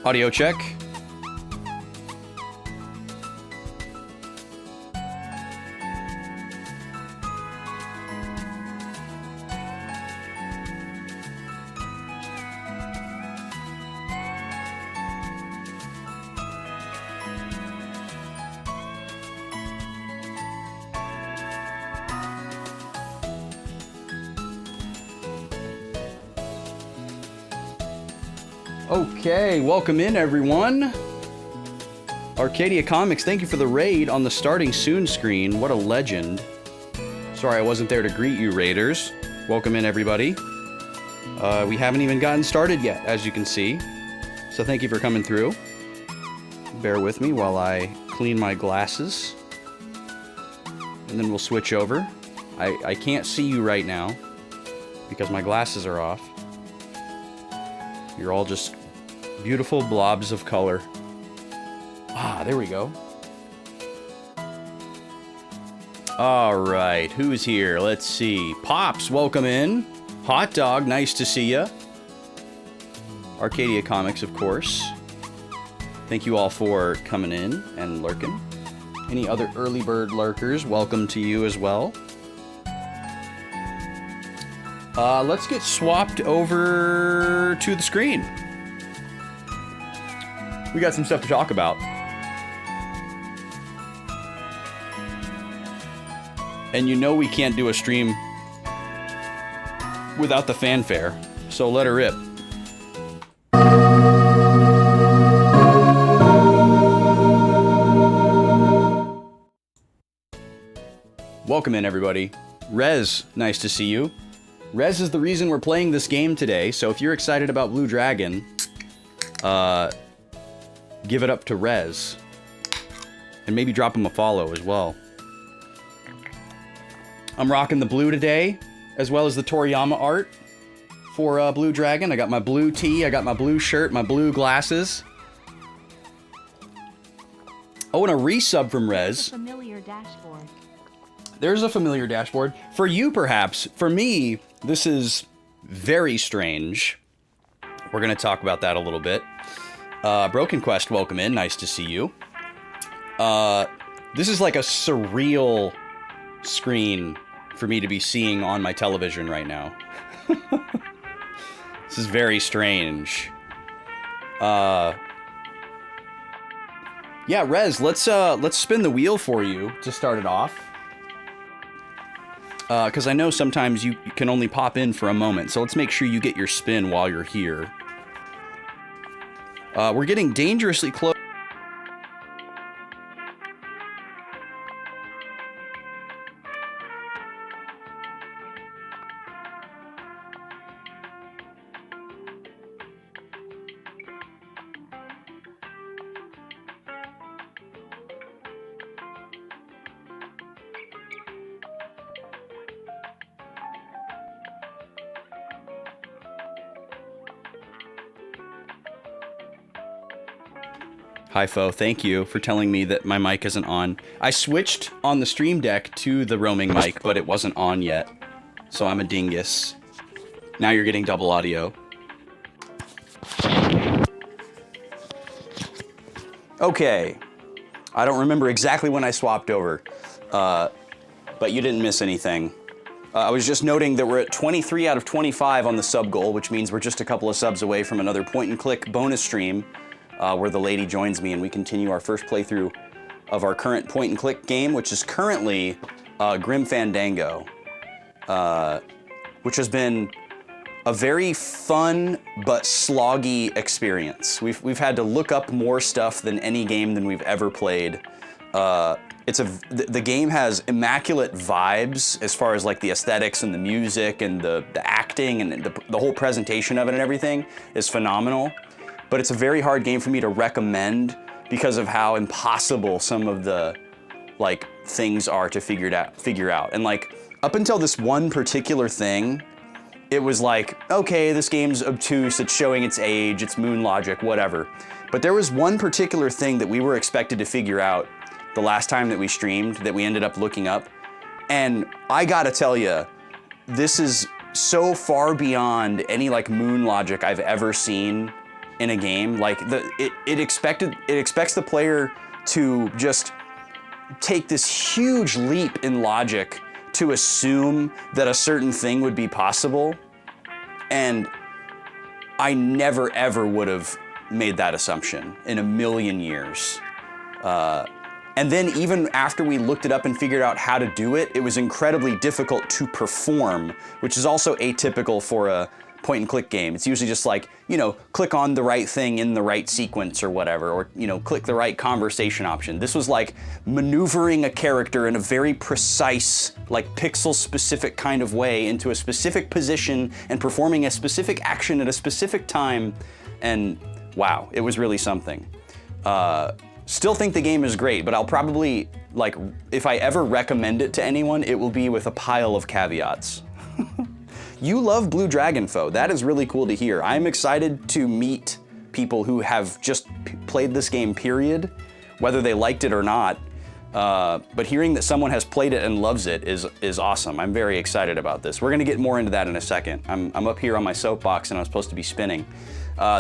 Audio check. Okay, welcome in everyone. Arcadia Comics, thank you for the raid on the starting soon screen. What a legend. Sorry I wasn't there to greet you, raiders. Welcome in everybody. We haven't even gotten started yet, as you can see. So thank you for coming through. Bear with me while I clean my glasses. And then we'll switch over. I can't see you right now because my glasses are off. You're all just beautiful blobs of color. Ah, there we go. All right, who's here? Let's see. Pops, welcome in. Hot Dog, nice to see ya. Arcadia Comics, of course. Thank you all for coming in and lurking. Any other early bird lurkers, welcome to you as well. Let's get swapped over to the screen. We got some stuff to talk about. And you know we can't do a stream without the fanfare, so let her rip. Welcome in, everybody. Rez, nice to see you. Rez is the reason we're playing this game today, so if you're excited about Blue Dragon, give it up to Rez. And maybe drop him a follow as well. I'm rocking the blue today, as well as the Toriyama art for Blue Dragon. I got my blue tee, I got my blue shirt, my blue glasses. Oh, and a resub from Rez. Familiar dashboard. There's a familiar dashboard. For you, perhaps. For me, this is very strange. We're going to talk about that a little bit. Broken Quest, welcome in. Nice to see you. This is like a surreal screen for me to be seeing on my television right now. This is very strange. Yeah, Rez, let's spin the wheel for you to start it off. Because I know sometimes you can only pop in for a moment, so let's make sure you get your spin while you're here. We're getting dangerously close. Hi, Fo. Thank you for telling me that my mic isn't on. I switched on the stream deck to the roaming mic, but it wasn't on yet. So I'm a dingus. Now you're getting double audio. Okay. I don't remember exactly when I swapped over, but you didn't miss anything. I was just noting that we're at 23 out of 25 on the sub goal, which means we're just a couple of subs away from another point-and-click bonus stream. Where the lady joins me and we continue our first playthrough of our current point-and-click game, which is currently Grim Fandango, which has been a very fun but sloggy experience. We've had to look up more stuff than any game than we've ever played. The game has immaculate vibes as far as like the aesthetics and the music and the acting and the whole presentation of it and everything is phenomenal. But it's a very hard game for me to recommend because of how impossible some of the like things are to figure out. And like up until this one particular thing, it was like, okay, this game's obtuse, it's showing its age, it's moon logic, whatever. But there was one particular thing that we were expected to figure out the last time that we streamed that we ended up looking up. And I gotta tell you, this is so far beyond any like moon logic I've ever seen in a game. Like it expects the player to just take this huge leap in logic to assume that a certain thing would be possible. And I never ever would have made that assumption in a million years. And then even after we looked it up and figured out how to do it, it was incredibly difficult to perform, which is also atypical for a point and click game. It's usually just like, you know, click on the right thing in the right sequence or whatever, or, you know, click the right conversation option. This was like maneuvering a character in a very precise, like pixel specific kind of way into a specific position and performing a specific action at a specific time. And wow, it was really something. Still think the game is great, but I'll probably, like, if I ever recommend it to anyone, it will be with a pile of caveats. You love Blue Dragon Foe. That is really cool to hear. I'm excited to meet people who have just played this game, period, whether they liked it or not. But hearing that someone has played it and loves it is awesome. I'm very excited about this. We're gonna get more into that in a second. I'm up here on my soapbox and I'm supposed to be spinning.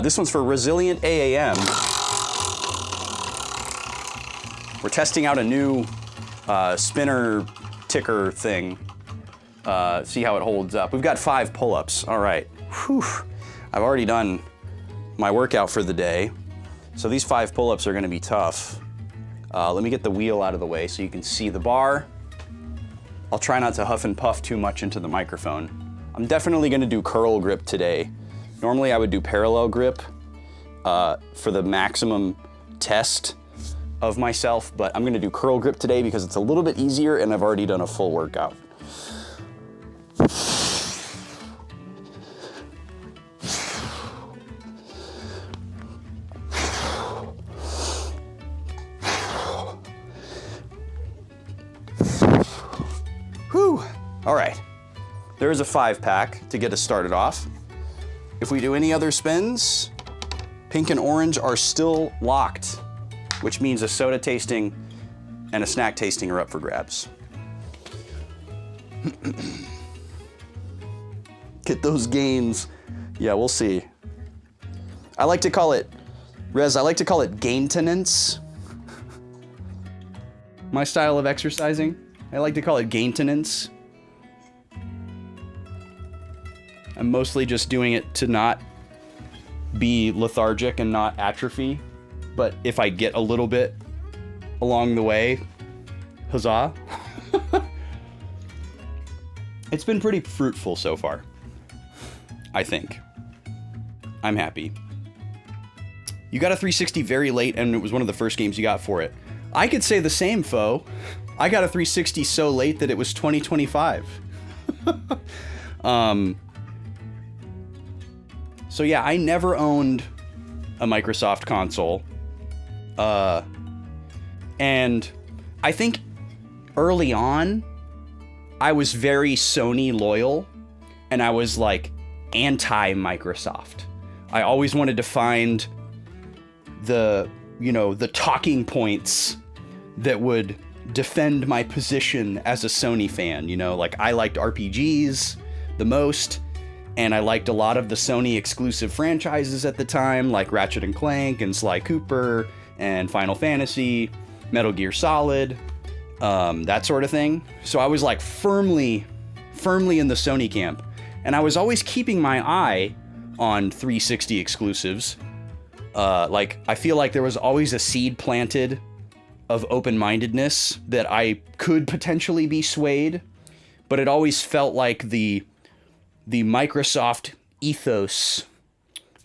This one's for Resilient AAM. We're testing out a new spinner ticker thing. See how it holds up. We've got 5 pull-ups. All right. Whew. I've already done my workout for the day. So these 5 pull-ups are gonna be tough. Let me get the wheel out of the way so you can see the bar. I'll try not to huff and puff too much into the microphone. I'm definitely gonna do curl grip today. Normally I would do parallel grip for the maximum test of myself, but I'm gonna do curl grip today because it's a little bit easier and I've already done a full workout. Whew. All right, there is a 5-pack to get us started off. If we do any other spins, pink and orange are still locked, which means a soda tasting and a snack tasting are up for grabs. Get those gains. Yeah, we'll see. I like to call it, Rez, I like to call it gaintenance. My style of exercising, I like to call it gaintenance. I'm mostly just doing it to not be lethargic and not atrophy. But if I get a little bit along the way, huzzah. It's been pretty fruitful so far, I think. I'm happy. You got a 360 very late, and it was one of the first games you got for it. I could say the same, Foe. I got a 360 so late that it was 2025. So yeah, I never owned a Microsoft console. And I think early on, I was very Sony loyal, and I was like anti-Microsoft. I always wanted to find the talking points that would defend my position as a Sony fan. You know, like I liked RPGs the most, and I liked a lot of the Sony exclusive franchises at the time, like Ratchet and Clank and Sly Cooper and Final Fantasy, Metal Gear Solid, that sort of thing. So I was like firmly in the Sony camp. And I was always keeping my eye on 360 exclusives. Like, I feel like there was always a seed planted of open-mindedness that I could potentially be swayed, but it always felt like the Microsoft ethos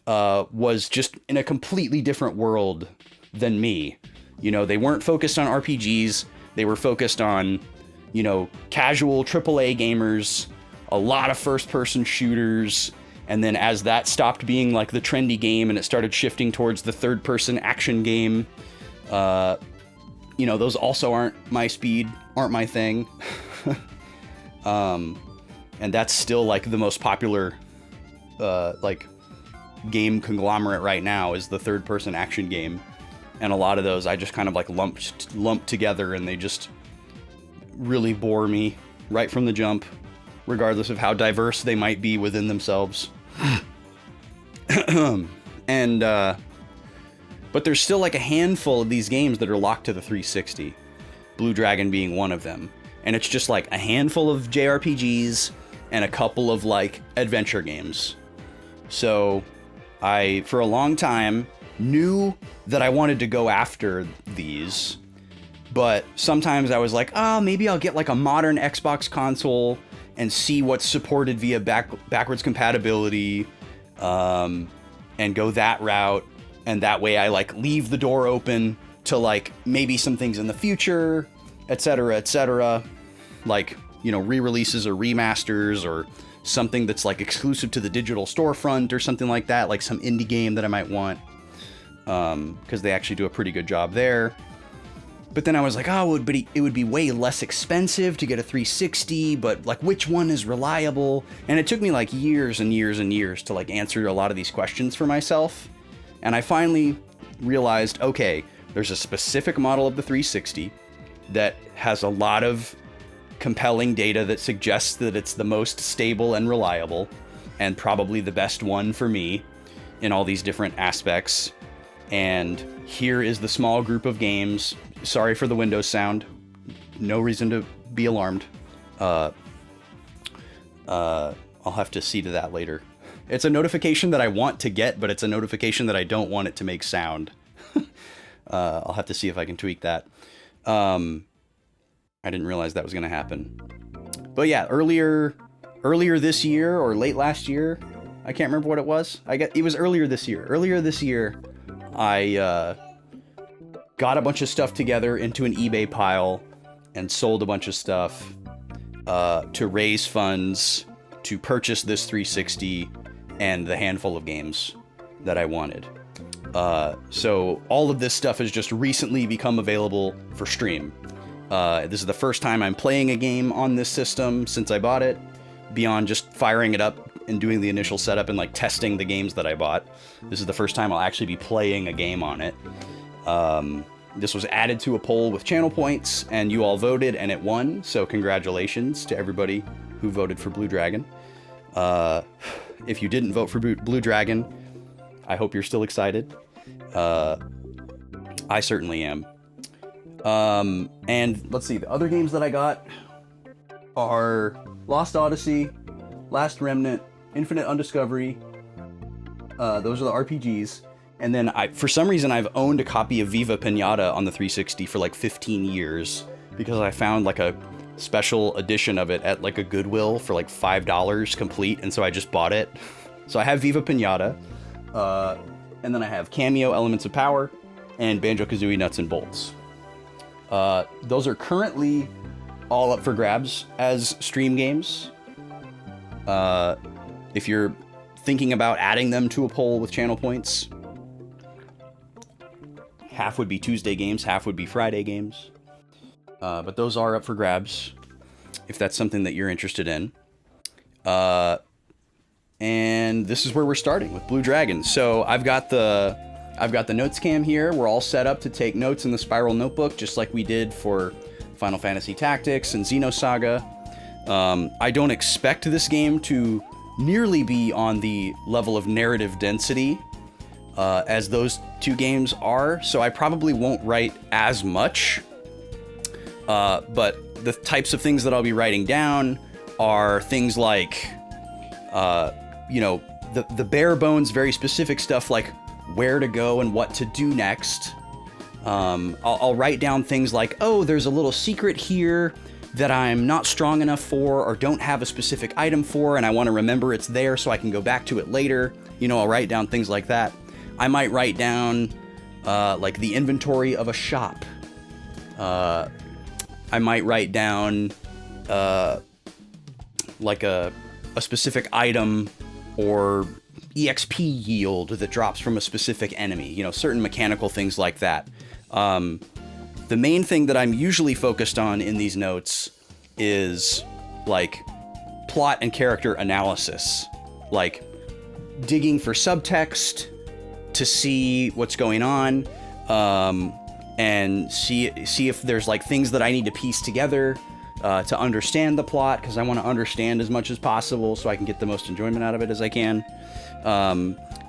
was just in a completely different world than me. You know, they weren't focused on RPGs. They were focused on, you know, casual AAA gamers, a lot of first-person shooters, and then as that stopped being like the trendy game and it started shifting towards the third-person action game, you know, those also aren't my speed, aren't my thing. And that's still like the most popular like game conglomerate right now is the third-person action game. And a lot of those I just kind of like lumped together, and they just really bore me right from the jump, regardless of how diverse they might be within themselves. And but there's still like a handful of these games that are locked to the 360. Blue Dragon being one of them. And it's just like a handful of JRPGs and a couple of like adventure games. So I, for a long time, knew that I wanted to go after these, but sometimes I was like, oh, maybe I'll get like a modern Xbox console and see what's supported via backwards compatibility, and go that route. And that way I like leave the door open to like maybe some things in the future, etc., etc. Like, you know, re-releases or remasters or something that's like exclusive to the digital storefront or something like that, like some indie game that I might want, because they actually do a pretty good job there. But then I was like, oh, but it would be way less expensive to get a 360, but like which one is reliable? And it took me like years and years and years to like answer a lot of these questions for myself. And I finally realized, okay, there's a specific model of the 360 that has a lot of compelling data that suggests that it's the most stable and reliable, and probably the best one for me in all these different aspects. And here is the small group of games. Sorry for the Windows sound. No reason to be alarmed. I'll have to see to that later. It's a notification that I want to get, but it's a notification that I don't want it to make sound. I'll have to see if I can tweak that. I didn't realize that was going to happen. But yeah, earlier this year or late last year, I can't remember what it was. It was earlier this year. Earlier this year, I got a bunch of stuff together into an eBay pile and sold a bunch of stuff to raise funds to purchase this 360 and the handful of games that I wanted. So all of this stuff has just recently become available for stream. This is the first time I'm playing a game on this system since I bought it, beyond just firing it up and doing the initial setup and like testing the games that I bought. This is the first time I'll actually be playing a game on it. This was added to a poll with channel points, and you all voted, and it won. So congratulations to everybody who voted for Blue Dragon. If you didn't vote for Blue Dragon, I hope you're still excited. I certainly am. And let's see, the other games that I got are Lost Odyssey, Last Remnant, Infinite Undiscovery. Those are the RPGs. And then for some reason, I've owned a copy of Viva Pinata on the 360 for like 15 years because I found like a special edition of it at like a Goodwill for like $5 complete. And so I just bought it. So I have Viva Pinata. And then I have Cameo, Elements of Power, and Banjo-Kazooie Nuts and Bolts. Those are currently all up for grabs as stream games. If you're thinking about adding them to a poll with channel points, half would be Tuesday games, half would be Friday games. But those are up for grabs if that's something that you're interested in. And this is where we're starting with Blue Dragon. So I've got the notes cam here. We're all set up to take notes in the Spiral Notebook, just like we did for Final Fantasy Tactics and Xenosaga. I don't expect this game to nearly be on the level of narrative density as those two games are, so I probably won't write as much. But the types of things that I'll be writing down are things like, the bare bones, very specific stuff like where to go and what to do next. I'll write down things like, oh, there's a little secret here that I'm not strong enough for or don't have a specific item for, and I want to remember it's there so I can go back to it later. I'll write down things like that. I might write down like the inventory of a shop. I might write down like a specific item or EXP yield that drops from a specific enemy, certain mechanical things like that. The main thing that I'm usually focused on in these notes is like plot and character analysis, like digging for subtext to see what's going on, and see if there's like things that I need to piece together to understand the plot, because I want to understand as much as possible so I can get the most enjoyment out of it as I can.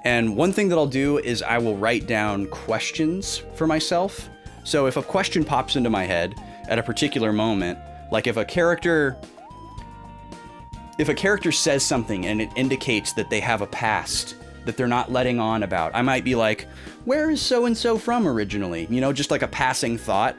And one thing that I'll do is I will write down questions for myself. So if a question pops into my head at a particular moment, like if a character says something and it indicates that they have a past that they're not letting on about, I might be like, where is so-and-so from originally? You know, just like a passing thought.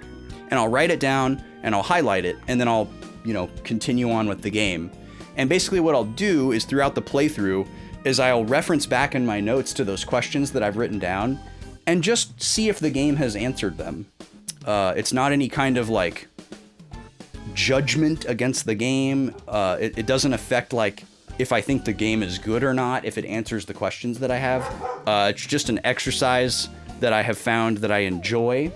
And I'll write it down and I'll highlight it and then I'll, you know, continue on with the game. And basically what I'll do is throughout the playthrough is I'll reference back in my notes to those questions that I've written down and just see if the game has answered them. It's not any kind of like judgment against the game. It doesn't affect like if I think the game is good or not, if it answers the questions that I have. It's just an exercise that I have found that I enjoy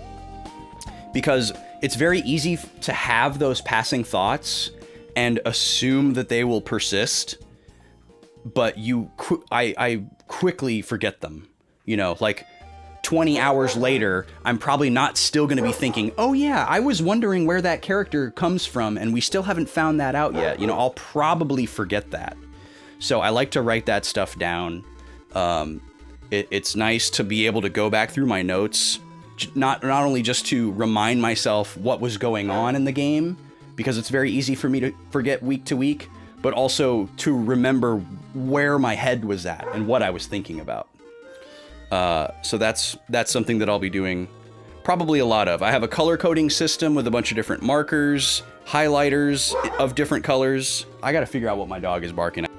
because it's very easy to have those passing thoughts and assume that they will persist. But I quickly forget them, you know, like 20 hours later, I'm probably not still going to be thinking, oh yeah, I was wondering where that character comes from and we still haven't found that out yet. You know, I'll probably forget that. So I like to write that stuff down. It's nice to be able to go back through my notes, not only just to remind myself what was going on in the game, because it's very easy for me to forget week to week, but also to remember where my head was at and what I was thinking about. So that's something that I'll be doing probably a lot of. I have a color coding system with a bunch of different markers, highlighters of different colors. I gotta figure out what my dog is barking at.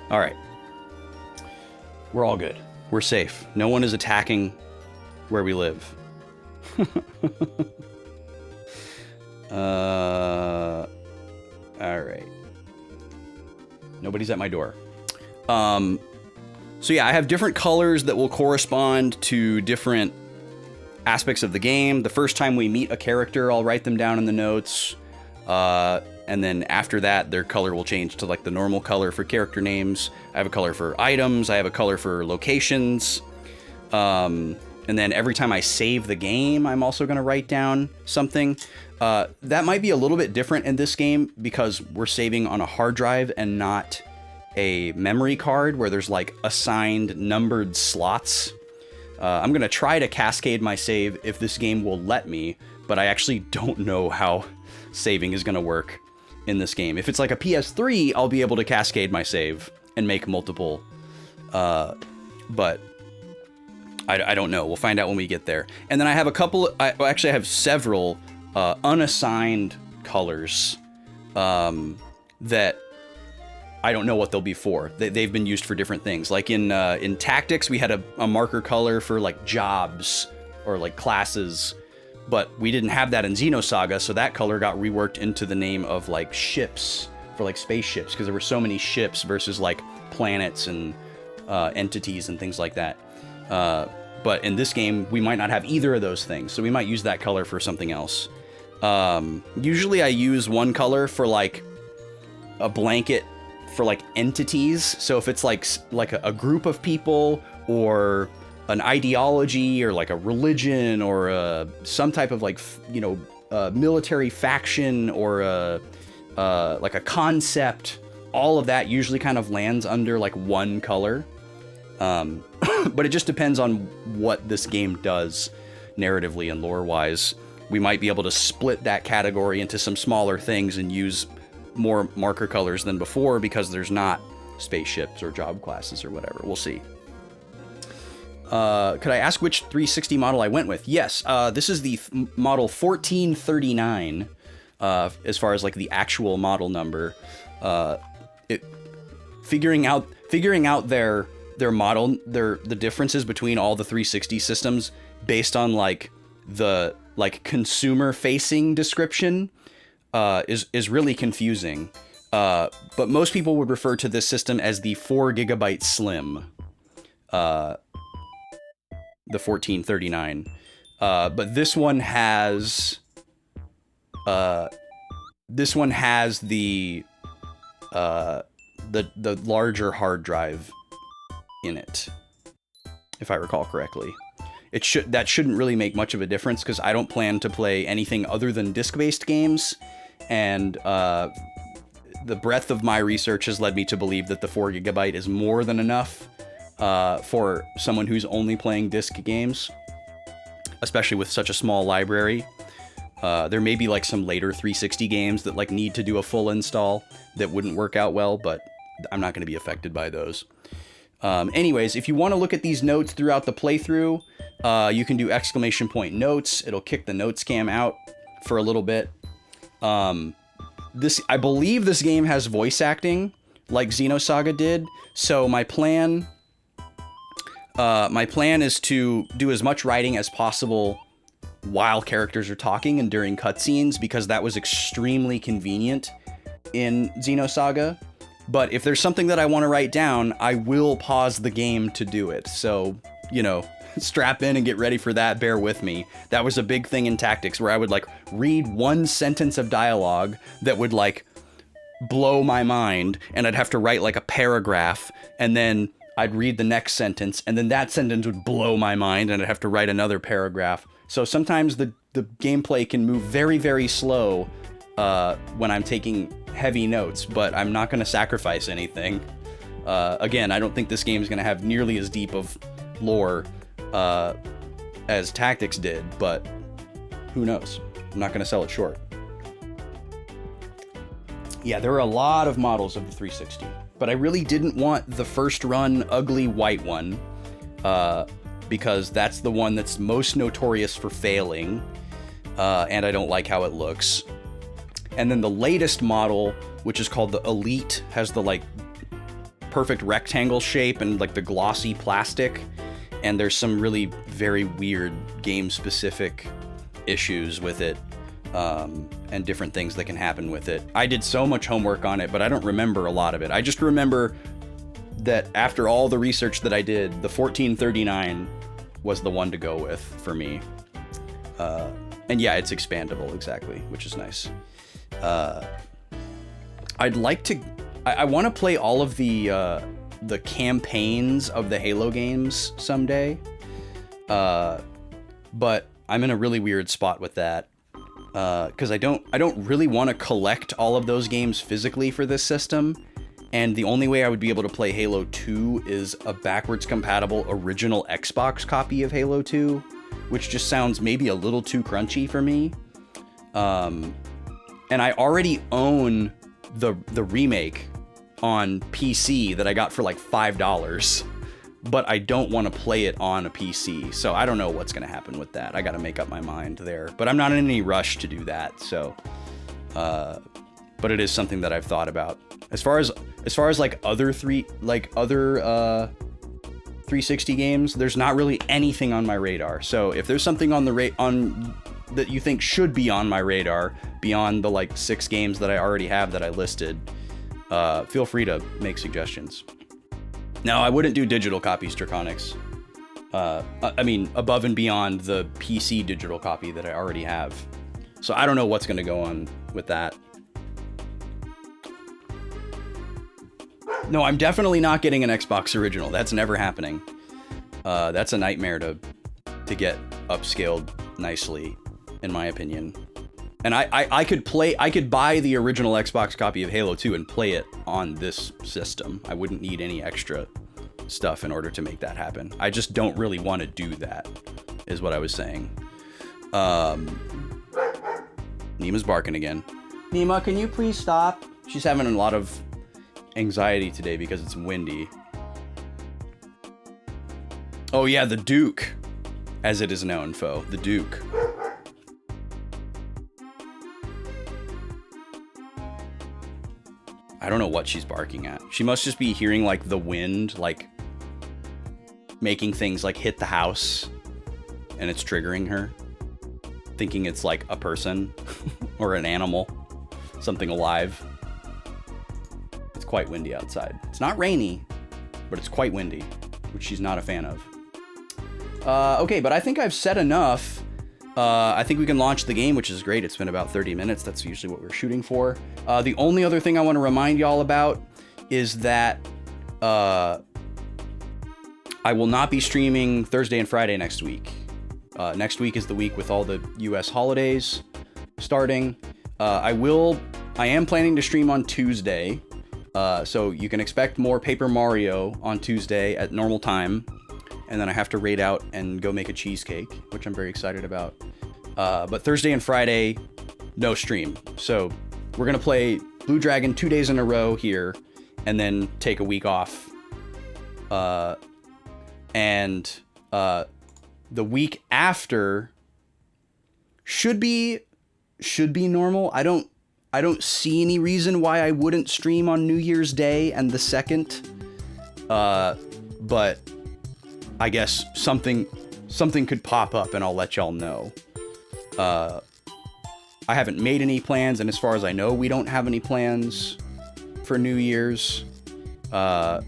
All right. We're all good. We're safe. No one is attacking where we live. All right. Nobody's at my door. So yeah, I have different colors that will correspond to different aspects of the game. The first time we meet a character, I'll write them down in the notes. And then after that, their color will change to like the normal color for character names. I have a color for items. I have a color for locations. And then every time I save the game, I'm also going to write down something. That might be a little bit different in this game because we're saving on a hard drive and not a memory card where there's like assigned numbered slots. I'm going to try to cascade my save if this game will let me, but I actually don't know how saving is going to work in this game. If it's like a PS3, I'll be able to cascade my save and make multiple, but I don't know. We'll find out when we get there. And then I have a couple, I actually have several unassigned colors that I don't know what they'll be for. They've been used for different things. Like in Tactics, we had a marker color for like jobs or like classes, but we didn't have that in Xenosaga, so that color got reworked into the name of like ships, for like spaceships, because there were so many ships versus like planets and entities and things like that. But in this game, we might not have either of those things, so we might use that color for something else. Usually I use one color for like a blanket for like entities. So if it's like a group of people or an ideology or like a religion or some type of like, you know, military faction or like a concept, all of that usually kind of lands under like one color. But it just depends on what this game does narratively and lore-wise. We might be able to split that category into some smaller things and use more marker colors than before because there's not spaceships or job classes or whatever. We'll see. Could I ask which 360 model I went with? Yes, this is the model 1439, as far as like the actual model number. Figuring out their model, the differences between all the 360 systems based on like the consumer facing description is really confusing. But most people would refer to this system as the 4GB Slim. The 1439. But this one has the larger hard drive in it, if I recall correctly. That shouldn't really make much of a difference because I don't plan to play anything other than disc-based games, and the breadth of my research has led me to believe that the 4 GB is more than enough for someone who's only playing disc games, especially with such a small library. There may be like some later 360 games that like need to do a full install that wouldn't work out well, but I'm not going to be affected by those. Anyways, if you want to look at these notes throughout the playthrough, you can do ! notes. It'll kick the notes cam out for a little bit. I believe this game has voice acting like Xenosaga did. So my plan is to do as much writing as possible while characters are talking and during cutscenes, because that was extremely convenient in Xenosaga. But if there's something that I want to write down, I will pause the game to do it. So, you know, strap in and get ready for that. Bear with me. That was a big thing in Tactics, where I would like read one sentence of dialogue that would like blow my mind, and I'd have to write like a paragraph, and then I'd read the next sentence, and then that sentence would blow my mind, and I'd have to write another paragraph. So sometimes the gameplay can move very, very slow when I'm taking heavy notes, but I'm not going to sacrifice anything. Again, I don't think this game is going to have nearly as deep of lore as Tactics did, but who knows? I'm not going to sell it short. Yeah, there are a lot of models of the 360, but I really didn't want the first run ugly white one, because that's the one that's most notorious for failing, and I don't like how it looks. And then the latest model, which is called the Elite, has the like perfect rectangle shape and like the glossy plastic, and there's some really very weird game-specific issues with it, and different things that can happen with it. I did so much homework on it, but I don't remember a lot of it. I just remember that after all the research that I did, the 1439 was the one to go with for me. And yeah, it's expandable, exactly, which is nice. I'd like to... I want to play all of the campaigns of the Halo games someday. But I'm in a really weird spot with that. Because I don't really want to collect all of those games physically for this system. And the only way I would be able to play Halo 2 is a backwards compatible original Xbox copy of Halo 2, which just sounds maybe a little too crunchy for me. And I already own the remake on PC that I got for like $5, but I don't want to play it on a PC. So I don't know what's going to happen with that. I got to make up my mind there, but I'm not in any rush to do that. So, but it is something that I've thought about. As far as like other 360 games, there's not really anything on my radar. So if there's something on that you think should be on my radar beyond the like 6 games that I already have that I listed, feel free to make suggestions. Now, I wouldn't do digital copies, Draconics. I mean, above and beyond the PC digital copy that I already have. So I don't know what's going to go on with that. No, I'm definitely not getting an Xbox original. That's never happening. That's a nightmare to get upscaled nicely, in my opinion. And I could buy the original Xbox copy of Halo 2 and play it on this system. I wouldn't need any extra stuff in order to make that happen. I just don't really want to do that, is what I was saying. Nima's barking again. Nima, can you please stop? She's having a lot of anxiety today because it's windy. Oh yeah, the Duke, as it is known, foe. The Duke. I don't know what she's barking at. She must just be hearing like the wind, like making things like hit the house, and it's triggering her, thinking it's like a person or an animal, something alive. It's quite windy outside. It's not rainy, but it's quite windy, which she's not a fan of. Okay, but I think I've said enough. I think we can launch the game, which is great. It's been about 30 minutes. That's usually what we're shooting for. The only other thing I want to remind y'all about is that I will not be streaming Thursday and Friday next week. Next week is the week with all the US holidays starting. I am planning to stream on Tuesday. So you can expect more Paper Mario on Tuesday at normal time. And then I have to raid out and go make a cheesecake, which I'm very excited about. But Thursday and Friday, no stream. So we're going to play Blue Dragon 2 days in a row here and then take a week off. And the week after should be normal. I don't see any reason why I wouldn't stream on New Year's Day and the 2nd. But I guess something could pop up and I'll let y'all know. I haven't made any plans, and as far as I know, we don't have any plans for New Year's. But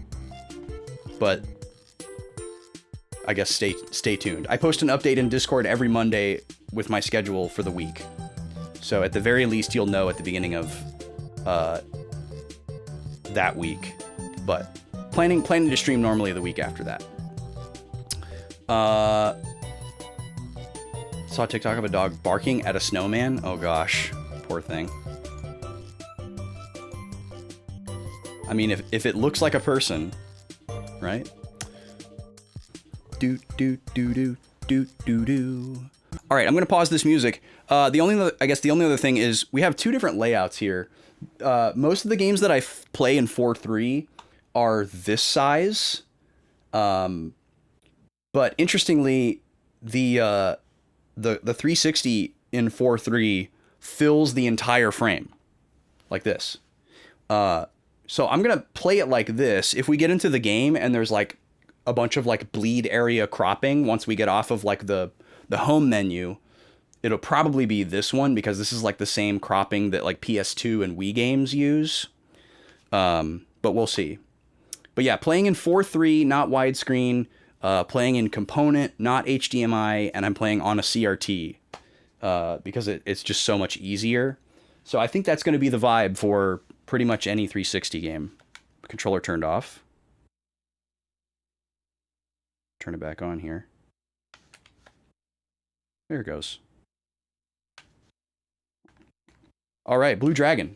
I guess stay tuned. I post an update in Discord every Monday with my schedule for the week. So at the very least, you'll know at the beginning of that week. But planning to stream normally the week after that. Saw a TikTok of a dog barking at a snowman. Oh gosh, poor thing. I mean, if it looks like a person, right? Do do do do do do do. All right, I'm gonna pause this music. The only other thing is we have two different layouts here. Most of the games that I play in 4.3 are this size. But interestingly, the 360 in 4.3 fills the entire frame like this. So I'm going to play it like this. If we get into the game and there's like a bunch of like bleed area cropping, once we get off of like the home menu, it'll probably be this one because this is like the same cropping that like PS2 and Wii games use. But we'll see. But yeah, playing in 4.3, not widescreen, playing in component, not HDMI, and I'm playing on a CRT because it's just so much easier. So I think that's going to be the vibe for pretty much any 360 game. Controller turned off. Turn it back on here. There it goes. All right, Blue Dragon.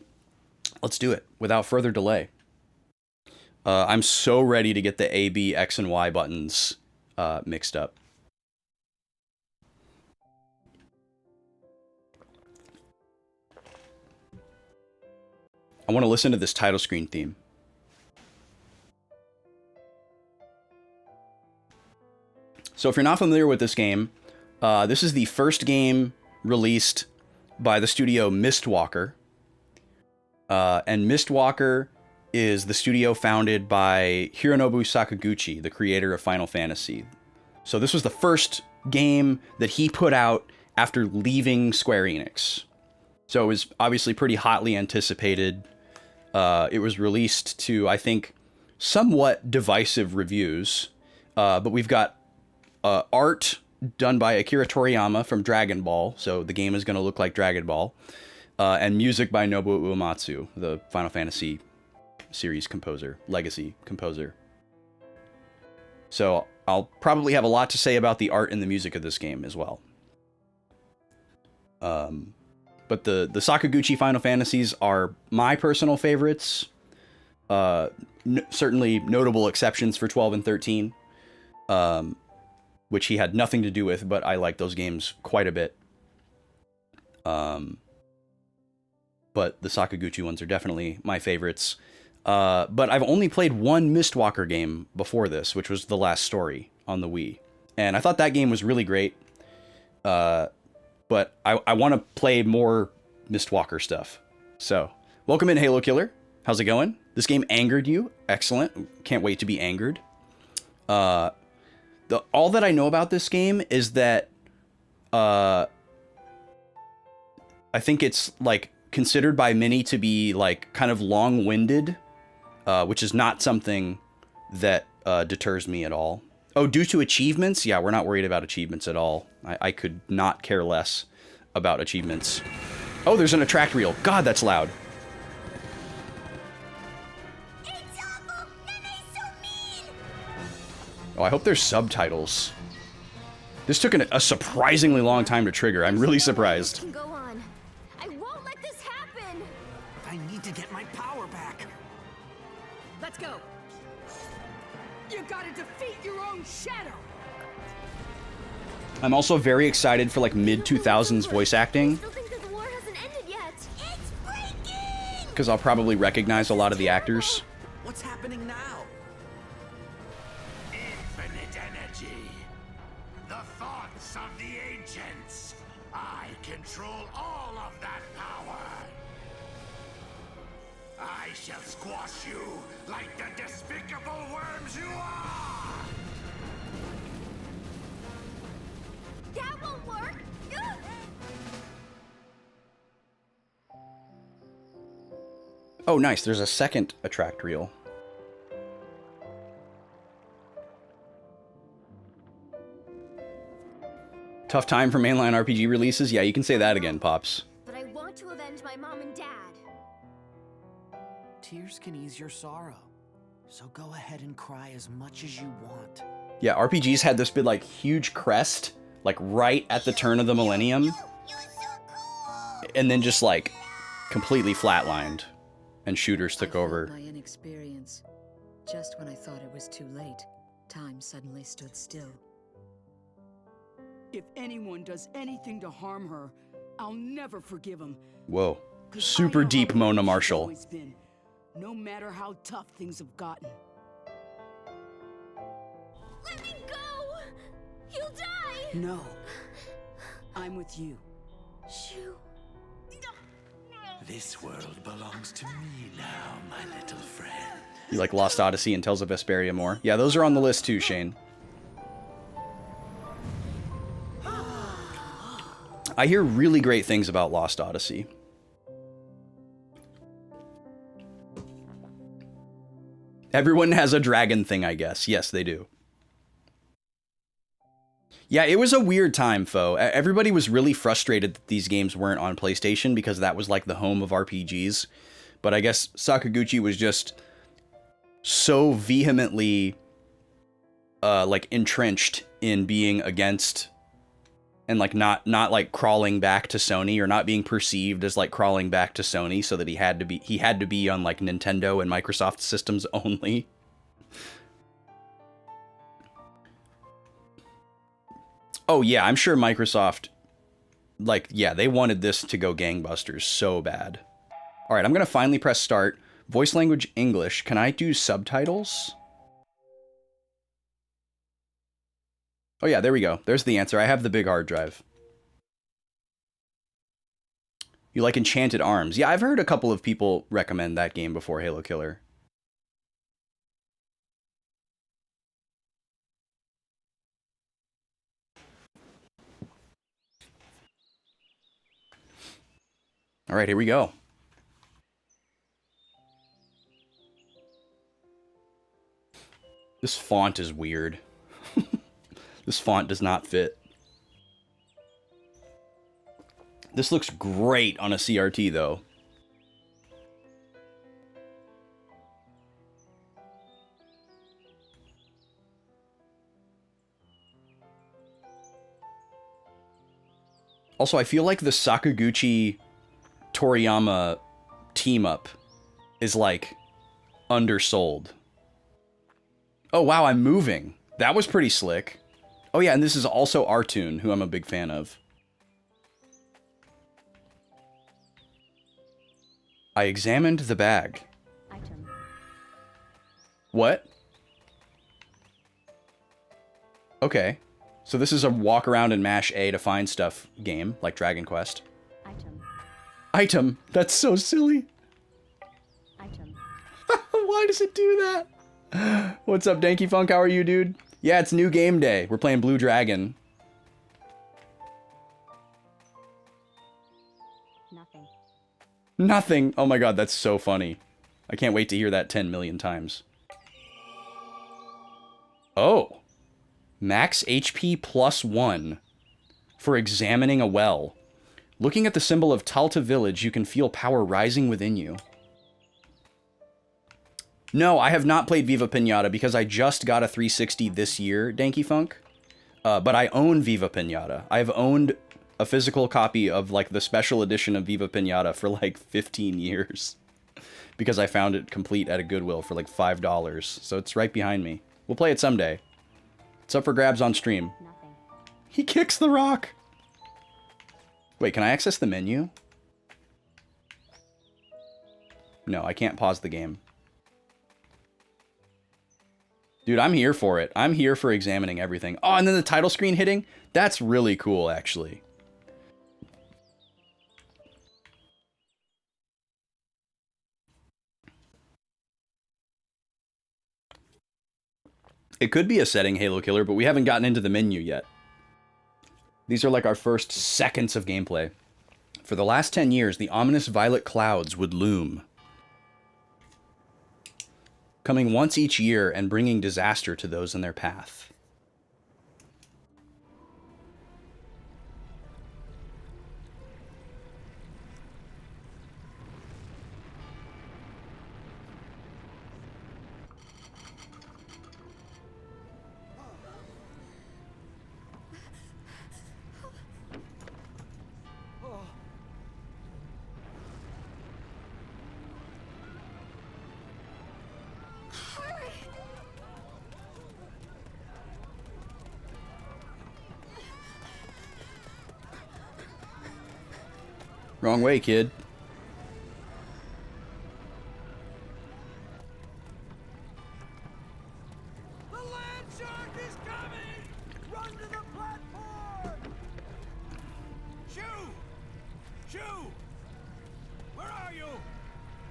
Let's do it without further delay. I'm so ready to get the A, B, X, and Y buttons mixed up. I want to listen to this title screen theme. So if you're not familiar with this game, this is the first game released by the studio Mistwalker. And Mistwalker is the studio founded by Hironobu Sakaguchi, the creator of Final Fantasy. So this was the first game that he put out after leaving Square Enix. So it was obviously pretty hotly anticipated. It was released to, I think, somewhat divisive reviews. But we've got art done by Akira Toriyama from Dragon Ball. So the game is going to look like Dragon Ball. And music by Nobuo Uematsu, the Final Fantasy series composer, legacy composer. So I'll probably have a lot to say about the art and the music of this game as well. But the Sakaguchi Final Fantasies are my personal favorites. Certainly notable exceptions for 12 and 13, which he had nothing to do with, but I like those games quite a bit. But the Sakaguchi ones are definitely my favorites. But I've only played one Mistwalker game before this, which was The Last Story on the Wii. And I thought that game was really great. But I want to play more Mistwalker stuff. So, welcome in, Halo Killer. How's it going? This game angered you? Excellent. Can't wait to be angered. All that I know about this game is that I think it's like considered by many to be like kind of long-winded, which is not something that deters me at all. Oh, due to achievements? Yeah, we're not worried about achievements at all. I could not care less about achievements. Oh, there's an attract reel. God, that's loud. It's Oh, I hope there's subtitles. This took a surprisingly long time to trigger. I'm really surprised. Can go on. I won't let this happen. I need to get my power back. Let's go. You gotta defeat your own shadow. I'm also very excited for like mid-2000s voice acting. I still think that the war hasn't ended yet. It's breaking! Because I'll probably recognize a lot of the actors. What's happening now? Infinite energy. The thoughts of the ancients. I control all of that power. I shall squash you like the despicable worms you are. That won't work. Oh, nice. There's a second attract reel. Tough time for mainline RPG releases? Yeah, you can say that again, Pops. But I want to avenge my mom and dad. Tears can ease your sorrow. So go ahead and cry as much as you want. Yeah, RPGs had this big, like, huge crest, like, right at the turn of the millennium. And then just, like, completely flatlined. And shooters took over. My inexperience. Just when I thought it was too late, time suddenly stood still. If anyone does anything to harm her, I'll never forgive him. Whoa. 'Cause Super I know deep how Mona she's Marshall. always been, no matter how tough things have gotten. Let me go! You'll die! No. I'm with you. Shoo. This world belongs to me now, my little friend. You like Lost Odyssey and Tales of Vesperia more? Yeah, those are on the list too, Shane. I hear really great things about Lost Odyssey. Everyone has a dragon thing, I guess. Yes, they do. Yeah, it was a weird time, Foe. Everybody was really frustrated that these games weren't on PlayStation because that was like the home of RPGs. But I guess Sakaguchi was just so vehemently like entrenched in being against and like not like crawling back to Sony or not being perceived as like crawling back to Sony, so that he had to be on like Nintendo and Microsoft systems only. Oh yeah, I'm sure Microsoft, like, yeah, they wanted this to go gangbusters so bad. All right, I'm gonna finally press start. Voice language English. Can I do subtitles? Oh yeah, there we go. There's the answer. I have the big hard drive. You like Enchanted Arms? Yeah, I've heard a couple of people recommend that game before, Halo Killer. All right, here we go. This font is weird. This font does not fit. This looks great on a CRT, though. Also, I feel like the Sakaguchi Toriyama team-up is, like, undersold. Oh, wow, I'm moving. That was pretty slick. Oh, yeah, and this is also Artoon, who I'm a big fan of. I examined the bag. Item. What? Okay. So this is a walk around and mash A to find stuff game, like Dragon Quest. Item. Item. That's so silly. Item. Why does it do that? What's up, Danky Funk? How are you, dude? Yeah, it's new game day. We're playing Blue Dragon. Nothing. Nothing. Oh my god, that's so funny. I can't wait to hear that 10 million times. Oh. Max HP +1 for examining a well. Looking at the symbol of Talta Village, you can feel power rising within you. No, I have not played Viva Pinata because I just got a 360 this year, Danky Funk. But I own Viva Pinata. I've owned a physical copy of like the special edition of Viva Pinata for like 15 years. Because I found it complete at a Goodwill for like $5. So it's right behind me. We'll play it someday. It's up for grabs on stream. Nothing. He kicks the rock. Wait, can I access the menu? No, I can't pause the game. Dude, I'm here for it. I'm here for examining everything. Oh, and then the title screen hitting? That's really cool, actually. It could be a setting, Halo Killer, but we haven't gotten into the menu yet. These are like our first seconds of gameplay. For the last 10 years, the ominous violet clouds would loom, coming once each year and bringing disaster to those in their path. Wrong way, kid. The land shark is coming! Run to the platform! Shoo! Shoo! Where are you?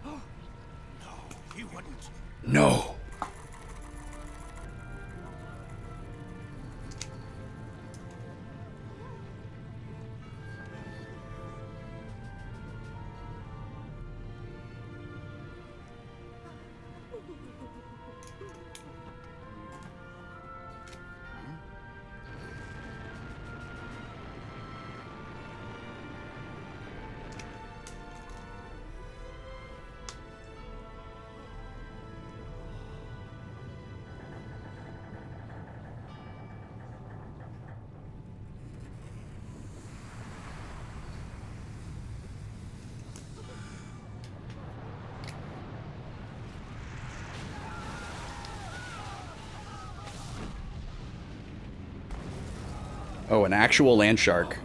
No, he wouldn't. No. Oh, an actual land shark.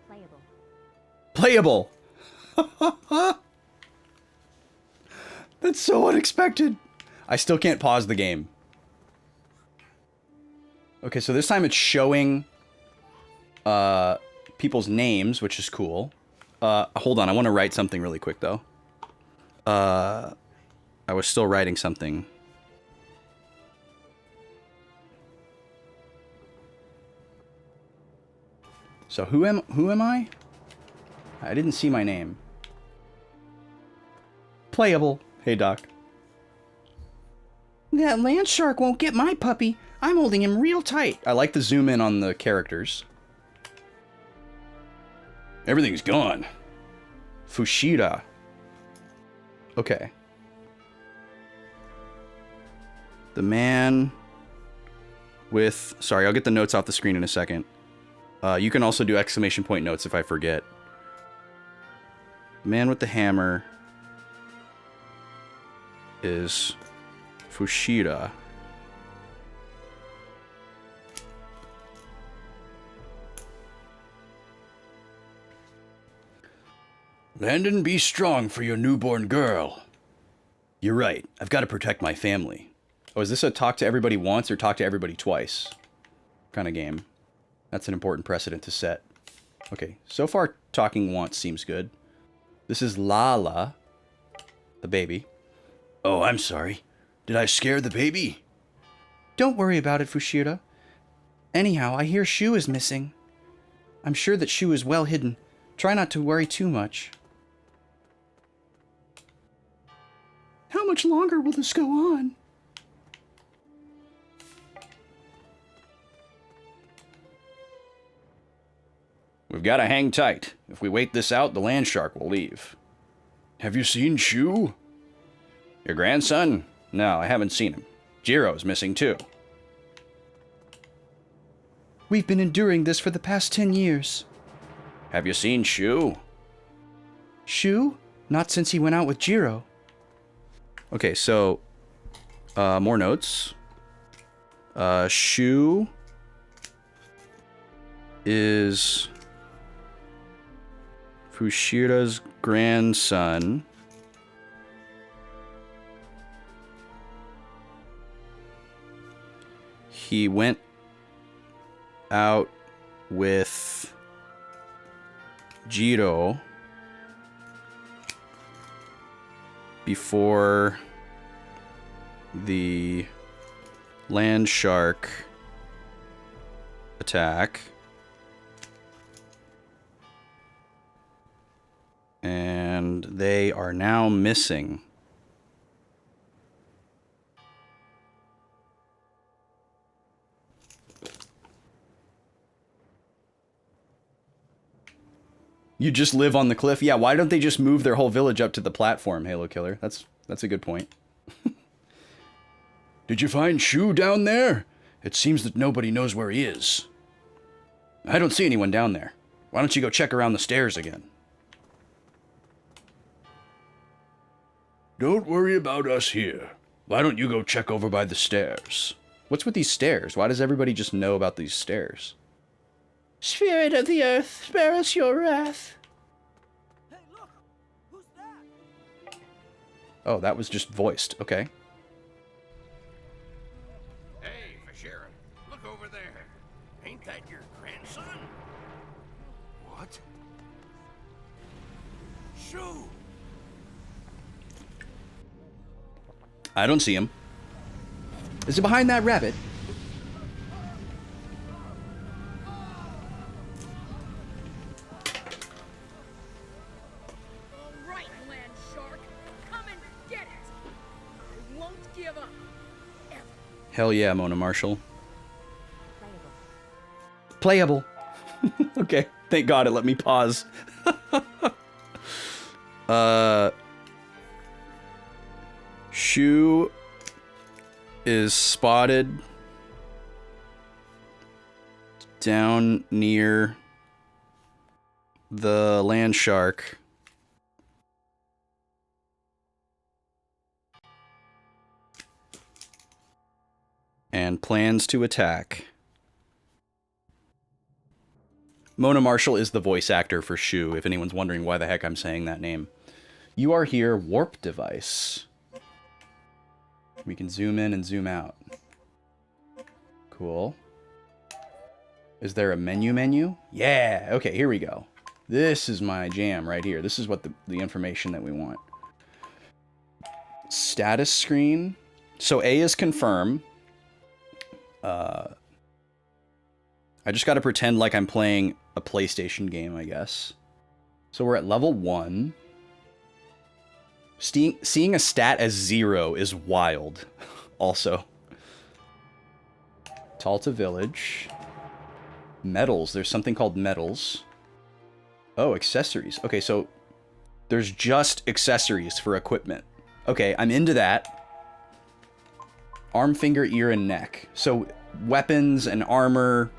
Playable. Playable! That's so unexpected. I still can't pause the game. Okay, so this time it's showing people's names, which is cool. Hold on, I want to write something really quick, though. I was still writing something. So who am I? I didn't see my name. Playable. Hey, Doc. That land shark won't get my puppy. I'm holding him real tight. I like the zoom in on the characters. Everything's gone. Fushida. Okay. The man with... Sorry, I'll get the notes off the screen in a second. You can also do exclamation point notes if I forget. The man with the hammer is Fushida. Landon, be strong for your newborn girl. You're right. I've got to protect my family. Oh, is this a talk to everybody once or talk to everybody twice kind of game? That's an important precedent to set. Okay, so far talking once seems good. This is Lala, the baby. Oh, I'm sorry. Did I scare the baby? Don't worry about it, Fushida. Anyhow, I hear Shu is missing. I'm sure that Shu is well hidden. Try not to worry too much. How much longer will this go on? We've gotta hang tight. If we wait this out, the land shark will leave. Have you seen Shu? Your grandson? No, I haven't seen him. Jiro's missing too. We've been enduring this for the past 10 years. Have you seen Shu? Shu? Not since he went out with Jiro. Okay, so more notes. Shu is Fushira's grandson. He went out with Jiro before the land shark attack, and they are now missing. You just live on the cliff? Yeah, why don't they just move their whole village up to the platform, Halo Killer? That's a good point. Did you find Shu down there? It seems that nobody knows where he is. I don't see anyone down there. Why don't you go check around the stairs again? Don't worry about us here. Why don't you go check over by the stairs? What's with these stairs? Why does everybody just know about these stairs? Spirit of the earth, spare us your wrath. Hey, look! Who's that? Oh, that was just voiced. Okay. Hey, Fushira, look over there. Ain't that your grandson? What? Shu! I don't see him. Is it behind that rabbit? All right, land shark. Come and get it. I won't give up. Ever. Hell yeah, Mona Marshall. Playable. Okay, thank God it let me pause. Shu is spotted down near the land shark. And plans to attack. Mona Marshall is the voice actor for Shu, if anyone's wondering why the heck I'm saying that name. You are here, warp device. We can zoom in and zoom out. Cool. Is there a menu? Yeah, okay, here we go. This is my jam right here. This is what the information that we want. Status screen. So A is confirm. I just gotta pretend like I'm playing a PlayStation game, I guess. So we're at level 1. Seeing a stat as 0 is wild, also. Talta Village. Medals. There's something called medals. Oh, accessories. Okay, so there's just accessories for equipment. Okay, I'm into that. Arm, finger, ear, and neck. So weapons and armor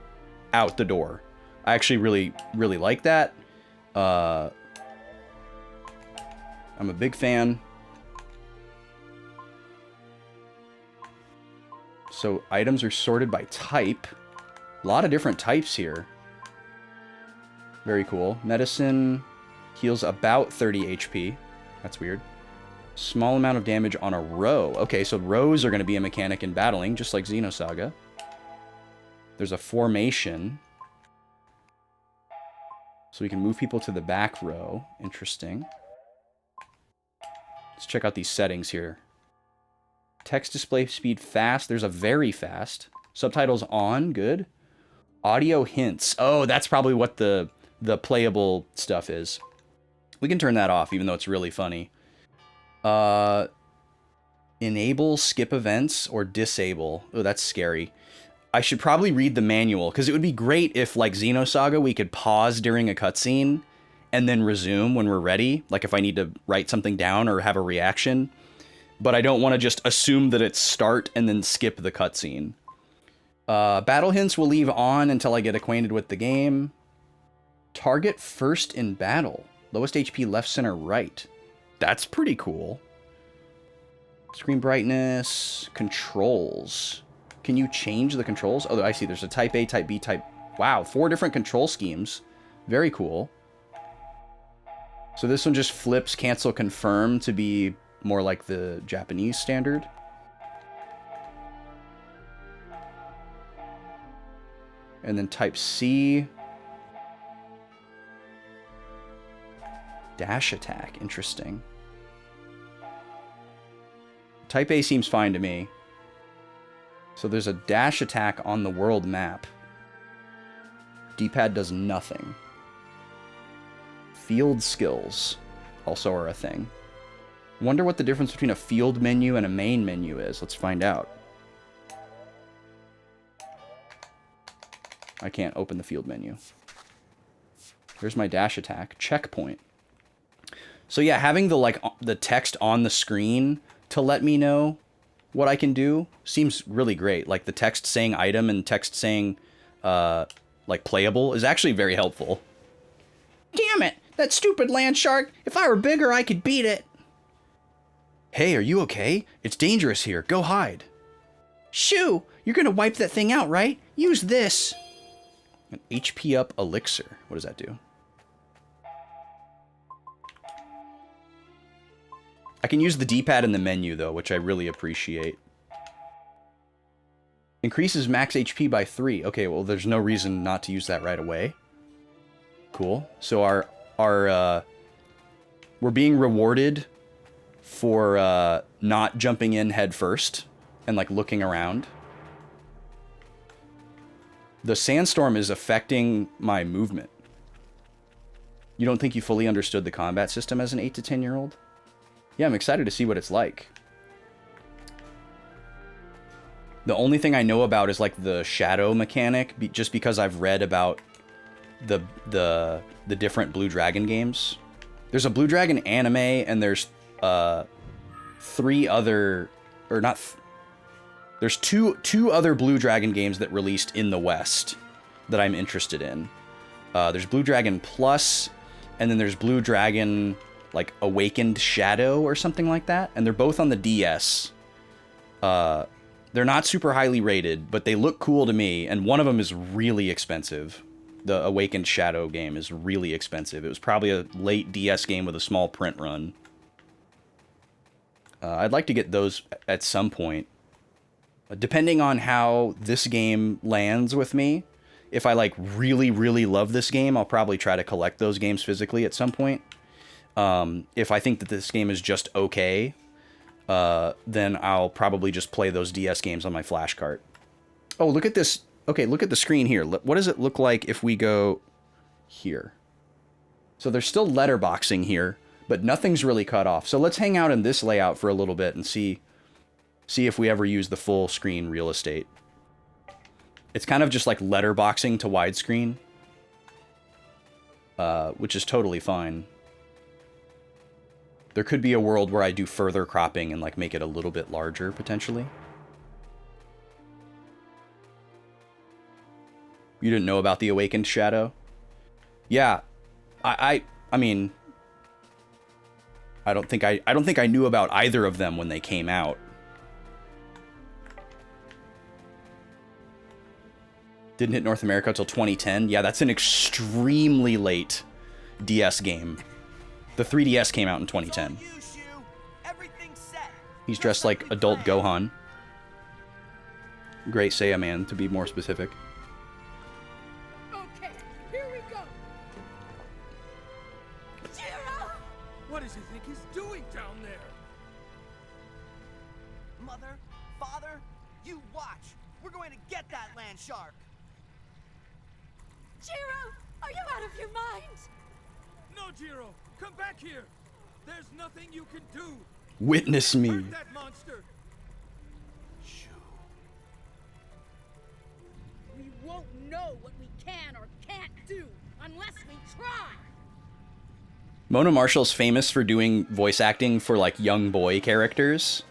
out the door. I actually really like that. I'm a big fan. So items are sorted by type. A lot of different types here. Very cool. Medicine heals about 30 HP. That's weird. Small amount of damage on a row. Okay, so rows are going to be a mechanic in battling, just like Xenosaga. There's a formation. So we can move people to the back row. Interesting. Let's check out these settings here. Text display speed fast. There's a very fast. Subtitles on. Good. Audio hints. Oh, that's probably what the playable stuff is. We can turn that off, even though it's really funny. Enable skip events or disable. Oh, that's scary. I should probably read the manual, because it would be great if, like Xenosaga, we could pause during a cutscene and then resume when we're ready, like if I need to write something down or have a reaction. But I don't want to just assume that it's start and then skip the cutscene. Battle hints will leave on until I get acquainted with the game. Target first in battle. Lowest HP left, center, right. That's pretty cool. Screen brightness, controls. Can you change the controls? Oh, I see. There's a type A, type B, type... Wow, 4 different control schemes. Very cool. So this one just flips cancel confirm to be more like the Japanese standard. And then type C. Dash attack. Interesting. Type A seems fine to me. So there's a dash attack on the world map. D-pad does nothing. Field skills also are a thing. Wonder what the difference between a field menu and a main menu is. Let's find out. I can't open the field menu. Here's my dash attack. Checkpoint. So yeah, having the text on the screen to let me know what I can do seems really great. Like the text saying item and text saying like playable is actually very helpful. Damn it! That stupid land shark! If I were bigger, I could beat it! Hey, are you okay? It's dangerous here. Go hide. Shoo! You're gonna wipe that thing out, right? Use this! An HP up elixir. What does that do? I can use the D-pad in the menu, though, which I really appreciate. Increases max HP by 3. Okay, well, there's no reason not to use that right away. Cool. So we're being rewarded for not jumping in head first and like looking around. The sandstorm is affecting my movement. You don't think you fully understood the combat system as an 8 to 10-year-old? Yeah, I'm excited to see what it's like. The only thing I know about is like the shadow mechanic, just because I've read about the different Blue Dragon games. There's a Blue Dragon anime, and there's 3 other, or not. There's two other Blue Dragon games that released in the West that I'm interested in. There's Blue Dragon Plus, and then there's Blue Dragon like Awakened Shadow or something like that, and they're both on the DS. They're not super highly rated, but they look cool to me, and one of them is really expensive. The Awakened Shadow game is really expensive. It was probably a late DS game with a small print run. I'd like to get those at some point. Depending on how this game lands with me, if I like really, really love this game, I'll probably try to collect those games physically at some point. If I think that this game is just okay, then I'll probably just play those DS games on my flash cart. Oh, look at this. Okay, look at the screen here. What does it look like if we go here? So there's still letterboxing here, but nothing's really cut off. So let's hang out in this layout for a little bit and see if we ever use the full screen real estate. It's kind of just like letterboxing to widescreen, which is totally fine. There could be a world where I do further cropping and like make it a little bit larger potentially. You didn't know about the Awakened Shadow? Yeah, I mean, I don't think I knew about either of them when they came out. Didn't hit North America until 2010. Yeah, that's an extremely late DS game. The 3DS came out in 2010. He's dressed like adult Gohan. Great Saiya Man, to be more specific. Okay, here we go. Jiro! What does he think he's doing down there? Mother, father, you watch. We're going to get that land shark. Jiro! Are you out of your mind? No, Jiro! Come back here! There's nothing you can do! Witness me. Hurt that monster! Shoo. won't know what we can or can't do unless we try. Mona Marshall's famous for doing voice acting for like young boy characters.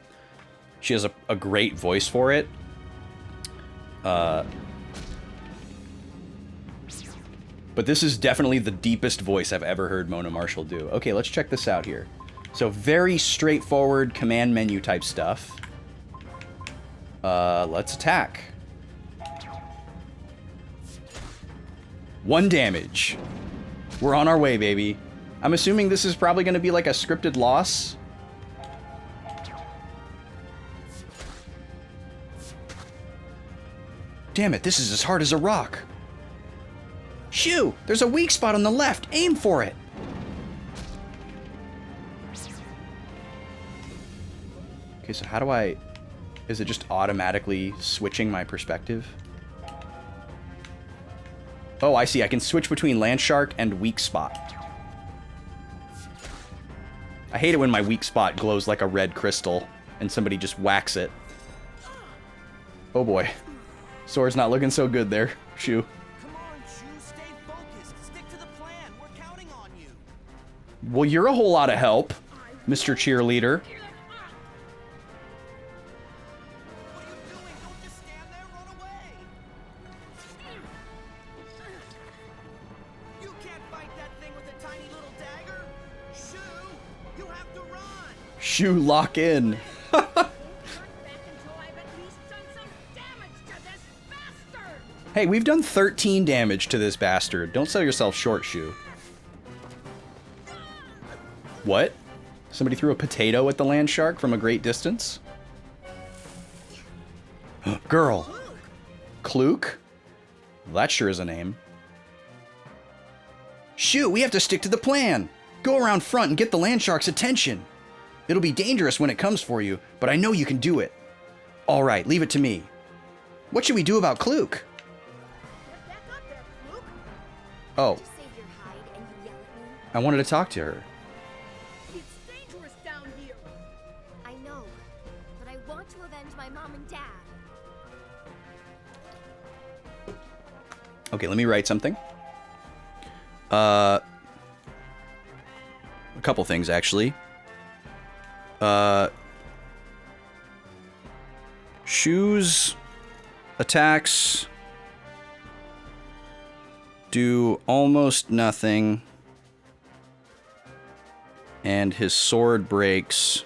She has a great voice for it. But this is definitely the deepest voice I've ever heard Mona Marshall do. Okay, let's check this out here. So very straightforward command menu type stuff. Let's attack. 1 damage. We're on our way, baby. I'm assuming this is probably going to be like a scripted loss. Damn it, this is as hard as a rock. Shoo! There's a weak spot on the left. Aim for it. Okay, so how do I... Is it just automatically switching my perspective? Oh, I see. I can switch between land shark and weak spot. I hate it when my weak spot glows like a red crystal and somebody just whacks it. Oh boy. Sword's not looking so good there, Shu. Come on, Shu, stay focused. Stick to the plan. We're counting on you. Well, you're a whole lot of help, Mr. Cheerleader. What are you doing? Don't just stand there. Run away. You can't fight that thing with a tiny little dagger. Shu, you have to run. Shu, lock in. Hey, we've done 13 damage to this bastard. Don't sell yourself short, Shu. What? Somebody threw a potato at the land shark from a great distance? Girl. Klook? That sure is a name. Shu, we have to stick to the plan. Go around front and get the land shark's attention. It'll be dangerous when it comes for you, but I know you can do it. All right, leave it to me. What should we do about Klook? Oh, Just save your hide and you yell at me. I wanted to talk to her. It's dangerous down here. I know, but I want to avenge my mom and dad. Okay, let me write something. A couple things, actually. Shu's attacks do almost nothing, and his sword breaks.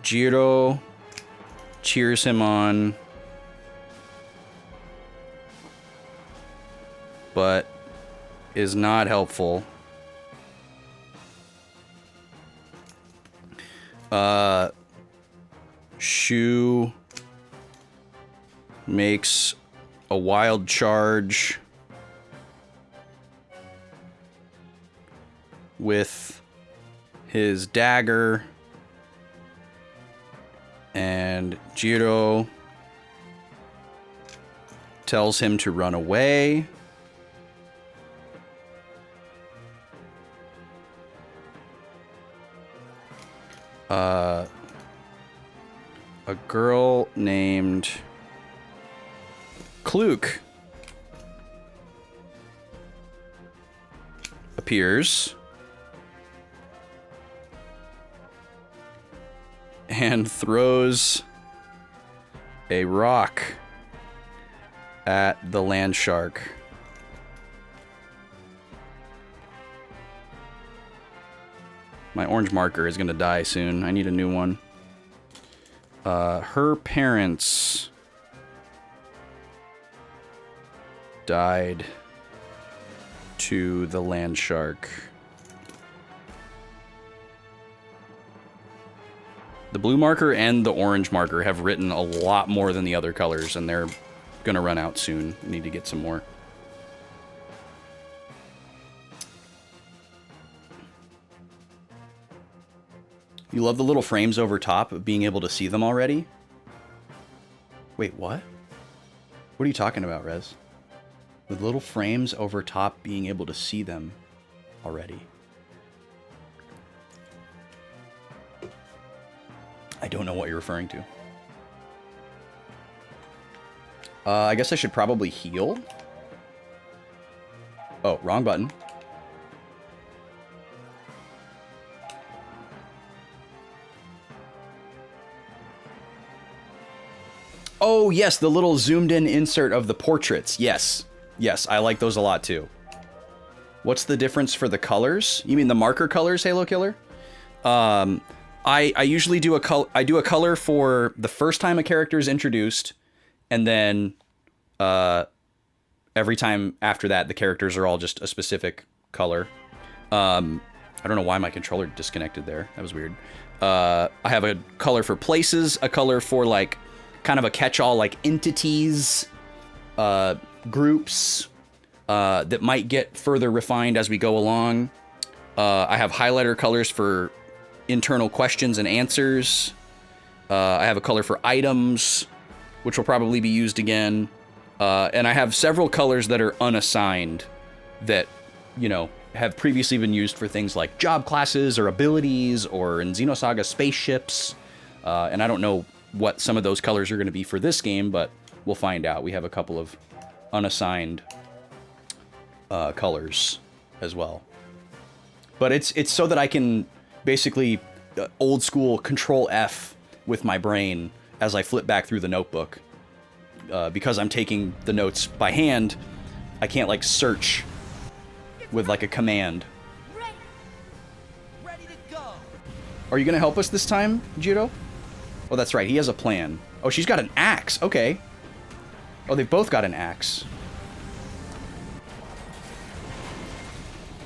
Jiro cheers him on, but is not helpful. Shu makes a wild charge with his dagger, and Jiro tells him to run away. A girl named Klook appears and throws a rock at the land shark. My orange marker is going to die soon. I need a new one. Her parents died to the land shark. The blue marker and the orange marker have written a lot more than the other colors, and they're gonna run out soon. Need to get some more. You love the little frames over top of being able to see them already? Wait, what? What are you talking about, Rez? The little frames over top being able to see them already. I don't know what you're referring to. I guess I should probably heal. Oh, wrong button. Oh, yes, the little zoomed in insert of the portraits. Yes. Yes, I like those a lot too. What's the difference for the colors? You mean the marker colors, Halo Killer? I usually do a color for the first time a character is introduced, and then every time after that, the characters are all just a specific color. I don't know why my controller disconnected there. That was weird. I have a color for places, a color for like kind of a catch-all like entities, groups that might get further refined as we go along. I have highlighter colors for internal questions and answers. I have a color for items, which will probably be used again. And I have several colors that are unassigned that, you know, have previously been used for things like job classes or abilities or in Xenosaga spaceships. And I don't know what some of those colors are going to be for this game, but we'll find out. We have a couple of unassigned colors as well. But it's so that I can basically old school Control F with my brain as I flip back through the notebook. Because I'm taking the notes by hand, I can't like search with like a command. Ready to go. Are you gonna help us this time, Jiro? Oh, that's right, he has a plan. Oh, she's got an axe, okay. Oh, they've both got an axe.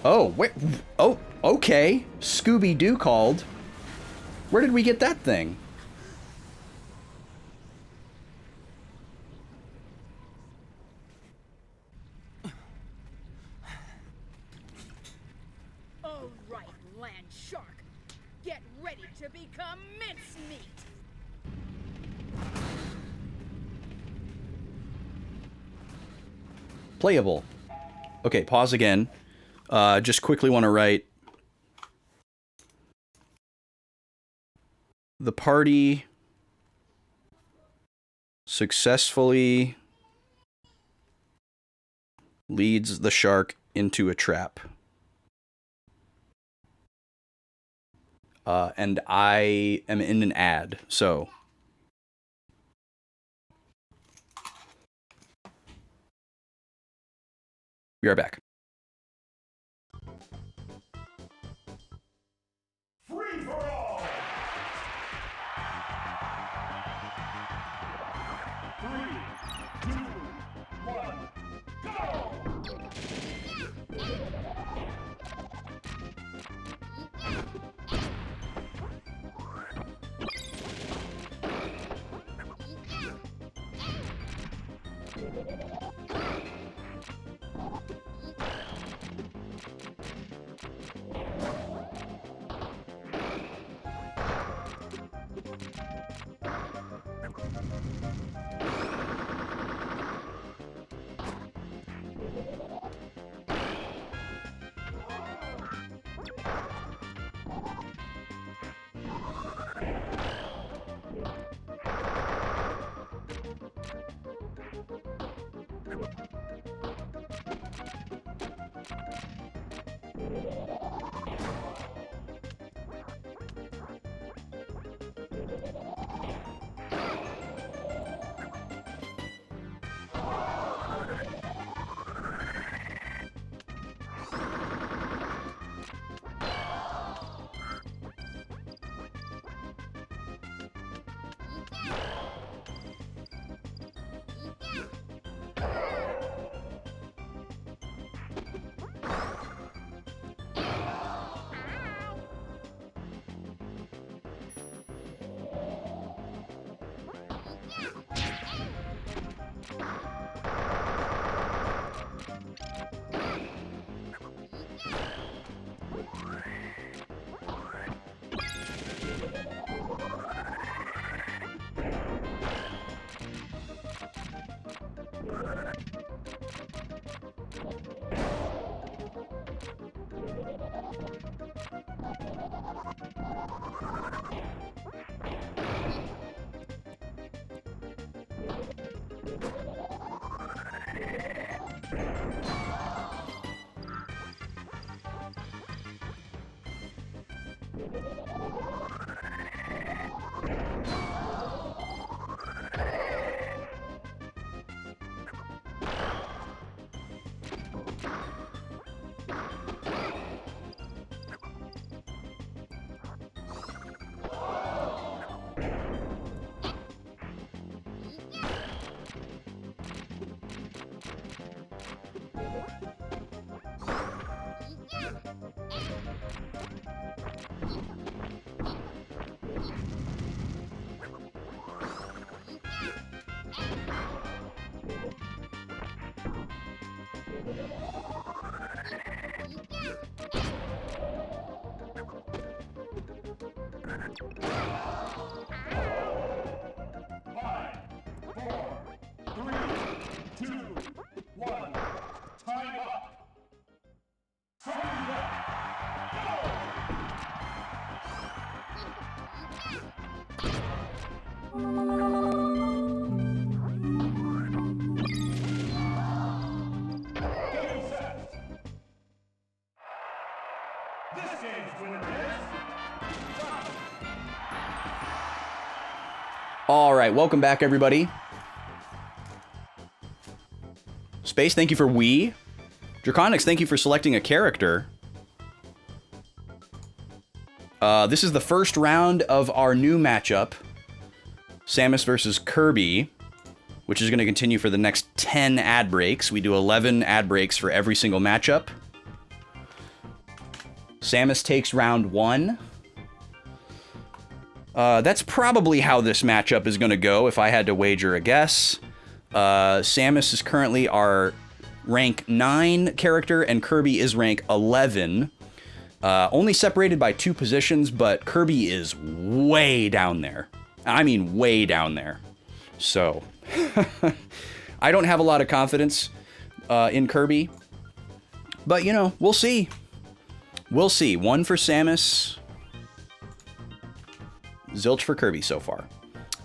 Oh, wait, oh, okay. Scooby-Doo called. Where did we get that thing? All right, land shark. Get ready to become mincemeat. Playable. Okay, pause again. Just quickly want to write the party successfully leads the shark into a trap. And I am in an ad, so we are back. Free for all! 3, 2, 1, go! All right, welcome back, everybody. Space, thank you for Wii. Draconics, thank you for selecting a character. This is the first round of our new matchup, Samus versus Kirby, which is going to continue for the next 10 ad breaks. We do 11 ad breaks for every single matchup. Samus takes round 1. That's probably how this matchup is going to go if I had to wager a guess. Samus is currently our rank 9 character, and Kirby is rank 11. Only separated by 2 positions, but Kirby is way down there. I mean, way down there. So, I don't have a lot of confidence in Kirby. But, you know, we'll see. We'll see. 1 for Samus. Zilch for Kirby so far.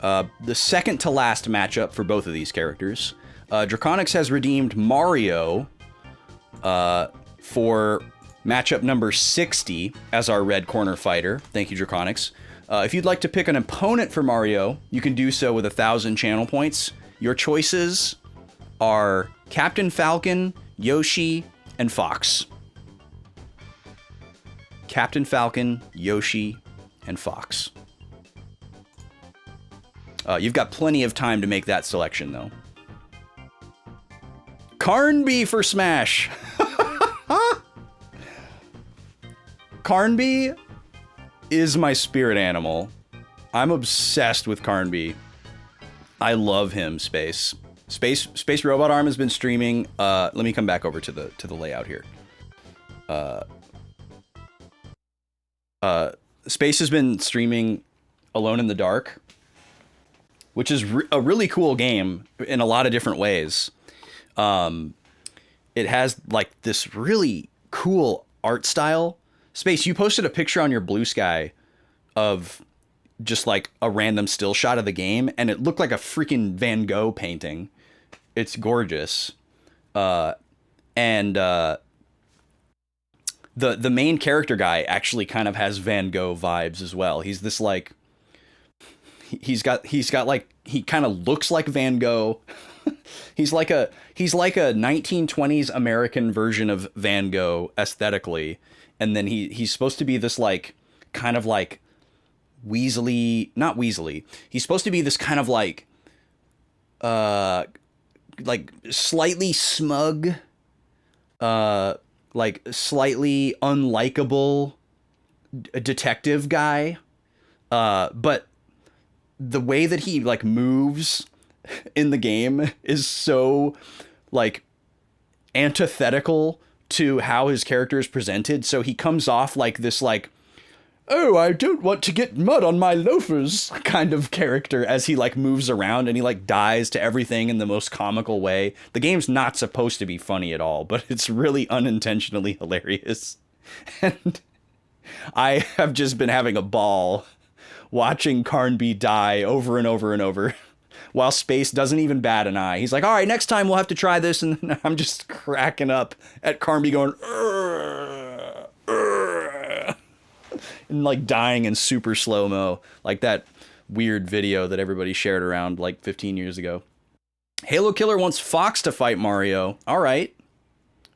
The second to last matchup for both of these characters. Draconics has redeemed Mario for matchup number 60 as our red corner fighter. Thank you, Draconics. If you'd like to pick an opponent for Mario, you can do so with 1,000 channel points. Your choices are Captain Falcon, Yoshi, and Fox. Captain Falcon, Yoshi, and Fox. You've got plenty of time to make that selection, though. Carnby for Smash! Carnby is my spirit animal. I'm obsessed with Carnby. I love him, Space. Space Robot Arm has been streaming. Let me come back over to the layout here. Space has been streaming Alone in the Dark, which is a really cool game in a lot of different ways. It has like this really cool art style. Space, you posted a picture on your Blue Sky of just like a random still shot of the game, and it looked like a freaking Van Gogh painting. It's gorgeous. The main character guy actually kind of has Van Gogh vibes as well. He's this like, he's got like, he kind of looks like Van Gogh. He's like a 1920s American version of Van Gogh aesthetically. And then he's supposed to be this like, kind of like not Weasley. He's supposed to be this kind of like slightly smug, like slightly unlikable detective guy. But the way that he like moves in the game is so like antithetical to how his character is presented. So he comes off like this like, oh, I don't want to get mud on my loafers kind of character as he like moves around, and he like dies to everything in the most comical way. The game's not supposed to be funny at all, but it's really unintentionally hilarious. And I have just been having a ball watching Carnby die over and over and over, while Space doesn't even bat an eye. He's like, all right, next time we'll have to try this. And then I'm just cracking up at Carnby going, "Urgh, urgh," and like dying in super slow-mo, like that weird video that everybody shared around like 15 years ago. Halo Killer wants Fox to fight Mario. All right,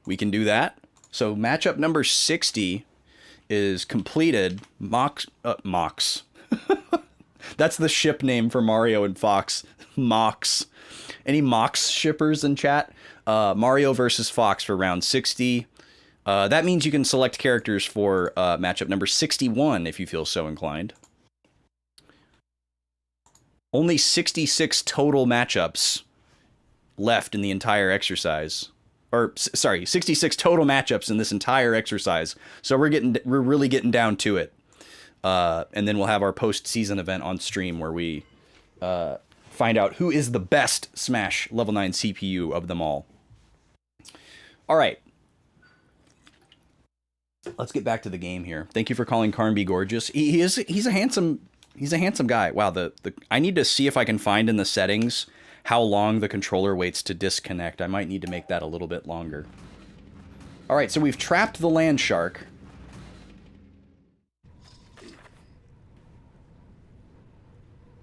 we can do that. So matchup number 60 is completed. Mox. That's the ship name for Mario and Fox. Mox. Any Mox shippers in chat? Mario versus Fox for round 60. That means you can select characters for matchup number 61 if you feel so inclined. Only 66 total matchups left in the entire exercise. Or, sorry, 66 total matchups in this entire exercise. So we're really getting down to it. And then we'll have our post-season event on stream where we find out who is the best Smash level 9 CPU of them all. All right. Let's get back to the game here. Thank you for calling Carnby gorgeous. He's a handsome guy. Wow, I need to see if I can find in the settings how long the controller waits to disconnect. I might need to make that a little bit longer. All right, so we've trapped the land shark.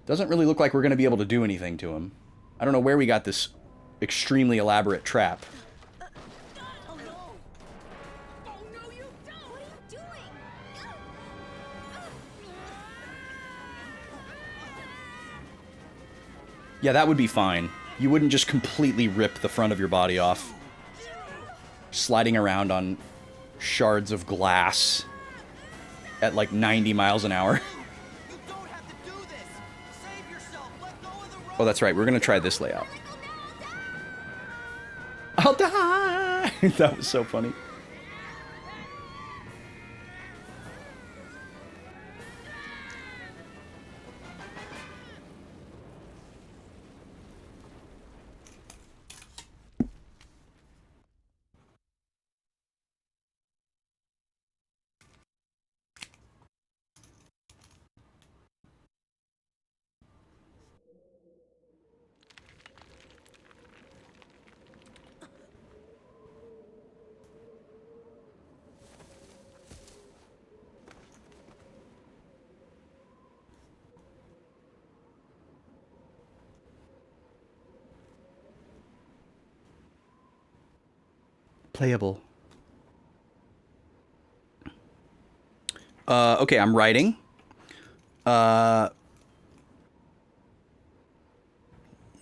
Doesn't really look like we're going to be able to do anything to him. I don't know where we got this extremely elaborate trap. Oh no! Oh no, you don't! What are you doing? Yeah, that would be fine. You wouldn't just completely rip the front of your body off. Sliding around on shards of glass at like 90 miles an hour. You don't have to do this. Save yourself. Let go of the rope. Oh, that's right. We're going to try this layout. I'll die! That was so funny. Playable. Okay, I'm writing.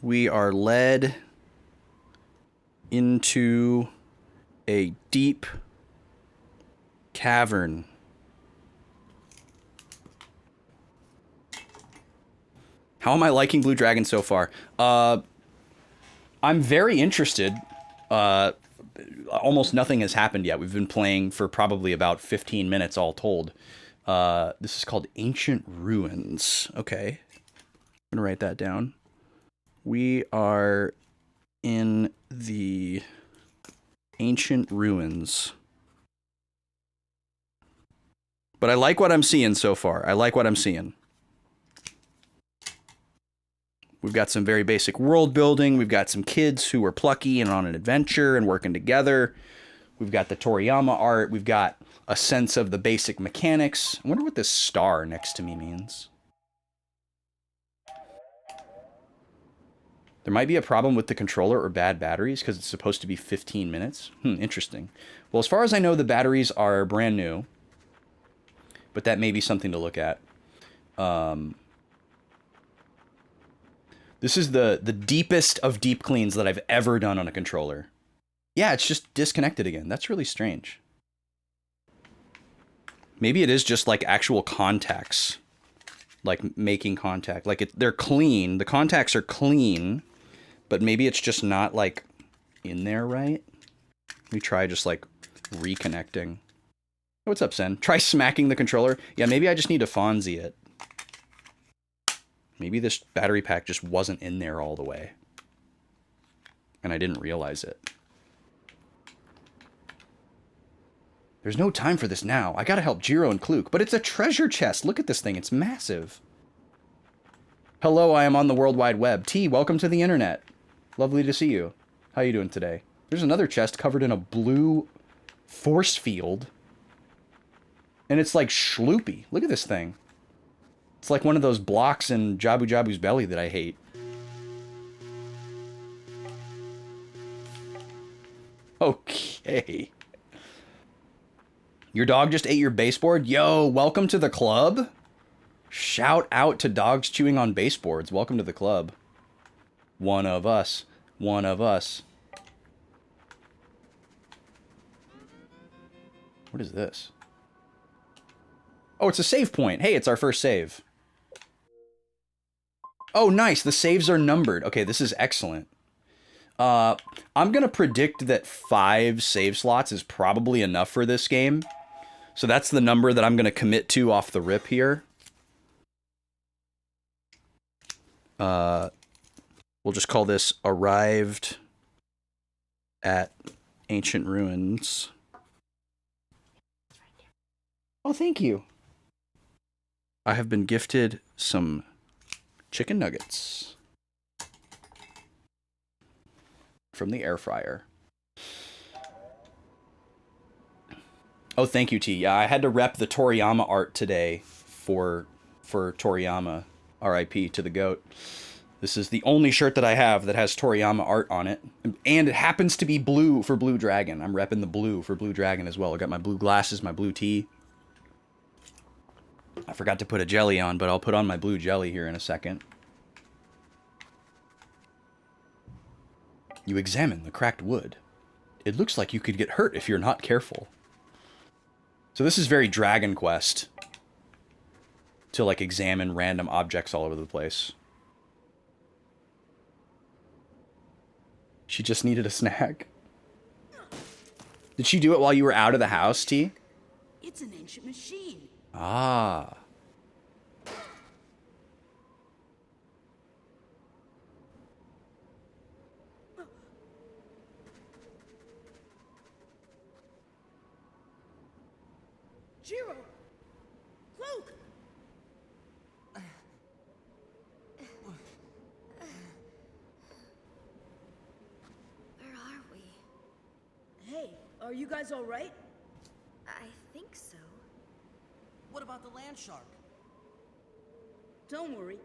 We are led into a deep cavern. How am I liking Blue Dragon so far? I'm very interested. Almost nothing has happened yet. We've been playing for probably about 15 minutes all told. This is called Ancient Ruins. Okay. I'm going to write that down. We are in the Ancient Ruins. But I like what I'm seeing so far. I like what I'm seeing. We've got some very basic world building. We've got some kids who are plucky and on an adventure and working together. We've got the Toriyama art. We've got a sense of the basic mechanics. I wonder what this star next to me means. There might be a problem with the controller or bad batteries because it's supposed to be 15 minutes. Interesting. Well, as far as I know, the batteries are brand new. But that may be something to look at. This is the deepest of deep cleans that I've ever done on a controller. Yeah, it's just disconnected again. That's really strange. Maybe it is just like actual contacts. Like making contact. Like they're clean. The contacts are clean. But maybe it's just not like in there right. Let me try just like reconnecting. What's up, Sen? Try smacking the controller. Yeah, maybe I just need to Fonzie it. Maybe this battery pack just wasn't in there all the way. And I didn't realize it. There's no time for this now. I gotta help Jiro and Kluk. But it's a treasure chest. Look at this thing. It's massive. Hello, I am on the World Wide Web. T, welcome to the internet. Lovely to see you. How you doing today? There's another chest covered in a blue force field. And it's like schloopy. Look at this thing. It's like one of those blocks in Jabu Jabu's belly that I hate. Okay. Your dog just ate your baseboard? Yo, welcome to the club. Shout out to dogs chewing on baseboards. Welcome to the club. One of us. One of us. What is this? Oh, it's a save point. Hey, it's our first save. Oh, nice. The saves are numbered. Okay, this is excellent. I'm going to predict that 5 save slots is probably enough for this game. So that's the number that I'm going to commit to off the rip here. We'll just call this arrived at ancient ruins. Oh, thank you. I have been gifted some chicken nuggets from the air fryer. Oh, thank you, T. Yeah, I had to rep the Toriyama art today for Toriyama. R.I.P. to the GOAT. This is the only shirt that I have that has Toriyama art on it. And it happens to be blue for Blue Dragon. I'm repping the blue for Blue Dragon as well. I got my blue glasses, my blue tee. I forgot to put a jelly on, but I'll put on my blue jelly here in a second. You examine the cracked wood. It looks like you could get hurt if you're not careful. So this is very Dragon Quest. To, like, examine random objects all over the place. She just needed a snack. Did she do it while you were out of the house, T? It's an ancient machine. Ah. Jiro! Cloak! Where are we? Hey, are you guys all right? I think so. What about the land shark? Don't worry.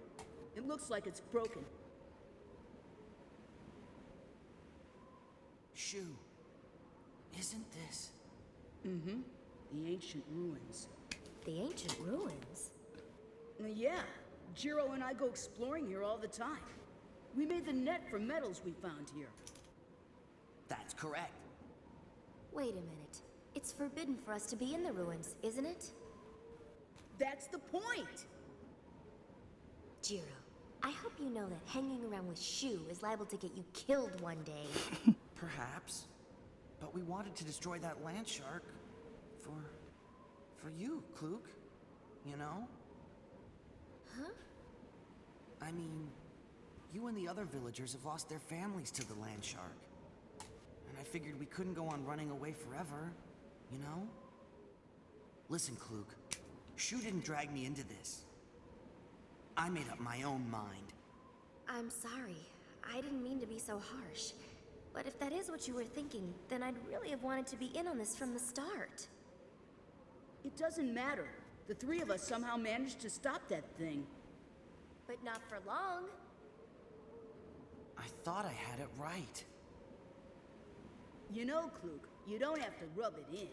It looks like it's broken. Shu, isn't this? Mm-hmm. The ancient ruins. The ancient ruins? Yeah. Jiro and I go exploring here all the time. We made the net for metals we found here. That's correct. Wait a minute. It's forbidden for us to be in the ruins, isn't it? That's the point! Jiro, I hope you know that hanging around with Shu is liable to get you killed one day. Perhaps. But we wanted to destroy that land shark for you, Kluk. You know? Huh? I mean, you and the other villagers have lost their families to the land shark. And I figured we couldn't go on running away forever, you know? Listen, Kluk. Shu didn't drag me into this. I made up my own mind. I'm sorry. I didn't mean to be so harsh. But if that is what you were thinking, then I'd really have wanted to be in on this from the start. It doesn't matter. The three of us somehow managed to stop that thing. But not for long. I thought I had it right. You know, Kluk, you don't have to rub it in.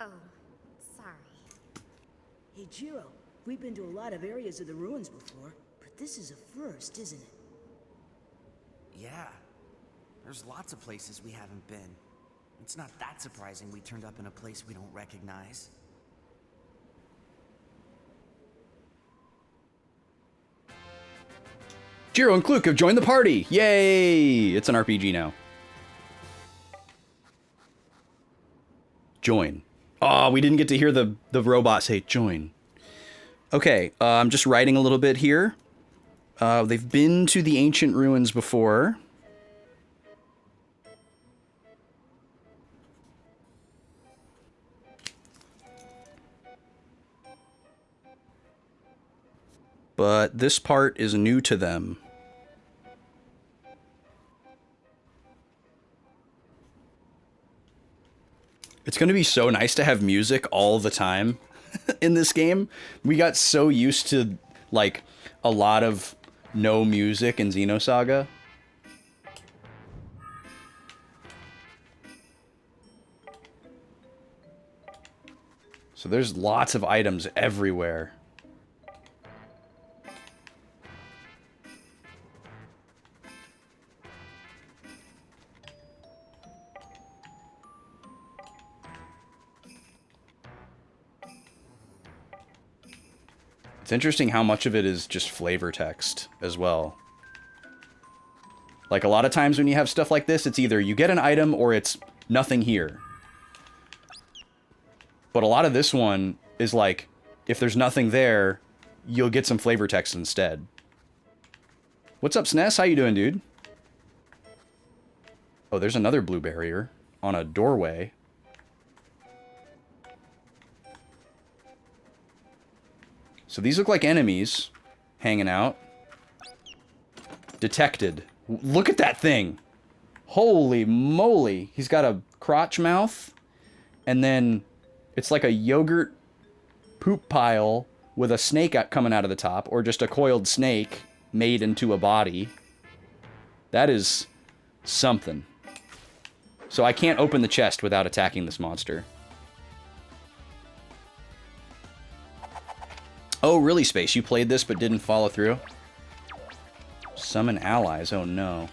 Oh, sorry. Hey, Jiro, we've been to a lot of areas of the ruins before, but this is a first, isn't it? Yeah. There's lots of places we haven't been. It's not that surprising we turned up in a place we don't recognize. Jiro and Kluk have joined the party! Yay! It's an RPG now. Join. Oh, we didn't get to hear the robot say join. Okay, I'm just writing a little bit here. They've been to the ancient ruins before. But this part is new to them. It's going to be so nice to have music all the time in this game. We got so used to, like, a lot of no music in Xenosaga. So there's lots of items everywhere. It's interesting how much of it is just flavor text as well. Like, a lot of times when you have stuff like this, it's either you get an item or it's nothing here. But a lot of this one is like, if there's nothing there, you'll get some flavor text instead. What's up, SNES? How you doing, dude? Oh, there's another blue barrier on a doorway. So these look like enemies hanging out. Detected. Look at that thing. Holy moly. He's got a crotch mouth. And then it's like a yogurt poop pile with a snake coming out of the top. Or just a coiled snake made into a body. That is something. So I can't open the chest without attacking this monster. Oh, really, Space? You played this but didn't follow through? Summon allies. Oh, no.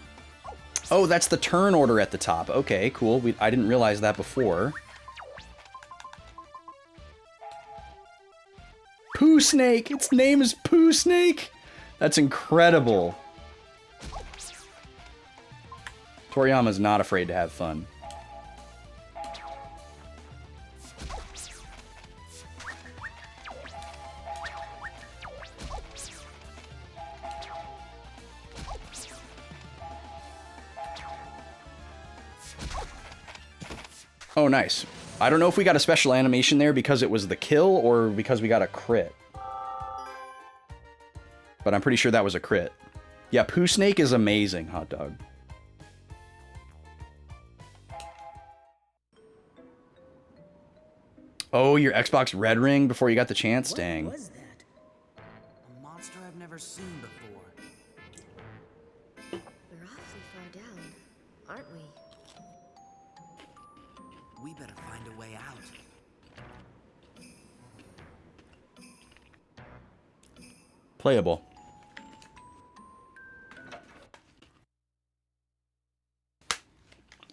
Oh, that's the turn order at the top. Okay, cool. I didn't realize that before. Poo Snake! Its name is Poo Snake! That's incredible. Toriyama's not afraid to have fun. Oh, nice. I don't know if we got a special animation there because it was the kill or because we got a crit. But I'm pretty sure that was a crit. Yeah, Poo Snake is amazing, Hot Dog. Oh, your Xbox Red Ring before you got the chance? Dang. What was that? A monster I've never seen before. We're awfully far down, aren't we? We better find a way out. Playable.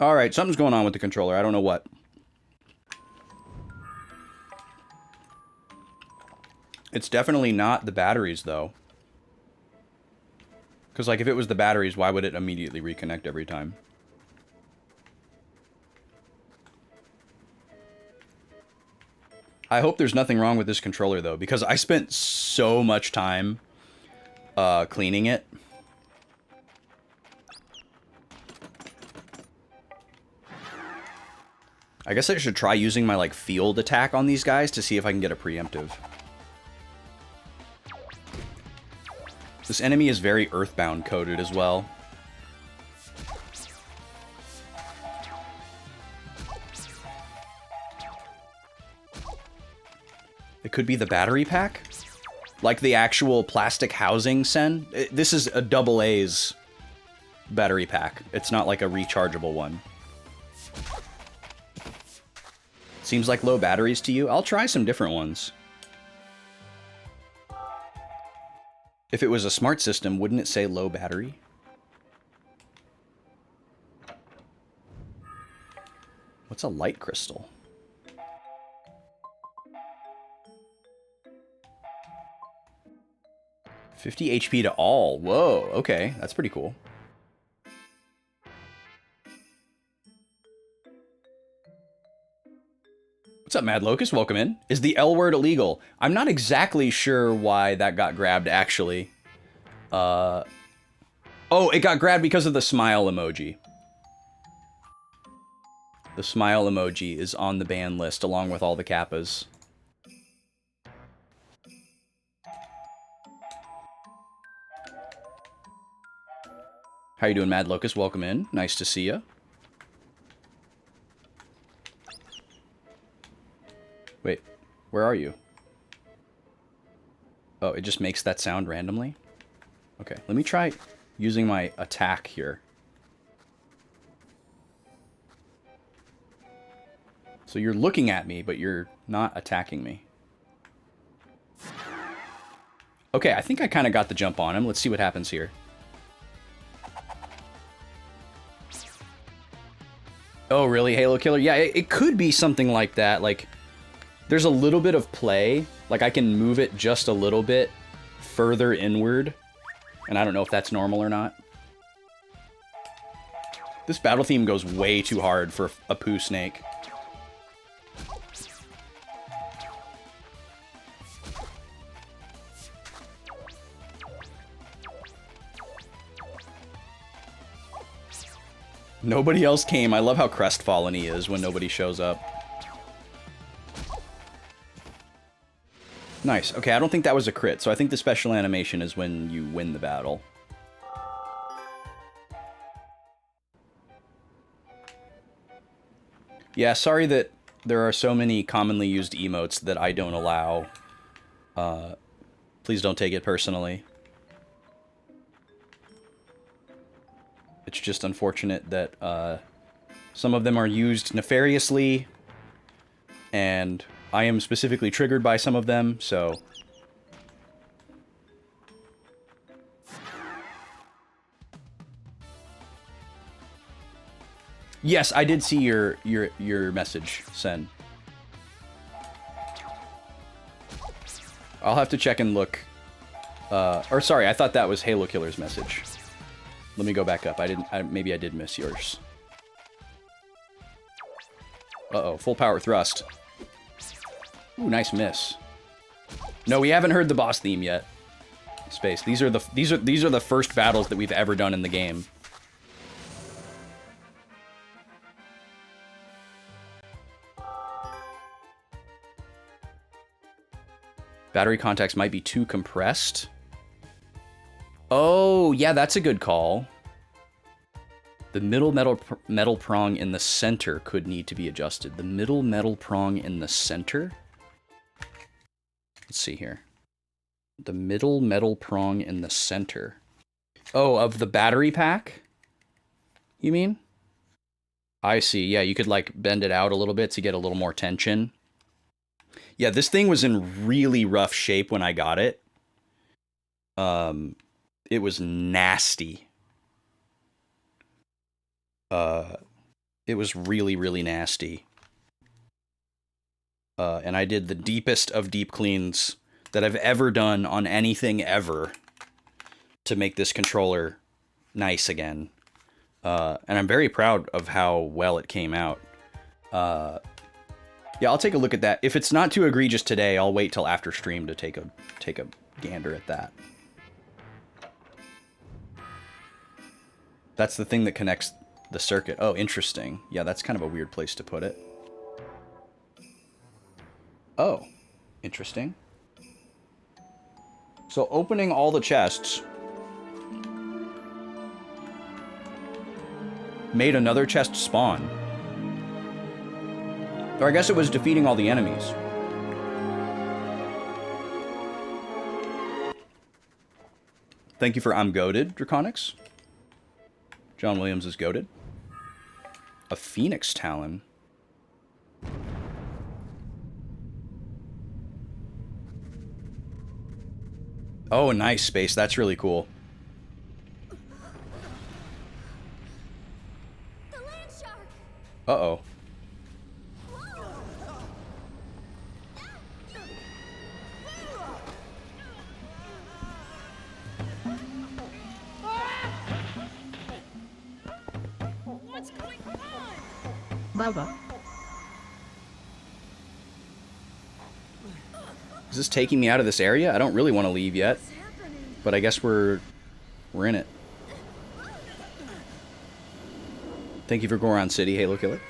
Alright, something's going on with the controller. I don't know what. It's definitely not the batteries, though. Because, like, if it was the batteries, why would it immediately reconnect every time? I hope there's nothing wrong with this controller, though, because I spent so much time cleaning it. I guess I should try using my, like, field attack on these guys to see if I can get a preemptive. This enemy is very Earthbound coded as well. It could be the battery pack? Like the actual plastic housing, Sen? This is a AA's battery pack. It's not like a rechargeable one. Seems like low batteries to you? I'll try some different ones. If it was a smart system, wouldn't it say low battery? What's a light crystal? $50 HP to all. Whoa, okay. That's pretty cool. What's up, Mad Locust? Welcome in. Is the L word illegal? I'm not exactly sure why that got grabbed, actually. Oh, it got grabbed because of the smile emoji. The smile emoji is on the ban list, along with all the kappas. How you doing, Mad Locust? Welcome in. Nice to see you. Wait, where are you? Oh, it just makes that sound randomly? Okay, let me try using my attack here. So you're looking at me, but you're not attacking me. Okay, I think I kind of got the jump on him. Let's see what happens here. Oh, really? Halo Killer? Yeah, it could be something like that. Like, there's a little bit of play. Like, I can move it just a little bit further inward. And I don't know if that's normal or not. This battle theme goes way too hard for a Poo Snake. Nobody else came. I love how crestfallen he is when nobody shows up. Nice. Okay, I don't think that was a crit, so I think the special animation is when you win the battle. Yeah, sorry that there are so many commonly used emotes that I don't allow. Please don't take it personally. It's just unfortunate that some of them are used nefariously, and I am specifically triggered by some of them, so... Yes, I did see your message, Sen. I'll have to check and look. Or sorry, I thought that was Halo Killer's message. Let me go back up. Maybe I did miss yours. Uh-oh, full power thrust. Ooh, nice miss. No, we haven't heard the boss theme yet. Space. These are the first battles that we've ever done in the game. Battery contacts might be too compressed. Oh, yeah, that's a good call. The middle metal prong in the center could need to be adjusted. The middle metal prong in the center? Let's see here. The middle metal prong in the center. Oh, of the battery pack? You mean? I see. Yeah, you could, like, bend it out a little bit to get a little more tension. Yeah, this thing was in really rough shape when I got it. It was nasty. It was really, really nasty. And I did the deepest of deep cleans that I've ever done on anything ever to make this controller nice again. And I'm very proud of how well it came out. Yeah, I'll take a look at that. If it's not too egregious today, I'll wait till after stream to take a gander at that. That's the thing that connects the circuit. Oh, interesting. Yeah, that's kind of a weird place to put it. Oh, interesting. So opening all the chests made another chest spawn. Or I guess it was defeating all the enemies. Thank you for I'm goated, Draconics. John Williams is goated. A Phoenix Talon. Oh, nice, Space. That's really cool. The land shark! Uh-oh. What's going on? Baba. Is this taking me out of this area? I don't really want to leave yet. But I guess we're in it. Thank you for Goron City, Halo Killer.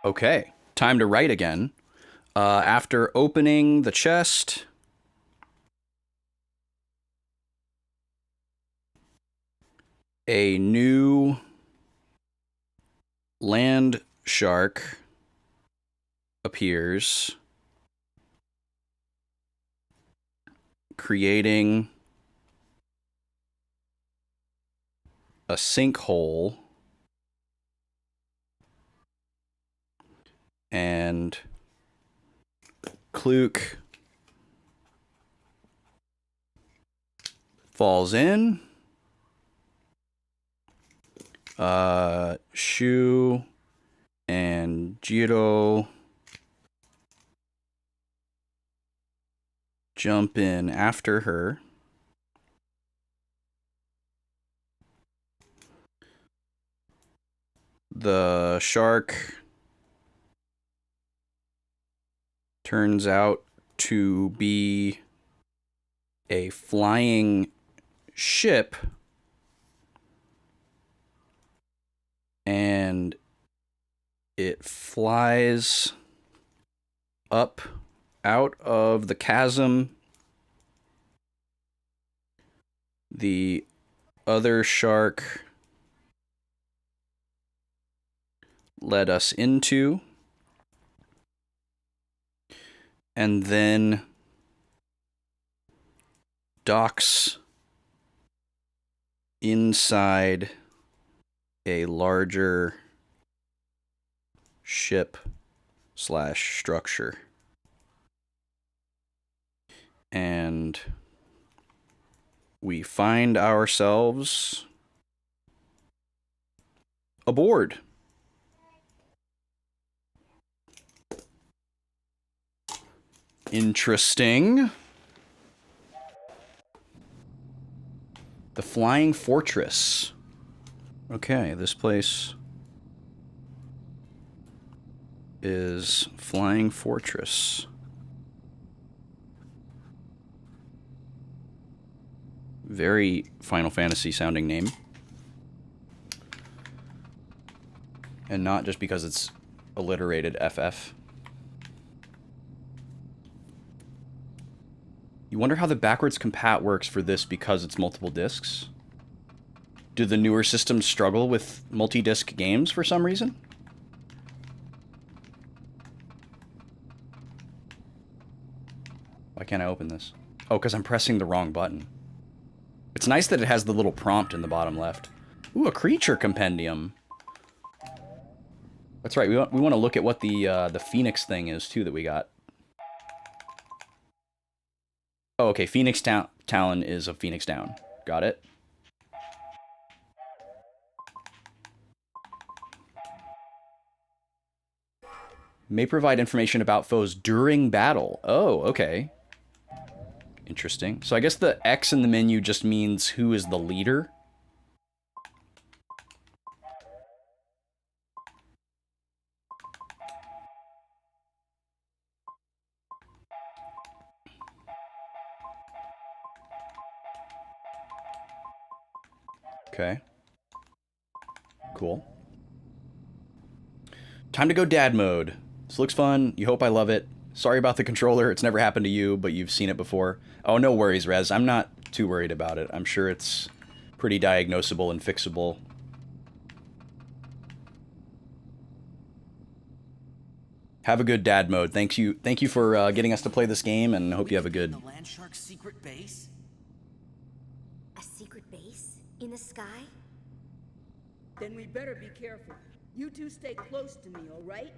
Okay, time to write again. After opening the chest, a new land shark appears, creating a sinkhole And Kluk falls in. Shu and Jiro jump in after her. The shark turns out to be a flying ship, and it flies up out of the chasm the other shark led us into, and then docks inside a larger ship slash structure. And we find ourselves aboard. Interesting. The Flying Fortress. Okay, this place is Flying Fortress. Very Final Fantasy sounding name. And not just because it's alliterated FF. You wonder how the backwards compat works for this because it's multiple discs? Do the newer systems struggle with multi-disc games for some reason? Why can't I open this? Oh, because I'm pressing the wrong button. It's nice that it has the little prompt in the bottom left. Ooh, a creature compendium. That's right, we want to look at what the Phoenix thing is, too, that we got. Oh, okay, Phoenix Talon is a Phoenix Down. Got it. May provide information about foes during battle. Oh, okay. Interesting. So I guess the X in the menu just means who is the leader. Okay. Cool. Time to go dad mode. This looks fun. You hope I love it. Sorry about the controller. It's never happened to you, but you've seen it before. Oh, no worries, Rez. I'm not too worried about it. I'm sure it's pretty diagnosable and fixable. Have a good dad mode. Thank you for getting us to play this game, and hope you have a good... The land shark's secret base? A secret base? In the sky? Then we better be careful. You two stay close to me, all right?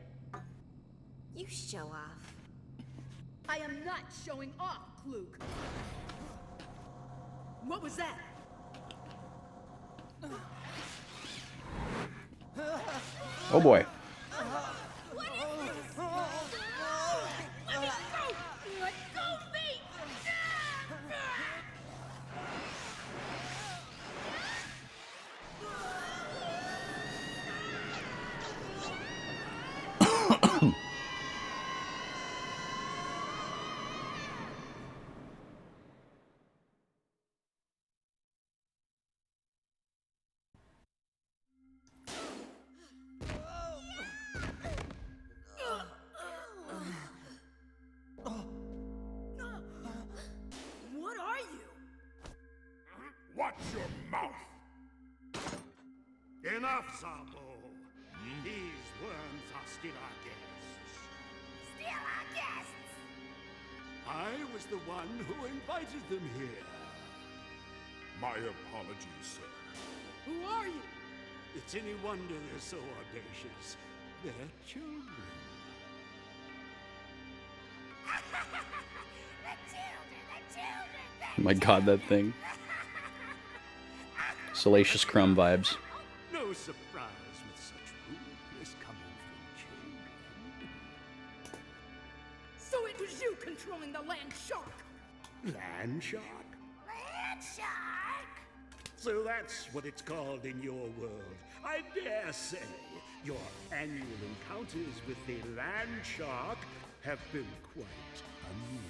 You show off. I am not showing off, Kluk. What was that? Oh boy. What is this? Let me go! Let go of me! What are you? Watch your mouth! Enough, Zabo! These worms are still our guests. Steal our guests! I was the one who invited them here. My apologies, sir. Who are you? It's any wonder they're so audacious. They're children. my god, that thing. Salacious Crumb vibes. No surprise with such rudeness coming from children. So it was you controlling the land shark. Land shark? Land shark? So that's what it's called in your world. I dare say your annual encounters with the land shark have been quite amusing.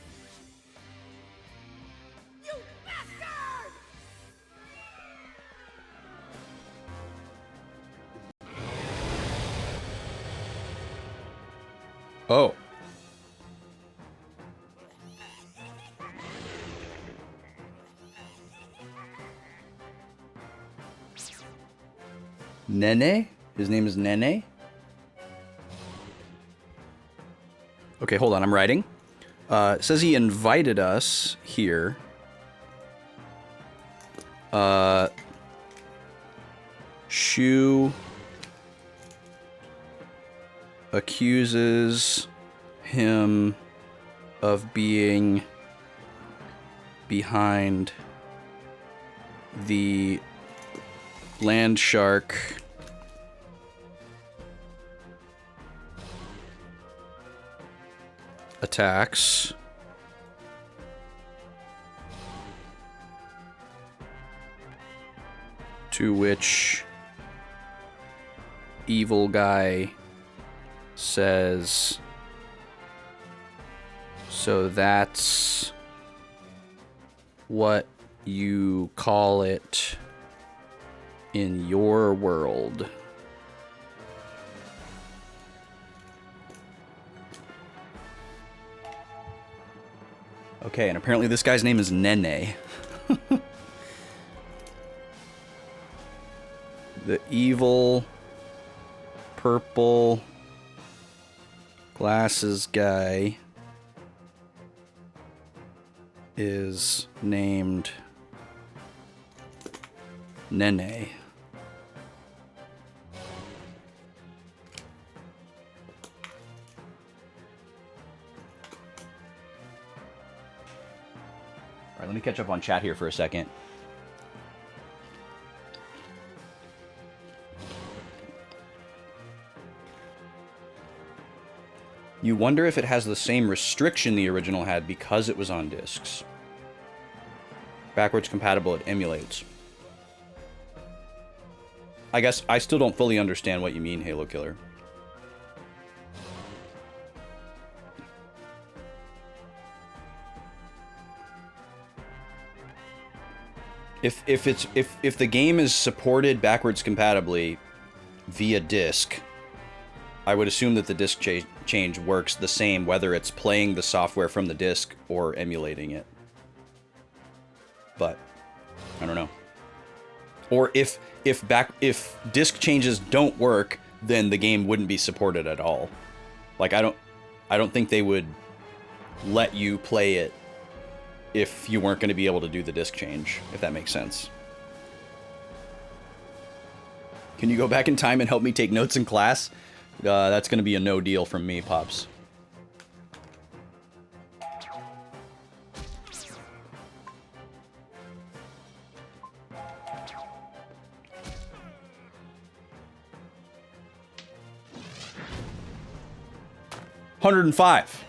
You bastard! Oh. Nene? His name is Nene? Okay, hold on, I'm writing. It says he invited us here. Shu accuses him of being behind the land shark attacks. To which evil guy says, so that's what you call it in your world. Okay, and apparently this guy's name is Nene. The evil purple glasses guy is named Nene. All right, let me catch up on chat here for a second. You wonder if it has the same restriction the original had because it was on discs. Backwards compatible, it emulates. I guess I still don't fully understand what you mean, Halo Killer. If the game is supported backwards compatibly via disc, I would assume that the disc change works the same whether it's playing the software from the disc or emulating it. But I don't know. Or if disc changes don't work, then the game wouldn't be supported at all. Like I don't think they would let you play it if you weren't going to be able to do the disc change, if that makes sense. Can you go back in time and help me take notes in class? That's going to be a no deal from me, Pops. $105.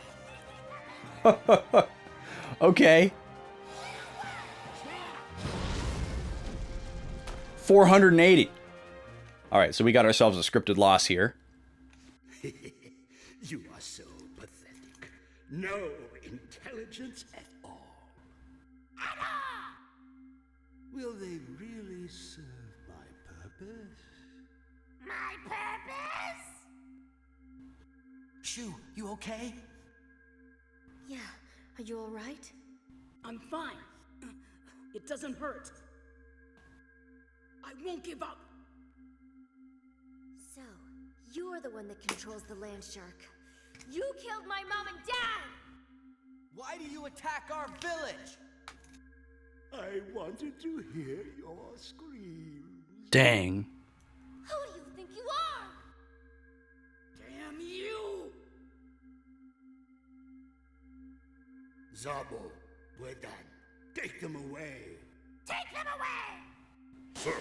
Okay. 480. All right, so we got ourselves a scripted loss here. You are so pathetic. No intelligence at all. Will they really serve my purpose? My purpose? Shu, you okay? Yeah, are you alright? I'm fine. It doesn't hurt. I won't give up. So, you're the one that controls the land shark. You killed my mom and dad! Why do you attack our village? I wanted to hear your screams. Dang. Who do you think you are? Damn you! Zabo, we're done. Take them away. Take them away! Sir,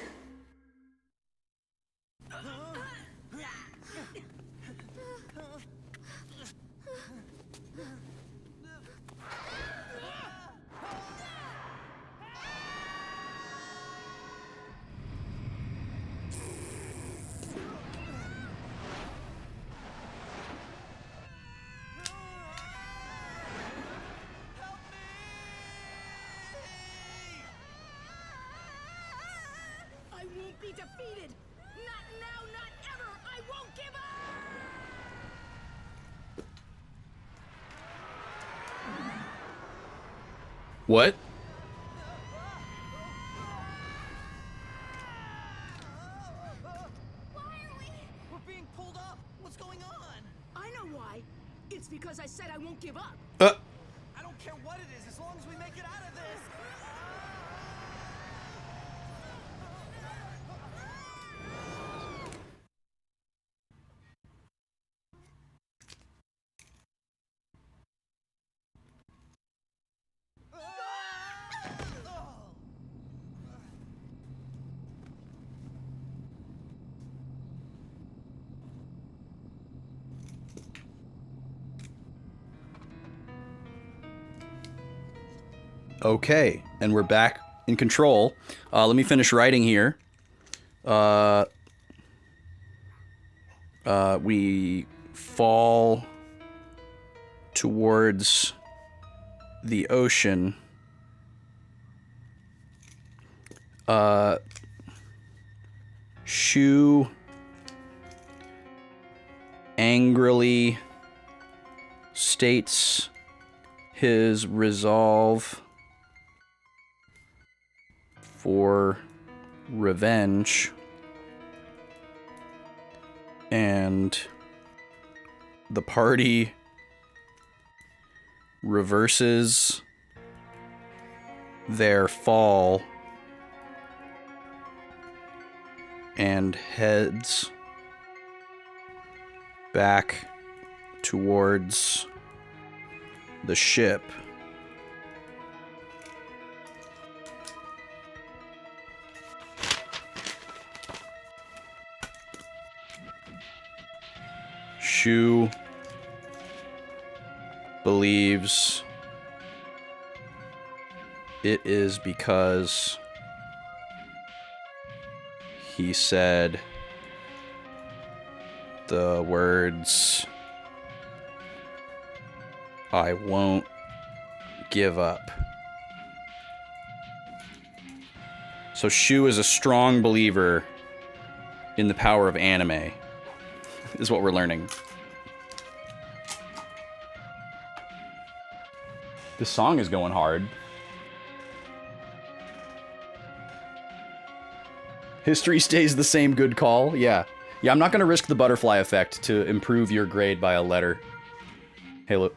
I won't be defeated! Not now, not ever! I won't give up! What? We're being pulled up. What's going on? I know why. It's because I said I won't give up. I don't care what it is, as long as we make it out of this. Okay, and we're back in control. Let me finish writing here. We fall towards the ocean. Shu angrily states his resolve for revenge, and the party reverses their fall and heads back towards the ship. Shu believes it is because he said the words, "I won't give up." So Shu is a strong believer in the power of anime, is what we're learning. This song is going hard. History stays the same, good call. Yeah. Yeah, I'm not going to risk the butterfly effect to improve your grade by a letter. Hey,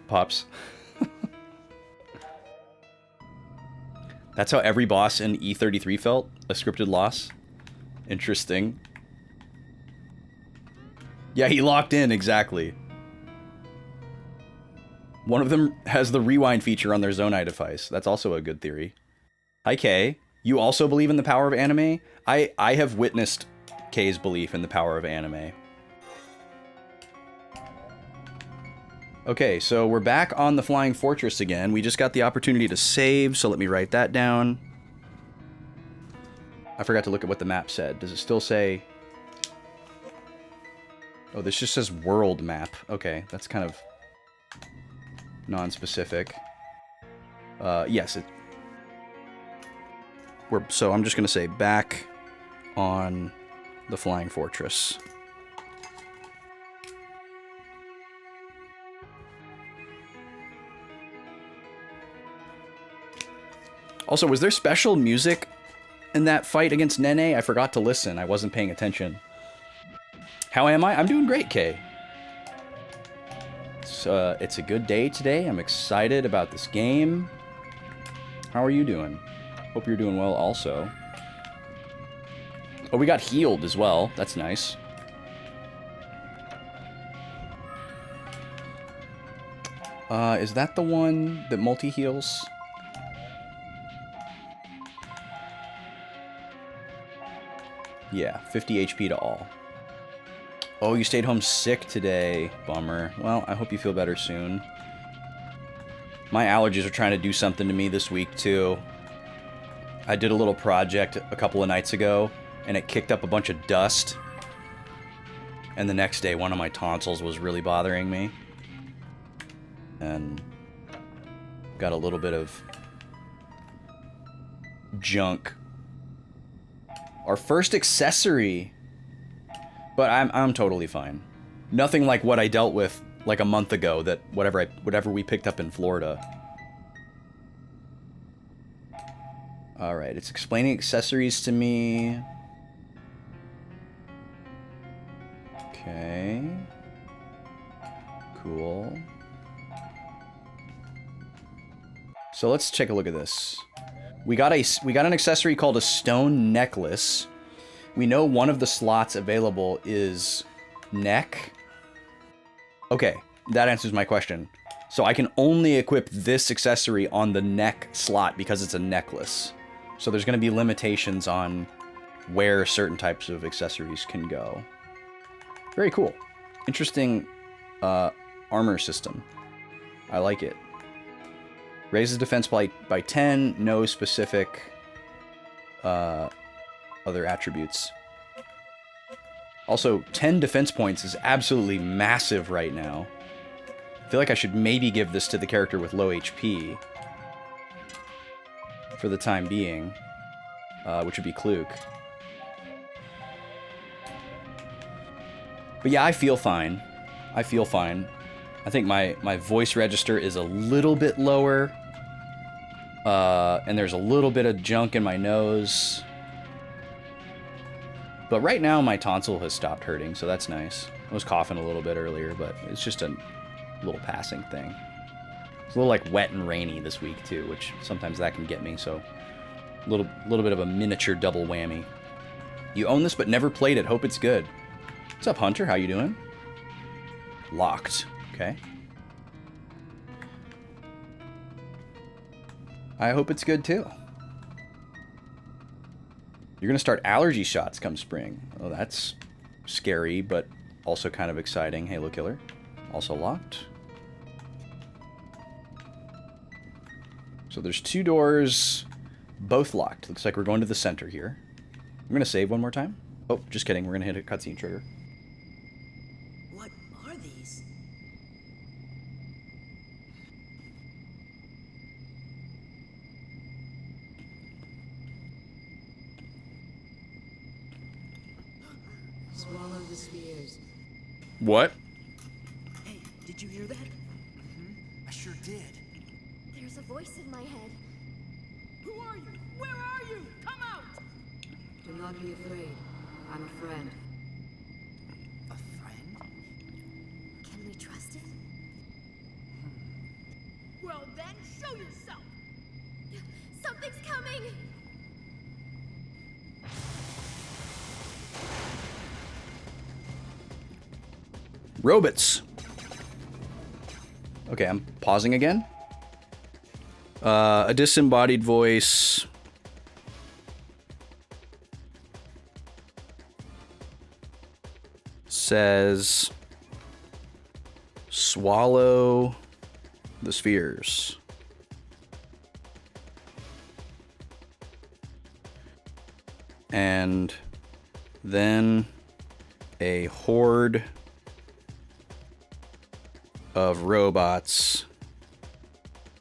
Pops. That's how every boss in E33 felt? A scripted loss? Interesting. Yeah, he locked in, exactly. One of them has the rewind feature on their Zonai device. That's also a good theory. Hi, Kay. You also believe in the power of anime? I have witnessed Kay's belief in the power of anime. Okay, so we're back on the Flying Fortress again. We just got the opportunity to save, so let me write that down. I forgot to look at what the map said. Does it still say... Oh, this just says world map. Okay, that's kind of non-specific. Yes, so I'm just going to say back on the Flying Fortress. Also, was there special music in that fight against Nene? I forgot to listen. I wasn't paying attention. How am I? I'm doing great, Kay. It's a good day today. I'm excited about this game. How are you doing? Hope you're doing well also. Oh, we got healed as well. That's nice. Is that the one that multi-heals? Yeah, 50 HP to all. Oh, you stayed home sick today. Bummer. Well, I hope you feel better soon. My allergies are trying to do something to me this week, too. I did a little project a couple of nights ago, and it kicked up a bunch of dust. And the next day, one of my tonsils was really bothering me. And got a little bit of junk. Our first accessory. But I'm totally fine. Nothing like what I dealt with like a month ago, that whatever we picked up in Florida. All right, it's explaining accessories to me. Okay. Cool. So let's take a look at this. We got an accessory called a stone necklace. We know one of the slots available is neck. Okay, that answers my question. So I can only equip this accessory on the neck slot because it's a necklace. So there's going to be limitations on where certain types of accessories can go. Very cool. Interesting armor system. I like it. Raises defense by 10, no specific other attributes. Also, 10 defense points is absolutely massive right now. I feel like I should maybe give this to the character with low HP for the time being, which would be Kluke. But yeah, I feel fine. I feel fine. I think my voice register is a little bit lower, and there's a little bit of junk in my nose. But right now, my tonsil has stopped hurting, so that's nice. I was coughing a little bit earlier, but it's just a little passing thing. It's a little like wet and rainy this week too, which sometimes that can get me, so a little bit of a miniature double whammy. You own this but never played it. Hope it's good. What's up, Hunter? How you doing? Locked. Okay. I hope it's good too. You're going to start allergy shots come spring. Oh, that's scary, but also kind of exciting. Halo Killer. Also locked. So there's 2 doors, both locked. Looks like we're going to the center here. I'm going to save one more time. Oh, just kidding. We're going to hit a cutscene trigger. What are these? Swallow the spheres. What? Hey, did you hear that? Mm-hmm. I sure did. There's a voice in my head. Who are you? Where are you? Come out! Do not be afraid. I'm a friend. A friend? Can we trust it? Well then, show yourself! Something's coming! Robots. Okay, I'm pausing again. A disembodied voice. Says, swallow the spheres. And then a horde of robots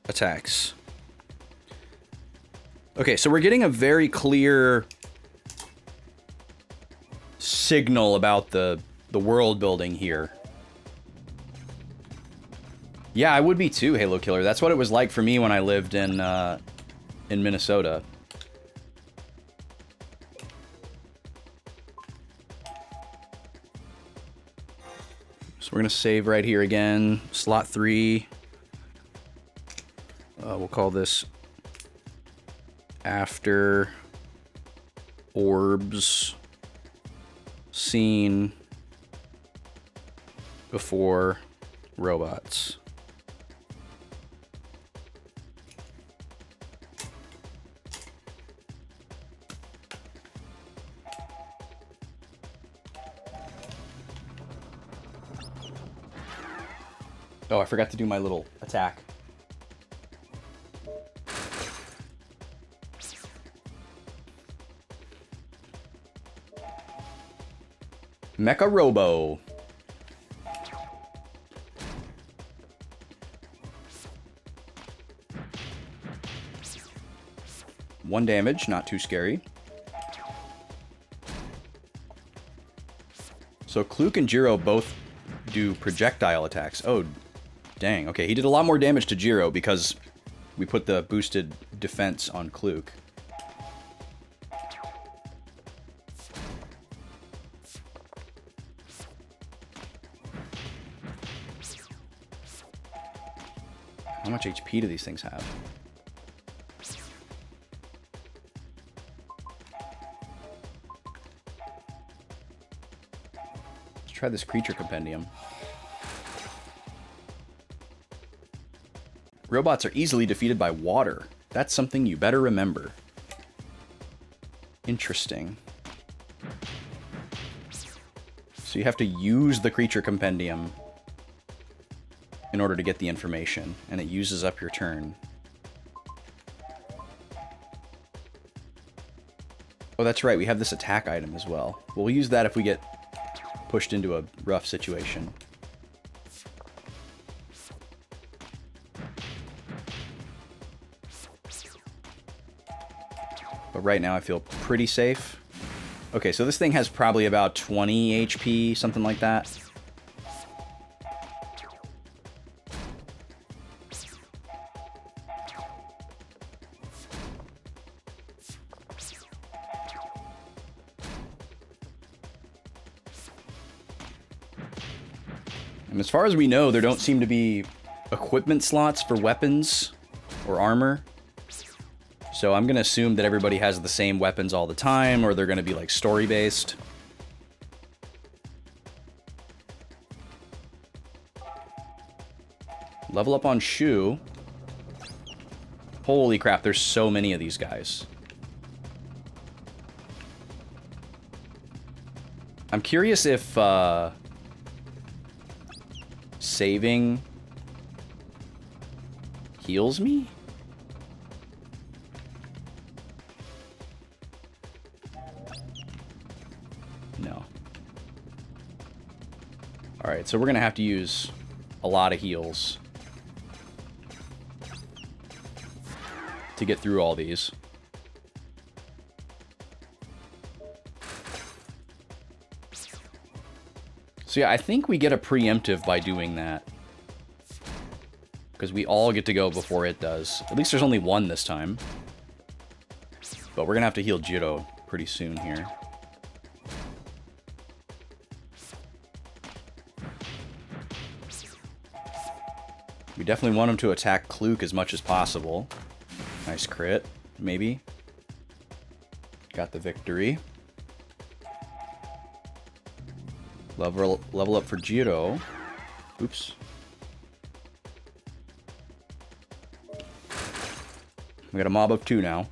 attacks. Okay, so we're getting a very clear signal about the world building here. Yeah, I would be too, Halo Killer. That's what it was like for me when I lived in Minnesota. So we're gonna save right here again. Slot 3. We'll call this after orbs scene before robots. Oh, I forgot to do my little attack. Mecha Robo. One damage, not too scary. So Kluke and Jiro both do projectile attacks. Oh, dang. Okay, he did a lot more damage to Jiro because we put the boosted defense on Kluke. How much HP do these things have? Let's try this creature compendium. Robots are easily defeated by water. That's something you better remember. Interesting. So you have to use the creature compendium in order to get the information, and it uses up your turn. Oh, that's right, we have this attack item as well. Well, we'll use that if we get pushed into a rough situation. But right now I feel pretty safe. Okay, so this thing has probably about 20 HP, something like that. And as far as we know, there don't seem to be equipment slots for weapons or armor. So I'm going to assume that everybody has the same weapons all the time, or they're going to be like story-based. Level up on Shu. Holy crap, there's so many of these guys. I'm curious if saving heals me? No. Alright, so we're gonna have to use a lot of heals to get through all these. So yeah, I think we get a preemptive by doing that. Because we all get to go before it does. At least there's only one this time. But we're gonna have to heal Jiro pretty soon here. We definitely want him to attack Kluke as much as possible. Nice crit, maybe. Got the victory. Level up for Jiro. Oops. We got a mob of 2 now.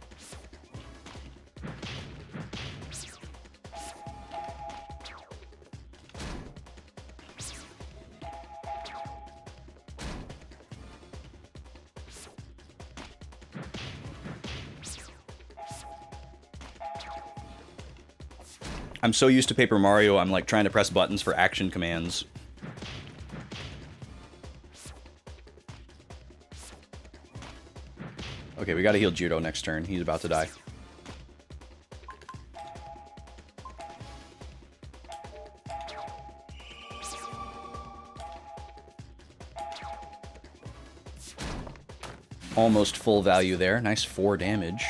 I'm so used to Paper Mario, I'm like trying to press buttons for action commands. Okay, we gotta heal Jiro next turn. He's about to die. Almost full value there. Nice 4 damage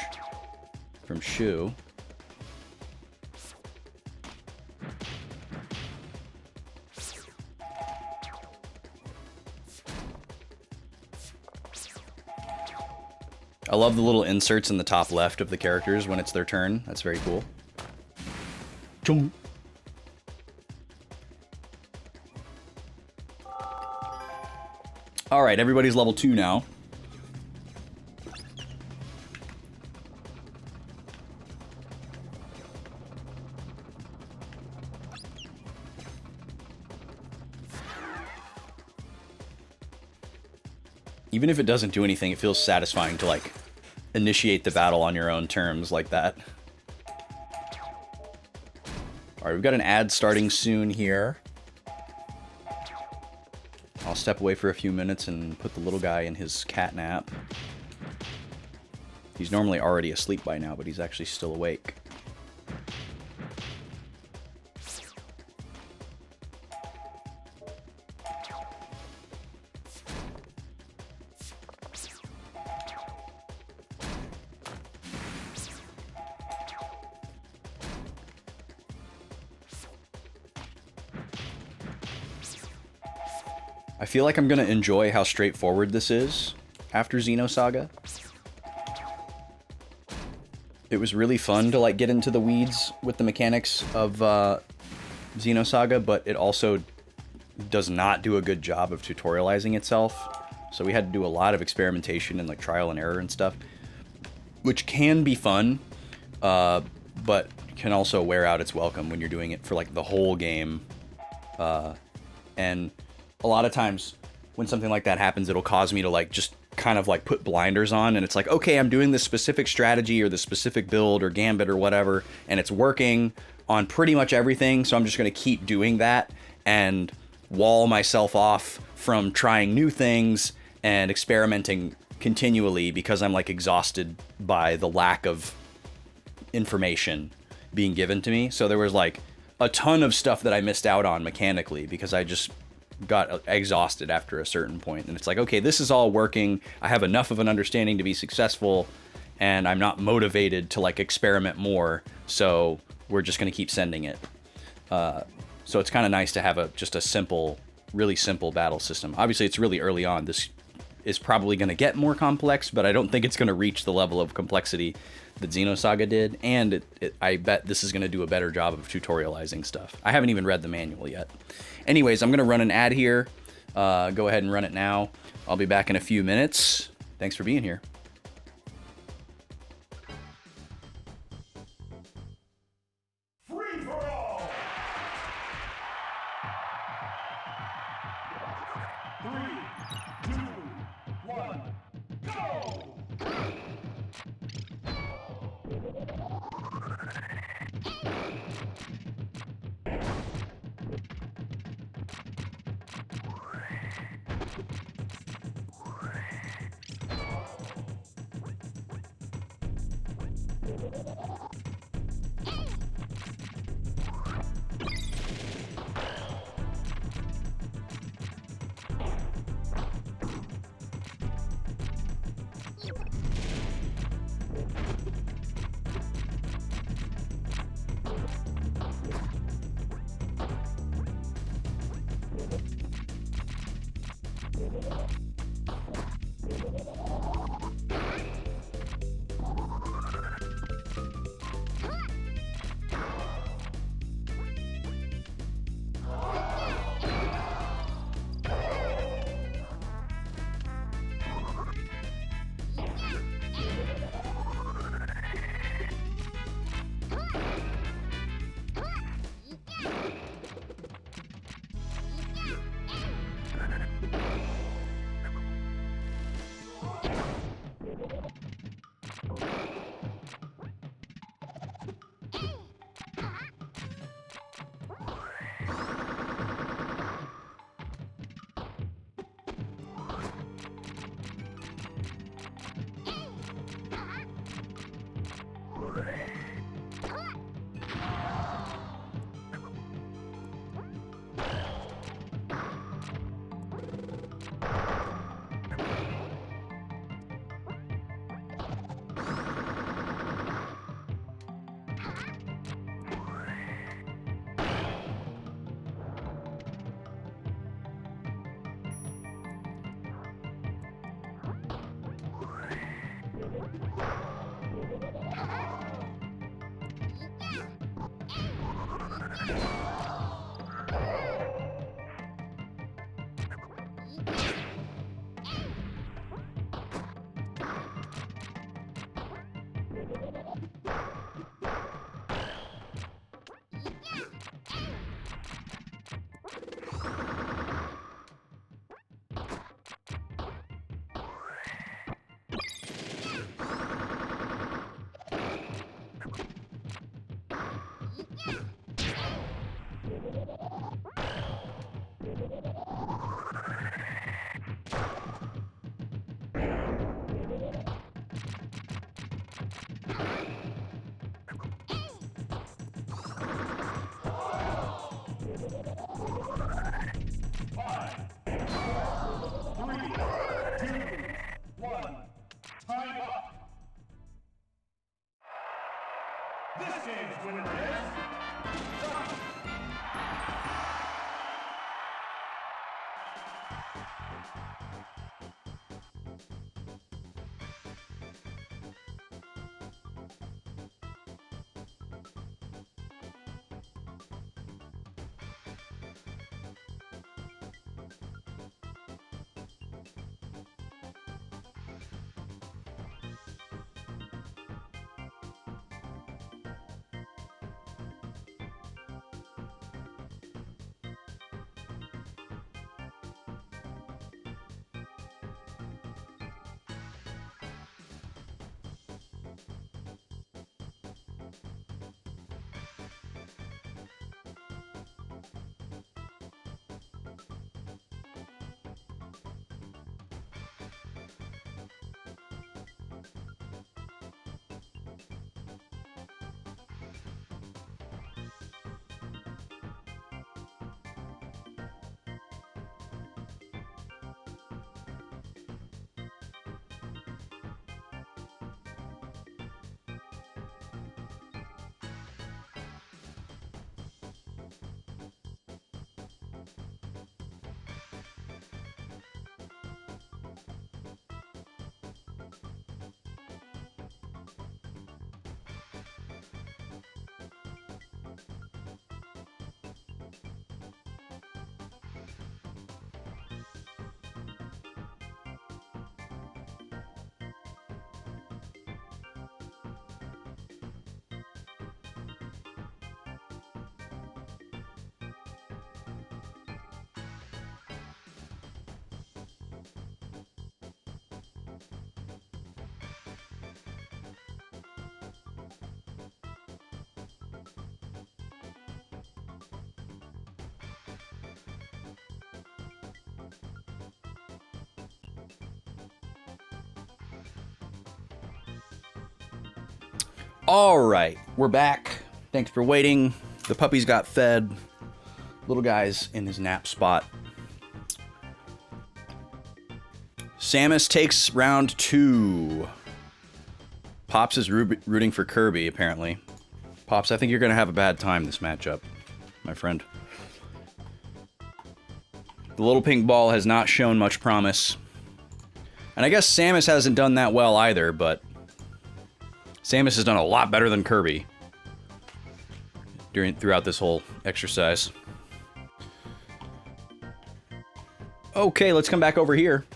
from Shu. I love the little inserts in the top left of the characters when it's their turn. That's very cool. Chung. All right, everybody's level 2 now. Even if it doesn't do anything, it feels satisfying to like initiate the battle on your own terms like that. Alright, we've got an ad starting soon here. I'll step away for a few minutes and put the little guy in his cat nap. He's normally already asleep by now, but he's actually still awake. I feel like I'm going to enjoy how straightforward this is after Xenosaga. It was really fun to like get into the weeds with the mechanics of Xenosaga, but it also does not do a good job of tutorializing itself. So we had to do a lot of experimentation and like trial and error and stuff, which can be fun, but can also wear out its welcome when you're doing it for like the whole game. And a lot of times when something like that happens, it'll cause me to like just kind of like put blinders on, and it's like, okay, I'm doing this specific strategy or this specific build or gambit or whatever, and it's working on pretty much everything, so I'm just going to keep doing that and wall myself off from trying new things and experimenting continually because I'm like exhausted by the lack of information being given to me. So there was like a ton of stuff that I missed out on mechanically because I just got exhausted after a certain point. And it's like, okay, this is all working. I have enough of an understanding to be successful, and I'm not motivated to like experiment more. So we're just going to keep sending it. So it's kind of nice to have just a simple, really simple battle system. Obviously, it's really early on. This is probably going to get more complex, but I don't think it's going to reach the level of complexity that Xenosaga did. And I bet this is going to do a better job of tutorializing stuff. I haven't even read the manual yet. Anyways, I'm going to run an ad here. Go ahead and run it now. I'll be back in a few minutes. Thanks for being here. Free for all! 3, 2, 1, go! This game's winner is... All right, we're back. Thanks for waiting. The puppies got fed. Little guy's in his nap spot. Samus takes round 2. Pops is rooting for Kirby, apparently. Pops, I think you're going to have a bad time this matchup, my friend. The little pink ball has not shown much promise. And I guess Samus hasn't done that well either, but Samus has done a lot better than Kirby throughout this whole exercise. Okay, let's come back over here.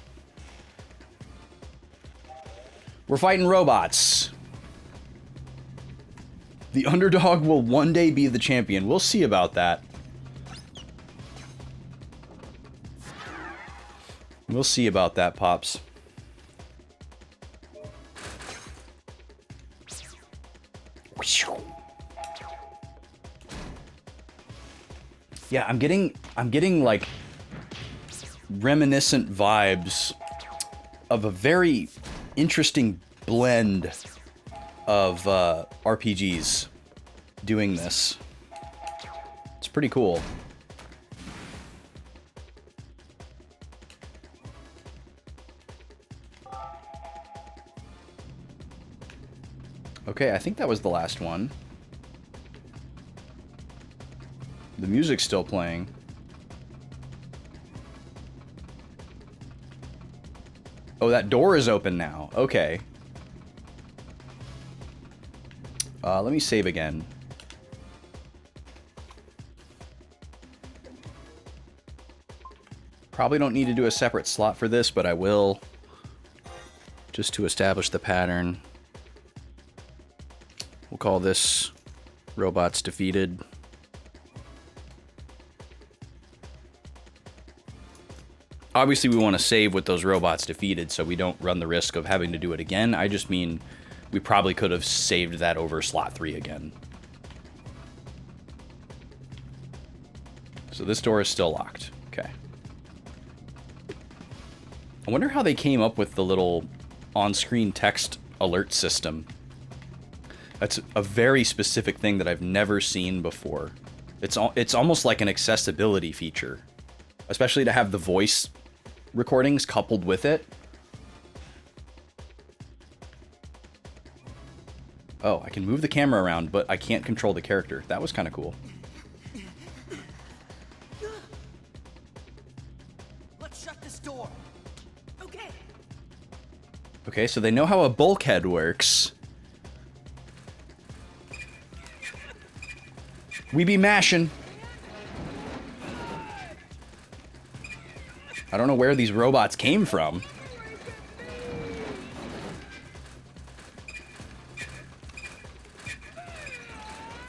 We're fighting robots. The underdog will one day be the champion. We'll see about that. We'll see about that, Pops. Yeah, I'm getting like reminiscent vibes of a very interesting blend of RPGs doing this. It's pretty cool. Okay, I think that was the last one. The music's still playing. Oh, that door is open now. Okay. Let me save again. Probably don't need to do a separate slot for this, but I will. Just to establish the pattern. We'll call this Robots Defeated. Obviously, we want to save with those robots defeated so we don't run the risk of having to do it again. I just mean we probably could have saved that over slot 3 again. So this door is still locked. Okay. I wonder how they came up with the little on-screen text alert system. That's a very specific thing that I've never seen before. It's almost like an accessibility feature, especially to have the voice recordings coupled with it. Oh, I can move the camera around, but I can't control the character. That was kind of cool. Let's shut this door. Okay. Okay, so they know how a bulkhead works. We be mashing. I don't know where these robots came from.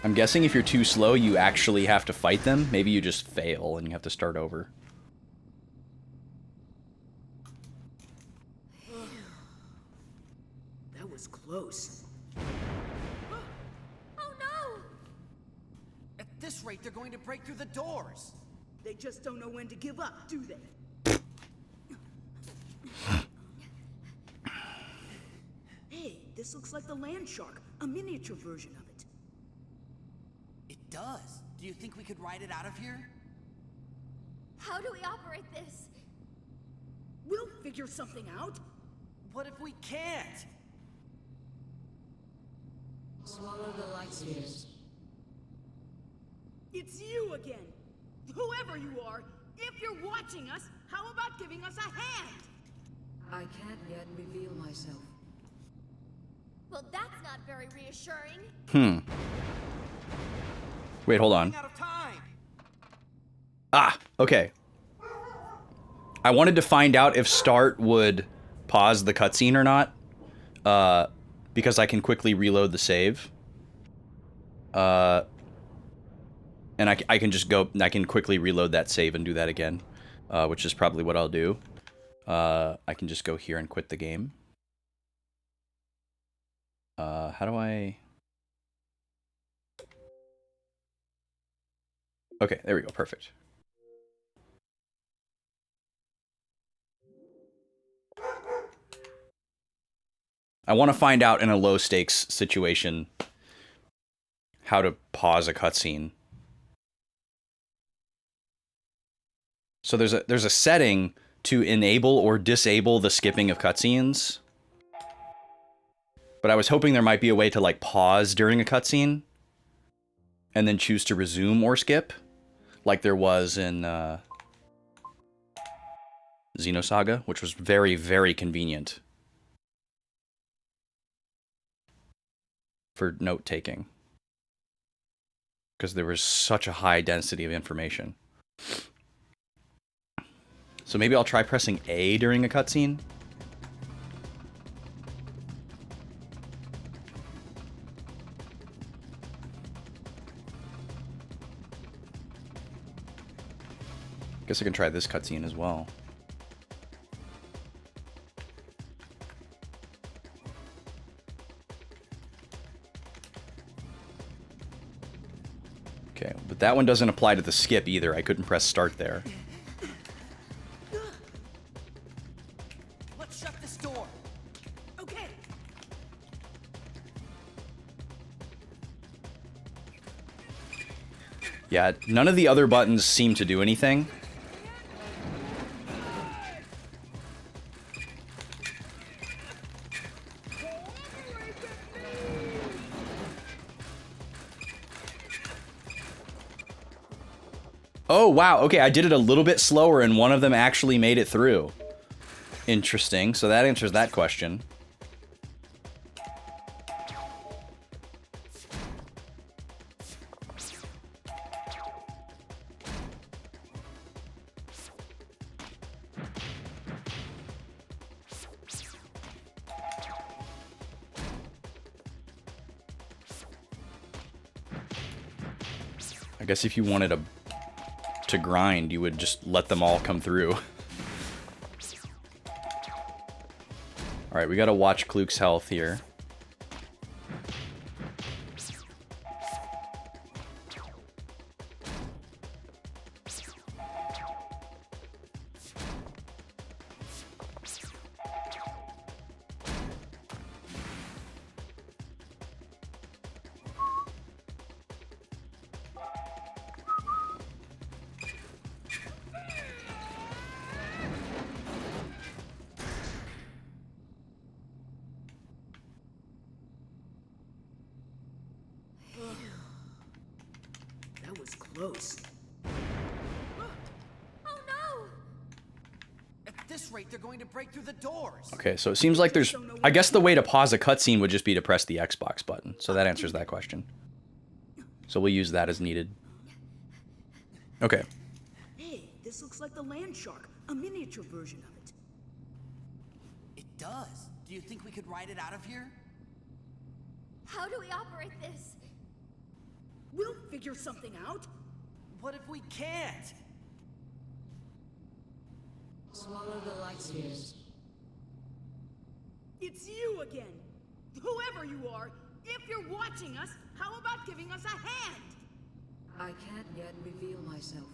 I'm guessing if you're too slow, you actually have to fight them. Maybe you just fail and you have to start over. That was close. Oh no! At this rate, they're going to break through the doors. They just don't know when to give up, do they? Hey, this looks like the land shark, a miniature version of it. It does. Do you think we could ride it out of here? How do we operate this? We'll figure something out. What if we can't? Swallow the light spheres. It's you again. Whoever you are, if you're watching us, how about giving us a hand? I can't yet reveal myself. Well, that's not very reassuring. Wait, hold on. Out of time. Ah, okay. I wanted to find out if start would pause the cutscene or not, because I can quickly reload the save. And I can just go, I can quickly reload that save and do that again, which is probably what I'll do. I can just go here and quit the game. How do I... Okay, there we go, perfect. I want to find out in a low stakes situation how to pause a cutscene. So there's a setting to enable or disable the skipping of cutscenes. But I was hoping there might be a way to like pause during a cutscene and then choose to resume or skip, like there was in Xenosaga, which was very, very convenient for note-taking, because there was such a high density of information. So maybe I'll try pressing A during a cutscene. Guess I can try this cutscene as well. Okay, but that one doesn't apply to the skip either. I couldn't press start there. Let's shut this door. Okay. Yeah, none of the other buttons seem to do anything. Oh, wow. Okay, I did it a little bit slower and one of them actually made it through. Interesting. So that answers that question. I guess if you wanted to grind, you would just let them all come through. Alright, we gotta watch Kluk's health here. That was close. Oh no! At this rate, they're going to break through the doors. Okay, so it seems like there's... I guess the way to pause a cutscene would just be to press the Xbox button. So that answers that question. So we'll use that as needed. Okay. Hey, this looks like the land shark, a miniature version of it. It does. Do you think we could ride it out of here? How do we operate this? We'll figure something out. What if we can't? Swallow the light spheres. It's you again. Whoever you are, if you're watching us, how about giving us a hand? I can't yet reveal myself.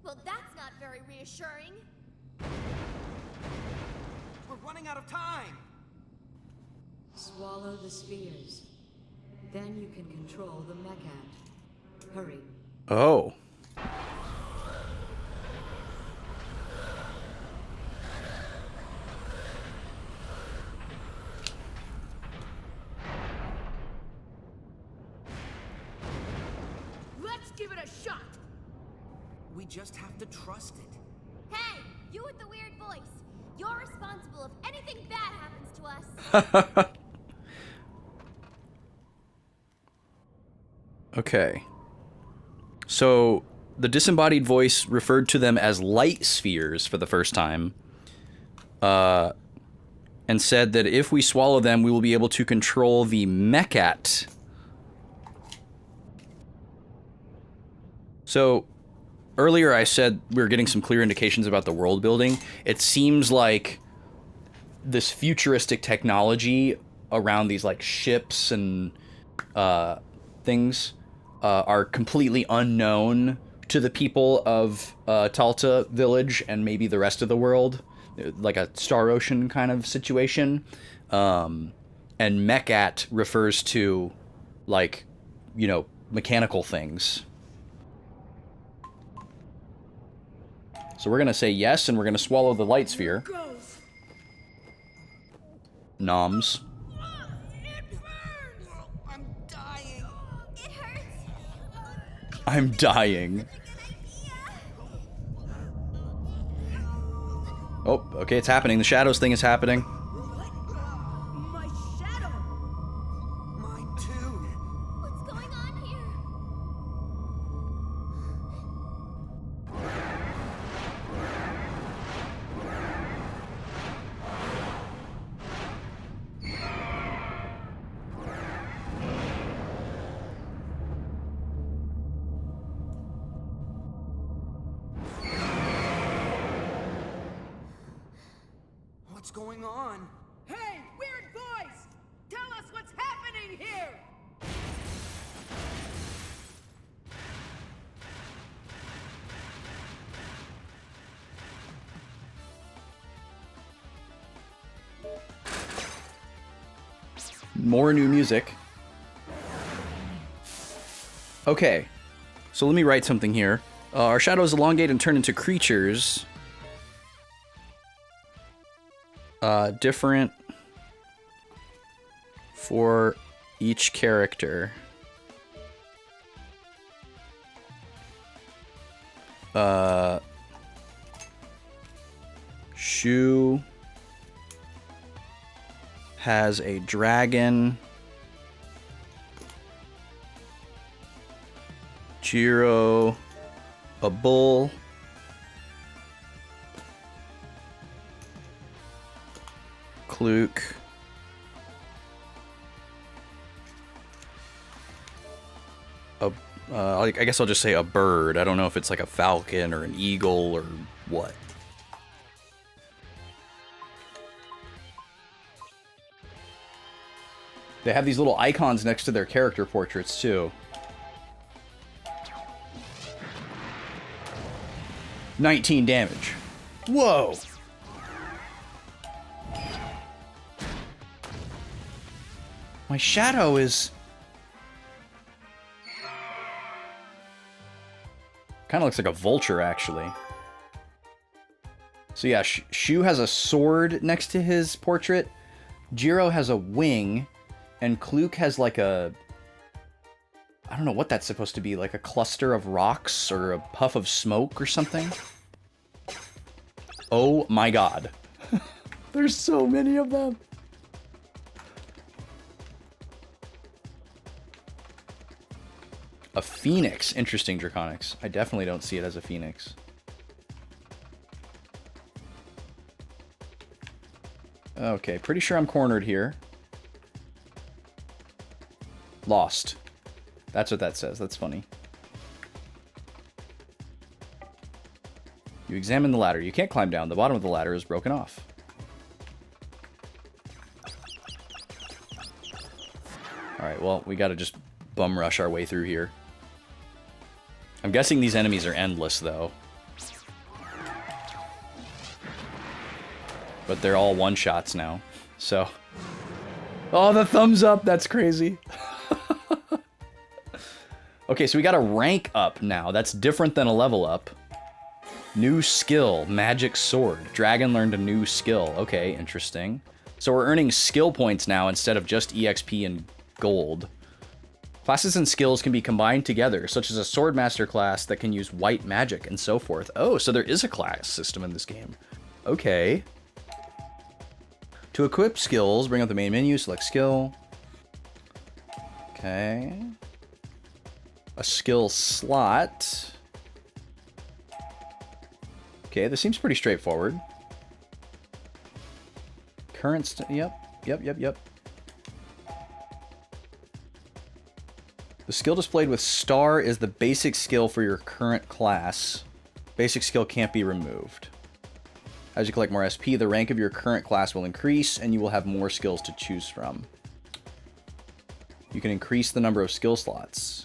Well, that's not very reassuring. We're running out of time. Swallow the spheres. Then you can control the Mechat. Hurry. Oh. Let's give it a shot. We just have to trust it. Hey, you with the weird voice. You're responsible if anything bad happens to us. Okay. So the disembodied voice referred to them as light spheres for the first time. And said that if we swallow them, we will be able to control the Mechat. So earlier I said we were getting some clear indications about the world building. It seems like this futuristic technology around these like ships and things are completely unknown to the people of Talta village and maybe the rest of the world, like a Star Ocean kind of situation. And Mechat refers to, like, you know, mechanical things. So we're going to say yes, and we're going to swallow the light sphere. Goes. Noms. It burns. I'm dying. It hurts. I'm dying. Oh, okay, it's happening. The shadows thing is happening. What? My shadow. Mine too. What's going on here? What's going on? Hey, weird voice! Tell us what's happening here! More new music. Okay, so let me write something here. Our shadows elongate and turn into creatures. Different for each character. Shu has a dragon. Jiro, a bull. Kluke. I guess I'll just say a bird. I don't know if it's like a falcon or an eagle or what. They have these little icons next to their character portraits too. 19 damage. Whoa! My shadow is... kind of looks like a vulture, actually. So yeah, Shu has a sword next to his portrait. Jiro has a wing. And Kluke has like a I don't know what that's supposed to be, like a cluster of rocks or a puff of smoke or something. Oh my god. There's so many of them. A phoenix. Interesting, Draconics. I definitely don't see it as a phoenix. Okay, pretty sure I'm cornered here. Lost. That's what that says. That's funny. You examine the ladder. You can't climb down. The bottom of the ladder is broken off. Alright, well, we gotta just bum rush our way through here. I'm guessing these enemies are endless, though. But they're all one-shots now, so... Oh, the thumbs up! That's crazy. Okay, so we got a rank up now. That's different than a level up. New skill, magic sword. Dragon learned a new skill. Okay, interesting. So we're earning skill points now instead of just EXP and gold. Classes and skills can be combined together, such as a swordmaster class that can use white magic and so forth. Oh, so there is a class system in this game. Okay. To equip skills, bring up the main menu, select skill. Okay. A skill slot. Okay, this seems pretty straightforward. Current, yep. The skill displayed with star is the basic skill for your current class. Basic skill can't be removed. As you collect more SP, the rank of your current class will increase, and you will have more skills to choose from. You can increase the number of skill slots.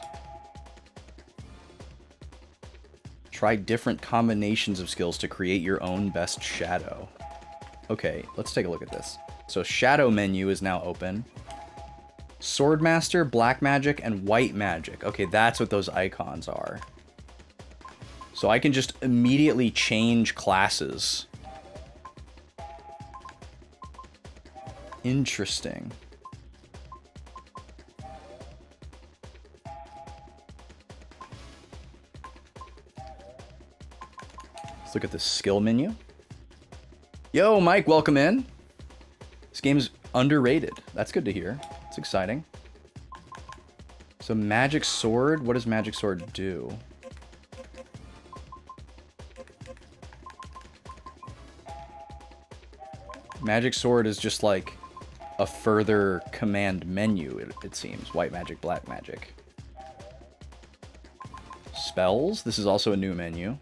Try different combinations of skills to create your own best shadow. Okay, let's take a look at this. So shadow menu is now open. Swordmaster, black magic, and white magic. Okay, that's what those icons are. So I can just immediately change classes. Interesting. Let's look at the skill menu. Yo, Mike, welcome in. This game's underrated. That's good to hear. It's exciting. So magic sword, what does magic sword do? Magic sword is just like a further command menu, it seems. White magic, black magic. Spells, this is also a new menu.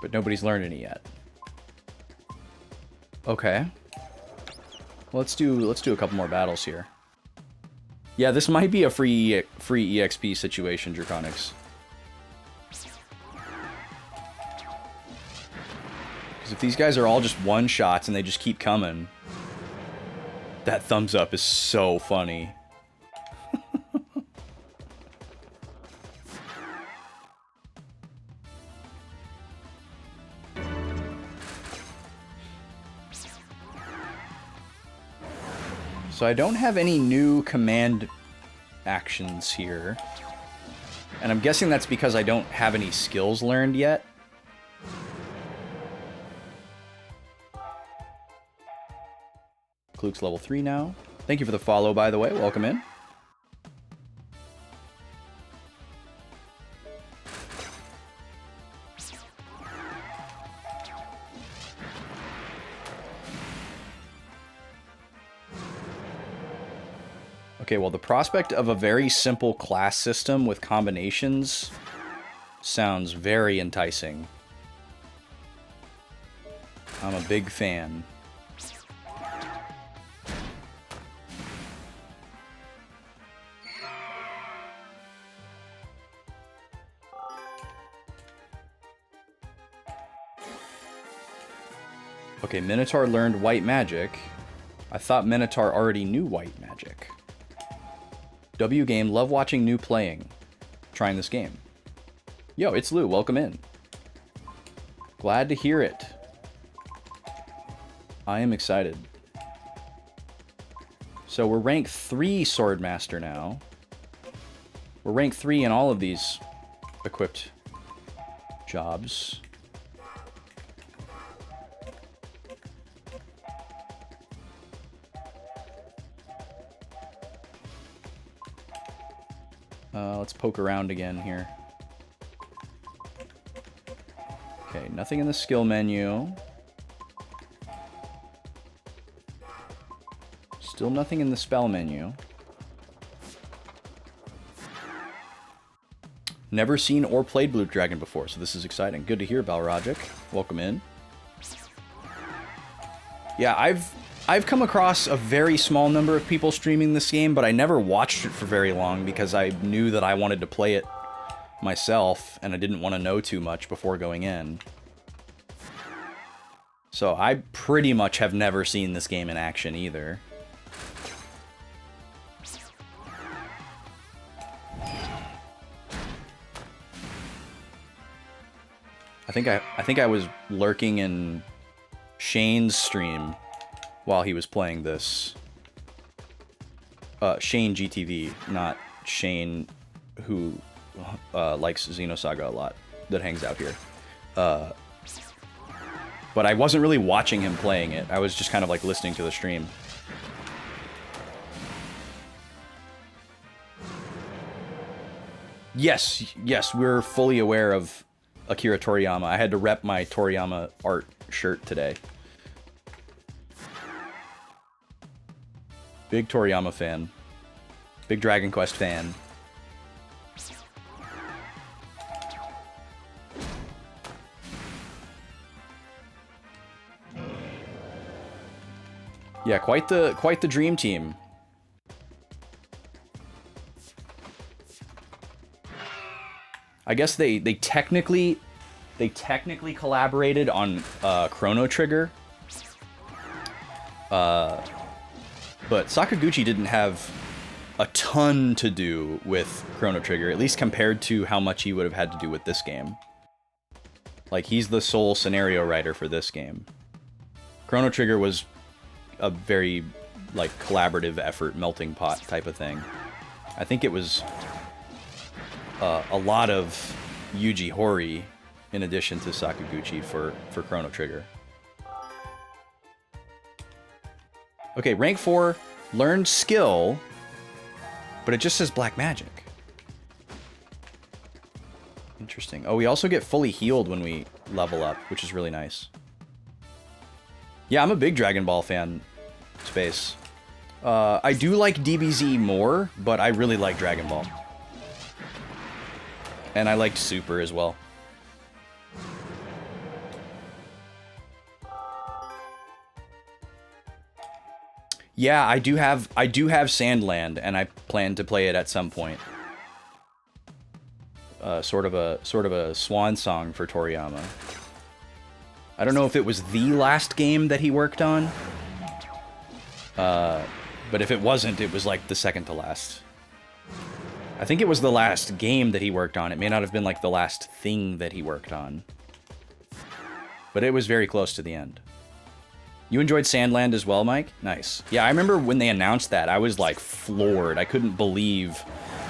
But nobody's learned any yet. Okay. Let's do a couple more battles here. Yeah, this might be a free EXP situation, Draconics. Because if these guys are all just one-shots and they just keep coming, that thumbs up is so funny. So I don't have any new command actions here. And I'm guessing that's because I don't have any skills learned yet. Kluke's level 3 now. Thank you for the follow, by the way. Welcome in. Okay, well, the prospect of a very simple class system with combinations sounds very enticing. I'm a big fan. Okay, Minotaur learned white magic. I thought Minotaur already knew white magic. W game, love watching new playing. Trying this game. Yo, it's Lou, welcome in. Glad to hear it. I am excited. So we're rank 3 Swordmaster now. We're rank 3 in all of these equipped jobs. Let's poke around again here. Okay, nothing in the skill menu. Still nothing in the spell menu. Never seen or played Blue Dragon before, so this is exciting. Good to hear, Balrogic. Welcome in. Yeah, I've come across a very small number of people streaming this game, but I never watched it for very long because I knew that I wanted to play it myself, and I didn't want to know too much before going in. So I pretty much have never seen this game in action either. I think I was lurking in Shane's stream while he was playing this. Shane GTV, not Shane who likes Xenosaga a lot, that hangs out here. But I wasn't really watching him playing it. I was just kind of like listening to the stream. Yes, we're fully aware of Akira Toriyama. I had to rep my Toriyama art shirt today. Big Toriyama fan. Big Dragon Quest fan. Yeah, quite the dream team. I guess they technically collaborated on Chrono Trigger. But Sakaguchi didn't have a ton to do with Chrono Trigger, at least compared to how much he would have had to do with this game. Like, he's the sole scenario writer for this game. Chrono Trigger was a very, like, collaborative effort, melting pot type of thing. I think it was a lot of Yuji Horii in addition to Sakaguchi for Chrono Trigger. Okay, rank 4, learned skill, but it just says black magic. Interesting. Oh, we also get fully healed when we level up, which is really nice. Yeah, I'm a big Dragon Ball fan, Space. I do like DBZ more, but I really like Dragon Ball. And I liked Super as well. Yeah, I do have Sandland, and I plan to play it at some point. Sort of a swan song for Toriyama. I don't know if it was the last game that he worked on, but if it wasn't, it was like the second to last. I think it was the last game that he worked on. It may not have been like the last thing that he worked on, but it was very close to the end. You enjoyed Sandland as well, Mike? Nice. Yeah, I remember when they announced that, I was like floored. I couldn't believe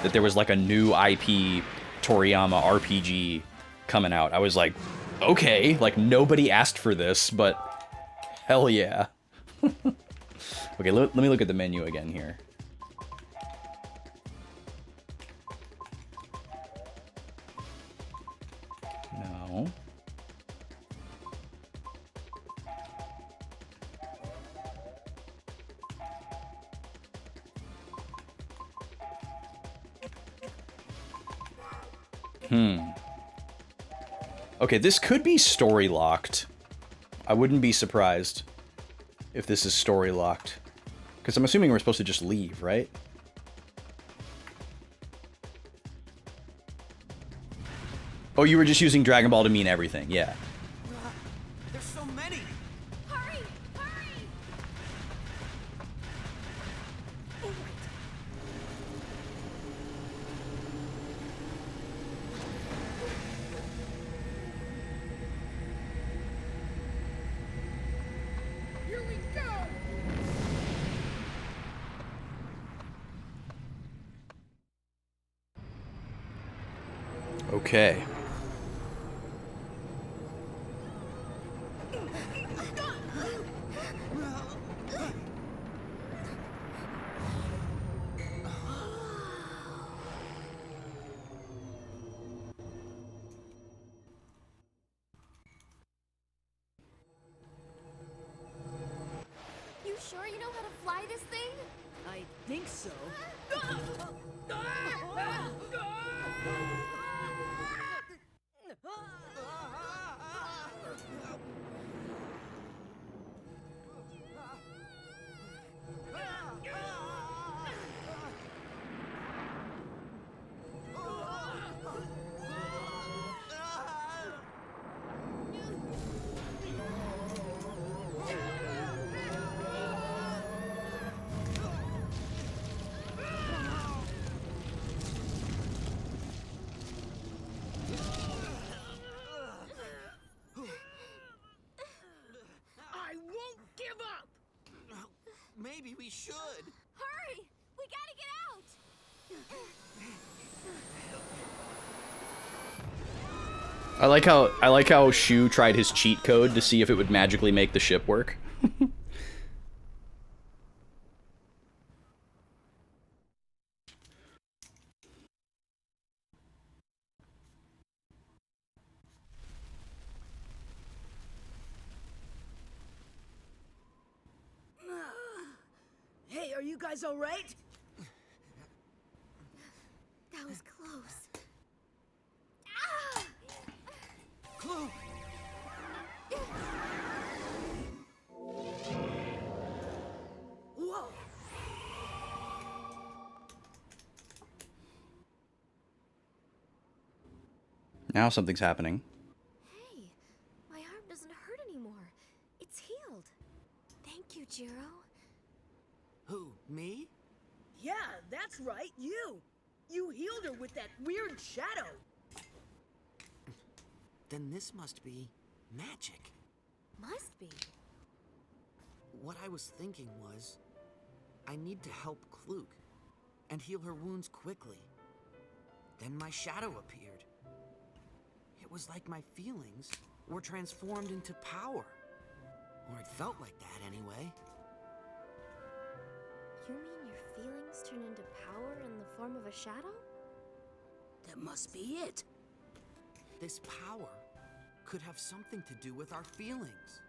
that there was like a new IP Toriyama RPG coming out. I was like, okay, like nobody asked for this, but hell yeah. Okay, let me look at the menu again here. No. Okay, this could be story locked. I wouldn't be surprised if this is story locked. Because I'm assuming we're supposed to just leave, right? Oh, you were just using Dragon Ball to mean everything, yeah. There's so many! Hurry! Hurry! Here we go! Okay. You sure you know how to fly this thing? I think so. I won't give up! Maybe we should. Hurry! We gotta get out! I like how Shu tried his cheat code to see if it would magically make the ship work. Hey, are you guys all right? That was close. Clue! Whoa! Now something's happening. Hey, my arm doesn't hurt anymore. It's healed. Thank you, Jiro. Who, me? Yeah, that's right, you! You healed her with that weird shadow! Then this must be magic. Must be. What I was thinking was, I need to help Kluk and heal her wounds quickly. Then my shadow appeared. It was like my feelings were transformed into power. Or it felt like that anyway. You mean your feelings turn into power in the form of a shadow? That must be it. This power could have something to do with our feelings.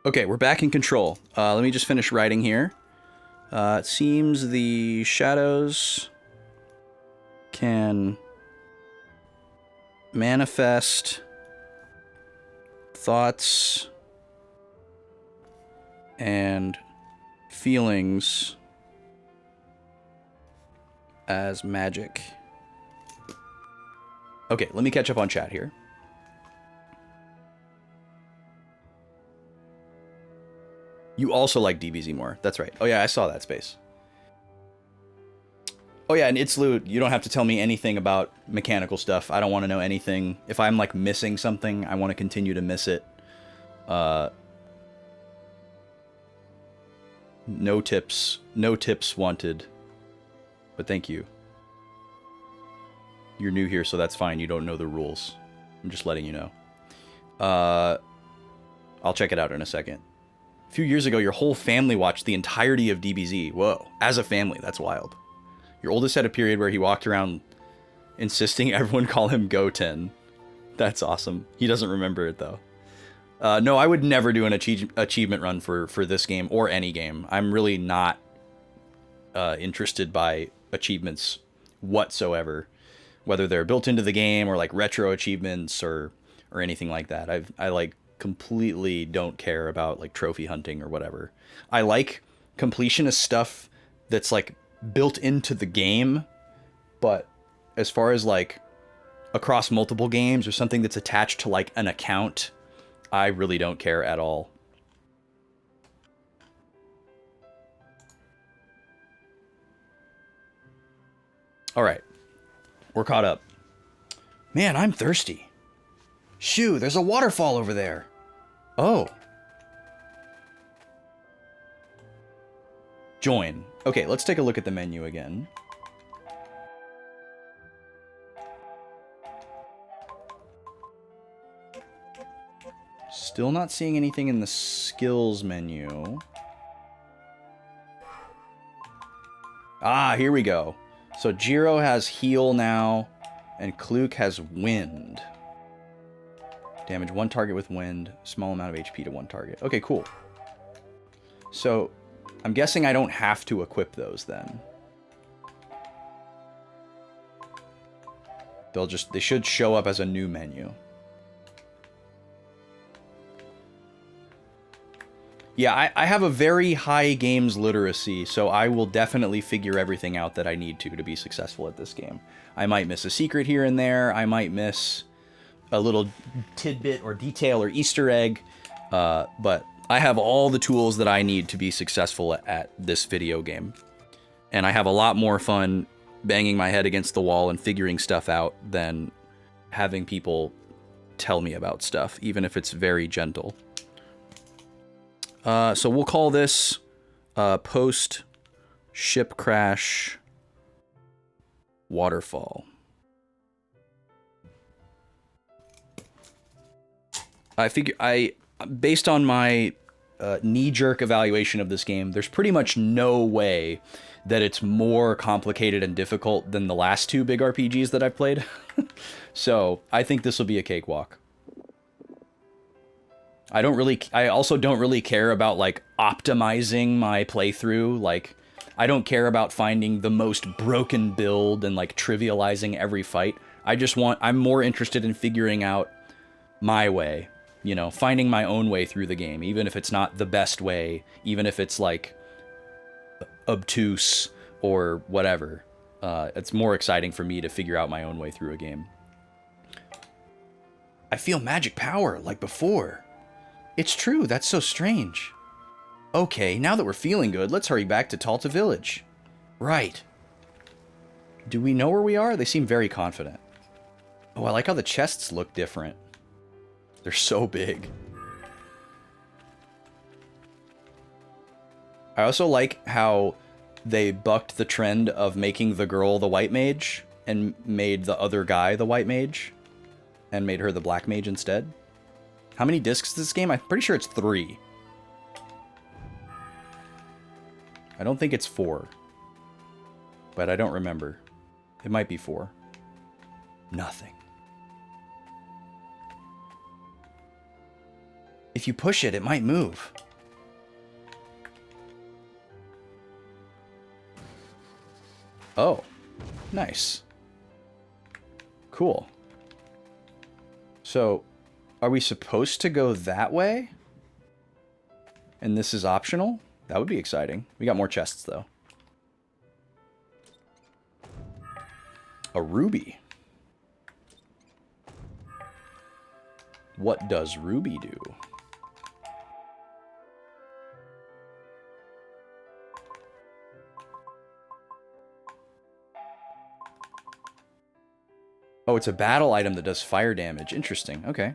Okay, we're back in control. Let me just finish writing here. It seems the shadows can manifest thoughts and feelings as magic. Okay, let me catch up on chat here. You also like DBZ more. That's right. Oh yeah, I saw that space. Oh yeah, and Itzlu, you don't have to tell me anything about mechanical stuff. I don't want to know anything. If I'm like missing something, I want to continue to miss it. No tips wanted. But thank you. You're new here, so that's fine. You don't know the rules. I'm just letting you know. I'll check it out in a second. A few years ago, your whole family watched the entirety of DBZ. Whoa. As a family, that's wild. Your oldest had a period where he walked around insisting everyone call him Goten. That's awesome. He doesn't remember it, though. No, I would never do an achievement run for this game or any game. I'm really not interested by achievements whatsoever. Whether they're built into the game or like retro achievements or anything like that. I like completely don't care about like trophy hunting or whatever. I like completionist stuff that's like built into the game, but as far as like across multiple games or something that's attached to like an account, I really don't care at all. All right, we're caught up. Man, I'm thirsty. Shoo, there's a waterfall over there. Oh. Join. Okay, let's take a look at the menu again. Still not seeing anything in the skills menu. Ah, here we go. So Jiro has heal now, and Kluk has wind. Damage one target with wind, small amount of HP to one target. Okay, cool. So I'm guessing I don't have to equip those then. They should show up as a new menu. Yeah, I have a very high games literacy, so I will definitely figure everything out that I need to be successful at this game. I might miss a secret here and there. I might miss a little tidbit or detail or Easter egg, but I have all the tools that I need to be successful at this video game. And I have a lot more fun banging my head against the wall and figuring stuff out than having people tell me about stuff, even if it's very gentle. So we'll call this post ship crash waterfall. Based on my knee-jerk evaluation of this game, there's pretty much no way that it's more complicated and difficult than the last two big RPGs that I've played. So I think this will be a cakewalk. I also don't really care about, like, optimizing my playthrough. Like, I don't care about finding the most broken build and, like, trivializing every fight. I'm more interested in figuring out my way, you know, finding my own way through the game, even if it's not the best way, even if it's, like, obtuse or whatever. It's more exciting for me to figure out my own way through a game. I feel magic power, like before. It's true, that's so strange. Okay, now that we're feeling good, let's hurry back to Talta Village. Right. Do we know where we are? They seem very confident. Oh, I like how the chests look different. They're so big. I also like how they bucked the trend of making the girl the white mage and made the other guy the white mage and made her the black mage instead. How many discs is this game? I'm pretty sure it's 3. I don't think it's 4. But I don't remember. It might be 4. Nothing. If you push it, it might move. Oh, nice. Cool. So, are we supposed to go that way? And this is optional? That would be exciting. We got more chests, though. A ruby. What does ruby do? Oh, it's a battle item that does fire damage. Interesting. Okay.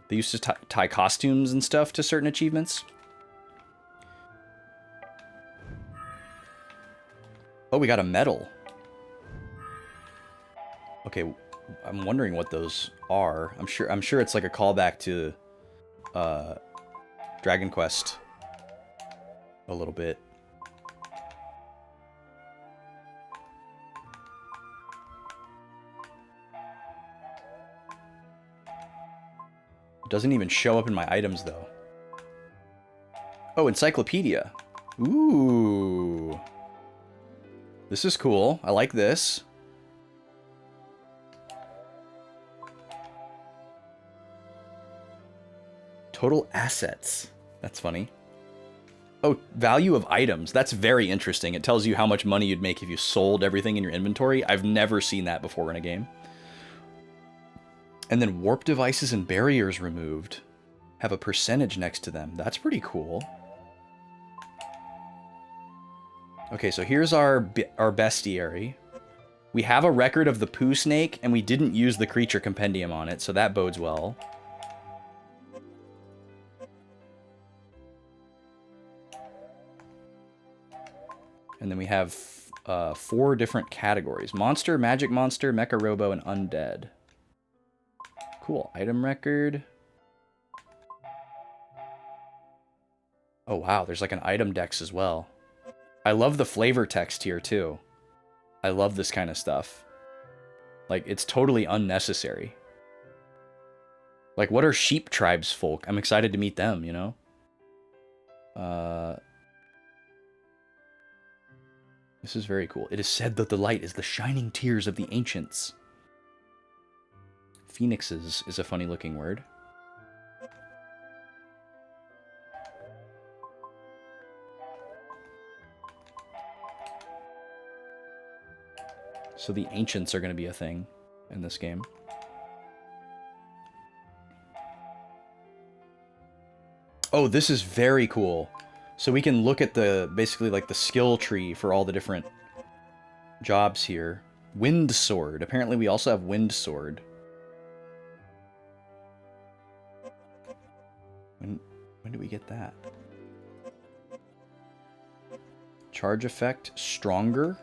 They used to tie costumes and stuff to certain achievements. Oh, we got a medal. Okay, I'm wondering what those are. I'm sure it's like a callback to Dragon Quest a little bit. Doesn't even show up in my items, though. Oh, encyclopedia. Ooh. This is cool. I like this. Total assets. That's funny. Oh, value of items. That's very interesting. It tells you how much money you'd make if you sold everything in your inventory. I've never seen that before in a game. And then warp devices and barriers removed have a percentage next to them. That's pretty cool. Okay, so here's our bestiary. We have a record of the poo snake, and we didn't use the creature compendium on it, so that bodes well. And then we have 4 different categories. Monster, Magic Monster, Mecha Robo, and Undead. Cool. Item record. Oh, wow. There's like an item dex as well. I love the flavor text here, too. I love this kind of stuff. Like, it's totally unnecessary. Like, what are sheep tribes folk? I'm excited to meet them, you know? This is very cool. It is said that the light is the shining tears of the ancients. Phoenixes is a funny looking word. So the ancients are going to be a thing in this game. Oh, this is very cool. So we can look at the, basically like the skill tree for all the different jobs here. Wind Sword. Apparently we also have Wind Sword. When do we get that? Charge effect, stronger.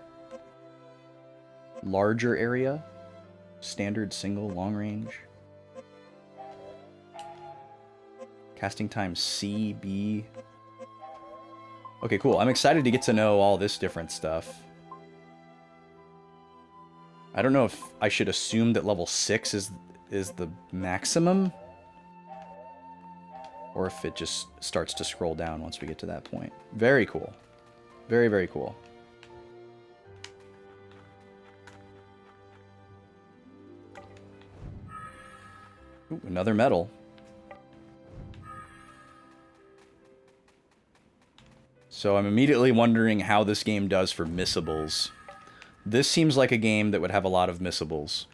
Larger area. Standard, single, long range. Casting time C, B. Okay, cool. I'm excited to get to know all this different stuff. I don't know if I should assume that level 6 is the maximum, or if it just starts to scroll down once we get to that point. Very cool. Very, very cool. Ooh, another medal. So I'm immediately wondering how this game does for missables. This seems like a game that would have a lot of missables.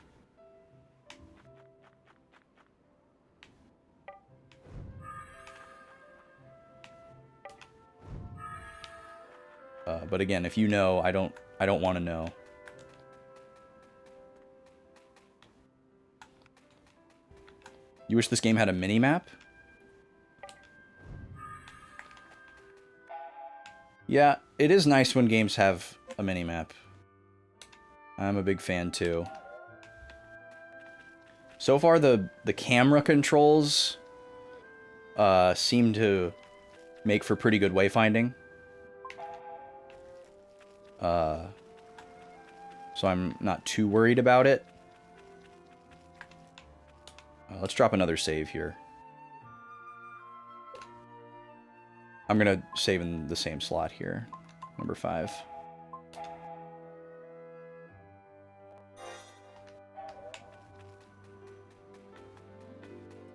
But again, if you know, I don't want to know. You wish this game had a mini-map? Yeah, it is nice when games have a mini-map. I'm a big fan too. So far, the camera controls seem to make for pretty good wayfinding. So I'm not too worried about it. Let's drop another save here. I'm going to save in the same slot here. Number 5.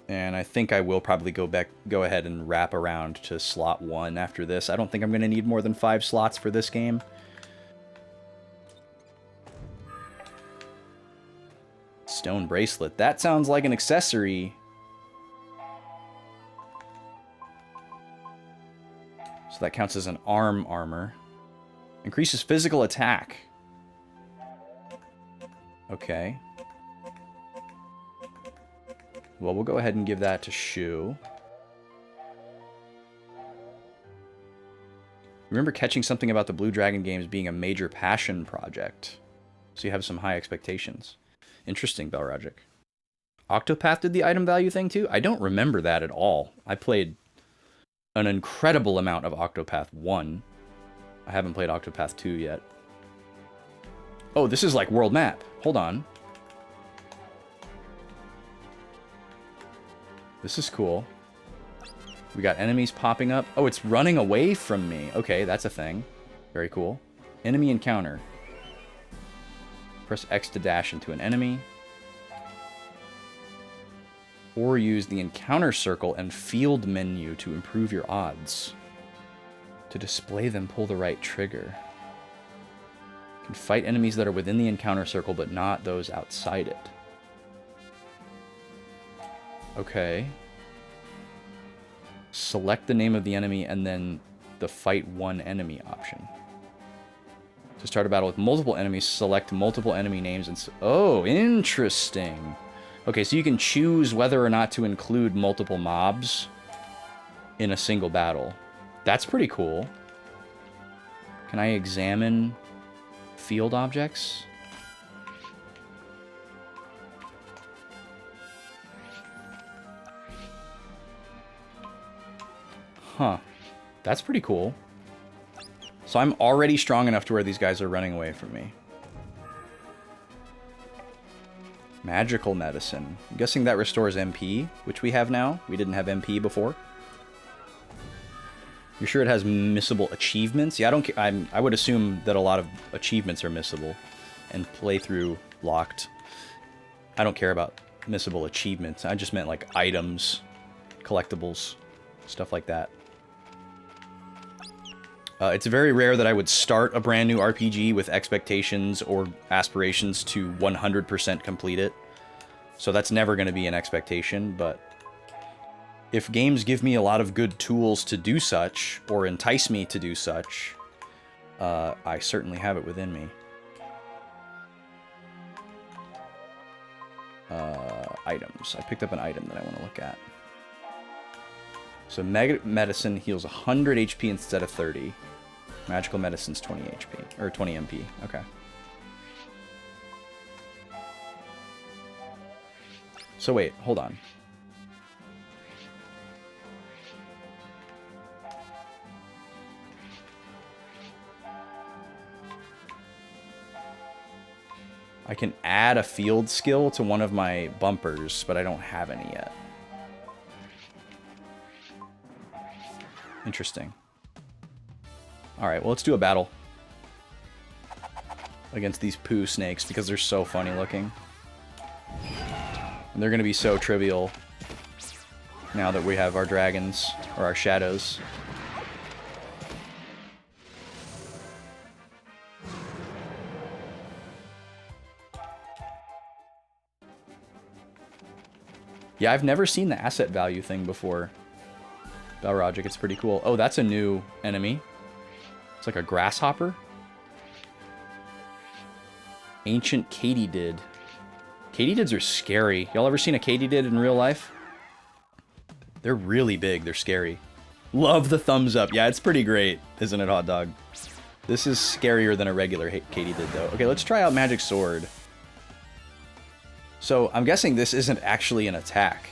And I think I will probably go ahead and wrap around to slot 1 after this. I don't think I'm going to need more than 5 slots for this game. Stone bracelet. That sounds like an accessory. So that counts as an armor. Increases physical attack. Okay. Well, we'll go ahead and give that to Shu. Remember catching something about the Blue Dragon games being a major passion project. So you have some high expectations. Interesting, Belrogic. Octopath did the item value thing too? I don't remember that at all. I played an incredible amount of Octopath 1. I haven't played Octopath 2 yet. Oh, this is like world map. Hold on. This is cool. We got enemies popping up. Oh, it's running away from me. Okay, that's a thing. Very cool. Enemy encounter. Press X to dash into an enemy. Or use the encounter circle and field menu to improve your odds. To display them, pull the right trigger. You can fight enemies that are within the encounter circle, but not those outside it. Okay. Select the name of the enemy and then the fight one enemy option. To start a battle with multiple enemies, select multiple enemy names and... Oh, interesting. Okay, so you can choose whether or not to include multiple mobs in a single battle. That's pretty cool. Can I examine field objects? Huh. That's pretty cool. So I'm already strong enough to where these guys are running away from me. Magical medicine. I'm guessing that restores MP, which we have now. We didn't have MP before. You're sure it has missable achievements? Yeah, I would assume that a lot of achievements are missable and playthrough locked. I don't care about missable achievements. I just meant like items, collectibles, stuff like that. It's very rare that I would start a brand new RPG with expectations or aspirations to 100% complete it. So that's never going to be an expectation, but if games give me a lot of good tools to do such, or entice me to do such, I certainly have it within me. Items. I picked up an item that I want to look at. So medicine heals 100 HP instead of 30. Magical medicine's 20 HP, or 20 MP. Okay. So wait, hold on. I can add a field skill to one of my bumpers, but I don't have any yet. Interesting. Alright, well, let's do a battle against these poo snakes because they're so funny looking. And they're going to be so trivial now that we have our dragons, or our shadows. Yeah, I've never seen the asset value thing before. Balrogic, it's pretty cool. Oh, that's a new enemy. It's like a grasshopper. Ancient katydid. Katydids are scary. Y'all ever seen a katydid in real life? They're really big. They're scary. Love the thumbs up. Yeah, it's pretty great, isn't it, Hot Dog? This is scarier than a regular katydid, though. Okay, let's try out Magic Sword. So, I'm guessing this isn't actually an attack.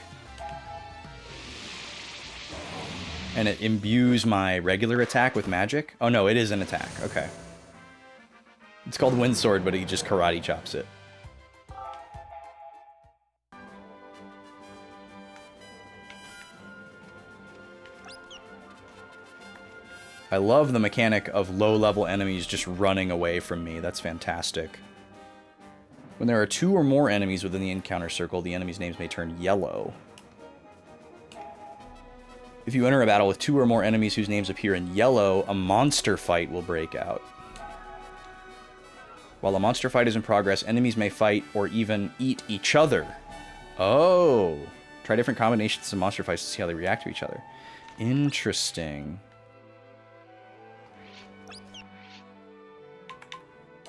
And it imbues my regular attack with magic? Oh no, it is an attack. Okay. It's called Wind Sword, but he just karate chops it. I love the mechanic of low-level enemies just running away from me. That's fantastic. When there are 2 or more enemies within the encounter circle, the enemy's names may turn yellow. If you enter a battle with 2 or more enemies whose names appear in yellow, a monster fight will break out. While a monster fight is in progress, enemies may fight or even eat each other. Oh! Try different combinations of monster fights to see how they react to each other. Interesting.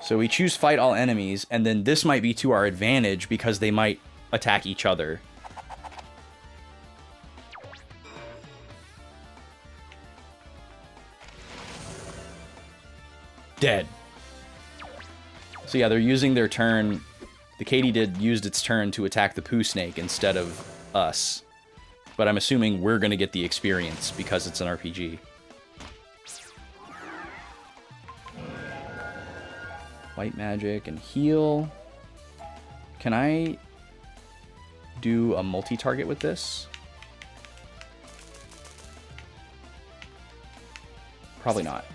So we choose fight all enemies, and then this might be to our advantage because they might attack each other. Dead. So yeah, they're using their turn. The katydid used its turn to attack the poo snake instead of us. But I'm assuming we're going to get the experience because it's an RPG. White magic and heal. Can I do a multi-target with this? Probably not.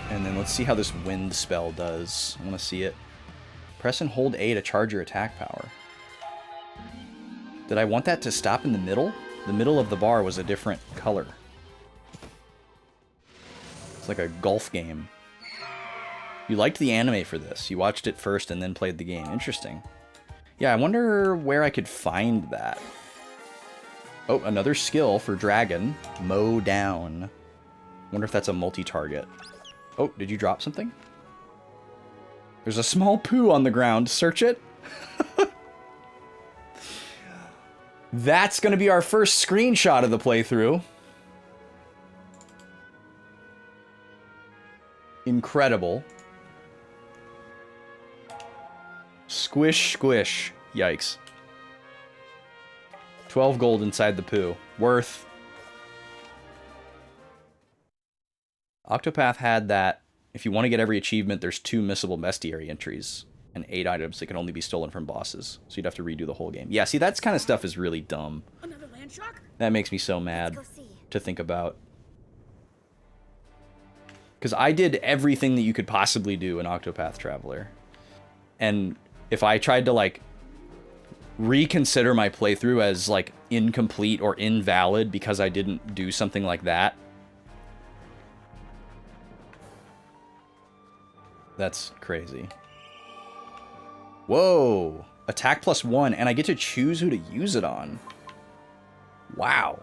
And then let's see how this wind spell does. I want to see it. Press and hold A to charge your attack power. Did I want that to stop in the middle? The middle of the bar was a different color. It's like a golf game. You liked the anime for this. You watched it first and then played the game. Interesting. Yeah, I wonder where I could find that. Oh, another skill for Dragon. Mow down. Wonder if that's a multi-target. Oh, did you drop something? There's a small poo on the ground. Search it. That's going to be our first screenshot of the playthrough. Incredible. Squish, squish. Yikes. 12 gold inside the poo. Worth. Octopath had that. If you want to get every achievement, there's 2 missable bestiary entries and 8 items that can only be stolen from bosses. So you'd have to redo the whole game. Yeah, see, that kind of stuff is really dumb. Another land shark? That makes me so mad to think about. Because I did everything that you could possibly do in Octopath Traveler. And if I tried to, like, reconsider my playthrough as, like, incomplete or invalid because I didn't do something like that, that's crazy. Whoa! Attack +1, and I get to choose who to use it on. Wow.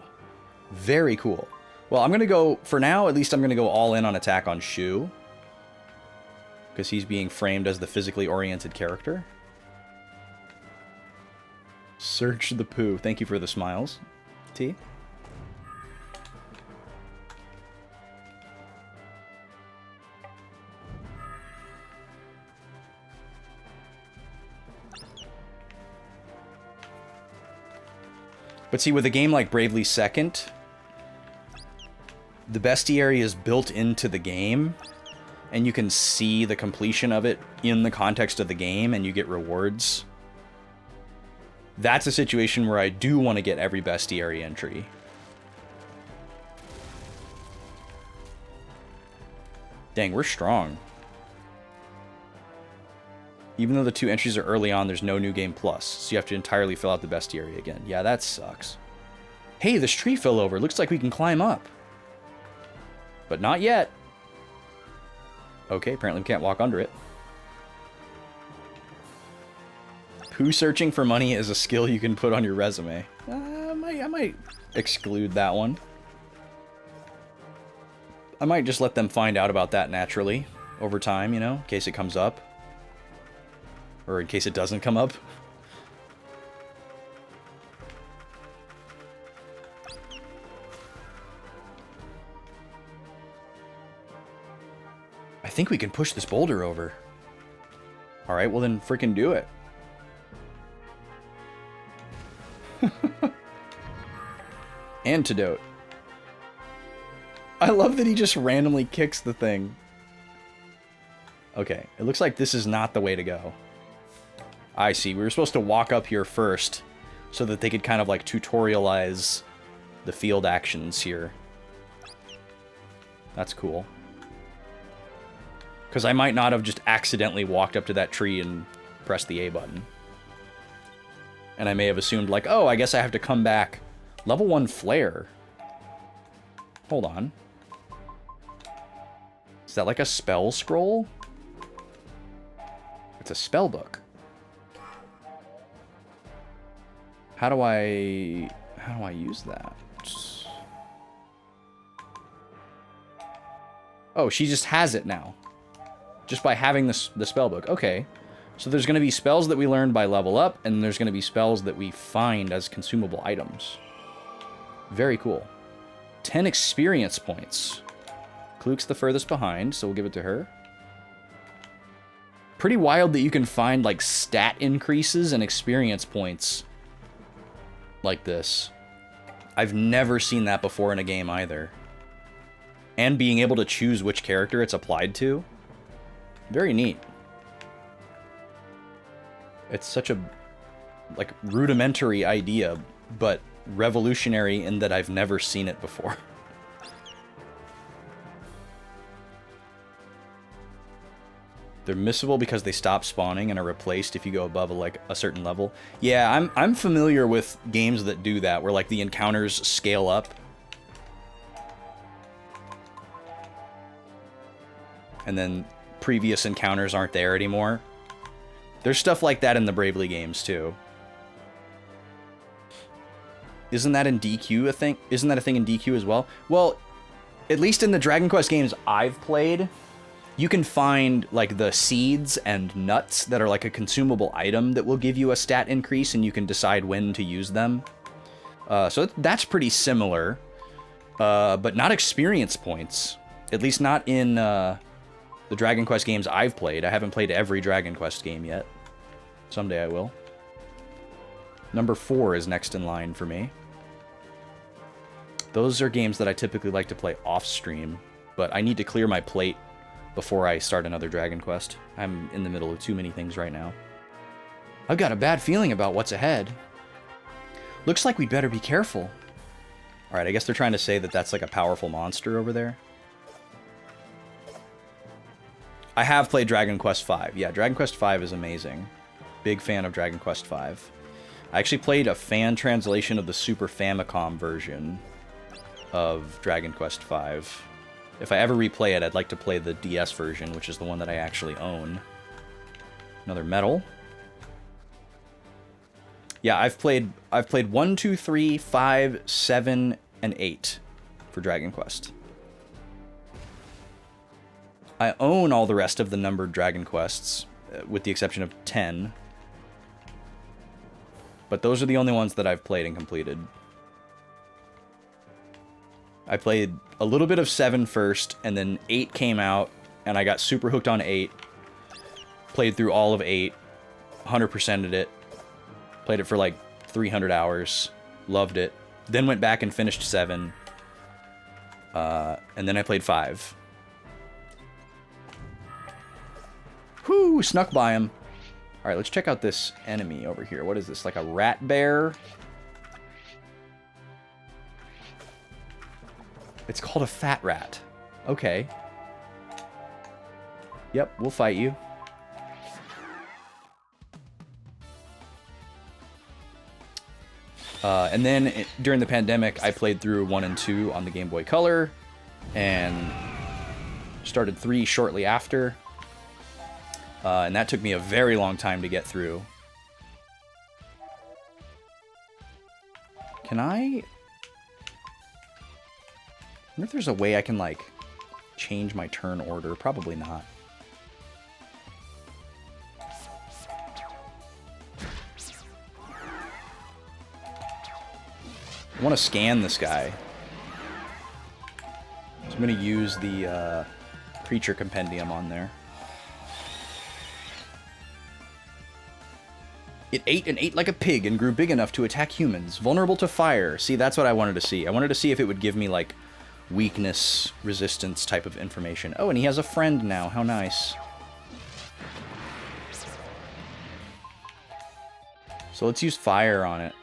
Very cool. Well, I'm going to go, for now, at least I'm going to go all in on attack on Shu. Because he's being framed as the physically oriented character. Search the poo. Thank you for the smiles, T. But see, with a game like Bravely Second, the bestiary is built into the game, and you can see the completion of it in the context of the game, and you get rewards. That's a situation where I do want to get every bestiary entry. Dang, we're strong. Even though the 2 entries are early on, there's no New Game Plus, so you have to entirely fill out the bestiary again. Yeah, that sucks. Hey, this tree fell over. Looks like we can climb up. But not yet. Okay, apparently we can't walk under it. Poo searching for money is a skill you can put on your resume. I might exclude that one. I might just let them find out about that naturally over time, you know, in case it comes up. Or in case it doesn't come up. I think we can push this boulder over. Alright, well then freaking do it. Antidote. I love that he just randomly kicks the thing. Okay, it looks like this is not the way to go. I see. We were supposed to walk up here first so that they could kind of like tutorialize the field actions here. That's cool. Because I might not have just accidentally walked up to that tree and pressed the A button. And I may have assumed like, oh, I guess I have to come back. Level 1 flare. Hold on. Is that like a spell scroll? It's a spell book. How do I use that? Oh, she just has it now. Just by having the spell book. Okay. So there's going to be spells that we learn by level up, and there's going to be spells that we find as consumable items. Very cool. 10 experience points. Kluk's the furthest behind, so we'll give it to her. Pretty wild that you can find, like, stat increases and experience points like this. I've never seen that before in a game either. And being able to choose which character it's applied to. Very neat. It's such a, like, rudimentary idea, but revolutionary in that I've never seen it before. They're missable because they stop spawning and are replaced if you go above a certain level. Yeah, I'm familiar with games that do that, where like the encounters scale up. And then previous encounters aren't there anymore. There's stuff like that in the Bravely games too. Isn't that in DQ a thing? Isn't that a thing in DQ as well? Well, at least in the Dragon Quest games I've played, you can find like the seeds and nuts that are like a consumable item that will give you a stat increase, and you can decide when to use them. So that's pretty similar, but not experience points. At least not in the Dragon Quest games I've played. I haven't played every Dragon Quest game yet. Someday I will. Number 4 is next in line for me. Those are games that I typically like to play off-stream, but I need to clear my plate before I start another Dragon Quest. I'm in the middle of too many things right now. I've got a bad feeling about what's ahead. Looks like we'd better be careful. Alright, I guess they're trying to say that that's like a powerful monster over there. I have played Dragon Quest V. Yeah, Dragon Quest V is amazing. Big fan of Dragon Quest V. I actually played a fan translation of the Super Famicom version of Dragon Quest V. If I ever replay it, I'd like to play the DS version, which is the one that I actually own. Another medal. Yeah, I've played 1, 2, 3, 5, 7, and 8 for Dragon Quest. I own all the rest of the numbered Dragon Quests, with the exception of 10. But those are the only ones that I've played and completed. I played a little bit of 7 first, and then 8 came out, and I got super hooked on 8. Played through all of 8, 100%ed it. Played it for like 300 hours. Loved it. Then went back and finished 7. And then I played 5. Whoo! Snuck by him. Alright, let's check out this enemy over here. What is this? Like a rat bear? It's called a fat rat. Okay. Yep, we'll fight you. And then during the pandemic, I played through 1 and 2 on the Game Boy Color, and started 3 shortly after. And that took me a very long time to get through. Can I wonder if there's a way I can, like, change my turn order? Probably not. I want to scan this guy. So I'm going to use the creature compendium on there. It ate and ate like a pig and grew big enough to attack humans, vulnerable to fire. See, that's what I wanted to see. I wanted to see if it would give me, like, weakness, resistance type of information. Oh, and he has a friend now. How nice. So let's use fire on it.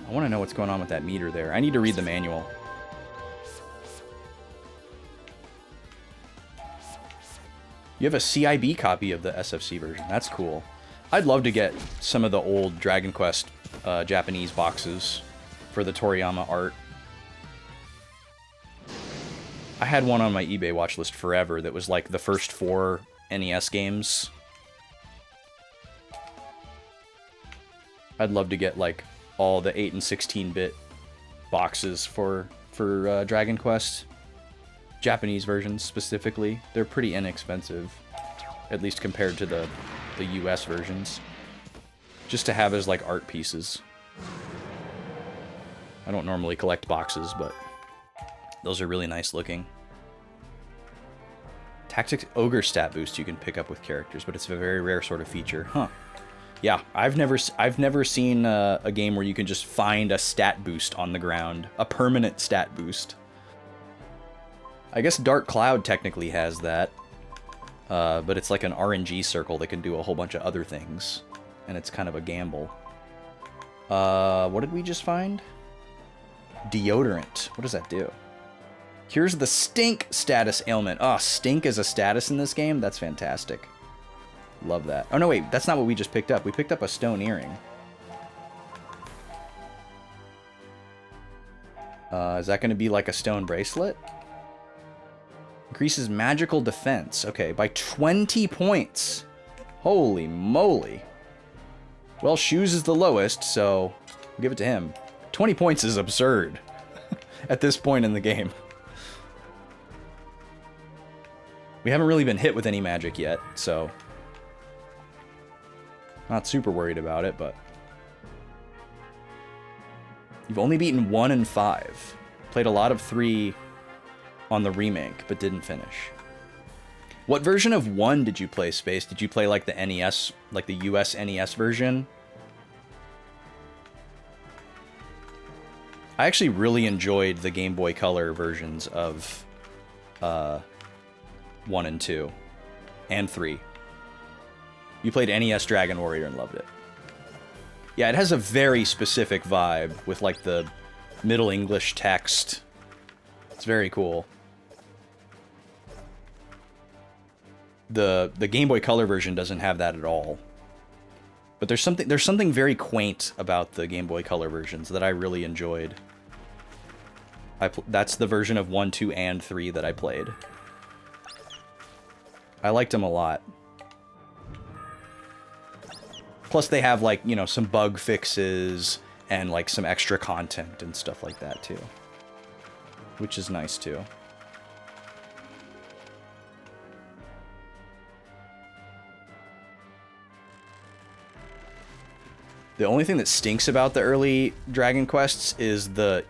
I want to know what's going on with that meter there. I need to read the manual. You have a CIB copy of the SFC version. That's cool. I'd love to get some of the old Dragon Quest Japanese boxes for the Toriyama art. I had one on my eBay watch list forever that was like the first 4 NES games. I'd love to get like all the 8 and 16-bit boxes for Dragon Quest. Japanese versions specifically. They're pretty inexpensive, at least compared to the US versions. Just to have as like art pieces. I don't normally collect boxes, but those are really nice looking. Tactics Ogre stat boost you can pick up with characters, but it's a very rare sort of feature. Huh. Yeah, I've never seen a game where you can just find a stat boost on the ground. A permanent stat boost. I guess Dark Cloud technically has that, but it's like an RNG circle that can do a whole bunch of other things, and it's kind of a gamble. What did we just find? Deodorant. What does that do? Here's the stink status ailment. Oh, stink is a status in this game? That's fantastic. Love that. Oh, no, wait. That's not what we just picked up. We picked up a stone earring. Is that going to be like a stone bracelet? Increases magical defense. Okay, by 20 points. Holy moly. Well, shoes is the lowest, so we'll give it to him. 20 points is absurd at this point in the game. We haven't really been hit with any magic yet, so not super worried about it, but you've only beaten 1 and 5. Played a lot of 3 on the remake, but didn't finish. What version of 1 did you play, Space? Did you play like the NES, like the US NES version? I actually really enjoyed the Game Boy Color versions of 1 and 2 and 3. You played NES Dragon Warrior and loved it. Yeah, it has a very specific vibe with like the Middle English text. It's very cool. The Game Boy Color version doesn't have that at all. But there's something very quaint about the Game Boy Color versions that I really enjoyed. That's the version of 1, 2, and 3 that I played. I liked them a lot. Plus they have like, you know, some bug fixes and like some extra content and stuff like that too. Which is nice too. The only thing that stinks about the early Dragon Quests is the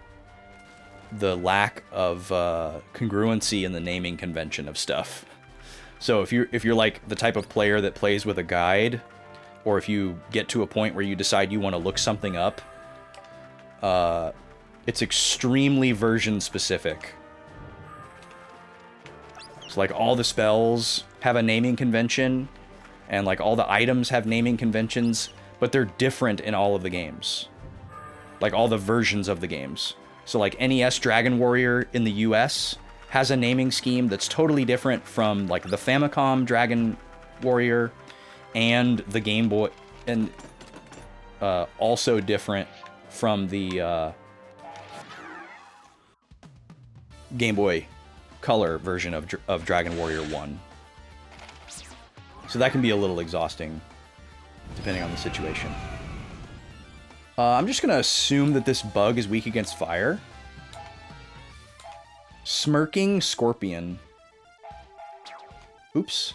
lack of congruency in the naming convention of stuff. So if you're like the type of player that plays with a guide, or if you get to a point where you decide you want to look something up, it's extremely version specific. So like all the spells have a naming convention, and like all the items have naming conventions, but they're different in all of the games. Like all the versions of the games. So like NES Dragon Warrior in the US has a naming scheme that's totally different from like the Famicom Dragon Warrior and the Game Boy, and also different from the Game Boy Color version of Dragon Warrior 1. So that can be a little exhausting, depending on the situation. I'm just gonna assume that this bug is weak against fire. Smirking Scorpion. Oops.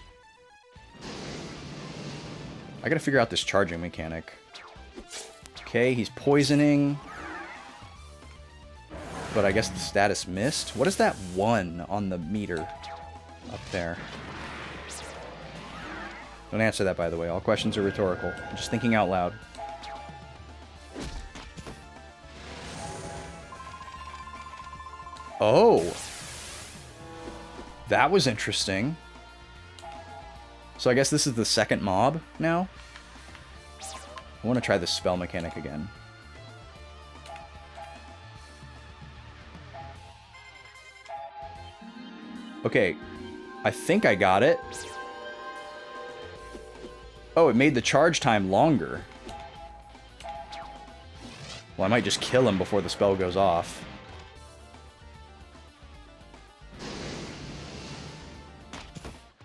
I gotta figure out this charging mechanic. Okay, he's poisoning. But I guess the status missed. What is that 1 on the meter up there? Don't answer that, by the way. All questions are rhetorical. I'm just thinking out loud. Oh. That was interesting. So I guess this is the second mob now? I want to try the spell mechanic again. Okay. I think I got it. Oh, it made the charge time longer. Well, I might just kill him before the spell goes off.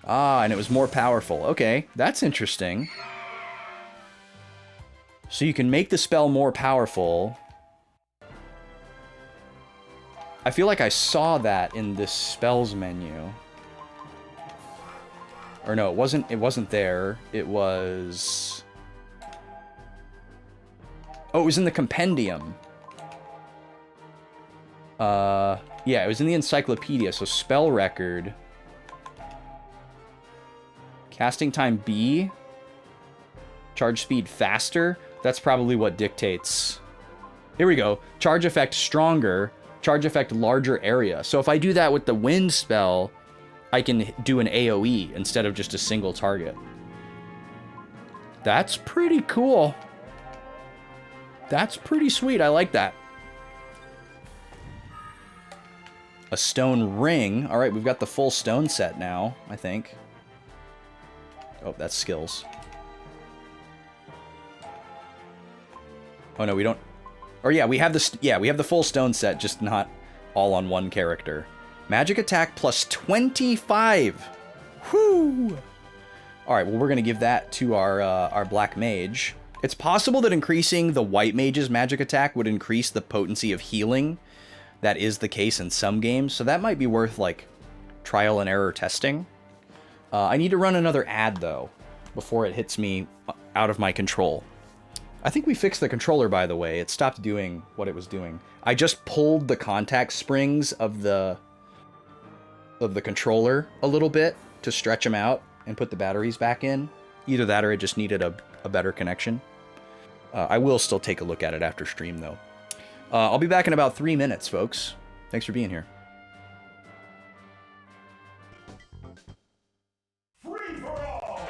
Ah, and it was more powerful. Okay, that's interesting. So you can make the spell more powerful. I feel like I saw that in this spells menu. Or no, it wasn't there. It was... Oh, it was in the compendium. Yeah, it was in the encyclopedia. So spell record. Casting time B. Charge speed faster. That's probably what dictates. Here we go. Charge effect stronger. Charge effect larger area. So if I do that with the wind spell, I can do an AoE instead of just a single target. That's pretty cool. That's pretty sweet. I like that. A stone ring. All right, we've got the full stone set now, I think. Oh, that's skills. Oh no, we don't. Or yeah, we have the full stone set, just not all on one character. Magic attack plus 25. Whoo! All right, well we're gonna give that to our black mage. It's possible that increasing the white mage's magic attack would increase the potency of healing. That is the case in some games, so that might be worth, like, trial and error testing. I need to run another ad, though, before it hits me out of my control. I think we fixed the controller, by the way. It stopped doing what it was doing. I just pulled the contact springs of the controller a little bit to stretch them out and put the batteries back in. Either that or it just needed a better connection. I will still take a look at it after stream, though. I'll be back in about 3 minutes, folks. Thanks for being here. Free for all!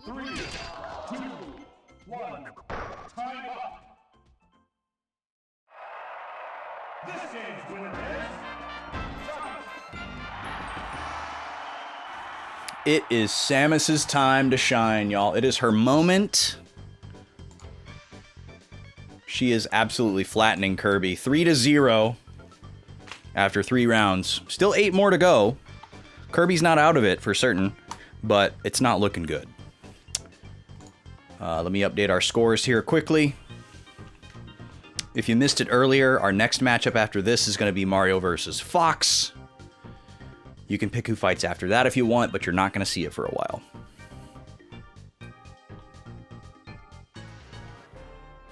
3, 2, 1, go! This game's winner is... It is Samus's time to shine, y'all. It is her moment. She is absolutely flattening Kirby. 3-0 after 3 rounds. Still 8 more to go. Kirby's not out of it for certain, but it's not looking good. Let me update our scores here quickly. If you missed it earlier, our next matchup after this is going to be Mario vs. Fox. You can pick who fights after that if you want, but you're not going to see it for a while.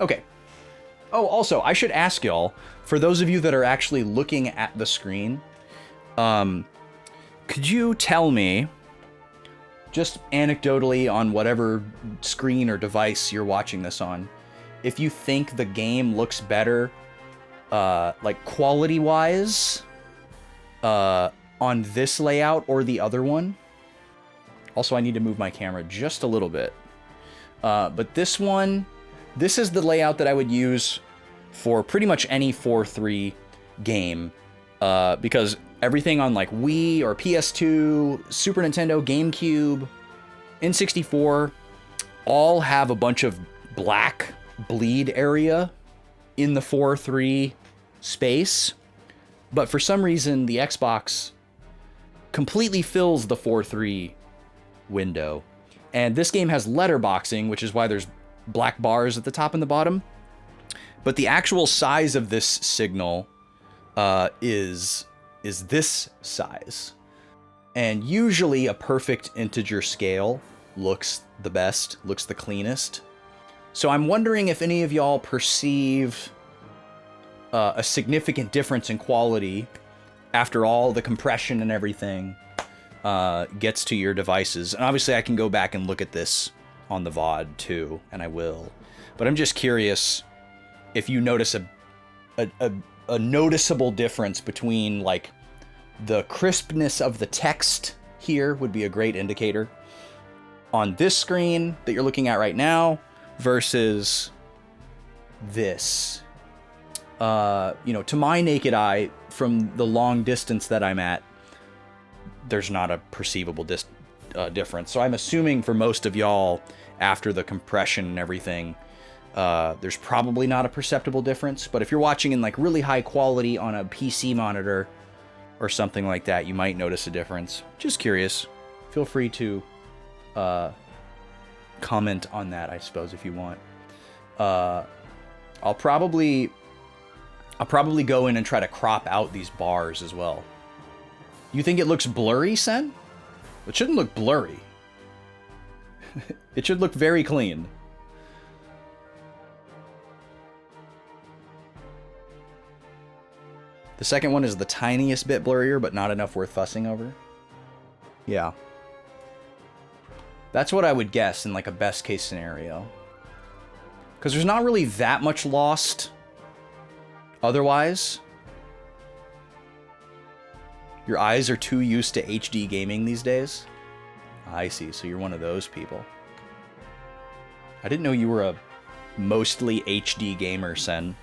Okay. Oh, also, I should ask y'all, for those of you that are actually looking at the screen, could you tell me, just anecdotally on whatever screen or device you're watching this on, if you think the game looks better, like quality-wise, on this layout or the other one? Also, I need to move my camera just a little bit. But this one, this is the layout that I would use for pretty much any 4-3 game. Because everything on like Wii or PS2, Super Nintendo, GameCube, N64, all have a bunch of black bleed area in the 4-3 space. But for some reason, the Xbox completely fills the 4-3 window. And this game has letterboxing, which is why there's black bars at the top and the bottom. But the actual size of this signal is this size. And usually a perfect integer scale looks the best, looks the cleanest. So I'm wondering if any of y'all perceive a significant difference in quality after all the compression and everything gets to your devices. And obviously I can go back and look at this on the VOD too, and I will. But I'm just curious if you notice a noticeable difference between like the crispness of the text here would be a great indicator on this screen that you're looking at right now versus this. You know, to my naked eye, from the long distance that I'm at, there's not a perceivable difference. So I'm assuming for most of y'all, after the compression and everything, there's probably not a perceptible difference. But if you're watching in like really high quality on a PC monitor or something like that, you might notice a difference. Just curious. Feel free to comment on that, I suppose, if you want. I'll probably go in and try to crop out these bars as well. You think it looks blurry, Sen? It shouldn't look blurry. It should look very clean. The second one is the tiniest bit blurrier, but not enough worth fussing over. Yeah. That's what I would guess in like a best case scenario. Because there's not really that much lost otherwise. Your eyes are too used to HD gaming these days. I see, so you're one of those people. I didn't know you were a mostly HD gamer, Sen.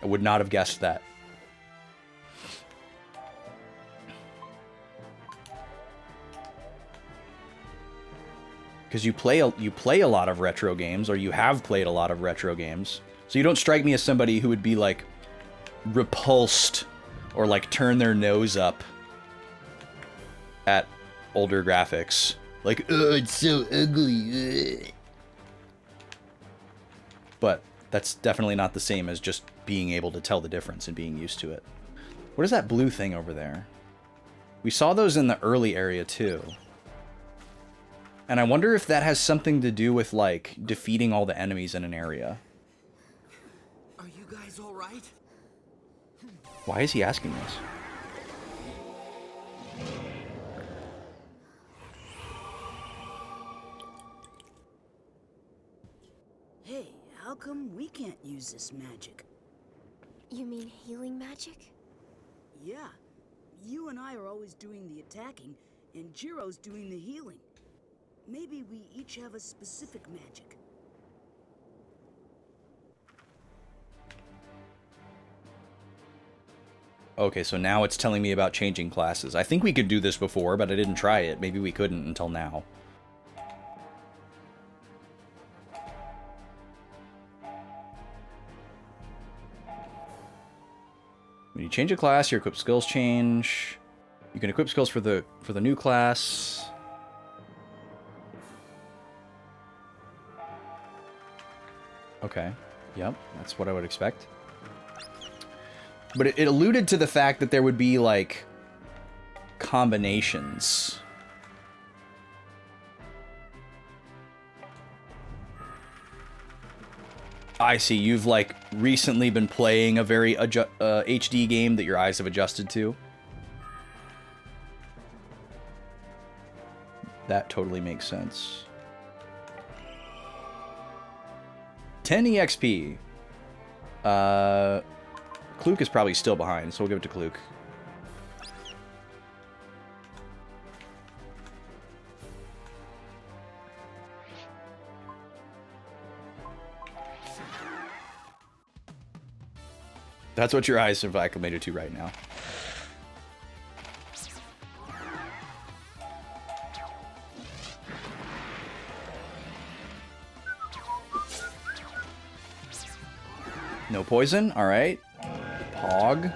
I would not have guessed that. Because you play a lot of retro games, or you have played a lot of retro games. So you don't strike me as somebody who would be like repulsed or like turn their nose up at older graphics. Like, oh, it's so ugly. Ugh. But that's definitely not the same as just being able to tell the difference and being used to it. What is that blue thing over there? We saw those in the early area too. And I wonder if that has something to do with, like, defeating all the enemies in an area. Are you guys all right? Why is he asking this? Hey, how come we can't use this magic? You mean healing magic? Yeah, you and I are always doing the attacking, and Jiro's doing the healing. Maybe we each have a specific magic. Okay, so now it's telling me about changing classes. I think we could do this before, but I didn't try it. Maybe we couldn't until now. When you change a class, your equip skills change. You can equip skills for the new class. Okay. Yep, that's what I would expect. But it alluded to the fact that there would be, like, combinations. I see. You've, like, recently been playing a very HD game that your eyes have adjusted to. That totally makes sense. 10 EXP. Kluke is probably still behind, so we'll give it to Kluke. That's what your eyes have acclimated to right now. No poison? Alright. Pog.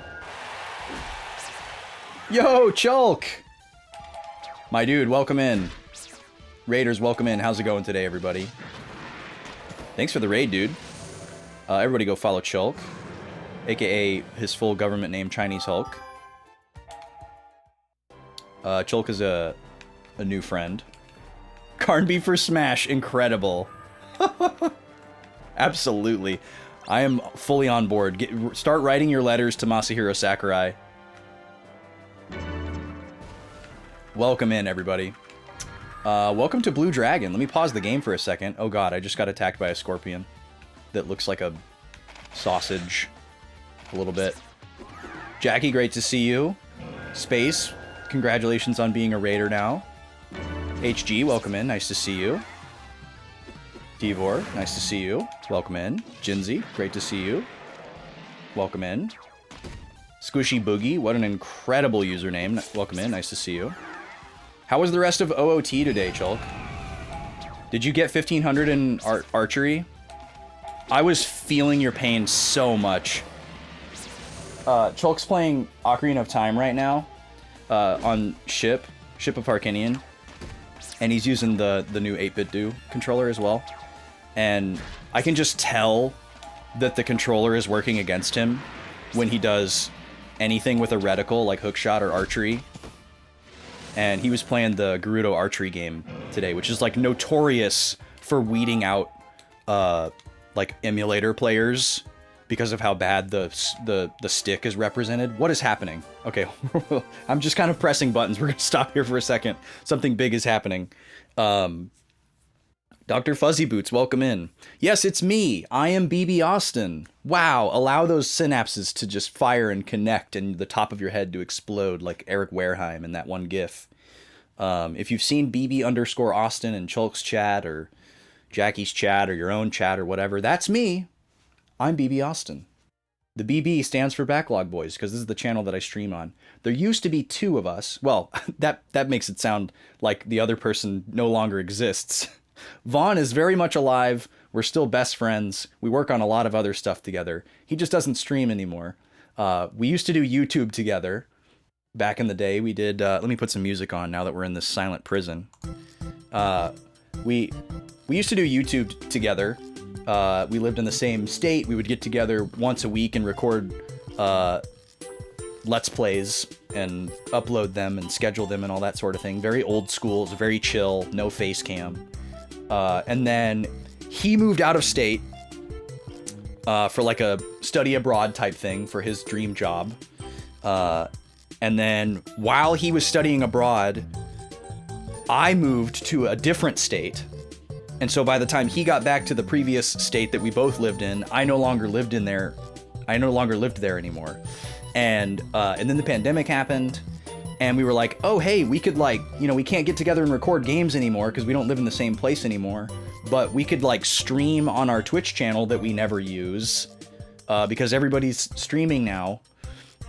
Yo, Chulk! My dude, welcome in. Raiders, welcome in. How's it going today, everybody? Thanks for the raid, dude. Everybody go follow Chulk, aka his full government name, Chinese Hulk. Chulk is a new friend. Corned beef for Smash, incredible. Absolutely. I am fully on board. Start writing your letters to Masahiro Sakurai. Welcome in, everybody. Welcome to Blue Dragon. Let me pause the game for a second. Oh god, I just got attacked by a scorpion that looks like a sausage a little bit. Jackie, great to see you. Space, congratulations on being a raider now. HG, welcome in. Nice to see you. Devor, nice to see you. Welcome in. Jinzy, great to see you. Welcome in. Squishy Boogie, what an incredible username. Welcome in, nice to see you. How was the rest of OOT today, Chulk? Did you get 1500 in archery? I was feeling your pain so much. Chulk's playing Ocarina of Time right now on Ship of Harkinian. And he's using the new 8BitDo controller as well. And I can just tell that the controller is working against him when he does anything with a reticle, like hookshot or archery. And he was playing the Gerudo archery game today, which is like notorious for weeding out like emulator players because of how bad the stick is represented. What is happening? Okay, I'm just kind of pressing buttons. We're gonna stop here for a second. Something big is happening. Dr. Fuzzy Boots, welcome in. Yes, it's me. I am BB Austin. Wow, allow those synapses to just fire and connect and the top of your head to explode like Eric Wareheim in that one GIF. If you've seen BB_Austin in Chulk's chat or Jackie's chat or your own chat or whatever, that's me. I'm BB Austin. The BB stands for Backlog Boys because this is the channel that I stream on. There used to be two of us. Well, that makes it sound like the other person no longer exists. Vaughn is very much alive. We're still best friends. We work on a lot of other stuff together. He just doesn't stream anymore. We used to do YouTube together. Back in the day, we did... let me put some music on now that we're in this silent prison. We used to do YouTube together. We lived in the same state. We would get together once a week and record Let's Plays and upload them and schedule them and all that sort of thing. Very old school. It was very chill. No face cam. And then he moved out of state for like a study abroad type thing for his dream job. And then while he was studying abroad, I moved to a different state. And so by the time he got back to the previous state that we both lived in, I no longer lived there. I no longer lived there anymore. And then the pandemic happened. And we were like, oh, hey, we could like, we can't get together and record games anymore because we don't live in the same place anymore. But we could like stream on our Twitch channel that we never use because everybody's streaming now.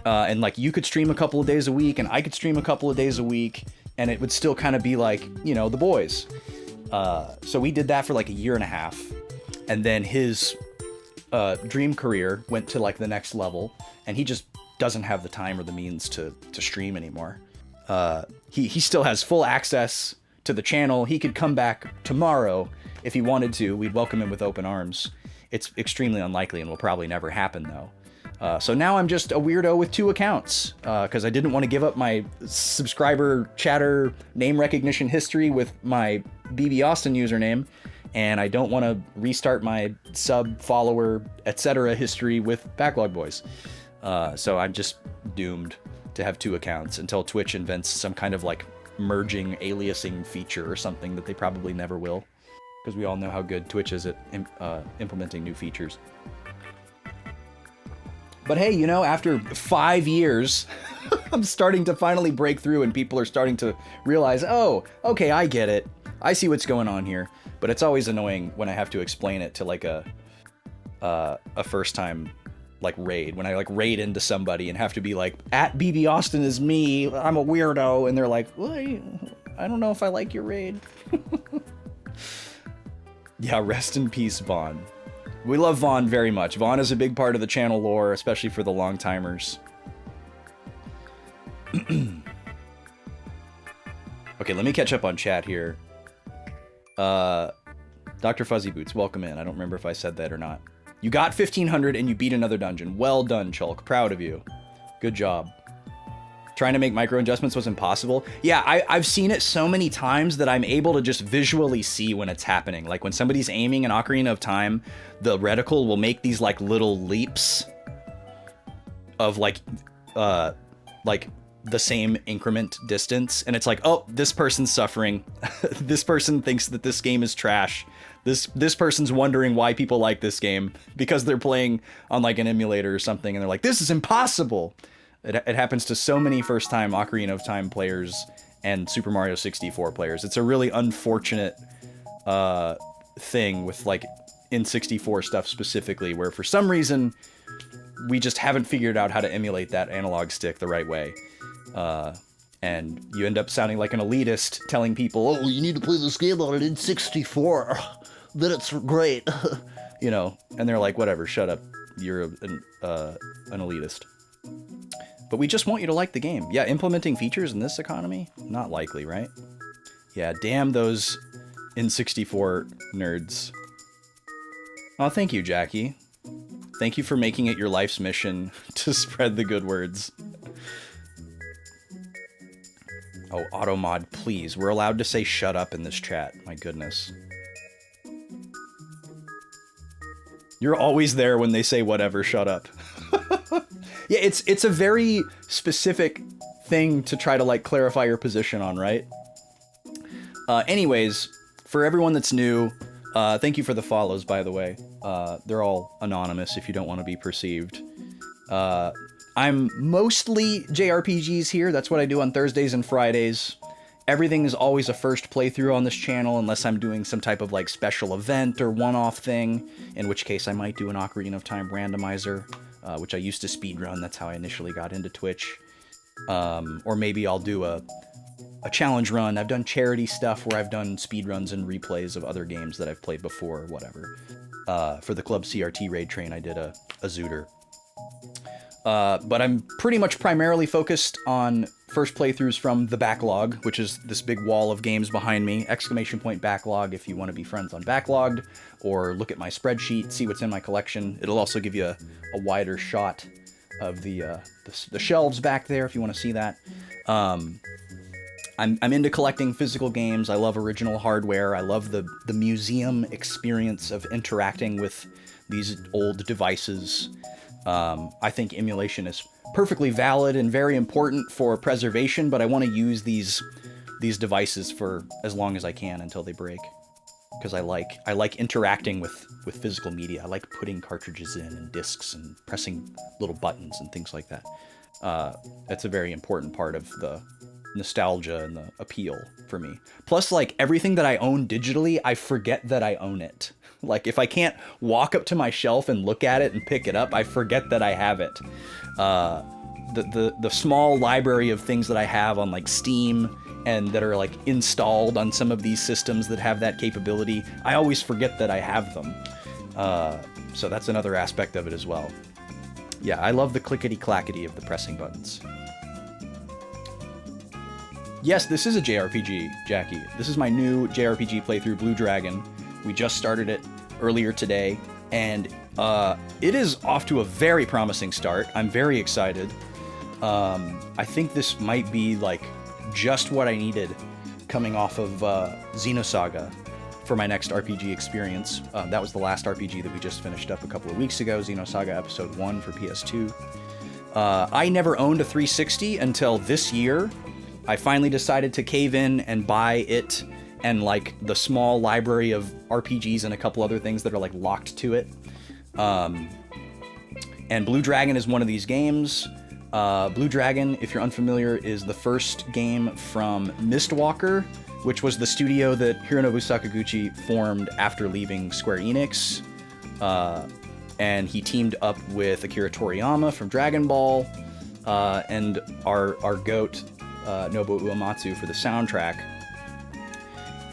And like you could stream a couple of days a week and I could stream a couple of days a week and it would still kind of be like, the boys. So we did that for like a year and a half. And then his dream career went to like the next level and he just doesn't have the time or the means to stream anymore. He still has full access to the channel. He could come back tomorrow if he wanted to. We'd welcome him with open arms. It's extremely unlikely and will probably never happen though. So now I'm just a weirdo with 2 accounts because I didn't want to give up my subscriber chatter name recognition history with my BB Austin username. And I don't want to restart my sub follower, etc. history with Backlog Boys. So I'm just doomed to have 2 accounts until Twitch invents some kind of like merging aliasing feature or something that they probably never will. Because we all know how good Twitch is at implementing new features. But hey, after 5 years, I'm starting to finally break through and people are starting to realize, oh, okay, I get it. I see what's going on here. But it's always annoying when I have to explain it to like a first time like raid, when I like raid into somebody and have to be like, at BB Austin is me, I'm a weirdo, and they're like, well, I don't know if I like your raid. Yeah, rest in peace, Vaughn. We love Vaughn very much. Vaughn is a big part of the channel lore, especially for the long timers. Okay, let me catch up on chat here. Dr. Fuzzy Boots, welcome in. I don't remember if I said that or not. You got 1500 and you beat another dungeon. Well done, Chulk. Proud of you. Good job. Trying to make micro adjustments was impossible. Yeah, I've seen it so many times that I'm able to just visually see when it's happening. Like when somebody's aiming in Ocarina of Time, the reticle will make these like little leaps of like the same increment distance, and it's like, oh, this person's suffering. This person thinks that this game is trash. This person's wondering why people like this game because they're playing on like an emulator or something, and they're like, this is impossible. It happens to so many first-time Ocarina of Time players and Super Mario 64 players. It's a really unfortunate thing with like N64 stuff specifically, where for some reason we just haven't figured out how to emulate that analog stick the right way. And you end up sounding like an elitist telling people, oh, you need to play this game on an N64. Then it's great. You know, and they're like, whatever, shut up. You're an elitist. But we just want you to like the game. Yeah, implementing features in this economy? Not likely, right? Yeah, damn those N64 nerds. Oh, thank you, Jackie. Thank you for making it your life's mission to spread the good words. Oh, Automod, please. We're allowed to say shut up in this chat. My goodness. You're always there when they say whatever, shut up. Yeah, it's a very specific thing to try to like clarify your position on, right? Anyways, for everyone that's new, thank you for the follows, by the way. They're all anonymous if you don't want to be perceived. I'm mostly JRPGs here. That's what I do on Thursdays and Fridays. Everything is always a first playthrough on this channel unless I'm doing some type of like special event or one-off thing, in which case I might do an Ocarina of Time randomizer, which I used to speedrun. That's how I initially got into Twitch. Or maybe I'll do a challenge run. I've done charity stuff where I've done speedruns and replays of other games that I've played before or whatever. For the Club CRT Raid Train, I did a Zooter. But I'm pretty much primarily focused on first playthroughs from the Backlog, which is this big wall of games behind me. ! Backlog if you want to be friends on Backlogged, or look at my spreadsheet, see what's in my collection. It'll also give you a wider shot of the shelves back there if you want to see that. I'm into collecting physical games. I love original hardware. I love the museum experience of interacting with these old devices. I think emulation is perfectly valid and very important for preservation, but I want to use these devices for as long as I can until they break, because I like interacting with physical media. I like putting cartridges in and discs and pressing little buttons and things like that. That's a very important part of the nostalgia and the appeal for me. Plus, like, everything that I own digitally, I forget that I own it. Like, if I can't walk up to my shelf and look at it and pick it up, I forget that I have it. The small library of things that I have on like Steam and that are like installed on some of these systems that have that capability, I always forget that I have them. So that's another aspect of it as well. Yeah, I love the clickety-clackety of the pressing buttons. Yes, this is a JRPG, Jackie. This is my new JRPG playthrough, Blue Dragon. We just started it earlier today, and it is off to a very promising start. I'm very excited. I think this might be like just what I needed coming off of Xenosaga for my next RPG experience. That was the last RPG that we just finished up a couple of weeks ago, Xenosaga Episode 1 for PS2. I never owned a 360 until this year. I finally decided to cave in and buy it and like the small library of RPGs and a couple other things that are like locked to it. And Blue Dragon is one of these games. Blue Dragon, if you're unfamiliar, is the first game from Mistwalker, which was the studio that Hironobu Sakaguchi formed after leaving Square Enix. and he teamed up with Akira Toriyama from Dragon Ball, and our goat, Nobuo Uematsu, for the soundtrack.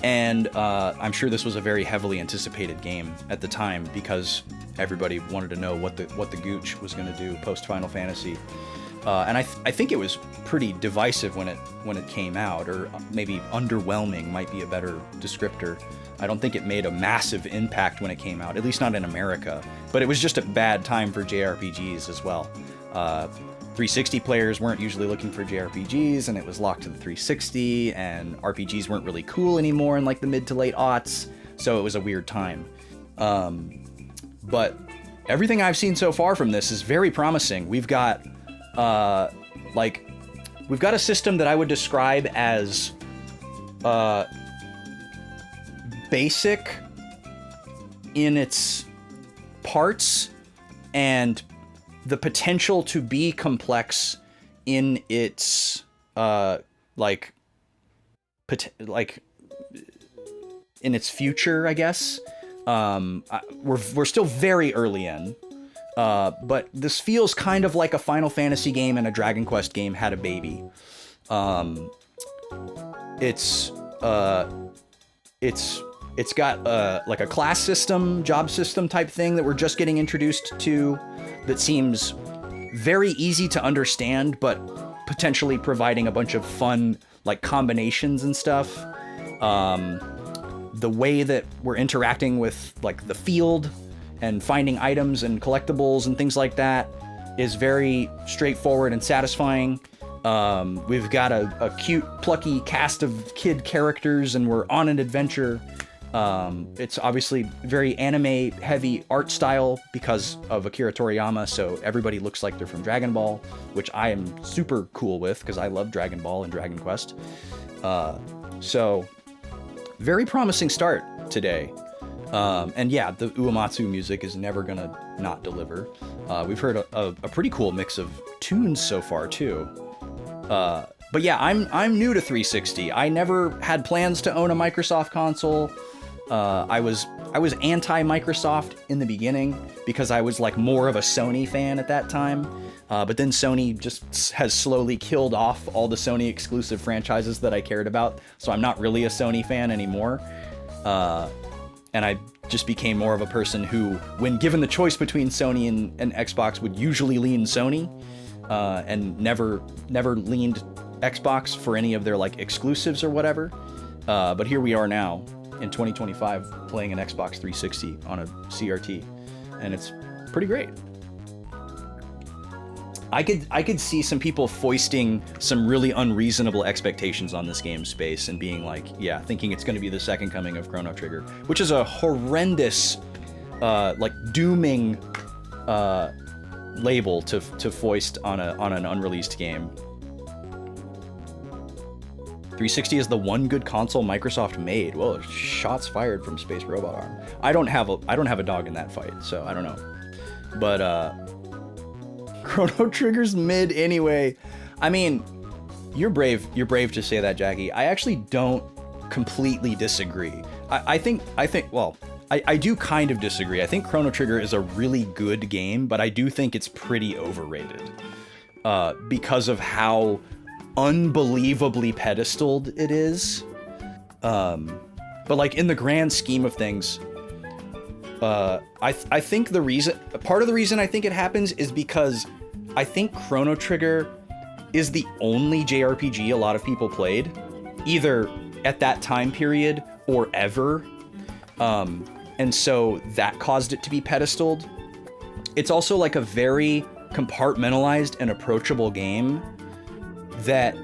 And I'm sure this was a very heavily anticipated game at the time because everybody wanted to know what the Gooch was going to do post Final Fantasy. And I think it was pretty divisive when it came out, or maybe underwhelming might be a better descriptor. I don't think it made a massive impact when it came out, at least not in America. But it was just a bad time for JRPGs as well. 360 players weren't usually looking for JRPGs, and it was locked to the 360, and RPGs weren't really cool anymore in like the mid to late aughts, so it was a weird time. But everything I've seen so far from this is very promising. We've got a system that I would describe as basic in its parts and the potential to be complex in its in its future, I guess. We're still very early in, but this feels kind of like a Final Fantasy game and a Dragon Quest game had a baby. It's got like a class system, job system type thing that we're just getting introduced to, that seems very easy to understand, but potentially providing a bunch of fun like combinations and stuff. The way that we're interacting with like the field and finding items and collectibles and things like that is very straightforward and satisfying. We've got a cute, plucky cast of kid characters, and we're on an adventure. It's obviously very anime-heavy art style because of Akira Toriyama, so everybody looks like they're from Dragon Ball, which I am super cool with because I love Dragon Ball and Dragon Quest. So, very promising start today. And yeah, the Uematsu music is never gonna not deliver. We've heard a pretty cool mix of tunes so far too. But yeah, I'm new to 360. I never had plans to own a Microsoft console. I was anti-Microsoft in the beginning because I was like more of a Sony fan at that time. But then Sony just has slowly killed off all the Sony exclusive franchises that I cared about. So I'm not really a Sony fan anymore. And I just became more of a person who, when given the choice between Sony and Xbox, would usually lean Sony, and never leaned Xbox for any of their like exclusives or whatever. But here we are now in 2025 playing an Xbox 360 on a CRT, and it's pretty great. I could see some people foisting some really unreasonable expectations on this game space and being like, yeah, thinking it's going to be the second coming of Chrono Trigger, which is a horrendous, like dooming label to foist on an unreleased game. 360 is the one good console Microsoft made. Well, shots fired from Space Robot Arm. I don't have a dog in that fight, so I don't know. But Chrono Trigger's mid anyway. I mean, you're brave to say that, Jackie. I actually don't completely disagree. I do kind of disagree. I think Chrono Trigger is a really good game, but I do think it's pretty overrated. Because of how unbelievably pedestaled it is. But like in the grand scheme of things, I think part of the reason I think it happens is because I think Chrono Trigger is the only JRPG a lot of people played, either at that time period or ever. And so that caused it to be pedestaled. It's also like a very compartmentalized and approachable game that,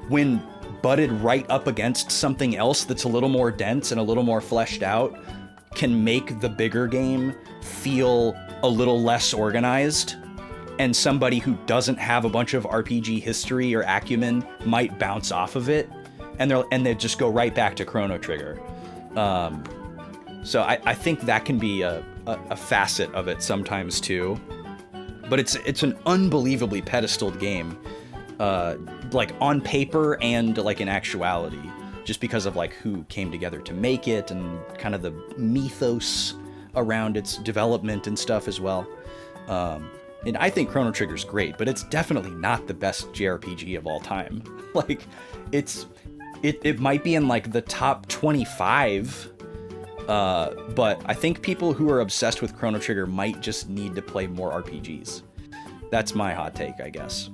when butted right up against something else that's a little more dense and a little more fleshed out, can make the bigger game feel a little less organized, and somebody who doesn't have a bunch of RPG history or acumen might bounce off of it, and they just go right back to Chrono Trigger. So I think that can be a facet of it sometimes too, but it's an unbelievably pedestaled game, like on paper and like in actuality, just because of like who came together to make it and kind of the mythos around its development and stuff as well. And I think Chrono Trigger's great, but it's definitely not the best JRPG of all time. Like, it might be in like the top 25, but I think people who are obsessed with Chrono Trigger might just need to play more RPGs. That's my hot take, I guess.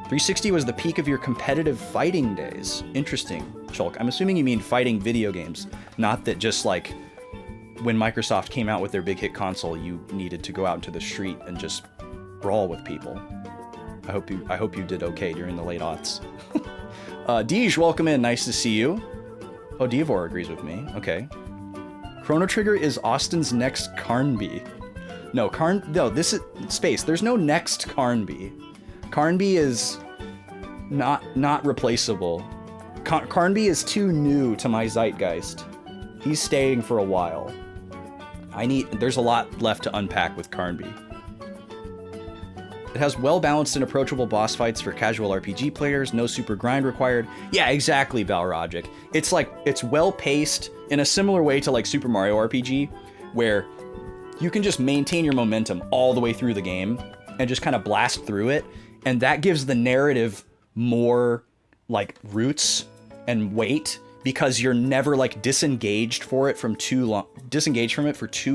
360 was the peak of your competitive fighting days. Interesting, Chulk. I'm assuming you mean fighting video games, not that just like when Microsoft came out with their big hit console, you needed to go out into the street and just brawl with people. I hope you did okay during the late aughts. Deej, welcome in. Nice to see you. Oh, Diavor agrees with me. Okay. Chrono Trigger is Austin's next Carnby. No, this is Space. There's no next Carnby. Carnby is not replaceable. Carnby is too new to my zeitgeist. He's staying for a while. There's a lot left to unpack with Carnby. It has well-balanced and approachable boss fights for casual RPG players, no super grind required. Yeah, exactly, Balrogic. It's well-paced in a similar way to like Super Mario RPG, where you can just maintain your momentum all the way through the game and just kind of blast through it, and that gives the narrative more like roots and weight, because you're never like disengaged from it for too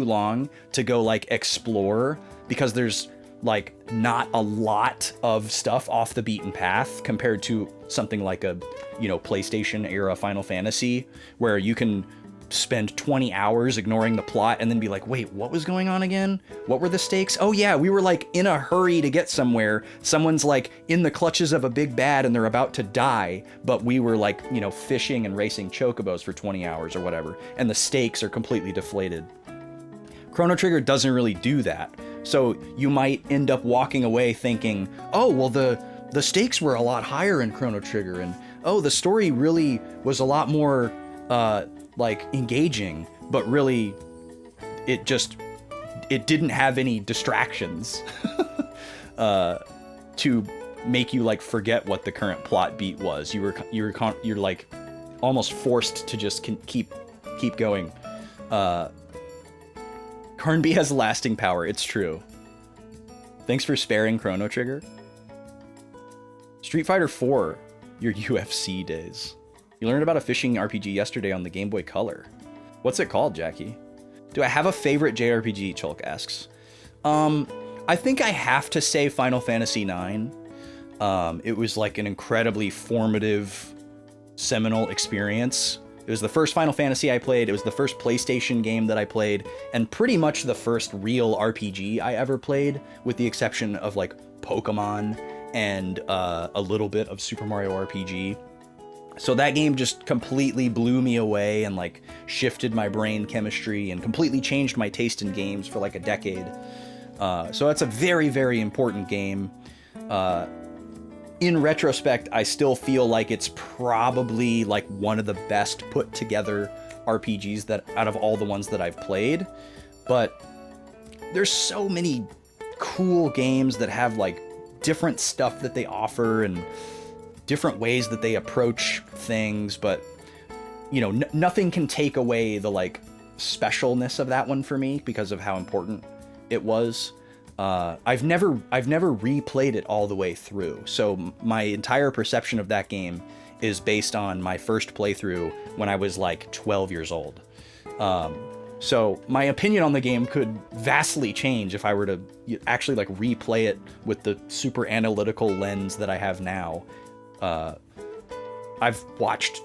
long to go like explore, because there's like not a lot of stuff off the beaten path compared to something like a, PlayStation era Final Fantasy, where you can spend 20 hours ignoring the plot and then be like, wait, what was going on again? What were the stakes? Oh yeah, we were like in a hurry to get somewhere. Someone's like in the clutches of a big bad and they're about to die, but we were like, fishing and racing chocobos for 20 hours or whatever, and the stakes are completely deflated. Chrono Trigger doesn't really do that. So you might end up walking away thinking, oh, well, the stakes were a lot higher in Chrono Trigger, and oh, the story really was a lot more like engaging, but really it didn't have any distractions to make you like forget what the current plot beat was. You're like almost forced to just keep going. Carnby has lasting power, it's true. Thanks for sparing Chrono Trigger. Street Fighter 4, your UFC days. You learned about a fishing RPG yesterday on the Game Boy Color. What's it called, Jackie? Do I have a favorite JRPG, Chulk asks. I think I have to say Final Fantasy IX. It was like an incredibly formative, seminal experience. It was the first Final Fantasy I played, it was the first PlayStation game that I played, and pretty much the first real RPG I ever played, with the exception of like Pokemon and a little bit of Super Mario RPG. So that game just completely blew me away and like shifted my brain chemistry and completely changed my taste in games for like a decade. So that's a very, very important game. In retrospect, I still feel like it's probably like one of the best put together RPGs that out of all the ones that I've played. But there's so many cool games that have like different stuff that they offer and different ways that they approach things, but nothing can take away the like specialness of that one for me because of how important it was. I've never replayed it all the way through, so my entire perception of that game is based on my first playthrough when I was like 12 years old. So my opinion on the game could vastly change if I were to actually like replay it with the super analytical lens that I have now. I've watched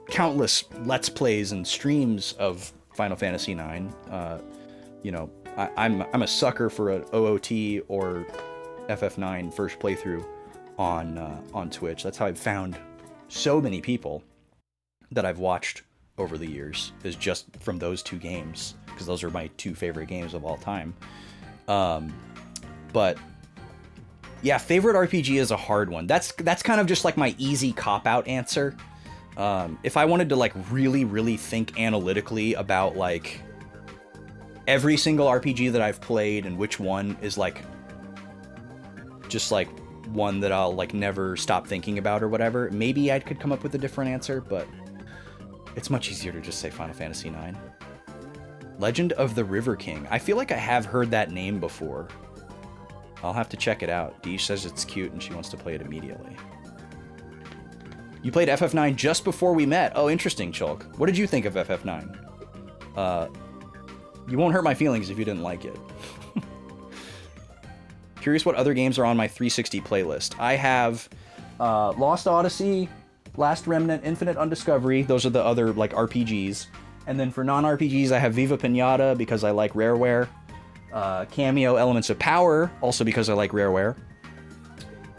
countless Let's Plays and streams of Final Fantasy IX. I'm a sucker for an OOT or FF9 first playthrough on Twitch. That's how I've found so many people that I've watched over the years, is just from those two games, because those are my two favorite games of all time. But yeah, favorite RPG is a hard one. That's kind of just like my easy cop-out answer. If I wanted to like really think analytically about like every single RPG that I've played and which one is like just like one that I'll like never stop thinking about or whatever, maybe I could come up with a different answer, but it's much easier to just say Final Fantasy IX. Legend of the River King. I feel like I have heard that name before. I'll have to check it out. Dee says it's cute and she wants to play it immediately. You played FF9 just before we met. Oh, interesting, Chulk. What did you think of FF9? You won't hurt my feelings if you didn't like it. Curious what other games are on my 360 playlist. I have Lost Odyssey, Last Remnant, Infinite Undiscovery. Those are the other like RPGs. And then for non-RPGs, I have Viva Pinata because I like Rareware. Cameo Elements of Power, also because I like Rareware.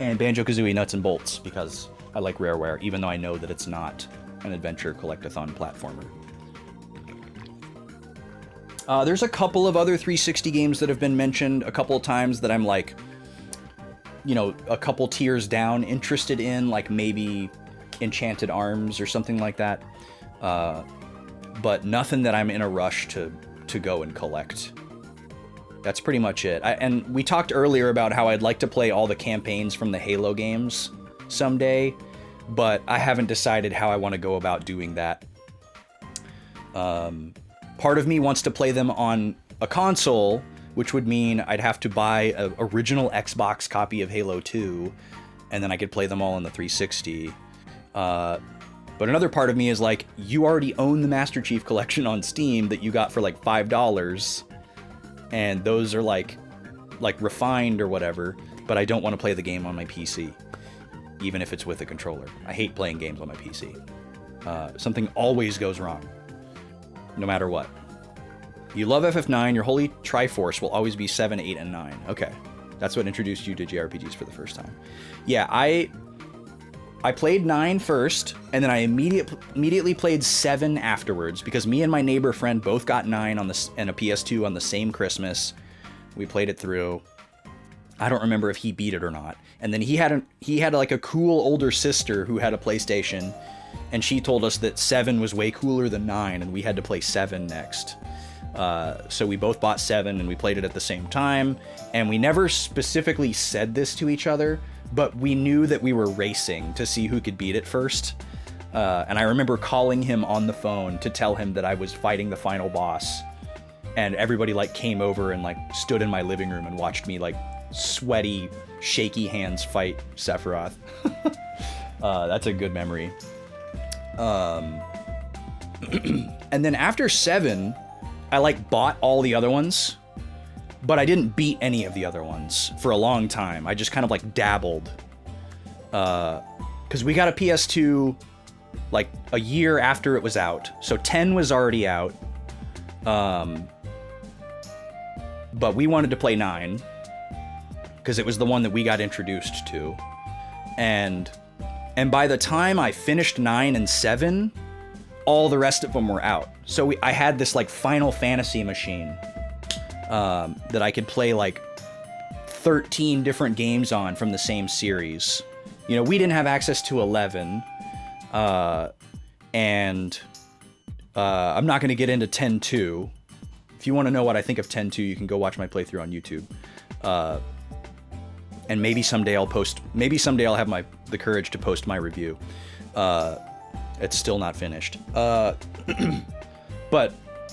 And Banjo-Kazooie Nuts and Bolts because I like Rareware, even though I know that it's not an adventure collectathon platformer. There's a couple of other 360 games that have been mentioned a couple of times that I'm like, you know, a couple tiers down interested in, like maybe Enchanted Arms or something like that. But nothing that I'm in a rush to go and collect. That's pretty much it. And we talked earlier about how I'd like to play all the campaigns from the Halo games someday, but I haven't decided how I want to go about doing that. Part of me wants to play them on a console, which would mean I'd have to buy an original Xbox copy of Halo 2, and then I could play them all on the 360. But another part of me is like, you already own the Master Chief Collection on Steam that you got for like $5, and those are like refined or whatever, but I don't want to play the game on my PC, even if it's with a controller. I hate playing games on my PC. Something always goes wrong, no matter what. You love FF9, your holy Triforce will always be 7, 8, and 9. Okay, that's what introduced you to JRPGs for the first time. Yeah, I played 9 first, and then I immediately played 7 afterwards, because me and my neighbor friend both got 9 and a PS2 on the same Christmas. We played it through. I don't remember if he beat it or not. And then he had like a cool older sister who had a PlayStation, and she told us that 7 was way cooler than 9, and we had to play 7 next. So we both bought 7, and we played it at the same time, and we never specifically said this to each other, but we knew that we were racing to see who could beat it first. And I remember calling him on the phone to tell him that I was fighting the final boss, and everybody like came over and like stood in my living room and watched me like sweaty, shaky hands fight Sephiroth. That's a good memory. And then after 7, I like bought all the other ones, but I didn't beat any of the other ones for a long time. I just kind of like dabbled. Because we got a PS2 like a year after it was out. So 10 was already out. But we wanted to play 9 because it was the one that we got introduced to. And by the time I finished 9 and 7, all the rest of them were out. So I had this like Final Fantasy machine that I could play like 13 different games on from the same series. You know, we didn't have access to 11, and I'm not going to get into 10-2. If you want to know what I think of 10-2, you can go watch my playthrough on YouTube. And maybe someday I'll post. Maybe someday I'll have the courage to post my review. It's still not finished. But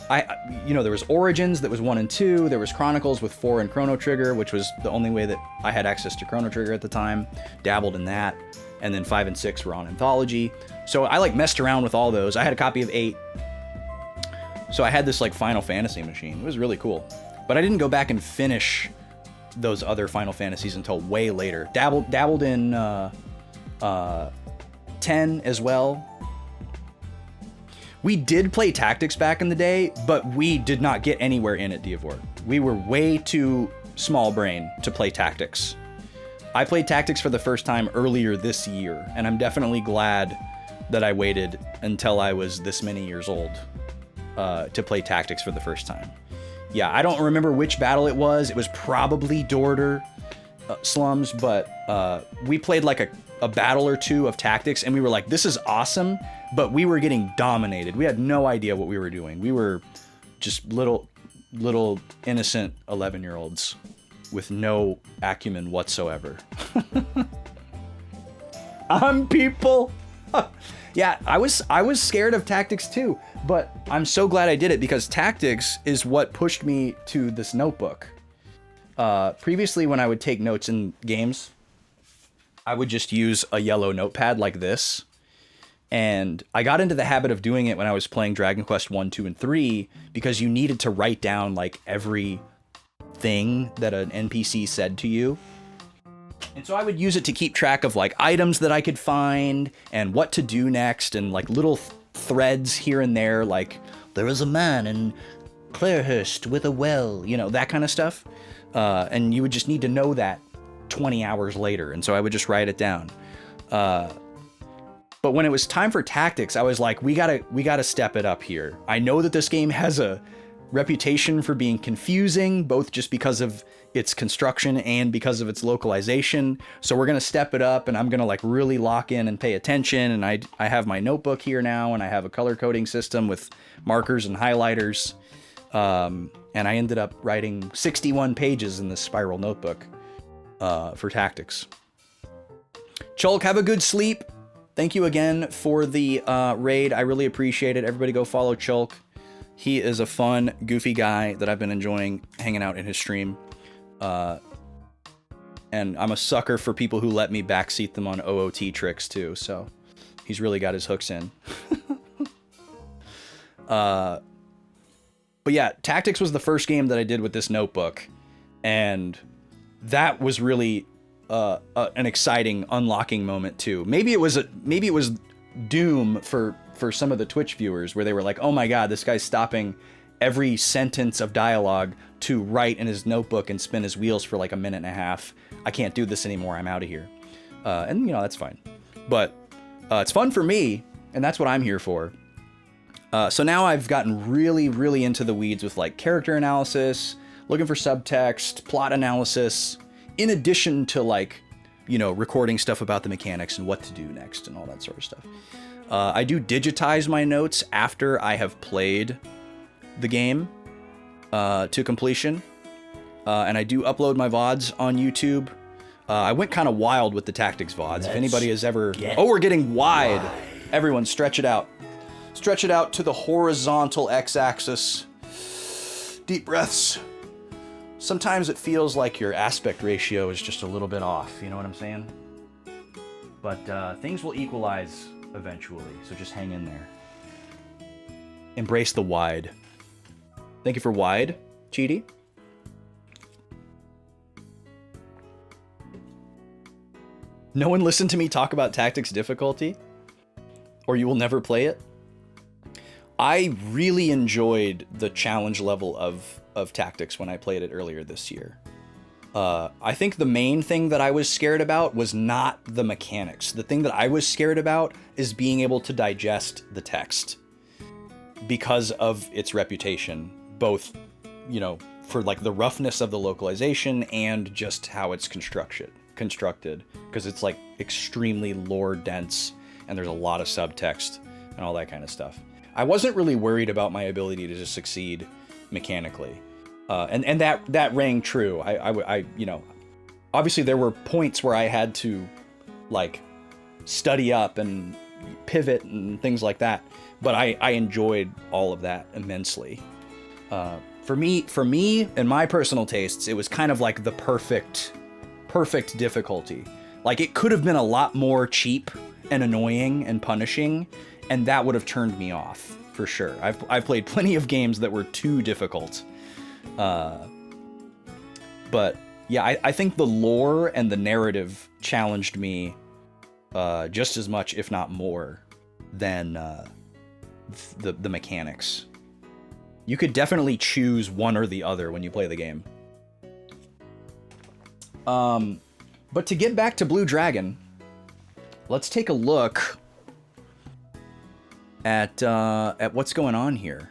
there was Origins that was 1 and 2. There was Chronicles with 4 and Chrono Trigger, which was the only way that I had access to Chrono Trigger at the time. Dabbled in that. And then 5 and 6 were on Anthology. So I like messed around with all those. I had a copy of 8. So I had this like Final Fantasy machine. It was really cool. But I didn't go back and finish those other Final Fantasies until way later. Dabbled in 10 as well. We did play Tactics back in the day, but we did not get anywhere in it, Diavort. We were way too small brain to play Tactics. I played Tactics for the first time earlier this year, and I'm definitely glad that I waited until I was this many years old to play Tactics for the first time. Yeah, I don't remember which battle it was. It was probably Dorter Slums, but we played like a battle or two of Tactics, and we were like, this is awesome, but we were getting dominated. We had no idea what we were doing. We were just little innocent 11-year-olds with no acumen whatsoever. I'm people. Yeah, I was scared of tactics too, but I'm so glad I did it because tactics is what pushed me to this notebook. Previously, when I would take notes in games, I would just use a yellow notepad like this. And I got into the habit of doing it when I was playing Dragon Quest 1, 2, and 3 because you needed to write down like every thing that an NPC said to you. And so I would use it to keep track of like items that I could find and what to do next and like little threads here and there, like there is a man in Clairhurst with a well, you know, that kind of stuff. And you would just need to know that 20 hours later. And so I would just write it down. But when it was time for tactics, I was like, we gotta step it up here. I know that this game has a reputation for being confusing, both just because of its construction and because of its localization. So we're gonna step it up, and I'm gonna like really lock in and pay attention. And I have my notebook here now, and I have a color coding system with markers and highlighters. And I ended up writing 61 pages in this spiral notebook for tactics. Chulk, have a good sleep. Thank you again for the raid. I really appreciate it. Everybody go follow Chulk. He is a fun, goofy guy that I've been enjoying hanging out in his stream. And I'm a sucker for people who let me backseat them on OOT tricks too, so he's really got his hooks in. But yeah, Tactics was the first game that I did with this notebook, and that was really an exciting unlocking moment too. Maybe it was Doom for some of the Twitch viewers, where they were like, "Oh my God, this guy's stopping every sentence of dialogue to write in his notebook and spin his wheels for like a minute and a half. I can't do this anymore. I'm out of here." And you know, that's fine, but it's fun for me, and that's what I'm here for. So now I've gotten really, really into the weeds with like character analysis, looking for subtext, plot analysis, in addition to like, you know, recording stuff about the mechanics and what to do next and all that sort of stuff. I do digitize my notes after I have played the game to completion. And I do upload my VODs on YouTube. I went kind of wild with the Tactics VODs. If anybody has ever... Oh, we're getting wide. Everyone, stretch it out. Stretch it out to the horizontal x-axis. Deep breaths. Sometimes it feels like your aspect ratio is just a little bit off, you know what I'm saying? But things will equalize eventually, so just hang in there. Embrace the wide. Thank you for wide, Cheaty. No one listened to me talk about Tactics difficulty? Or you will never play it? I really enjoyed the challenge level of Tactics when I played it earlier this year. I think the main thing that I was scared about was not the mechanics. The thing that I was scared about is being able to digest the text because of its reputation, both, you know, for like the roughness of the localization and just how it's constructed, because it's like extremely lore dense and there's a lot of subtext and all that kind of stuff. I wasn't really worried about my ability to just succeed mechanically. And that rang true. I you know, obviously there were points where I had to like study up and pivot and things like that, but I enjoyed all of that immensely. For me and my personal tastes, it was kind of like the perfect difficulty. Like it could have been a lot more cheap and annoying and punishing, and that would have turned me off for sure. I've played plenty of games that were too difficult. But yeah, I think the lore and the narrative challenged me just as much, if not more, than the mechanics. You could definitely choose one or the other when you play the game. But to get back to Blue Dragon, let's take a look at what's going on here.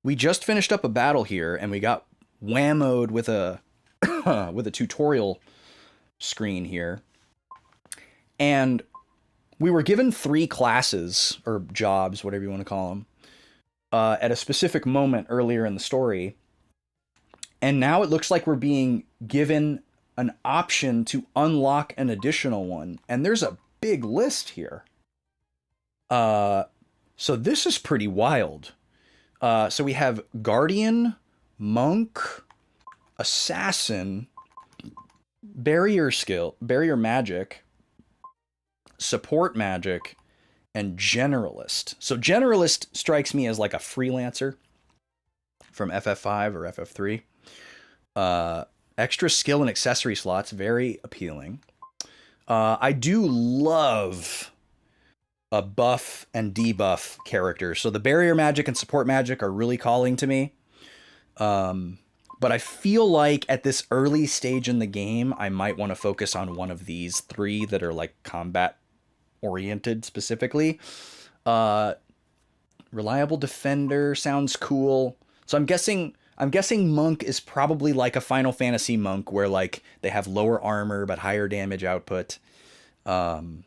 We just finished up a battle here, and we got whammoed with a with a tutorial screen here. And we were given 3 classes, or jobs, whatever you want to call them, at a specific moment earlier in the story. And now it looks like we're being given an option to unlock an additional one. And there's a big list here. So this is pretty wild. So we have Guardian, Monk, Assassin, Barrier Magic, Support Magic, and Generalist. So Generalist strikes me as like a freelancer from FF5 or FF3. Extra skill and accessory slots, very appealing. I do love a buff and debuff character. So the Barrier Magic and Support Magic are really calling to me. But I feel like at this early stage in the game, I might want to focus on one of these three that are like combat oriented specifically. Reliable Defender sounds cool. So I'm guessing Monk is probably like a Final Fantasy Monk where like they have lower armor but higher damage output. And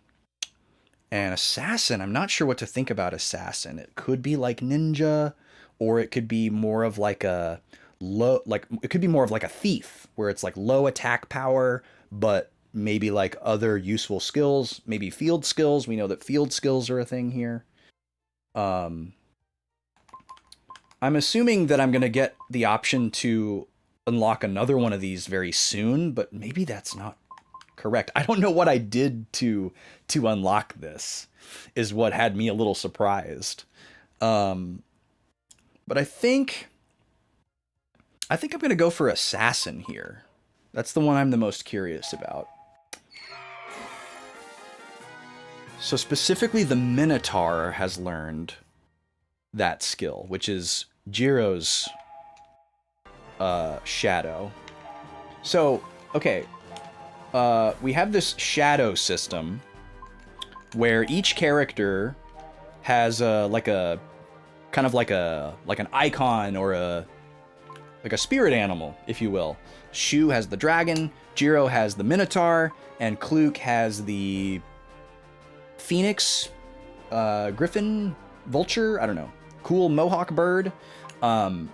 Assassin, I'm not sure what to think about Assassin. It could be like Ninja, or it could be more of like a it could be more of like a Thief, where it's like low attack power, but maybe like other useful skills, maybe field skills. We know that field skills are a thing here. I'm assuming that I'm going to get the option to unlock another one of these very soon, but maybe that's not correct. I don't know what I did to unlock this is what had me a little surprised. But I think I'm going to go for Assassin here. That's the one I'm the most curious about. So specifically, the Minotaur has learned that skill, which is Jiro's shadow. So, okay. We have this shadow system where each character has an icon or a spirit animal, if you will. Shu has the dragon, Jiro has the Minotaur, and Kluk has the Phoenix, Griffin, Vulture, I don't know, cool Mohawk bird. And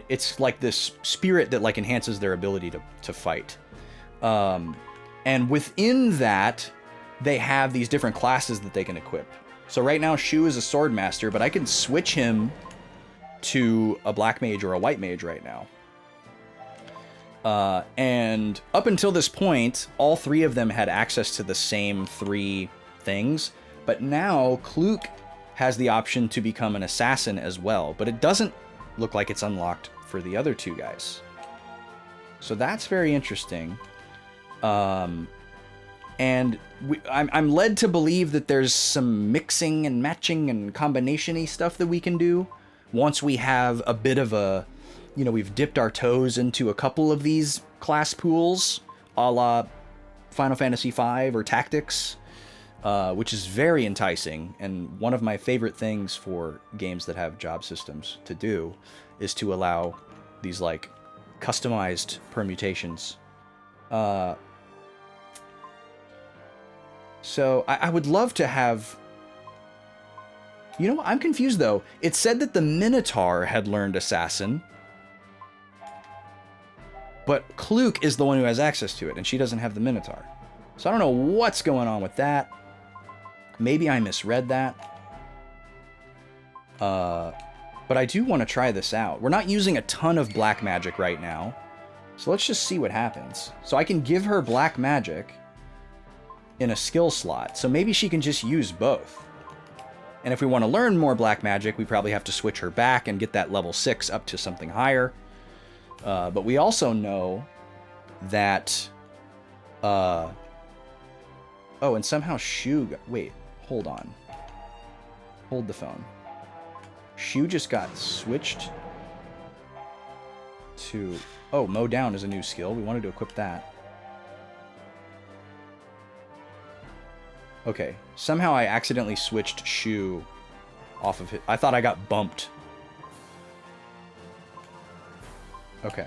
it's like this spirit that like enhances their ability to fight. And within that, they have these different classes that they can equip. So right now, Shu is a sword master, but I can switch him to a black mage or a white mage right now. And up until this point, all three of them had access to the same three things. But now, Kluk has the option to become an assassin as well. But it doesn't look like it's unlocked for the other two guys. So that's very interesting. And I'm led to believe that there's some mixing and matching and combination-y stuff that we can do once we have a bit of a, we've dipped our toes into a couple of these class pools, a la Final Fantasy V or Tactics, which is very enticing. And one of my favorite things for games that have job systems to do is to allow these like customized permutations. So I would love to have... I'm confused though. It said that the Minotaur had learned Assassin, but Kluk is the one who has access to it, and she doesn't have the Minotaur. So I don't know what's going on with that. Maybe I misread that. But I do want to try this out. We're not using a ton of black magic right now, so let's just see what happens. So I can give her black magic in a skill slot, so maybe she can just use both. And if we want to learn more black magic, we probably have to switch her back and get that level 6 up to something higher. But we also know that... Oh, and somehow Shu got... Wait, hold on. Hold the phone. Shu just got switched to... Oh, Mow Down is a new skill. We wanted to equip that. Okay, somehow I accidentally switched Shu off of it. I thought I got bumped. Okay.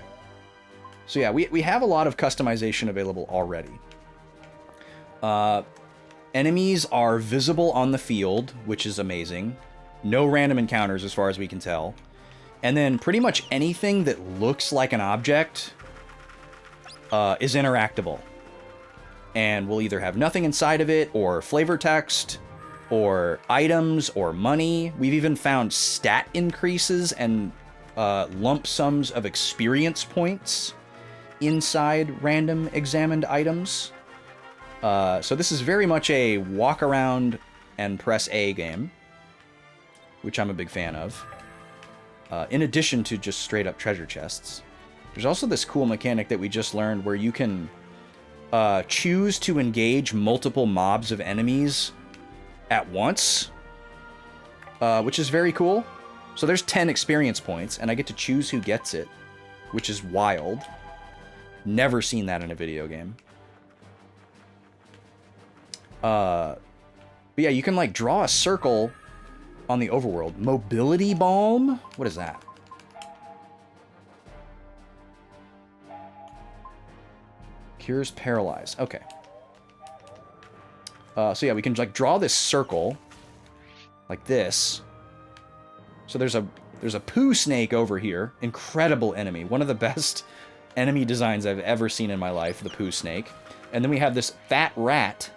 So yeah, we have a lot of customization available already. Enemies are visible on the field, which is amazing. No random encounters as far as we can tell. And then pretty much anything that looks like an object is interactable. And we'll either have nothing inside of it, or flavor text, or items or money. We've even found stat increases and lump sums of experience points inside random examined items. So this is very much a walk around and press A game, which I'm a big fan of. In addition to just straight up treasure chests. There's also this cool mechanic that we just learned where you can choose to engage multiple mobs of enemies at once, which is very cool. So there's 10 experience points, and I get to choose who gets it, which is wild. Never seen that in a video game. But yeah, you can like draw a circle on the overworld. Mobility Balm? What is that? Cures Paralyze. Okay. So yeah, we can like draw this circle like this. So there's a poo snake over here. Incredible enemy. One of the best enemy designs I've ever seen in my life, the poo snake. And then we have this fat rat.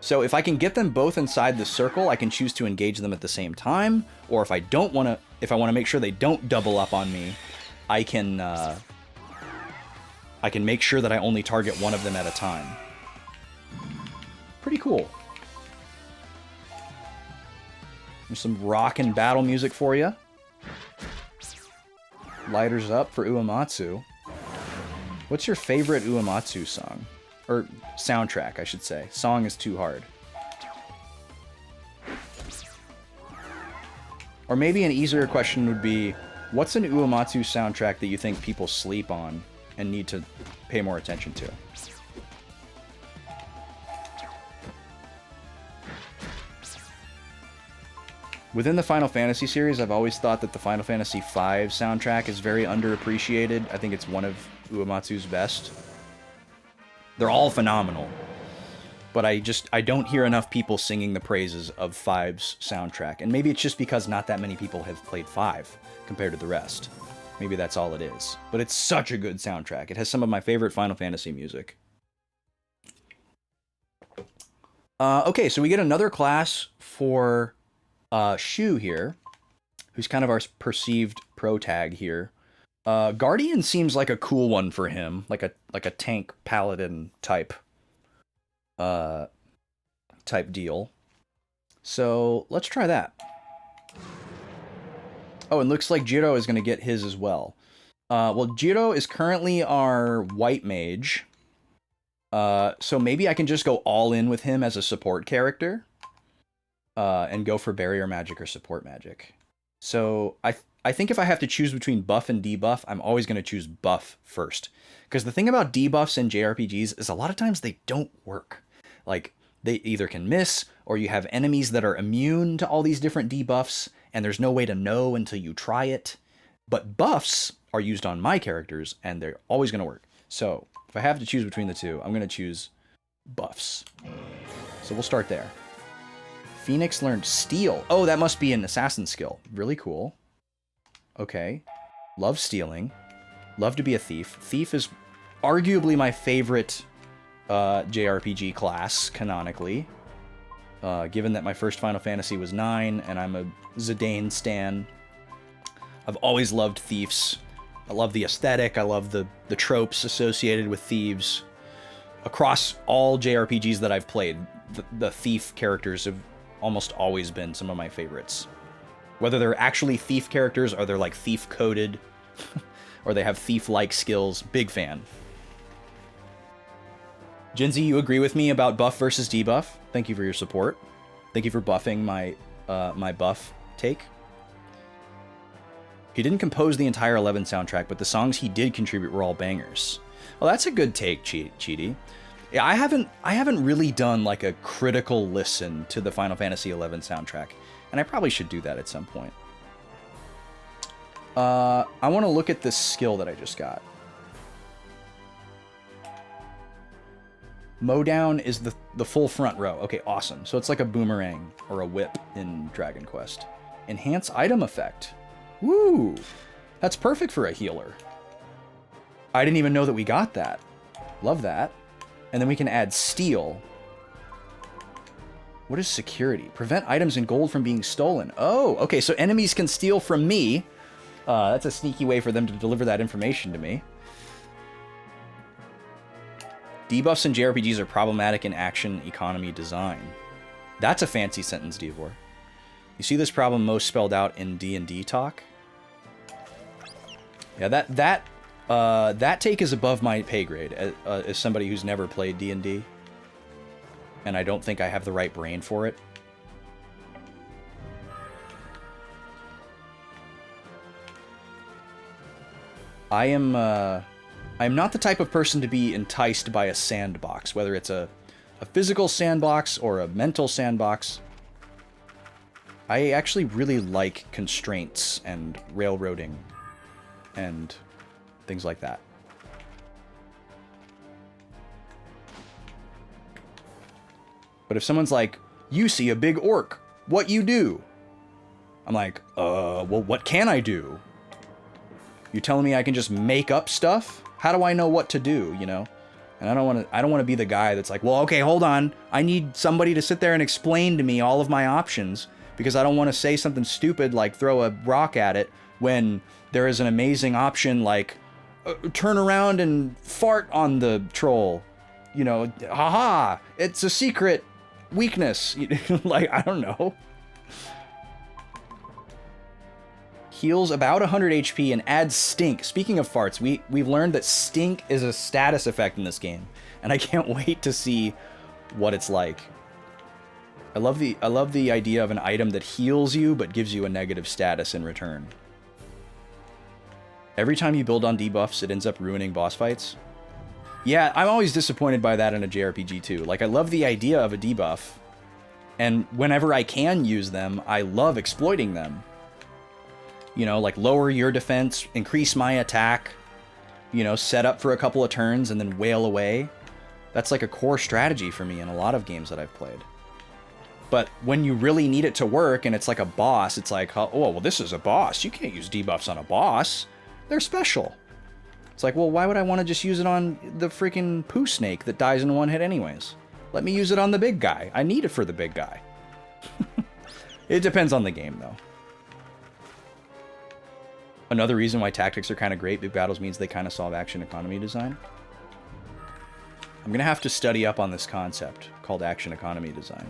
So if I can get them both inside the circle, I can choose to engage them at the same time. Or if I want to make sure they don't double up on me, I can make sure that I only target one of them at a time. Pretty cool. There's some rockin' battle music for you. Lighters up for Uematsu. What's your favorite Uematsu song? Or soundtrack, I should say. Song is too hard. Or maybe an easier question would be, what's an Uematsu soundtrack that you think people sleep on and need to pay more attention to? Within the Final Fantasy series, I've always thought that the Final Fantasy V soundtrack is very underappreciated. I think it's one of Uematsu's best. They're all phenomenal. But I don't hear enough people singing the praises of V's soundtrack. And maybe it's just because not that many people have played 5 compared to the rest. Maybe that's all it is. But it's such a good soundtrack. It has some of my favorite Final Fantasy music. Okay, so we get another class for Shu here, who's kind of our perceived pro tag here. Guardian seems like a cool one for him, like a tank paladin type deal. So let's try that. Oh, and looks like Jiro is going to get his as well. Well, Jiro is currently our white mage. So maybe I can just go all in with him as a support character. And go for barrier magic or support magic. So I think if I have to choose between buff and debuff, I'm always going to choose buff first. Because the thing about debuffs in JRPGs is a lot of times they don't work. Like, they either can miss, or you have enemies that are immune to all these different debuffs, and there's no way to know until you try it. But buffs are used on my characters, and they're always going to work. So, if I have to choose between the two, I'm going to choose buffs. So we'll start there. Phoenix learned Steal. Oh, that must be an assassin skill. Really cool. Okay. Love stealing. Love to be a thief. Thief is arguably my favorite JRPG class, canonically. Given that my first Final Fantasy was 9, and I'm a Zidane stan. I've always loved thieves. I love the aesthetic. I love the tropes associated with thieves. Across all JRPGs that I've played, the thief characters have almost always been some of my favorites. Whether they're actually thief characters or they're like thief coded or they have thief-like skills, big fan. Jinzi, you agree with me about buff versus debuff? Thank you for your support. Thank you for buffing my my buff take. He didn't compose the entire 11 soundtrack, but the songs he did contribute were all bangers. Well, that's a good take, Cheaty. Yeah, I haven't really done like a critical listen to the Final Fantasy XI soundtrack, and I probably should do that at some point. I want to look at this skill that I just got. Mowdown is the full front row. Okay, awesome. So it's like a boomerang or a whip in Dragon Quest. Enhance item effect. Woo! That's perfect for a healer. I didn't even know that we got that. Love that. And then we can add Steal. What is security? Prevent items and gold from being stolen. Oh, okay, so enemies can steal from me. That's a sneaky way for them to deliver that information to me. Debuffs in JRPGs are problematic in action economy design. That's a fancy sentence, Divor. You see this problem most spelled out in D&D talk? Yeah, that take is above my pay grade as somebody who's never played D&D. And I don't think I have the right brain for it. I'm not the type of person to be enticed by a sandbox, whether it's a physical sandbox or a mental sandbox. I actually really like constraints and railroading and things like that. But if someone's like, you see a big orc, what you do? I'm like, well, what can I do? You telling me I can just make up stuff? How do I know what to do, you know? And I don't want to be the guy that's like, well, okay, hold on. I need somebody to sit there and explain to me all of my options because I don't want to say something stupid like throw a rock at it when there is an amazing option like turn around and fart on the troll. You know, haha, it's a secret weakness. Like, I don't know. Heals about 100 HP and adds stink. Speaking of farts, we've learned that stink is a status effect in this game, and I can't wait to see what it's like. I love the idea of an item that heals you but gives you a negative status in return. Every time you build on debuffs, it ends up ruining boss fights. Yeah, I'm always disappointed by that in a JRPG too. Like, I love the idea of a debuff, and whenever I can use them, I love exploiting them. You know, like lower your defense, increase my attack, you know, set up for a couple of turns and then wail away. That's like a core strategy for me in a lot of games that I've played. But when you really need it to work and it's like a boss, it's like, oh, well, this is a boss. You can't use debuffs on a boss. They're special. It's like, well, why would I want to just use it on the freaking poo snake that dies in one hit anyways? Let me use it on the big guy. I need it for the big guy. It depends on the game, though. Another reason why tactics are kind of great, big battles means they kind of solve action economy design. I'm going to have to study up on this concept called action economy design.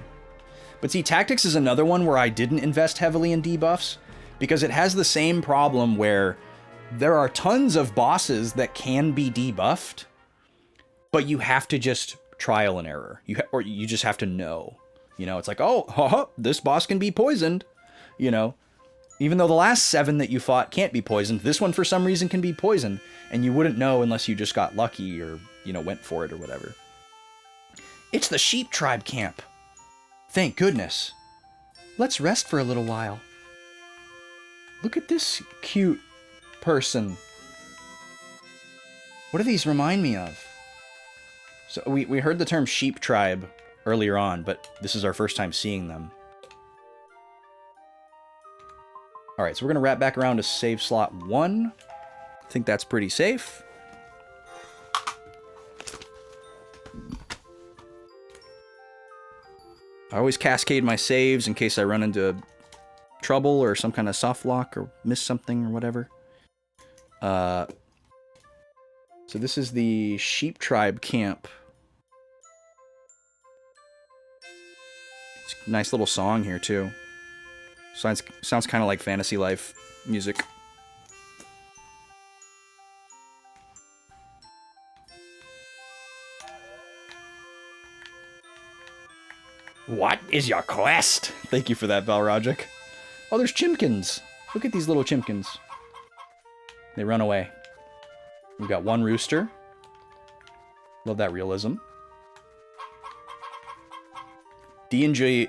But see, tactics is another one where I didn't invest heavily in debuffs because it has the same problem where there are tons of bosses that can be debuffed, but you have to just trial and error. Or you just have to know. You know, it's like, oh, this boss can be poisoned, you know. Even though the last 7 that you fought can't be poisoned, this one for some reason can be poisoned, and you wouldn't know unless you just got lucky or, you know, went for it or whatever. It's the sheep tribe camp. Thank goodness. Let's rest for a little while. Look at this cute person. What do these remind me of? So we heard the term sheep tribe earlier on, but this is our first time seeing them. All right, so we're going to wrap back around to save slot 1. I think that's pretty safe. I always cascade my saves in case I run into trouble or some kind of soft lock or miss something or whatever. So this is the Sheep Tribe camp. It's a nice little song here, too. Sounds kind of like Fantasy Life music. What is your quest? Thank you for that, Balrogic. Oh, there's chimkins. Look at these little chimkins. They run away. We've got one rooster. Love that realism. D&D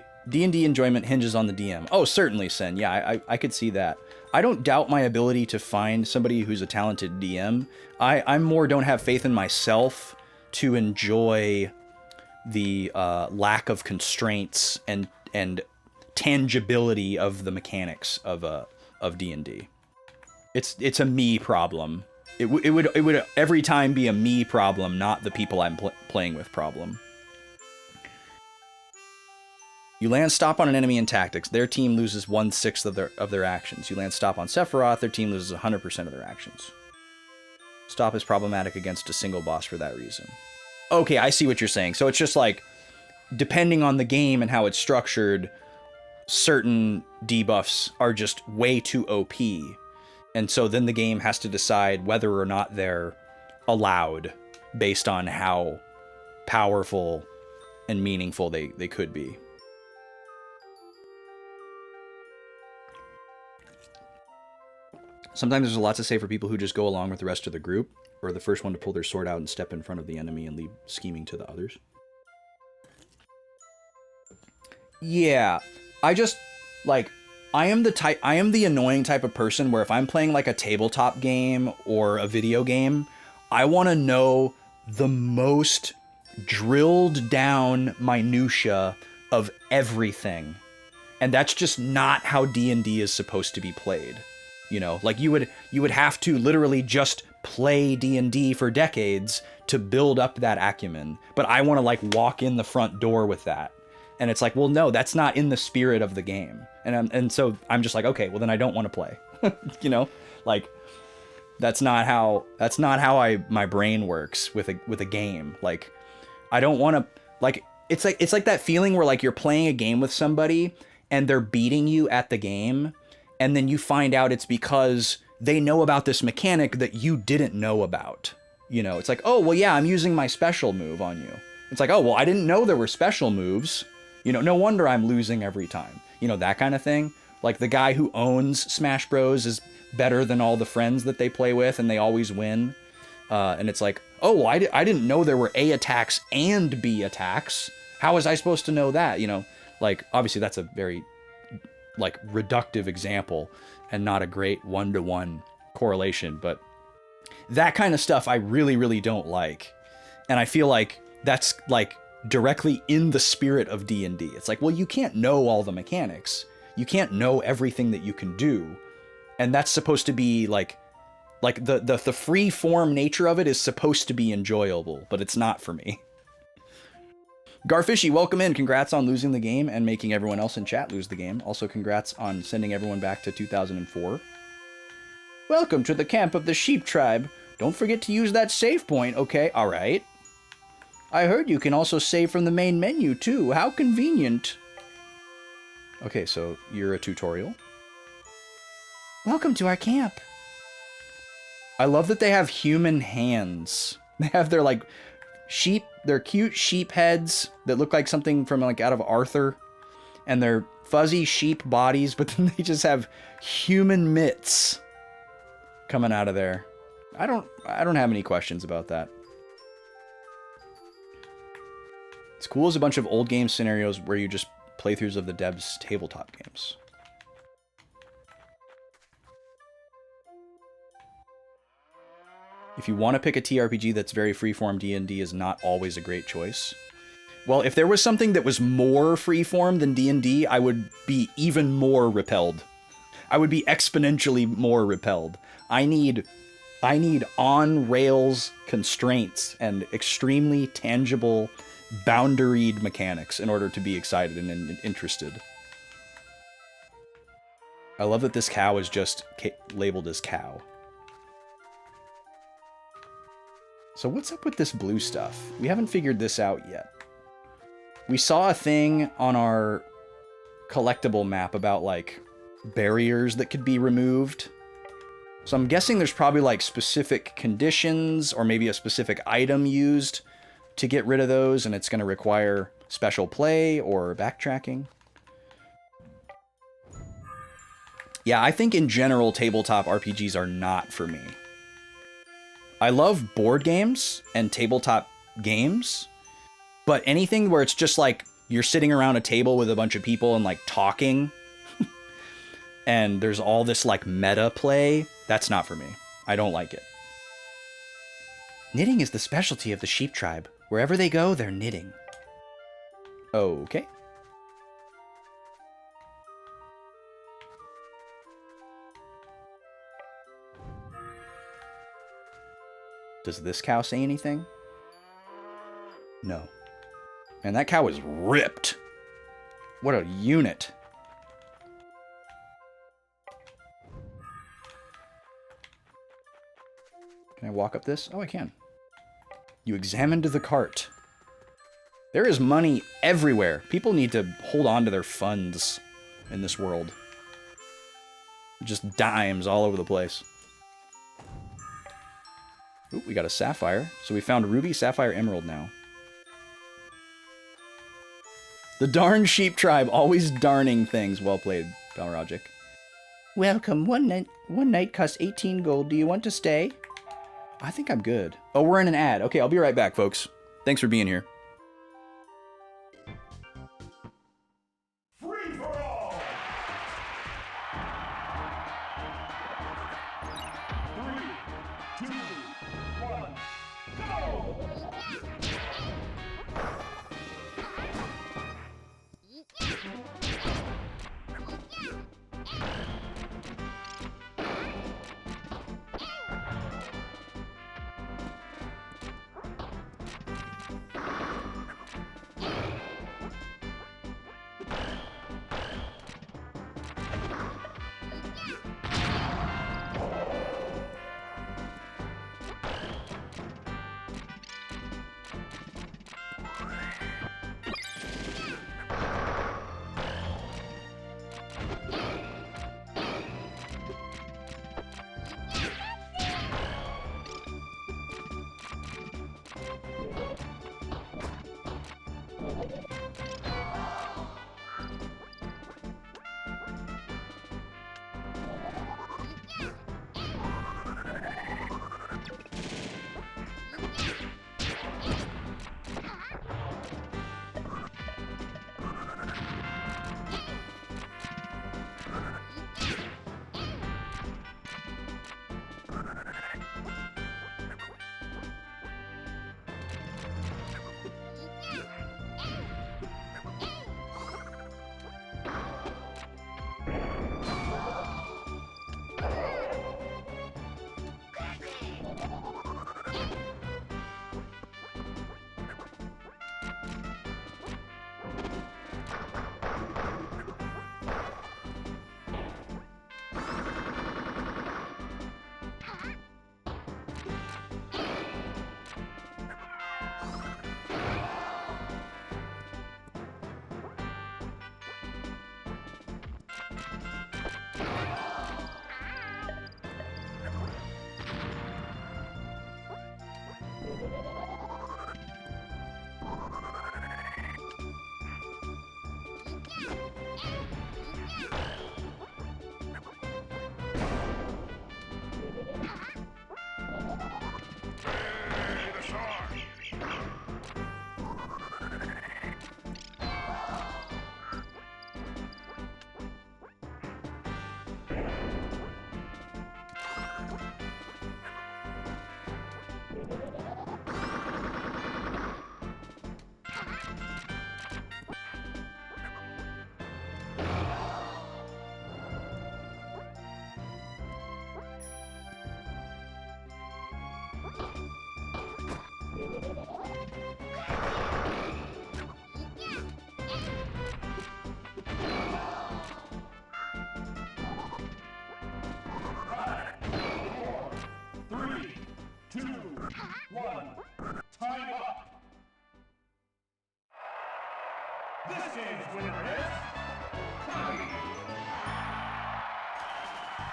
enjoyment hinges on the DM. Oh, certainly, Sen. Yeah, I could see that. I don't doubt my ability to find somebody who's a talented DM. I more don't have faith in myself to enjoy the lack of constraints and tangibility of the mechanics of D&D. It's a me problem. It would every time be a me problem, not the people I'm playing with problem. You land stop on an enemy in tactics. Their team loses 1/6 of their actions. You land stop on Sephiroth. Their team loses 100% of their actions. Stop is problematic against a single boss for that reason. Okay, I see what you're saying. So it's just like, depending on the game and how it's structured, certain debuffs are just way too OP. And so then the game has to decide whether or not they're allowed based on how powerful and meaningful they could be. Sometimes there's a lot to say for people who just go along with the rest of the group, or the first one to pull their sword out and step in front of the enemy and leave scheming to the others. Yeah, I just, like, I am the annoying type of person where if I'm playing like a tabletop game or a video game, I want to know the most drilled down minutia of everything. And that's just not how D&D is supposed to be played. You know, like you would have to literally just play D&D for decades to build up that acumen. But I want to like walk in the front door with that. And it's like, well, no, that's not in the spirit of the game. And so I'm just like, okay, well then I don't want to play. You know, like that's not how my brain works with a game. Like I don't want to, like it's like that feeling where like you're playing a game with somebody and they're beating you at the game, and then you find out it's because they know about this mechanic that you didn't know about. You know, it's like, oh, well, yeah, I'm using my special move on you. It's like, oh, well, I didn't know there were special moves. You know, no wonder I'm losing every time. You know, that kind of thing. Like the guy who owns Smash Bros is better than all the friends that they play with and they always win. And it's like, oh, well, I didn't know there were A attacks and B attacks. How was I supposed to know that? You know, like, obviously that's a very like reductive example and not a great one-to-one correlation, but that kind of stuff I really, really don't like. And I feel like that's like directly in the spirit of D&D. It's like, well, you can't know all the mechanics. You can't know everything that you can do. And that's supposed to be like the free form nature of it is supposed to be enjoyable, but it's not for me. Garfishy, welcome in. Congrats on losing the game and making everyone else in chat lose the game. Also, congrats on sending everyone back to 2004. Welcome to the camp of the Sheep Tribe. Don't forget to use that save point, okay? All right. I heard you can also save from the main menu, too. How convenient. Okay, so you're a tutorial. Welcome to our camp. I love that they have human hands. They have their, like, sheep, their cute sheep heads that look like something from, like, out of Arthur. And their fuzzy sheep bodies, but then they just have human mitts coming out of there. I don't have any questions about that. It's cool as a bunch of old game scenarios where you just playthroughs of the devs' tabletop games. If you want to pick a TRPG that's very freeform, D&D is not always a great choice. Well, if there was something that was more freeform than D&D, I would be even more repelled. I would be exponentially more repelled. I need on-rails constraints and extremely tangible, boundaried mechanics in order to be excited and interested. I love that this cow is just labeled as cow. So what's up with this blue stuff? We haven't figured this out yet. We saw a thing on our collectible map about, like, barriers that could be removed. So I'm guessing there's probably, like, specific conditions or maybe a specific item used to get rid of those, and it's going to require special play or backtracking. Yeah, I think in general, tabletop RPGs are not for me. I love board games and tabletop games, but anything where it's just like you're sitting around a table with a bunch of people and like talking and there's all this like meta play, that's not for me. I don't like it. Knitting is the specialty of the sheep tribe. Wherever they go, they're knitting. Okay. Does this cow say anything? No. And that cow is ripped. What a unit. Can I walk up this? Oh, I can. You examined the cart. There is money everywhere. People need to hold on to their funds in this world. Just dimes all over the place. Ooh, we got a sapphire. So we found ruby, sapphire, emerald now. The darn sheep tribe, always darning things. Well played, Balrogic. Welcome. One night costs 18 gold. Do you want to stay? I think I'm good. Oh, we're in an ad. Okay, I'll be right back, folks. Thanks for being here. Free for all! 3, 2, 1, go!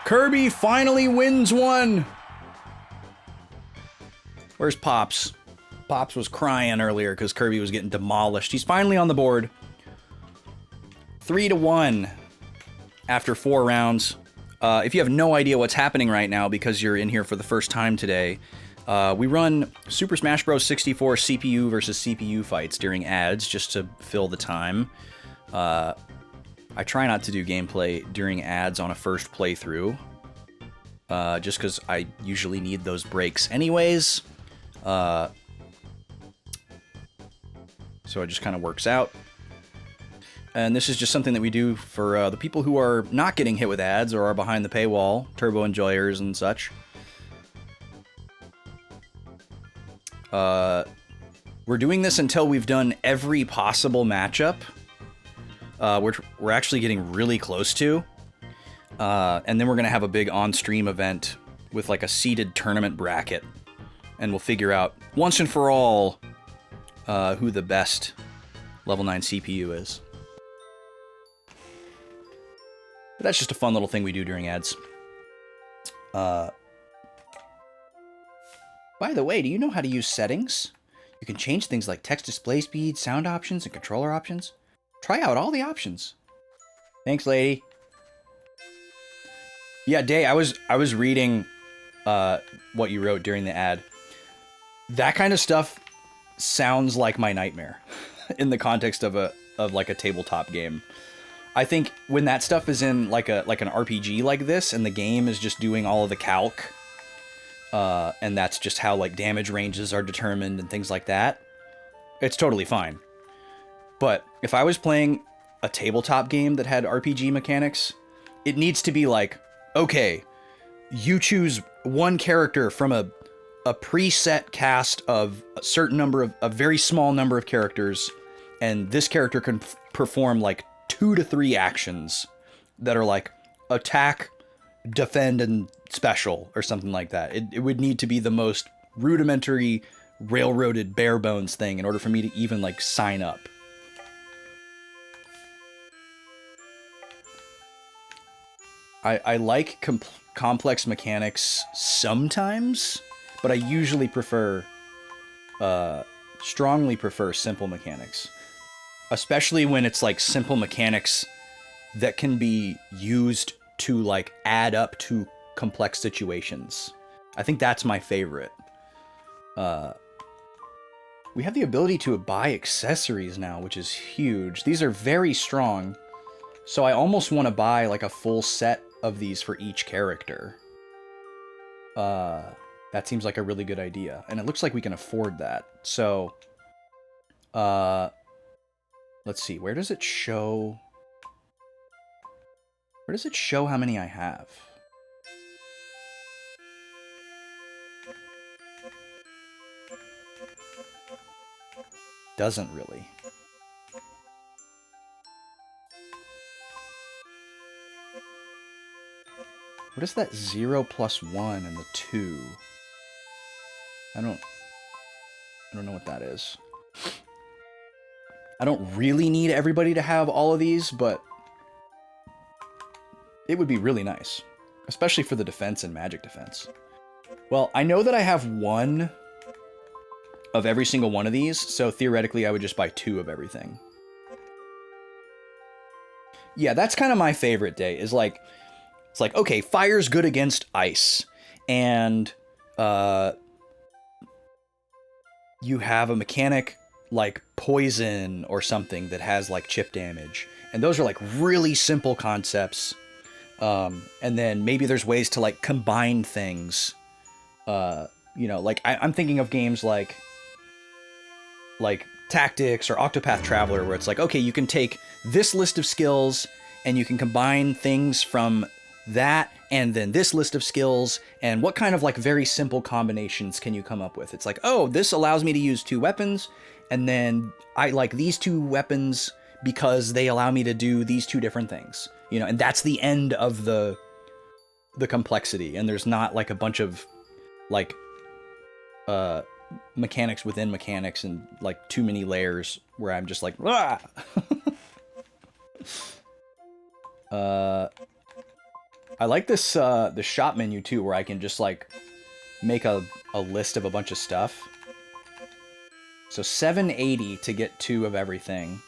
Kirby finally wins one! Where's Pops? Pops was crying earlier because Kirby was getting demolished. He's finally on the board. 3-1 after 4 rounds. If you have no idea what's happening right now because you're in here for the first time today, we run Super Smash Bros. 64 CPU versus CPU fights during ads just to fill the time. I try not to do gameplay during ads on a first playthrough, just because I usually need those breaks anyways. So it just kind of works out. And this is just something that we do for the people who are not getting hit with ads or are behind the paywall, turbo enjoyers and such. We're doing this until we've done every possible matchup. which we're actually getting really close to. And then we're going to have a big on-stream event with like a seeded tournament bracket. And we'll figure out once and for all who the best level 9 CPU is. But that's just a fun little thing we do during ads. By the way, do you know how to use settings? You can change things like text display speed, sound options, and controller options. Try out all the options. Thanks, lady. Yeah, Day, I was reading what you wrote during the ad. That kind of stuff sounds like my nightmare in the context of like a tabletop game. I think when that stuff is in like an RPG like this, and the game is just doing all of the calc, and that's just how like damage ranges are determined and things like that, it's totally fine. But if I was playing a tabletop game that had RPG mechanics, it needs to be like, okay, you choose one character from a preset cast of a certain number of a very small number of characters, and this character can perform like 2 to 3 actions that are like attack, defend, and special or something like that. It would need to be the most rudimentary, railroaded, bare bones thing in order for me to even like sign up. I like complex mechanics sometimes, but I usually strongly prefer simple mechanics. Especially when it's like simple mechanics that can be used to like add up to complex situations. I think that's my favorite. We have the ability to buy accessories now, which is huge. These are very strong, so I almost want to buy like a full set of these for each character. That seems like a really good idea, and it looks like we can afford that. So, let's see, where does it show? Where does it show how many I have? Doesn't really. What is that 0 plus 1 and the 2? I don't know what that is. I don't really need everybody to have all of these, but it would be really nice, especially for the defense and magic defense. Well, I know that I have 1 of every single one of these, so theoretically I would just buy 2 of everything. Yeah, that's kind of my favorite, Day, is like, it's like, okay, fire's good against ice, and you have a mechanic like poison or something that has like chip damage, and those are like really simple concepts. And then maybe there's ways to like combine things. You know, like I'm thinking of games like Tactics or Octopath Traveler, where it's like, okay, you can take this list of skills and you can combine things from that and then this list of skills, and what kind of like very simple combinations can you come up with? It's like, oh, this allows me to use 2 weapons, and then I like these 2 weapons because they allow me to do these 2 different things, you know, and that's the end of the complexity, and there's not like a bunch of like mechanics within mechanics and like too many layers where I'm just like, ah! I like this the shop menu too, where I can just like make a list of a bunch of stuff. So 780 to get 2 of everything.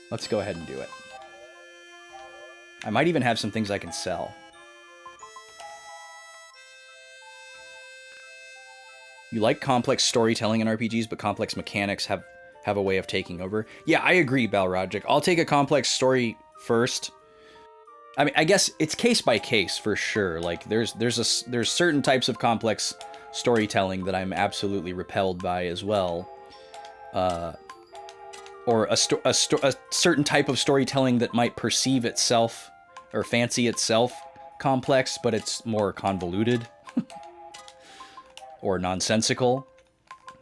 Let's go ahead and do it. I might even have some things I can sell. You like complex storytelling in RPGs, but complex mechanics have a way of taking over. Yeah, I agree, Balrogic. I'll take a complex story first. I mean, I guess it's case by case for sure. Like there's certain types of complex storytelling that I'm absolutely repelled by as well. Or a certain type of storytelling that might perceive itself or fancy itself complex, but it's more convoluted or nonsensical.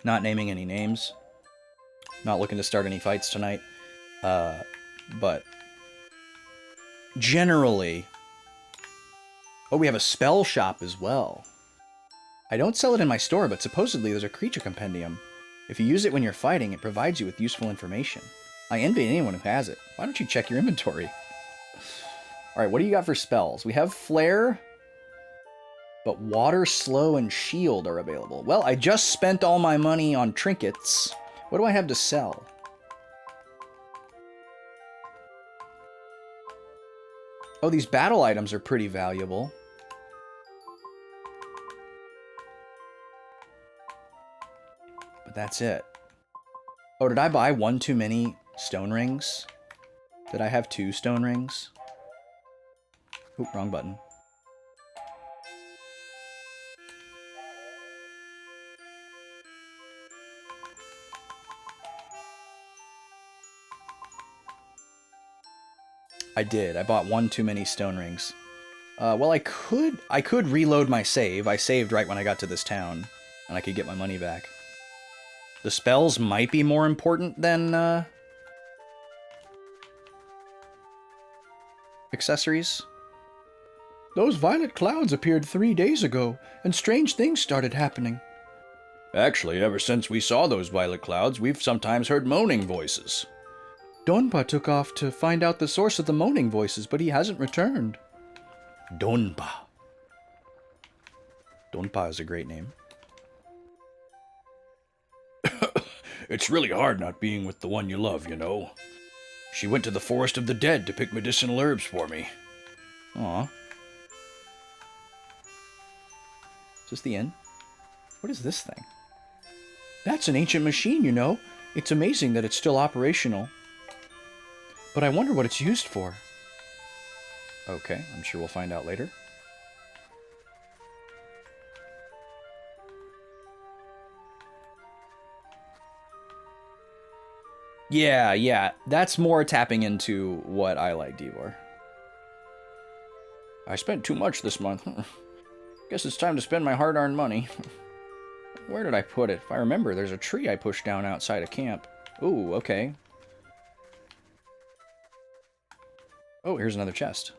Not naming any names. Not looking to start any fights tonight. But generally... Oh, we have a spell shop as well. I don't sell it in my store, but supposedly there's a creature compendium. If you use it when you're fighting, it provides you with useful information. I envy anyone who has it. Why don't you check your inventory? Alright, what do you got for spells? We have Flare, but Water, Slow, and Shield are available. Well, I just spent all my money on trinkets. What do I have to sell? Oh, these battle items are pretty valuable. But that's it. Oh, did I buy one too many stone rings? Did I have 2 stone rings? Oop, wrong button. I did. I bought 1 too many stone rings. Well, I could reload my save. I saved right when I got to this town, and I could get my money back. The spells might be more important than accessories. Those violet clouds appeared 3 days ago, and strange things started happening. Actually, ever since we saw those violet clouds, we've sometimes heard moaning voices. Donpa took off to find out the source of the moaning voices, but he hasn't returned. Donpa. Donpa is a great name. It's really hard not being with the one you love, you know. She went to the Forest of the Dead to pick medicinal herbs for me. Aw. Is this the inn? What is this thing? That's an ancient machine, you know. It's amazing that it's still operational. But I wonder what it's used for. Okay, I'm sure we'll find out later. Yeah, that's more tapping into what I like, Divor. I spent too much this month. Guess it's time to spend my hard-earned money. Where did I put it? If I remember, there's a tree I pushed down outside of camp. Ooh, okay. Oh, here's another chest.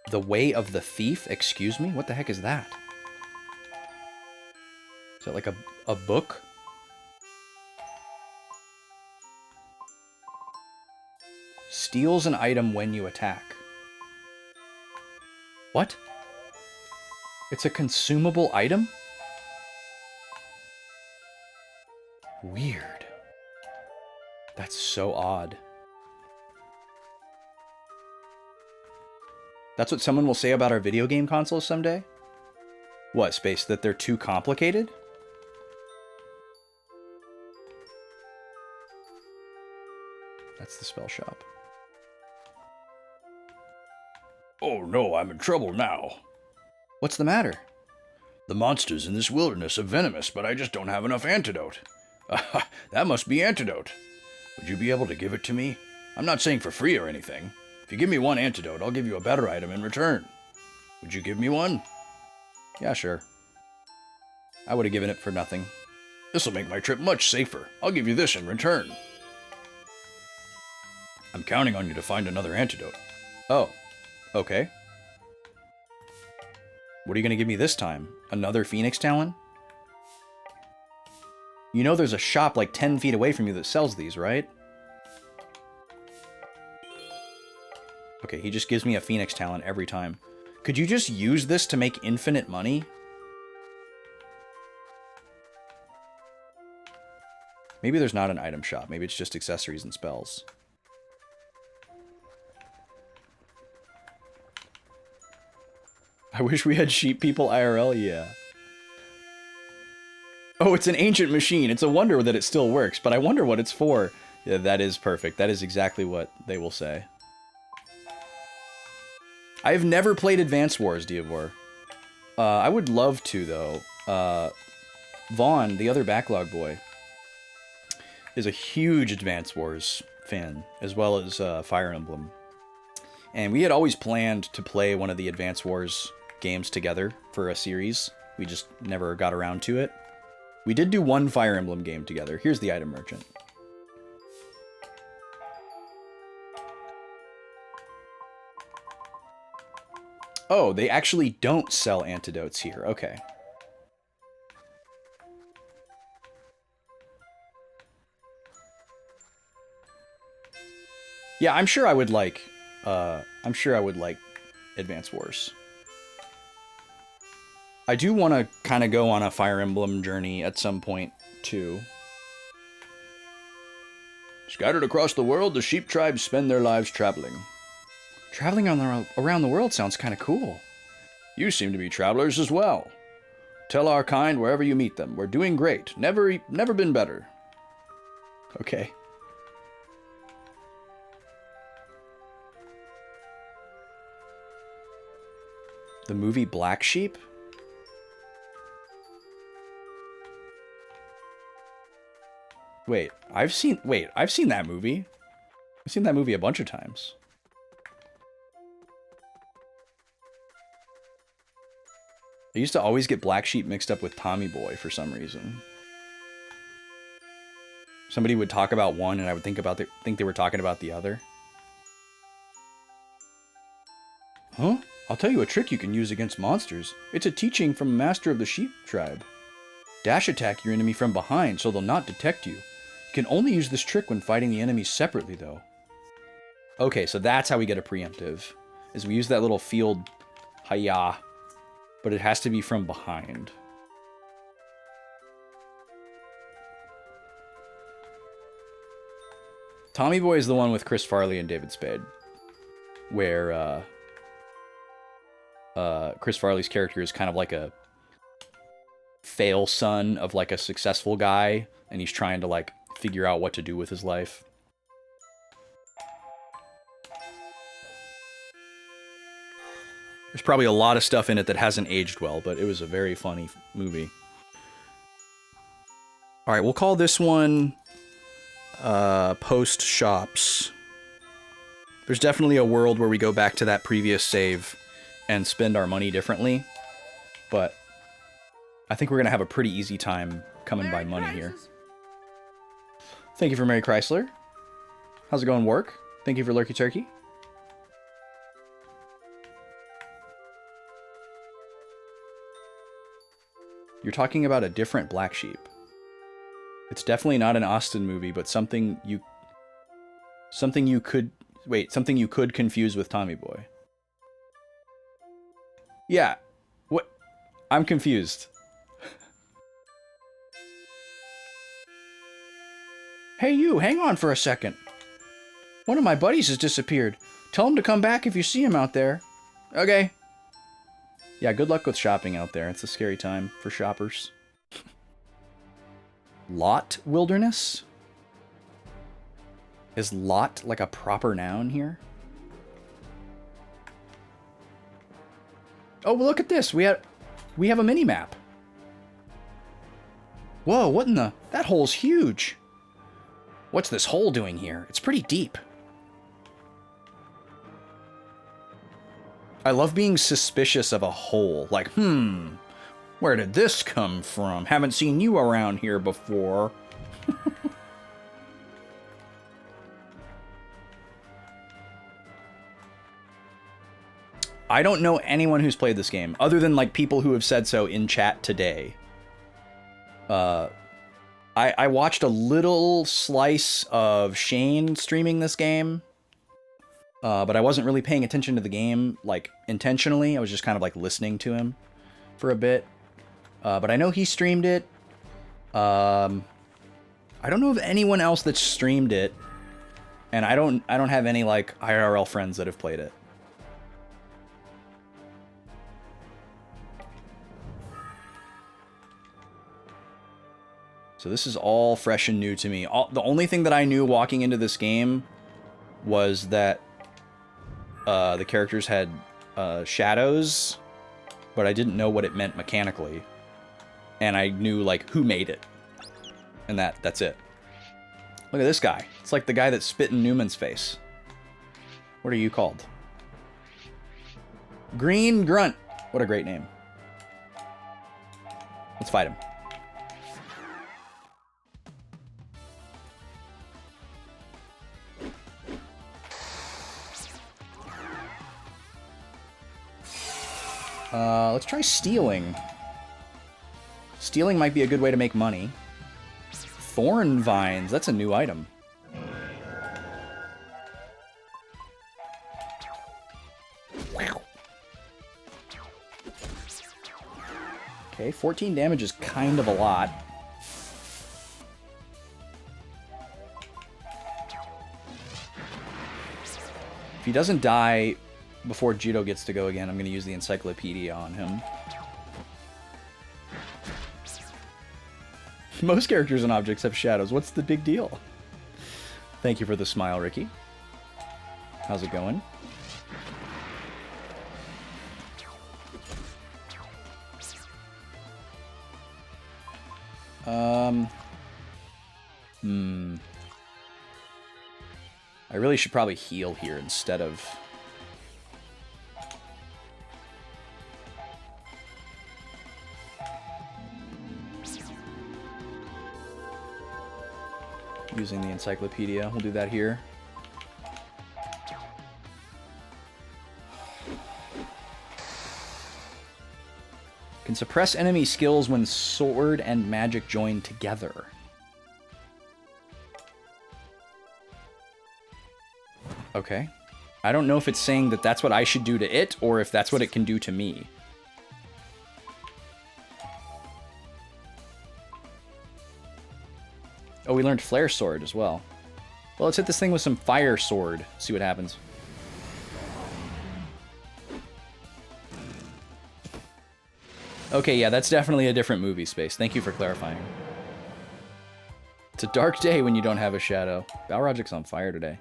The Way of the Thief? Excuse me? What the heck is that? Is that like a book? Steals an item when you attack. What? It's a consumable item? Weird. That's so odd. That's what someone will say about our video game consoles someday? What, Space? That they're too complicated? That's the spell shop. Oh no, I'm in trouble now. What's the matter? The monsters in this wilderness are venomous, but I just don't have enough antidote. That must be antidote. Would you be able to give it to me? I'm not saying for free or anything. If you give me 1 antidote, I'll give you a better item in return. Would you give me one? Yeah, sure. I would have given it for nothing. This'll make my trip much safer. I'll give you this in return. I'm counting on you to find another antidote. Oh, okay. What are you going to give me this time? Another Phoenix Talon? You know there's a shop like 10 feet away from you that sells these, right? Okay, he just gives me a Phoenix Talon every time. Could you just use this to make infinite money? Maybe there's not an item shop. Maybe it's just accessories and spells. I wish we had sheep people IRL, yeah. Oh, it's an ancient machine. It's a wonder that it still works, but I wonder what it's for. Yeah, that is perfect. That is exactly what they will say. I've never played Advance Wars, Diavor. I would love to, though. Vaughn, the other Backlog boy, is a huge Advance Wars fan, as well as Fire Emblem. And we had always planned to play one of the Advance Wars games together for a series. We just never got around to it. We did do one Fire Emblem game together. Here's the item merchant. Oh, they actually don't sell antidotes here. Okay. Yeah, I'm sure I would like Advance Wars. I do want to kind of go on a Fire Emblem journey at some point, too. Scattered across the world, the sheep tribes spend their lives traveling. Traveling around the world sounds kind of cool. You seem to be travelers as well. Tell our kind wherever you meet them. We're doing great. Never been better. Okay. The movie Black Sheep? Wait, I've seen that movie. I've seen that movie a bunch of times. I used to always get Black Sheep mixed up with Tommy Boy for some reason. Somebody would talk about one and I would think they were talking about the other. Huh? I'll tell you a trick you can use against monsters. It's a teaching from a master of the sheep tribe. Dash attack your enemy from behind so they'll not detect you. You can only use this trick when fighting the enemies separately, though. Okay, so that's how we get a preemptive. Is we use that little field hiya, but it has to be from behind. Tommy Boy is the one with Chris Farley and David Spade, where Chris Farley's character is kind of like a fail son of like a successful guy, and he's trying to like figure out what to do with his life. There's probably a lot of stuff in it that hasn't aged well, but it was a very funny movie. All right, we'll call this one Post Shops. There's definitely a world where we go back to that previous save and spend our money differently, but I think we're going to have a pretty easy time coming by money here. Thank you for Mary Chrysler. How's it going, work? Thank you for Lurky Turkey. You're talking about a different Black Sheep. It's definitely not an Austin movie, but something you could confuse with Tommy Boy. Yeah. What? I'm confused. Hey you, hang on for a second. One of my buddies has disappeared. Tell him to come back if you see him out there. Okay. Yeah, good luck with shopping out there. It's a scary time for shoppers. Lot Wilderness? Is lot like a proper noun here? Oh, well, look at this. We have a mini-map. Whoa, what in the... That hole's huge. What's this hole doing here? It's pretty deep. I love being suspicious of a hole. Like, where did this come from? Haven't seen you around here before. I don't know anyone who's played this game, other than like people who have said so in chat today. I watched a little slice of Shane streaming this game, but I wasn't really paying attention to the game, like, intentionally. I was just kind of, like, listening to him for a bit. But I know he streamed it. I don't know of anyone else that's streamed it, and I don't have any, like, IRL friends that have played it. So this is all fresh and new to me. The only thing that I knew walking into this game was that the characters had shadows, but I didn't know what it meant mechanically. And I knew, like, who made it. And that's it. Look at this guy. It's like the guy that spit in Newman's face. What are you called? Green Grunt. What a great name. Let's fight him. Let's try stealing. Stealing might be a good way to make money. Thorn vines, that's a new item. Wow. Okay, 14 damage is kind of a lot. If he doesn't die before Jiro gets to go again, I'm going to use the encyclopedia on him. Most characters and objects have shadows. What's the big deal? Thank you for the smile, Ricky. How's it going? I really should probably heal here instead of... using the encyclopedia. We'll do that here. Can suppress enemy skills when sword and magic join together. Okay. I don't know if it's saying that that's what I should do to it, or if that's what it can do to me. Oh, we learned Flare Sword as well. Well, let's hit this thing with some Fire Sword. See what happens. Okay, yeah, that's definitely a different movie, Space. Thank you for clarifying. It's a dark day when you don't have a shadow. Balrogic's on fire today.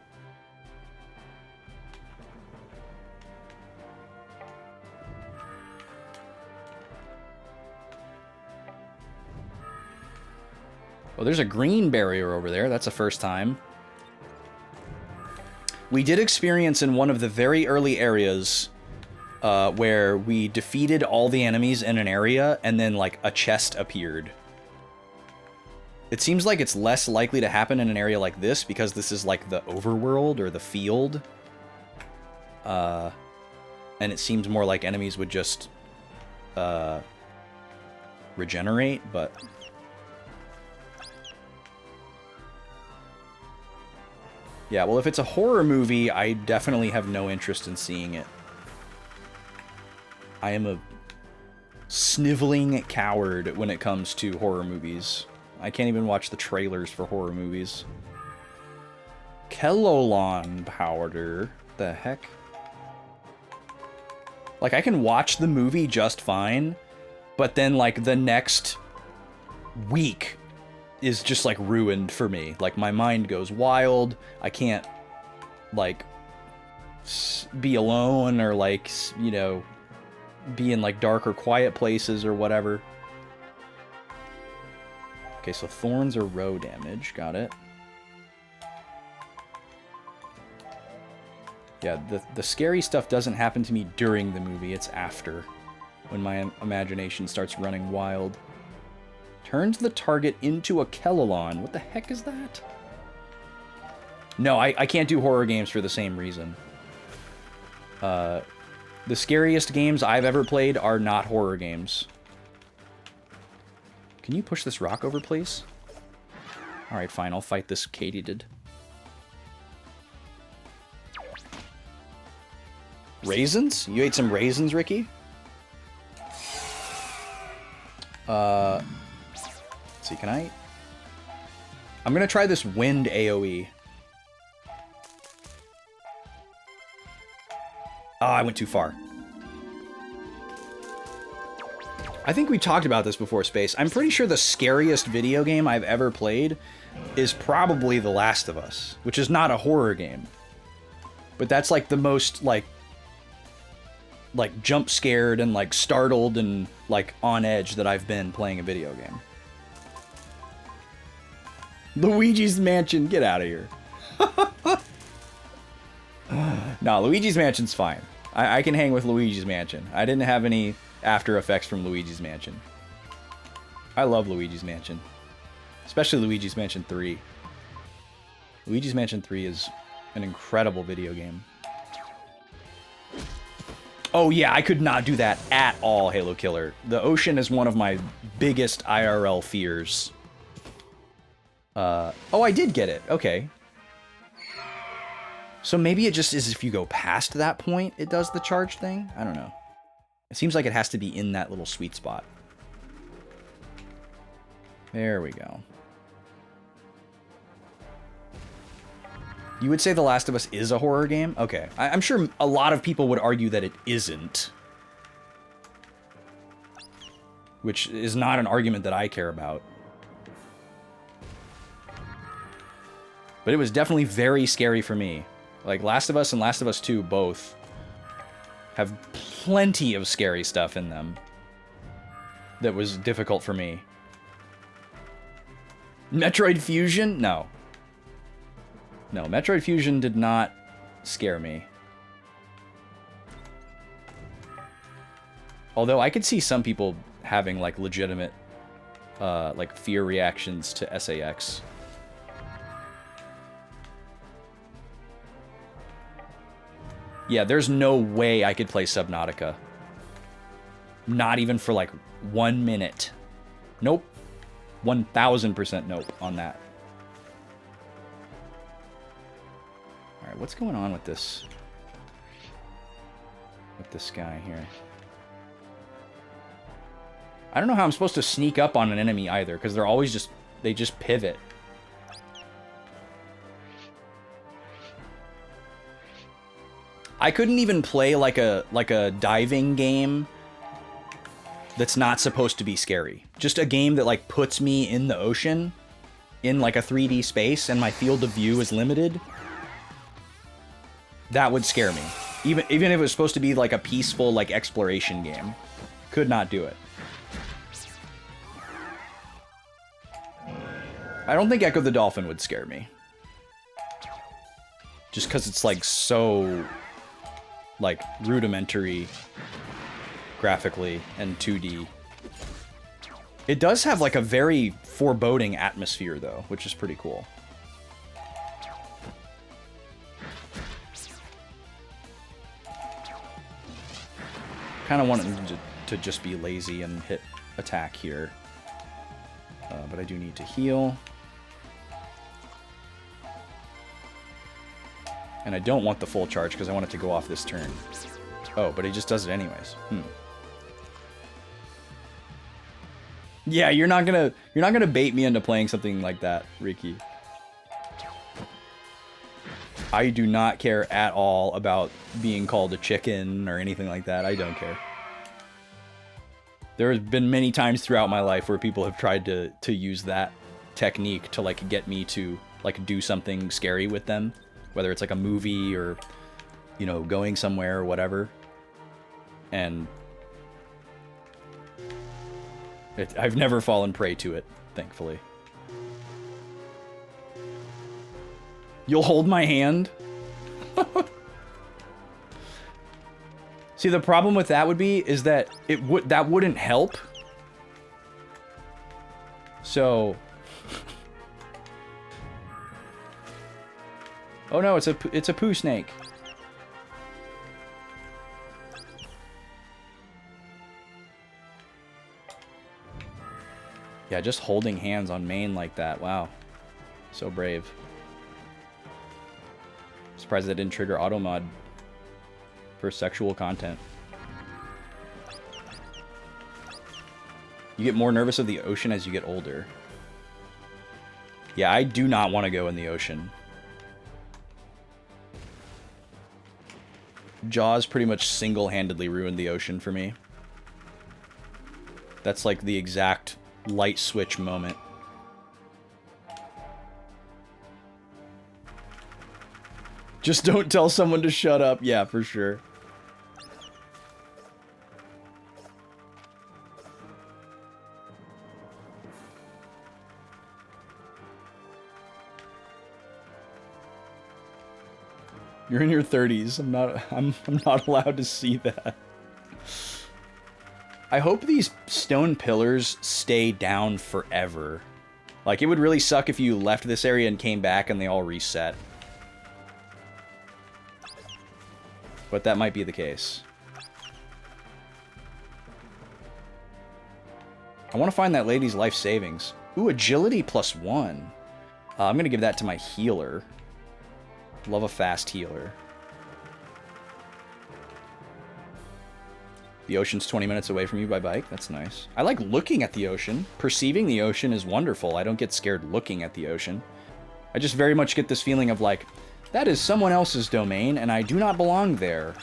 Oh, there's a green barrier over there. That's the first time. We did experience in one of the very early areas where we defeated all the enemies in an area and then, like, a chest appeared. It seems like it's less likely to happen in an area like this because this is, like, the overworld or the field. And it seems more like enemies would just regenerate, but... yeah, well, if it's a horror movie, I definitely have no interest in seeing it. I am a sniveling coward when it comes to horror movies. I can't even watch the trailers for horror movies. Kelolon powder. The heck? Like, I can watch the movie just fine, but then, like, the next week is just, like, ruined for me. Like, my mind goes wild. I can't, like, be alone or, like, you know, be in, like, dark or quiet places or whatever. Okay, so thorns are row damage. Got it. Yeah, the scary stuff doesn't happen to me during the movie. It's after, when my imagination starts running wild. Turns the target into a Kelolon. What the heck is that? No, I can't do horror games for the same reason. The scariest games I've ever played are not horror games. Can you push this rock over, please? Alright, fine. I'll fight this katydid. Raisins? You ate some raisins, Ricky? Let's see, can I... I'm gonna try this wind AoE. Oh, I went too far. I think we talked about this before, Space. I'm pretty sure the scariest video game I've ever played is probably The Last of Us, which is not a horror game. But that's like the most, like jump scared and like startled and like on edge that I've been playing a video game. Luigi's Mansion, get out of here. No, Luigi's Mansion's fine. I can hang with Luigi's Mansion. I didn't have any after effects from Luigi's Mansion. I love Luigi's Mansion. Especially Luigi's Mansion 3. Luigi's Mansion 3 is an incredible video game. Oh yeah, I could not do that at all, Halo Killer. The ocean is one of my biggest IRL fears. Oh, I did get it. Okay. So maybe it just is if you go past that point, it does the charge thing? I don't know. It seems like it has to be in that little sweet spot. There we go. You would say The Last of Us is a horror game? Okay. I'm sure a lot of people would argue that it isn't. Which is not an argument that I care about. But it was definitely very scary for me. Like, Last of Us and Last of Us 2 both have plenty of scary stuff in them that was difficult for me. Metroid Fusion? No. No, Metroid Fusion did not scare me. Although I could see some people having, like, legitimate, like, fear reactions to SAX. Yeah, there's no way I could play Subnautica. Not even for, like, 1 minute. Nope. 1000% nope on that. Alright, what's going on with this? With this guy here? I don't know how I'm supposed to sneak up on an enemy either, because they're always just... they just pivot. I couldn't even play like a diving game that's not supposed to be scary. Just a game that like puts me in the ocean in like a 3D space and my field of view is limited. That would scare me. Even if it was supposed to be like a peaceful like exploration game. Could not do it. I don't think Echo the Dolphin would scare me. Just because it's like so like rudimentary graphically and 2D. It does have like a very foreboding atmosphere though, which is pretty cool. Kind of wanted to just be lazy and hit attack here. But I do need to heal. And I don't want the full charge because I want it to go off this turn. Oh, but he just does it anyways. Yeah, you're not gonna bait me into playing something like that, Ricky. I do not care at all about being called a chicken or anything like that. I don't care. There has been many times throughout my life where people have tried to use that technique to like get me to like do something scary with them. Whether it's like a movie or, you know, going somewhere or whatever. And I've never fallen prey to it, thankfully. You'll hold my hand? See, the problem with that would be is that that wouldn't help. So... Oh no, it's a poo snake. Yeah, just holding hands on main like that. Wow. So brave. Surprised that didn't trigger auto mod for sexual content. You get more nervous of the ocean as you get older. Yeah, I do not want to go in the ocean. Jaws pretty much single-handedly ruined the ocean for me. That's like the exact light switch moment. Just don't tell someone to shut up. Yeah, for sure. You're in your 30s. I'm not allowed to see that. I hope these stone pillars stay down forever. Like, it would really suck if you left this area and came back and they all reset. But that might be the case. I want to find that lady's life savings. Ooh, agility +1. I'm going to give that to my healer. Love a fast healer. The ocean's 20 minutes away from you by bike. That's nice. I like looking at the ocean. Perceiving the ocean is wonderful. I don't get scared looking at the ocean. I just very much get this feeling of like, that is someone else's domain and I do not belong there.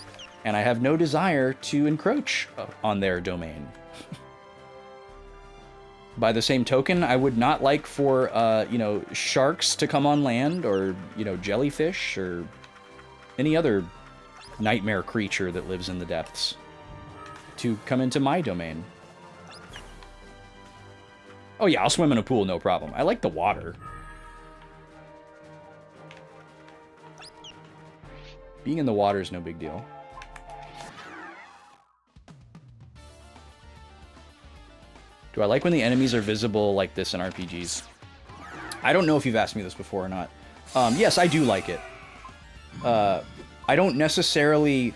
And I have no desire to encroach on their domain. By the same token, I would not like for, you know, sharks to come on land or, you know, jellyfish or any other nightmare creature that lives in the depths to come into my domain. Oh yeah, I'll swim in a pool, no problem. I like the water. Being in the water is no big deal. Do I like when the enemies are visible like this in RPGs? I don't know if you've asked me this before or not. Yes, I do like it. I don't necessarily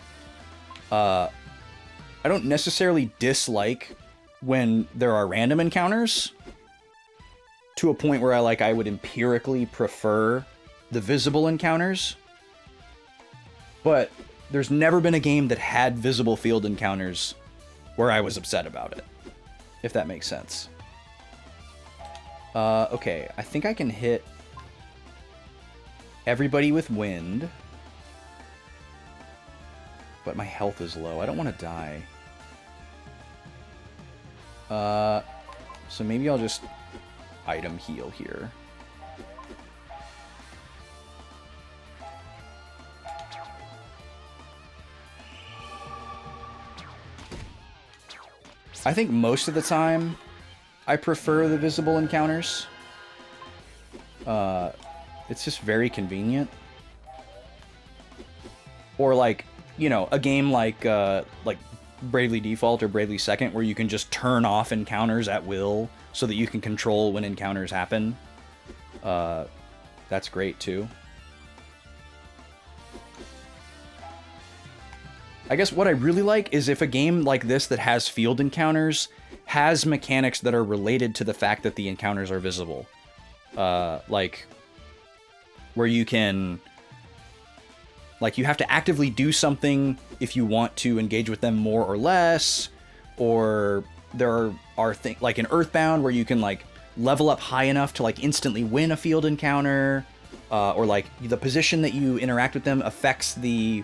dislike when there are random encounters to a point where I would empirically prefer the visible encounters. But there's never been a game that had visible field encounters where I was upset about it, if that makes sense. Okay, I think I can hit everybody with wind. But my health is low. I don't want to die. So maybe I'll just item heal here. I think most of the time I prefer the visible encounters. It's just very convenient. Or like, you know, a game like Bravely Default or Bravely Second, where you can just turn off encounters at will so that you can control when encounters happen. That's great too. I guess what I really like is if a game like this that has field encounters has mechanics that are related to the fact that the encounters are visible. Like, where you can... Like, you have to actively do something if you want to engage with them more or less, or there are things like in Earthbound where you can like level up high enough to like instantly win a field encounter, or like the position that you interact with them affects the,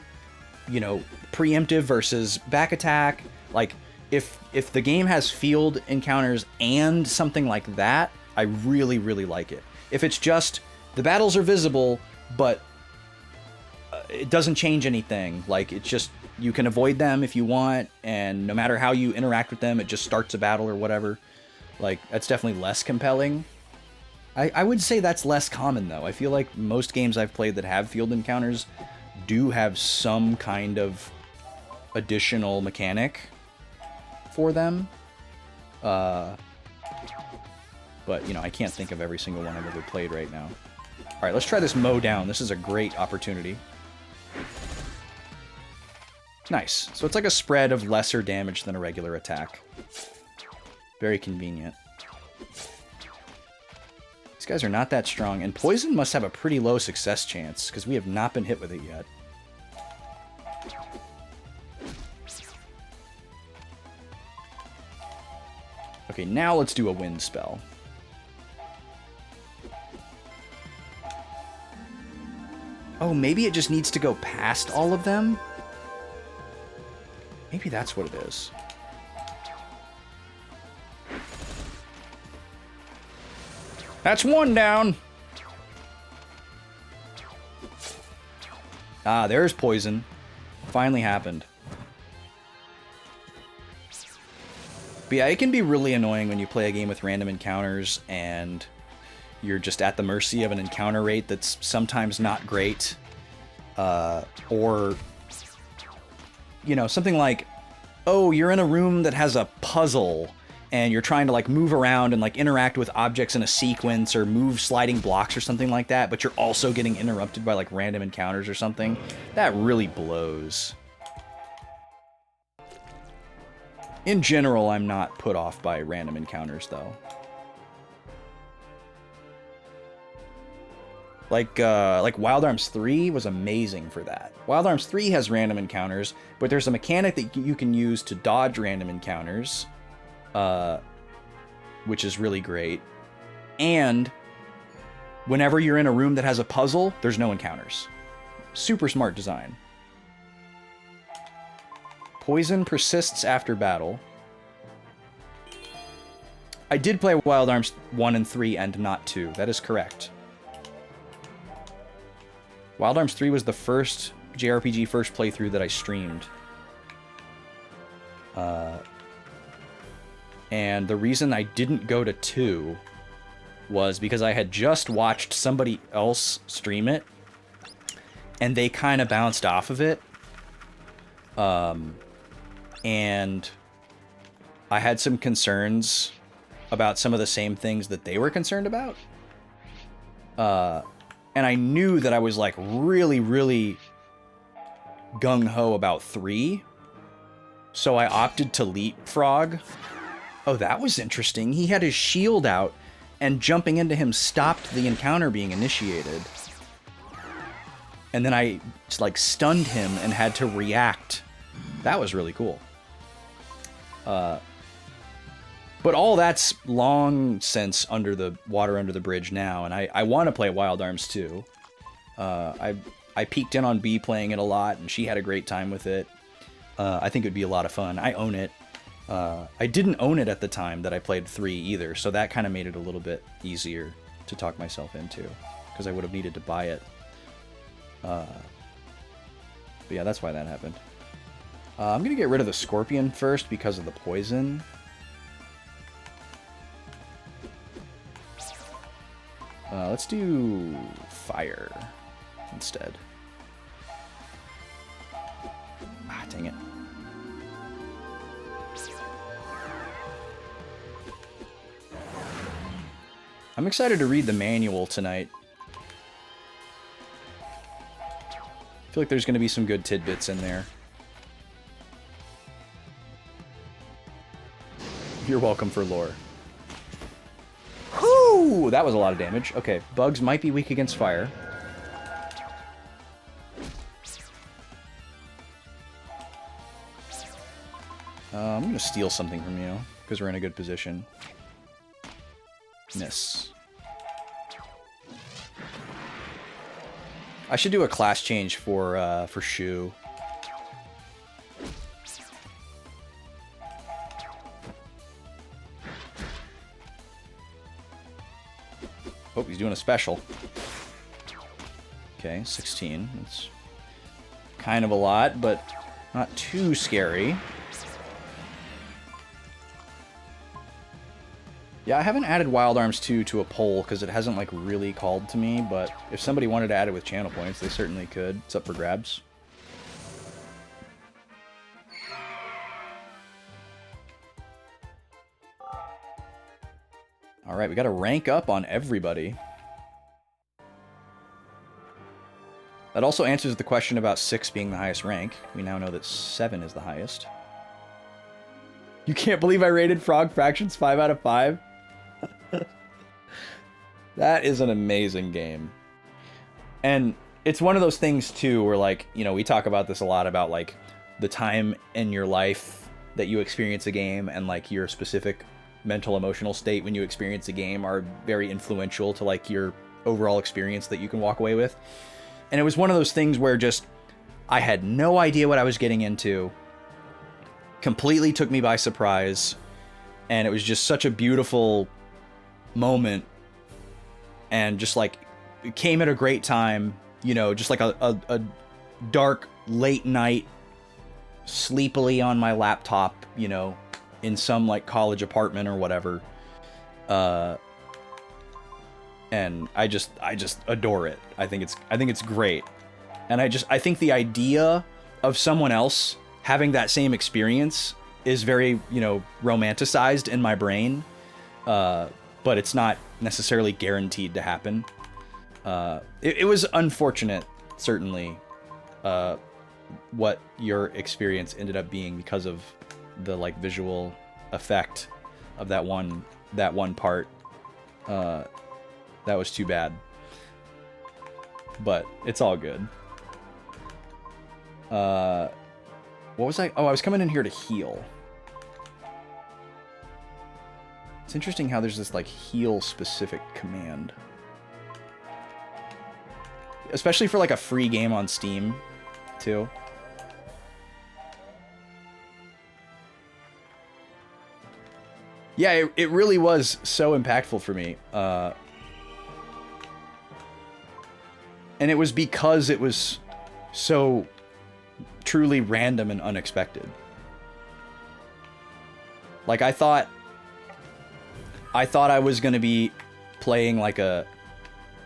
you know, preemptive versus back attack. Like, if the game has field encounters and something like that, I really, really like it. If it's just the battles are visible, but it doesn't change anything. Like, it's just, you can avoid them if you want, and no matter how you interact with them, it just starts a battle or whatever. Like, that's definitely less compelling. I would say that's less common, though. I feel like most games I've played that have field encounters do have some kind of additional mechanic for them. But, you know, I can't think of every single one I've ever played right now. All right, let's try this mow down. This is a great opportunity. Nice. So it's like a spread of lesser damage than a regular attack. Very convenient. These guys are not that strong, and poison must have a pretty low success chance, because we have not been hit with it yet. Okay, now let's do a wind spell. Oh, maybe it just needs to go past all of them? Maybe that's what it is. That's one down! Ah, there's poison. Finally happened. But yeah, it can be really annoying when you play a game with random encounters and you're just at the mercy of an encounter rate that's sometimes not great. Or, you know, something like, oh, you're in a room that has a puzzle and you're trying to like move around and like interact with objects in a sequence or move sliding blocks or something like that, but you're also getting interrupted by like random encounters or something. That really blows. In general, I'm not put off by random encounters, though. Like Wild Arms 3 was amazing for that. Wild Arms 3 has random encounters, but there's a mechanic that you can use to dodge random encounters, which is really great. And whenever you're in a room that has a puzzle, there's no encounters. Super smart design. Poison persists after battle. I did play Wild Arms 1 and 3 and not 2. That is correct. Wild Arms 3 was the first JRPG first playthrough that I streamed. And the reason I didn't go to 2 was because I had just watched somebody else stream it, and they kind of bounced off of it. And I had some concerns about some of the same things that they were concerned about. And I knew that I was like really, really gung-ho about 3. So I opted to leapfrog. Oh, that was interesting. He had his shield out, and jumping into him stopped the encounter being initiated. And then I just like stunned him and had to react. That was really cool. But all that's long since under the water under the bridge now, and I want to play Wild Arms 2. I peeked in on B playing it a lot, and she had a great time with it. I think it would be a lot of fun. I own it. I didn't own it at the time that I played 3 either, so that kind of made it a little bit easier to talk myself into, because I would have needed to buy it. But yeah, that's why that happened. I'm going to get rid of the Scorpion first because of the poison. Let's do fire instead. Ah, dang it. I'm excited to read the manual tonight. I feel like there's going to be some good tidbits in there. You're welcome for lore. Whew! That was a lot of damage. Okay, bugs might be weak against fire. I'm going to steal something from you, because we're in a good position. Miss. I should do a class change for Shu. Oh, he's doing a special. Okay, 16. That's kind of a lot, but not too scary. Yeah, I haven't added Wild Arms 2 to a poll because it hasn't like really called to me, but if somebody wanted to add it with channel points, they certainly could. It's up for grabs. Alright, we gotta rank up on everybody. That also answers the question about 6 being the highest rank. We now know that 7 is the highest. You can't believe I rated Frog Fractions 5 out of 5? That is an amazing game. And it's one of those things, too, where, like, you know, we talk about this a lot about, like, the time in your life that you experience a game and, like, your specific mental, emotional state when you experience a game are very influential to, like, your overall experience that you can walk away with. And it was one of those things where just, I had no idea what I was getting into. Completely took me by surprise. And it was just such a beautiful moment. And just, like, it came at a great time. You know, just like a dark, late night, sleepily on my laptop, you know, in some, like, college apartment or whatever. And I just adore it. I think it's great. And I think the idea of someone else having that same experience is very, you know, romanticized in my brain. But it's not necessarily guaranteed to happen. It was unfortunate, certainly, what your experience ended up being because of the like visual effect of that one part. That was too bad. But it's all good. What was I? Oh, I was coming in here to heal. It's interesting how there's this like heal specific command. Especially for like a free game on Steam, too. Yeah, it really was so impactful for me. And it was because it was so truly random and unexpected. Like, I thought I was going to be playing like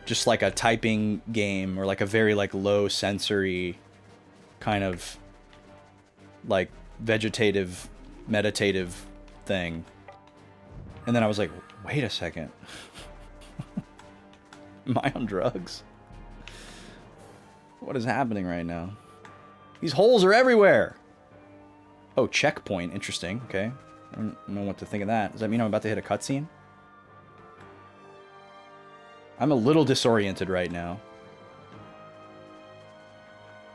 just like a typing game, or like a very like low sensory kind of like vegetative, meditative thing. And then I was like, wait a second. Am I on drugs? What is happening right now? These holes are everywhere. Oh, checkpoint. Interesting. Okay. I don't know what to think of that. Does that mean I'm about to hit a cutscene? I'm a little disoriented right now.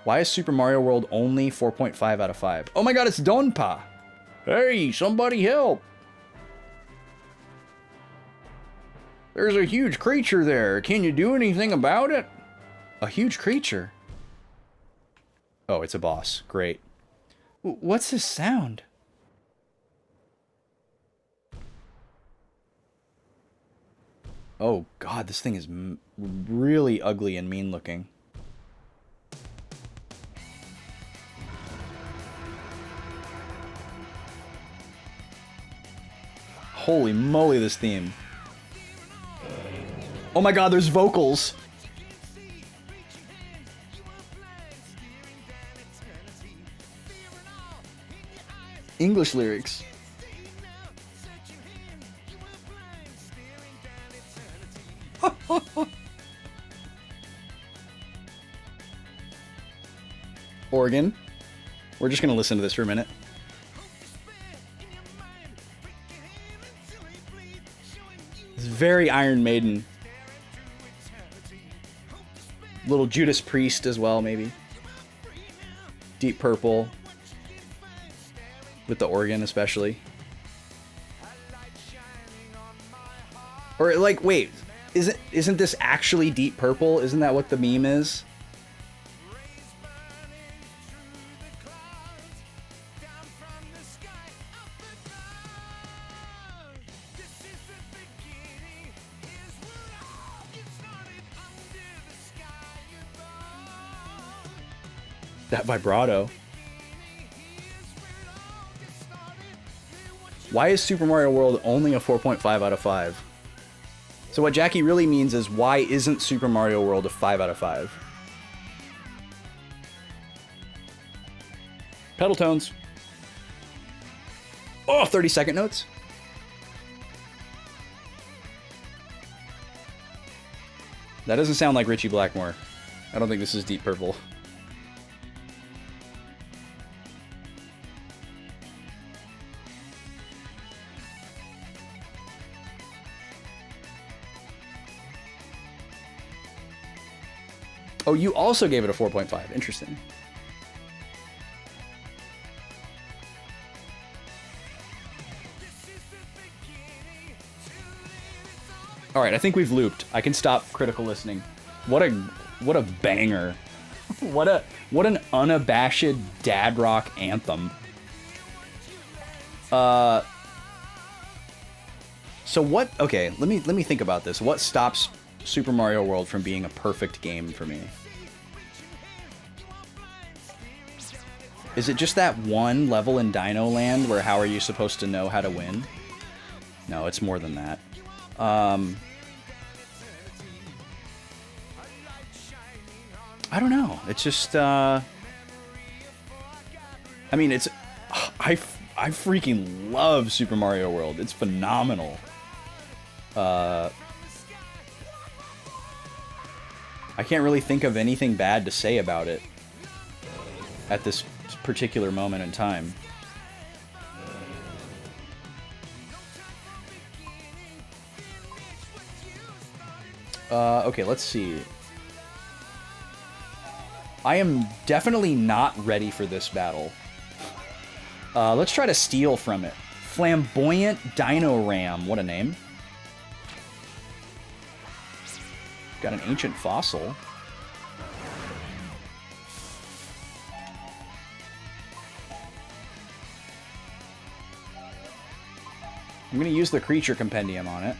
Why is Super Mario World only 4.5 out of 5? Oh my god, it's Donpa! Hey, somebody help! There's a huge creature there. Can you do anything about it? A huge creature? Oh, it's a boss. Great. What's this sound? Oh god, this thing is really ugly and mean looking. Holy moly, this theme. Oh my god, there's vocals! English lyrics. Organ. We're just gonna listen to this for a minute. It's very Iron Maiden. Little Judas Priest as well, maybe. Deep Purple. With the organ, especially. Or, like, wait. Isn't this actually Deep Purple? Isn't that what the meme is? That vibrato. Why is Super Mario World only a 4.5 out of 5? So what Jackie really means is, why isn't Super Mario World a 5 out of 5? Pedal tones. Oh, 30-second notes. That doesn't sound like Richie Blackmore. I don't think this is Deep Purple. Oh, you also gave it a 4.5. Interesting. All right, I think we've looped. I can stop critical listening. What a banger. what an unabashed dad rock anthem. So what? Okay, let me think about this. What stops Super Mario World from being a perfect game for me? Is it just that one level in Dino Land where how are you supposed to know how to win? No, it's more than that. I don't know. It's just, I mean, it's, I freaking love Super Mario World. It's phenomenal. I can't really think of anything bad to say about it at this particular moment in time. Okay, let's see. I am definitely not ready for this battle. Let's try to steal from it. Flamboyant Dino Ram. What a name. Got an ancient fossil. I'm going to use the creature compendium on it.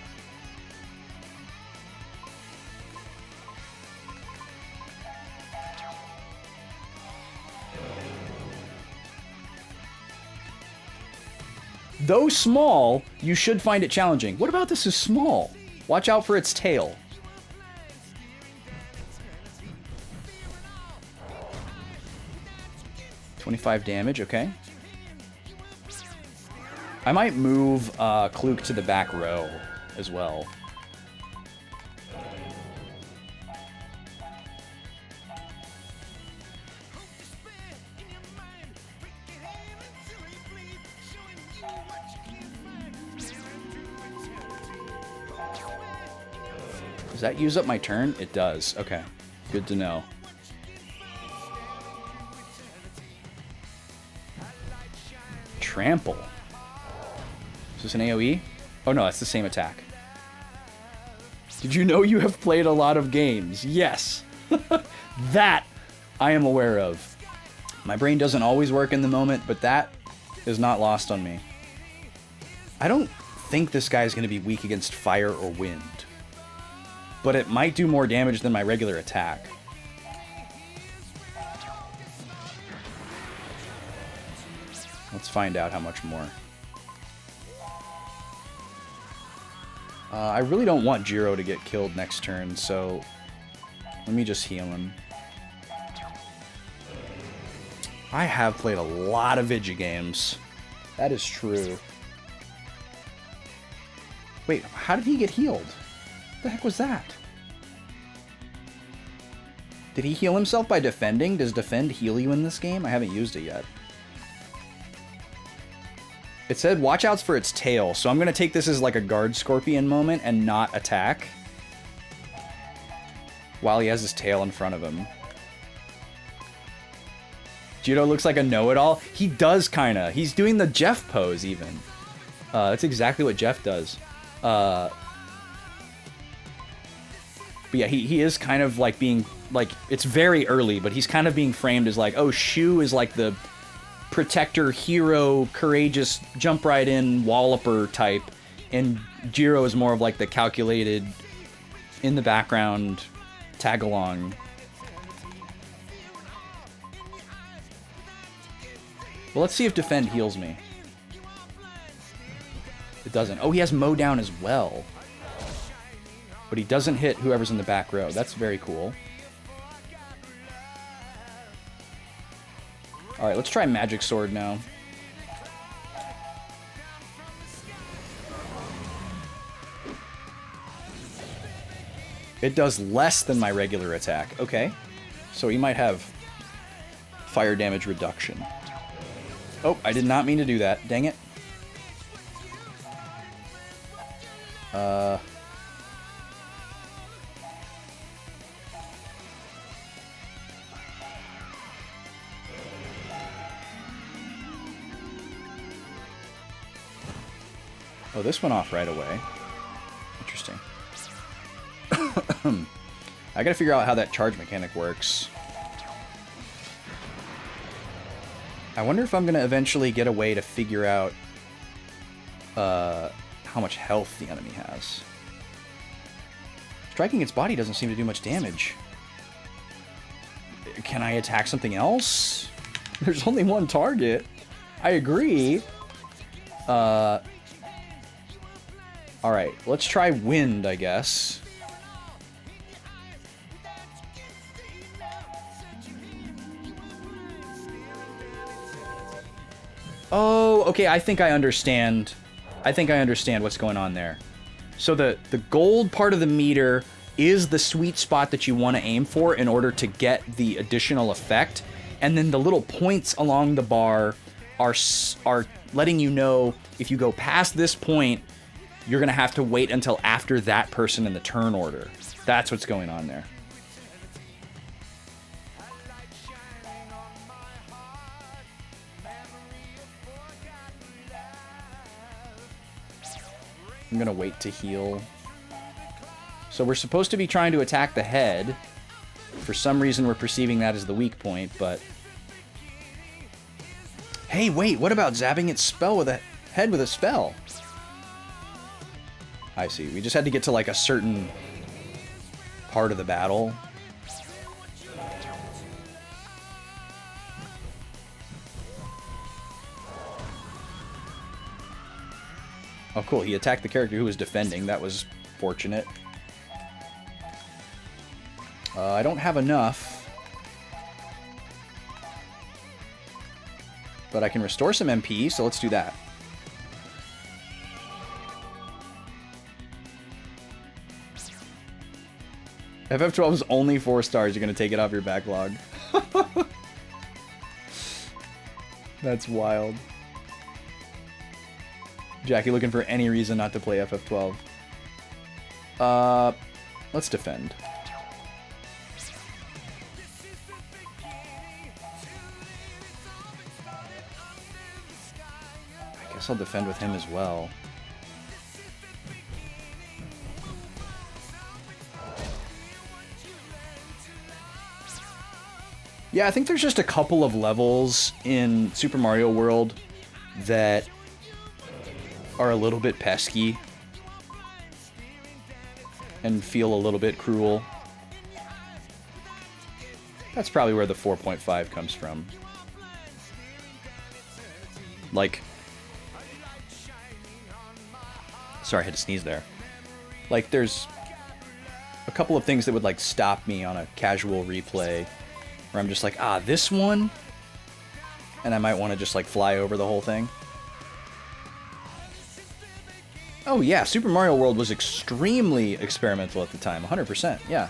Though small, you should find it challenging. What about this is small? Watch out for its tail. $25 damage, okay. I might move Kluk to the back row as well. Does that use up my turn? It does. Okay. Good to know. Trample. Is this an AoE? Oh no, that's the same attack. Did you know you have played a lot of games? Yes. That I am aware of. My brain doesn't always work in the moment, but that is not lost on me. I don't think this guy is going to be weak against fire or wind. But it might do more damage than my regular attack. Let's find out how much more. I really don't want Jiro to get killed next turn, so let me just heal him. I have played a lot of Vigi games. That is true. Wait, how did he get healed? What the heck was that? Did he heal himself by defending? Does defend heal you in this game? I haven't used it yet. It said watch outs for its tail, so I'm going to take this as like a guard scorpion moment and not attack while he has his tail in front of him. Judo looks like a know-it-all. He does kinda. He's doing the Jeff pose even. That's exactly what Jeff does. But yeah, he is kind of like being, like, it's very early, but he's kind of being framed as like, oh, Shu is like the protector, hero, courageous, jump right in, walloper type, and Jiro is more of like the calculated, in the background, tag along. Well, let's see if defend heals me. It doesn't. Oh, he has mow down as well. But he doesn't hit whoever's in the back row. That's very cool. Alright, let's try Magic Sword now. It does less than my regular attack. Okay. So he might have fire damage reduction. Oh, I did not mean to do that. Dang it. Oh, this went off right away. Interesting. I gotta figure out how that charge mechanic works. I wonder if I'm gonna eventually get a way to figure out how much health the enemy has. Striking its body doesn't seem to do much damage. Can I attack something else? There's only one target. I agree. Alright, let's try wind, I guess. Oh, okay, I think I understand. I think I understand what's going on there. So the gold part of the meter is the sweet spot that you want to aim for in order to get the additional effect. And then the little points along the bar are letting you know if you go past this point, you're going to have to wait until after that person in the turn order. That's what's going on there. I'm gonna wait to heal. So we're supposed to be trying to attack the head. For some reason we're perceiving that as the weak point, but... Hey, wait, what about zapping its spell with a head with a spell? I see. We just had to get to like a certain part of the battle. Oh, cool. He attacked the character who was defending. That was fortunate. I don't have enough. But I can restore some MP, so let's do that. FF12 is only 4 stars. You're going to take it off your backlog. That's wild. Jackie looking for any reason not to play FF12. Let's defend. I guess I'll defend with him as well. Yeah, I think there's just a couple of levels in Super Mario World that are a little bit pesky and feel a little bit cruel. That's probably where the 4.5 comes from. Like... Sorry, I had to sneeze there. Like, there's a couple of things that would, like, stop me on a casual replay where I'm just like, ah, this one? And I might want to just, like, fly over the whole thing. Oh yeah, Super Mario World was extremely experimental at the time, 100%, yeah.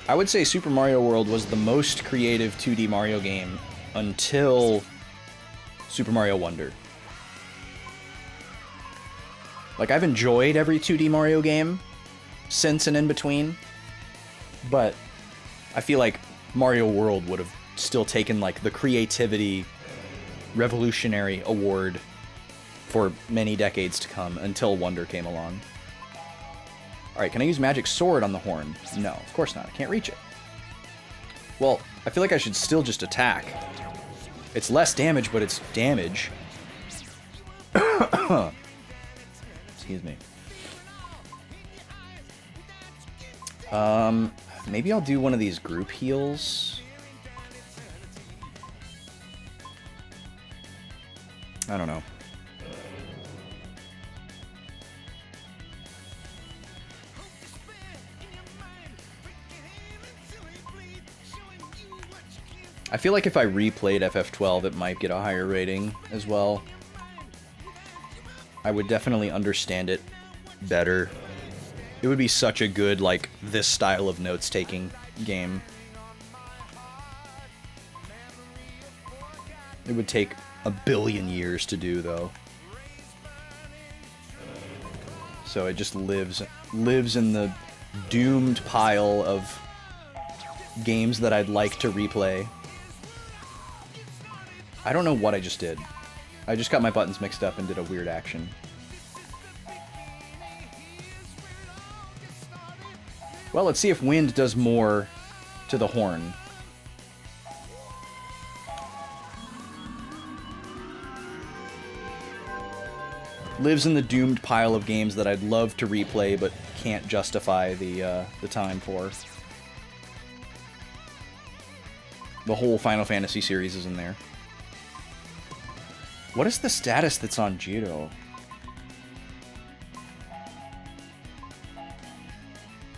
I would say Super Mario World was the most creative 2D Mario game until Super Mario Wonder. Like, I've enjoyed every 2D Mario game since and in between, but I feel like Mario World would have still taken, like, the creativity revolutionary award for many decades to come until Wonder came along. Alright, can I use Magic Sword on the horn? No, of course not. I can't reach it. Well, I feel like I should still just attack. It's less damage, but it's damage. Excuse me. Maybe I'll do one of these group heals. I don't know. I feel like if I replayed FF12, it might get a higher rating as well. I would definitely understand it better. It would be such a good, like, this style of notes-taking game. It would take a billion years to do, though. So it just lives in the doomed pile of games that I'd like to replay. I don't know what I just did. I just got my buttons mixed up and did a weird action. Well, let's see if wind does more to the horn. Lives in the doomed pile of games that I'd love to replay but can't justify the time for. The whole Final Fantasy series is in there. What is the status that's on Jiro?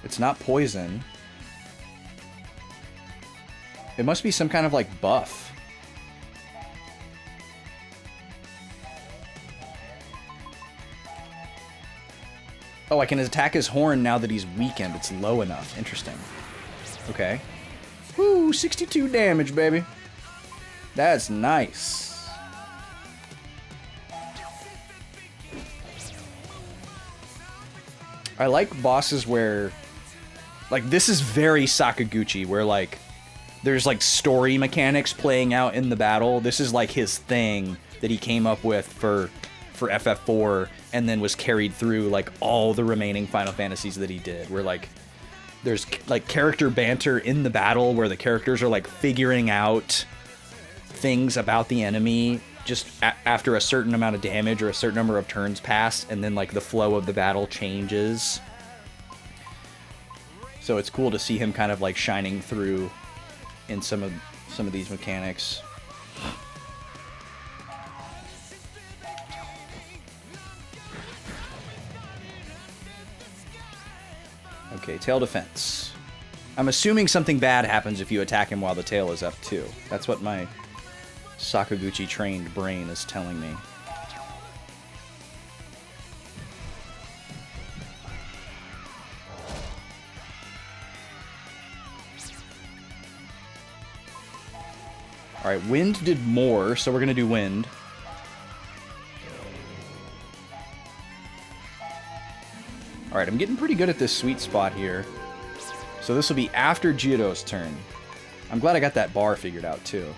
It's not poison. It must be some kind of, like, buff. Oh, I can attack his horn now that he's weakened. It's low enough. Interesting. Okay. Woo, 62 damage, baby. That's nice. I like bosses where... Like, this is very Sakaguchi, where, like, there's, like, story mechanics playing out in the battle. This is, like, his thing that he came up with for FF4, and then was carried through, like, all the remaining Final Fantasies that he did, where, like, there's, like, character banter in the battle where the characters are, like, figuring out things about the enemy just after a certain amount of damage or a certain number of turns pass, and then, like, the flow of the battle changes. So it's cool to see him kind of, like, shining through in some of these mechanics. Okay, tail defense. I'm assuming something bad happens if you attack him while the tail is up, too. That's what my Sakaguchi-trained brain is telling me. Alright, wind did more, so we're going to do wind. Alright, I'm getting pretty good at this sweet spot here. So this will be after Jiro's turn. I'm glad I got that bar figured out, too.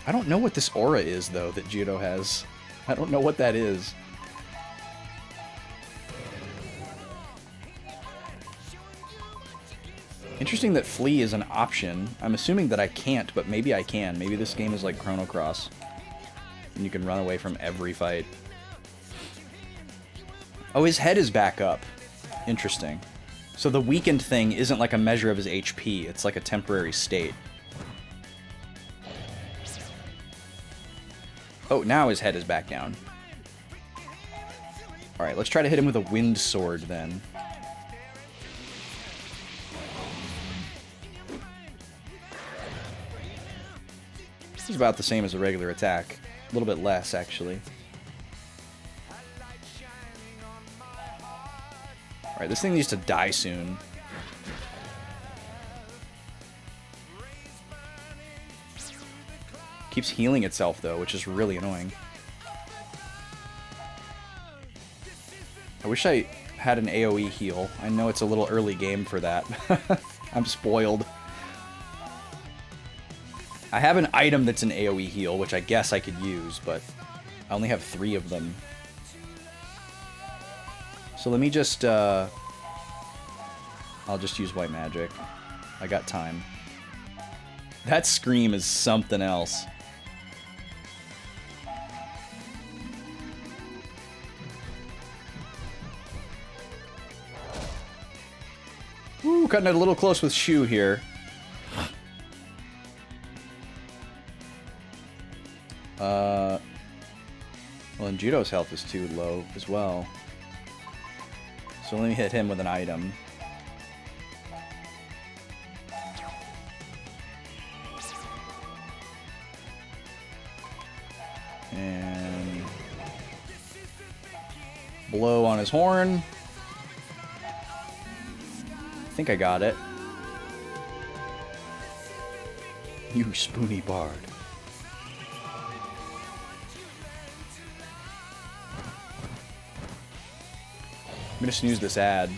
I don't know what this aura is, though, that Jiro has. I don't know what that is. Interesting that flee is an option. I'm assuming that I can't, but maybe I can. Maybe this game is like Chrono Cross, and you can run away from every fight. Oh, his head is back up. Interesting. So the weakened thing isn't like a measure of his HP. It's like a temporary state. Oh, now his head is back down. Alright, let's try to hit him with a wind sword then. This is about the same as a regular attack. A little bit less, actually. Alright, this thing needs to die soon. Keeps healing itself, though, which is really annoying. I wish I had an AoE heal. I know it's a little early game for that. I'm spoiled. I have an item that's an AoE heal, which I guess I could use, but I only have 3 of them. So let me just, I'll just use white magic. I got time. That scream is something else. Ooh, cutting it a little close with Shu here. Well, and Judo's health is too low as well. So let me hit him with an item. And blow on his horn. I think I got it. You spoony bard. I'm gonna snooze this ad.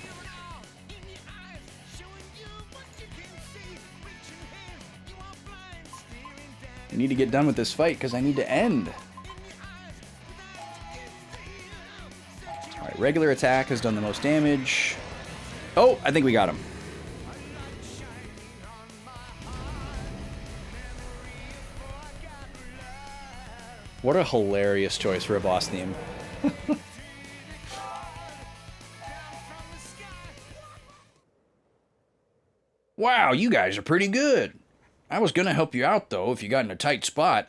I need to get done with this fight because I need to end. Alright, regular attack has done the most damage. Oh, I think we got him. What a hilarious choice for a boss theme. Wow, you guys are pretty good. I was gonna help you out, though, if you got in a tight spot.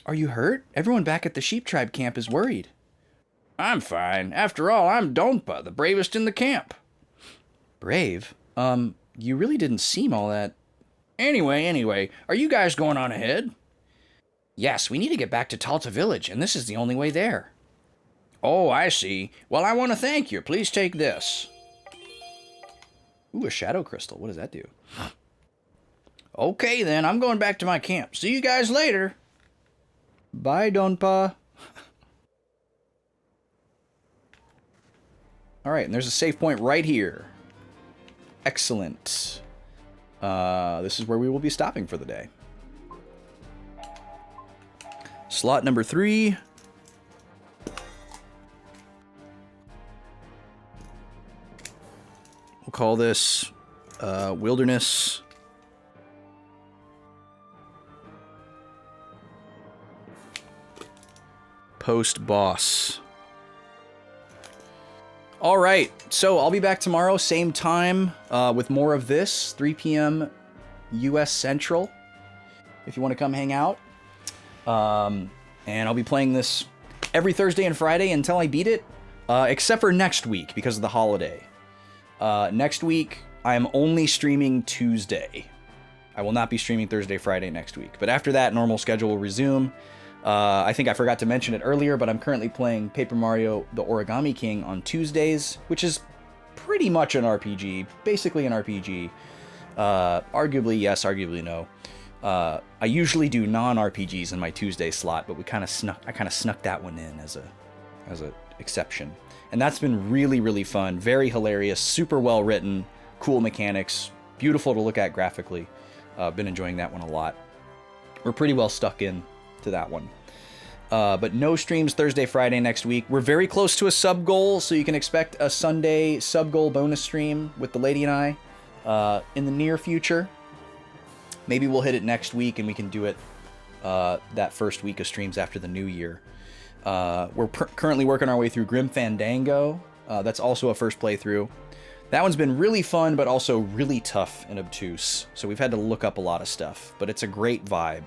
Are you hurt? Everyone back at the Sheep Tribe camp is worried. I'm fine. After all, I'm Donpa, the bravest in the camp. Brave? You really didn't seem all that... Anyway, are you guys going on ahead? Yes, we need to get back to Talta Village, and this is the only way there. Oh, I see. Well, I want to thank you. Please take this. Ooh, a shadow crystal. What does that do? Okay, then. I'm going back to my camp. See you guys later. Bye, Donpa. Alright, and there's a save point right here. Excellent. This is where we will be stopping for the day. Slot number 3. We'll call this Wilderness. Post-boss. All right, so I'll be back tomorrow, same time, with more of this, 3 p.m. U.S. Central, if you want to come hang out. And I'll be playing this every Thursday and Friday until I beat it, except for next week because of the holiday. Next week, I am only streaming Tuesday. I will not be streaming Thursday, Friday next week. But after that, normal schedule will resume. I think I forgot to mention it earlier, but I'm currently playing Paper Mario The Origami King on Tuesdays, which is pretty much an RPG, basically an RPG. Arguably yes, arguably no. I usually do non-RPGs in my Tuesday slot, but I kind of snuck that one in as a exception. And that's been really, really fun, very hilarious, super well written, cool mechanics, beautiful to look at graphically. Been enjoying that one a lot. We're pretty well stuck in to that one. But no streams Thursday, Friday next week. We're very close to a sub goal, so you can expect a Sunday sub goal bonus stream with the lady and I in the near future. Maybe we'll hit it next week and we can do it that first week of streams after the new year. We're currently working our way through Grim Fandango. That's also a first playthrough. That one's been really fun, but also really tough and obtuse. So we've had to look up a lot of stuff, but it's a great vibe.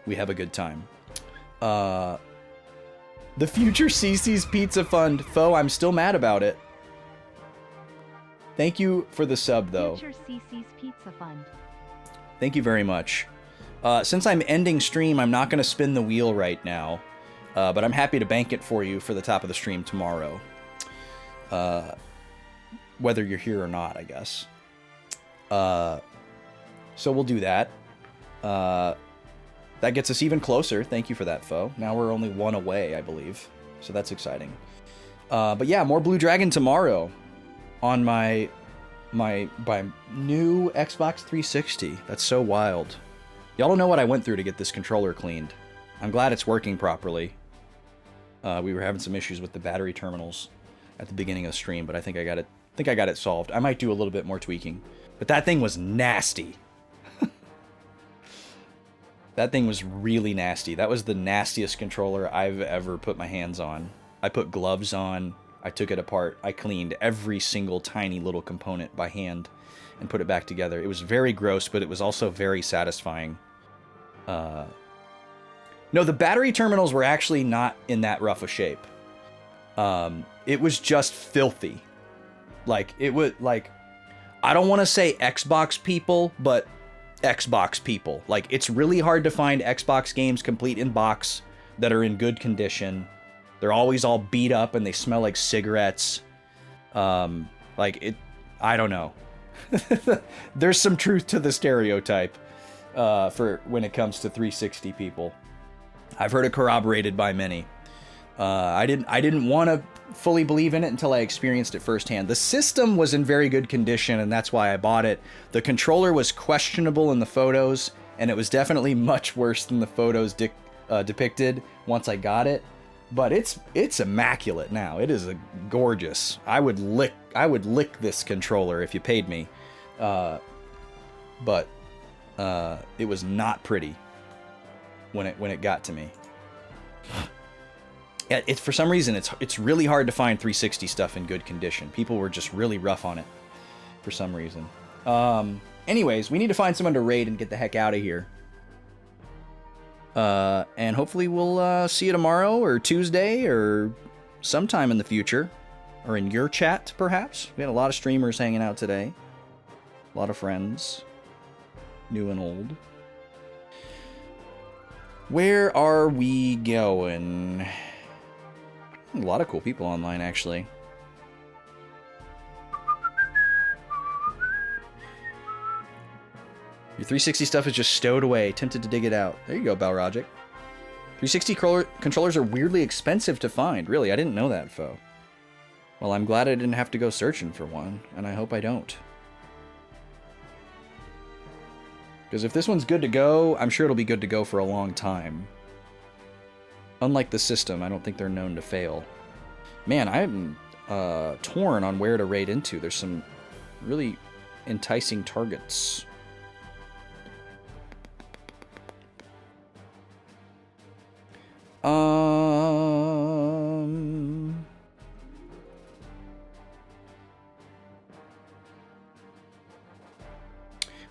We have a good time. The future CC's Pizza Fund. Foe, I'm still mad about it. Thank you for the sub, though. Future CC's Pizza Fund. Thank you very much. Since I'm ending stream, I'm not going to spin the wheel right now. But I'm happy to bank it for you for the top of the stream tomorrow. Whether you're here or not, I guess. So we'll do that. That gets us even closer. Thank you for that, Foe. Now we're only one away, I believe. So that's exciting. But yeah, more Blue Dragon tomorrow on my new Xbox 360. That's so wild. Y'all don't know what I went through to get this controller cleaned. I'm glad it's working properly. We were having some issues with the battery terminals at the beginning of the stream, but I think I got it solved. I might do a little bit more tweaking. But that thing was nasty. That thing was really nasty. That was the nastiest controller I've ever put my hands on. I put gloves on. I took it apart. I cleaned every single tiny little component by hand and put it back together. It was very gross, but it was also very satisfying. No, the battery terminals were actually not in that rough a shape. It was just filthy. Like, it was, like, I don't want to say Xbox people, but Xbox people. Like, it's really hard to find Xbox games complete in box that are in good condition. They're always all beat up and they smell like cigarettes. I don't know. There's some truth to the stereotype for when it comes to 360 people. I've heard it corroborated by many. I didn't want to fully believe in it until I experienced it firsthand. The system was in very good condition, and that's why I bought it. The controller was questionable in the photos, and it was definitely much worse than the photos depicted once I got it. But it's immaculate now. It is gorgeous. I would lick this controller if you paid me. But it was not pretty when it got to me. It's for some reason it's really hard to find 360 stuff in good condition. People were just really rough on it for some reason. Anyways, we need to find someone to raid and get the heck out of here. And hopefully we'll see you tomorrow or Tuesday or sometime in the future, or in your chat perhaps. We had a lot of streamers hanging out today. A lot of friends, new and old. Where are we going? A lot of cool people online, actually. Your 360 stuff is just stowed away. Tempted to dig it out. There you go, Balrogic. 360 controllers are weirdly expensive to find. Really, I didn't know that, Foe. Well, I'm glad I didn't have to go searching for one, and I hope I don't. Because if this one's good to go, I'm sure it'll be good to go for a long time. Unlike the system, I don't think they're known to fail. Man, I'm torn on where to raid into. There's some really enticing targets.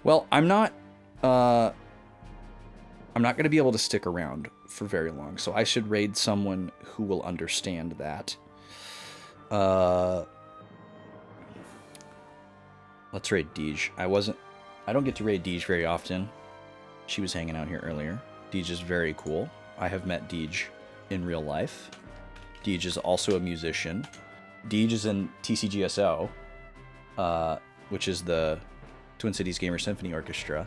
Well, I'm not going to be able to stick around for very long, so I should raid someone who will understand that. Let's raid Deej. I don't get to raid Deej very often. She was hanging out here earlier. Deej is very cool. I have met Deej in real life. Deej is also a musician. Deej is in TCGSO, which is the Twin Cities Gamer Symphony Orchestra,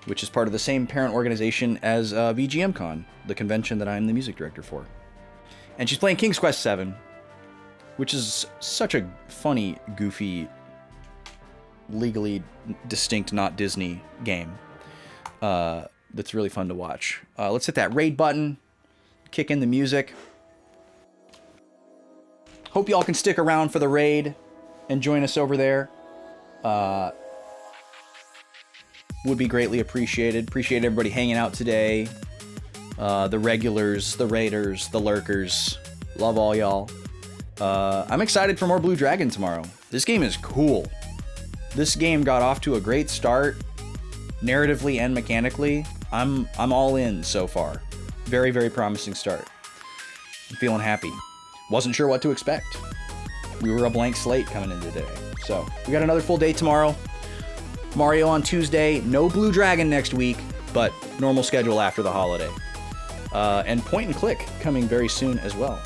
which is part of the same parent organization as VGMCon, the convention that I'm the music director for. And she's playing King's Quest VII, which is such a funny, goofy, legally distinct, not Disney game. That's really fun to watch. Let's hit that raid button, kick in the music. Hope y'all can stick around for the raid and join us over there. Would be greatly appreciated. Appreciate everybody hanging out today. The regulars, the raiders, the lurkers. Love all y'all. I'm excited for more Blue Dragon tomorrow. This game is cool. This game got off to a great start, narratively and mechanically. I'm all in so far. Very, very promising start. I'm feeling happy. Wasn't sure what to expect. We were a blank slate coming in today. So, we got another full day tomorrow. Mario on Tuesday. No Blue Dragon next week, but normal schedule after the holiday. And point and click coming very soon as well.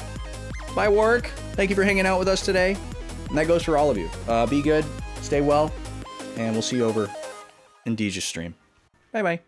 Bye, Warwick. Thank you for hanging out with us today. And that goes for all of you. Be good, stay well, and we'll see you over in Deej's stream. Bye-bye.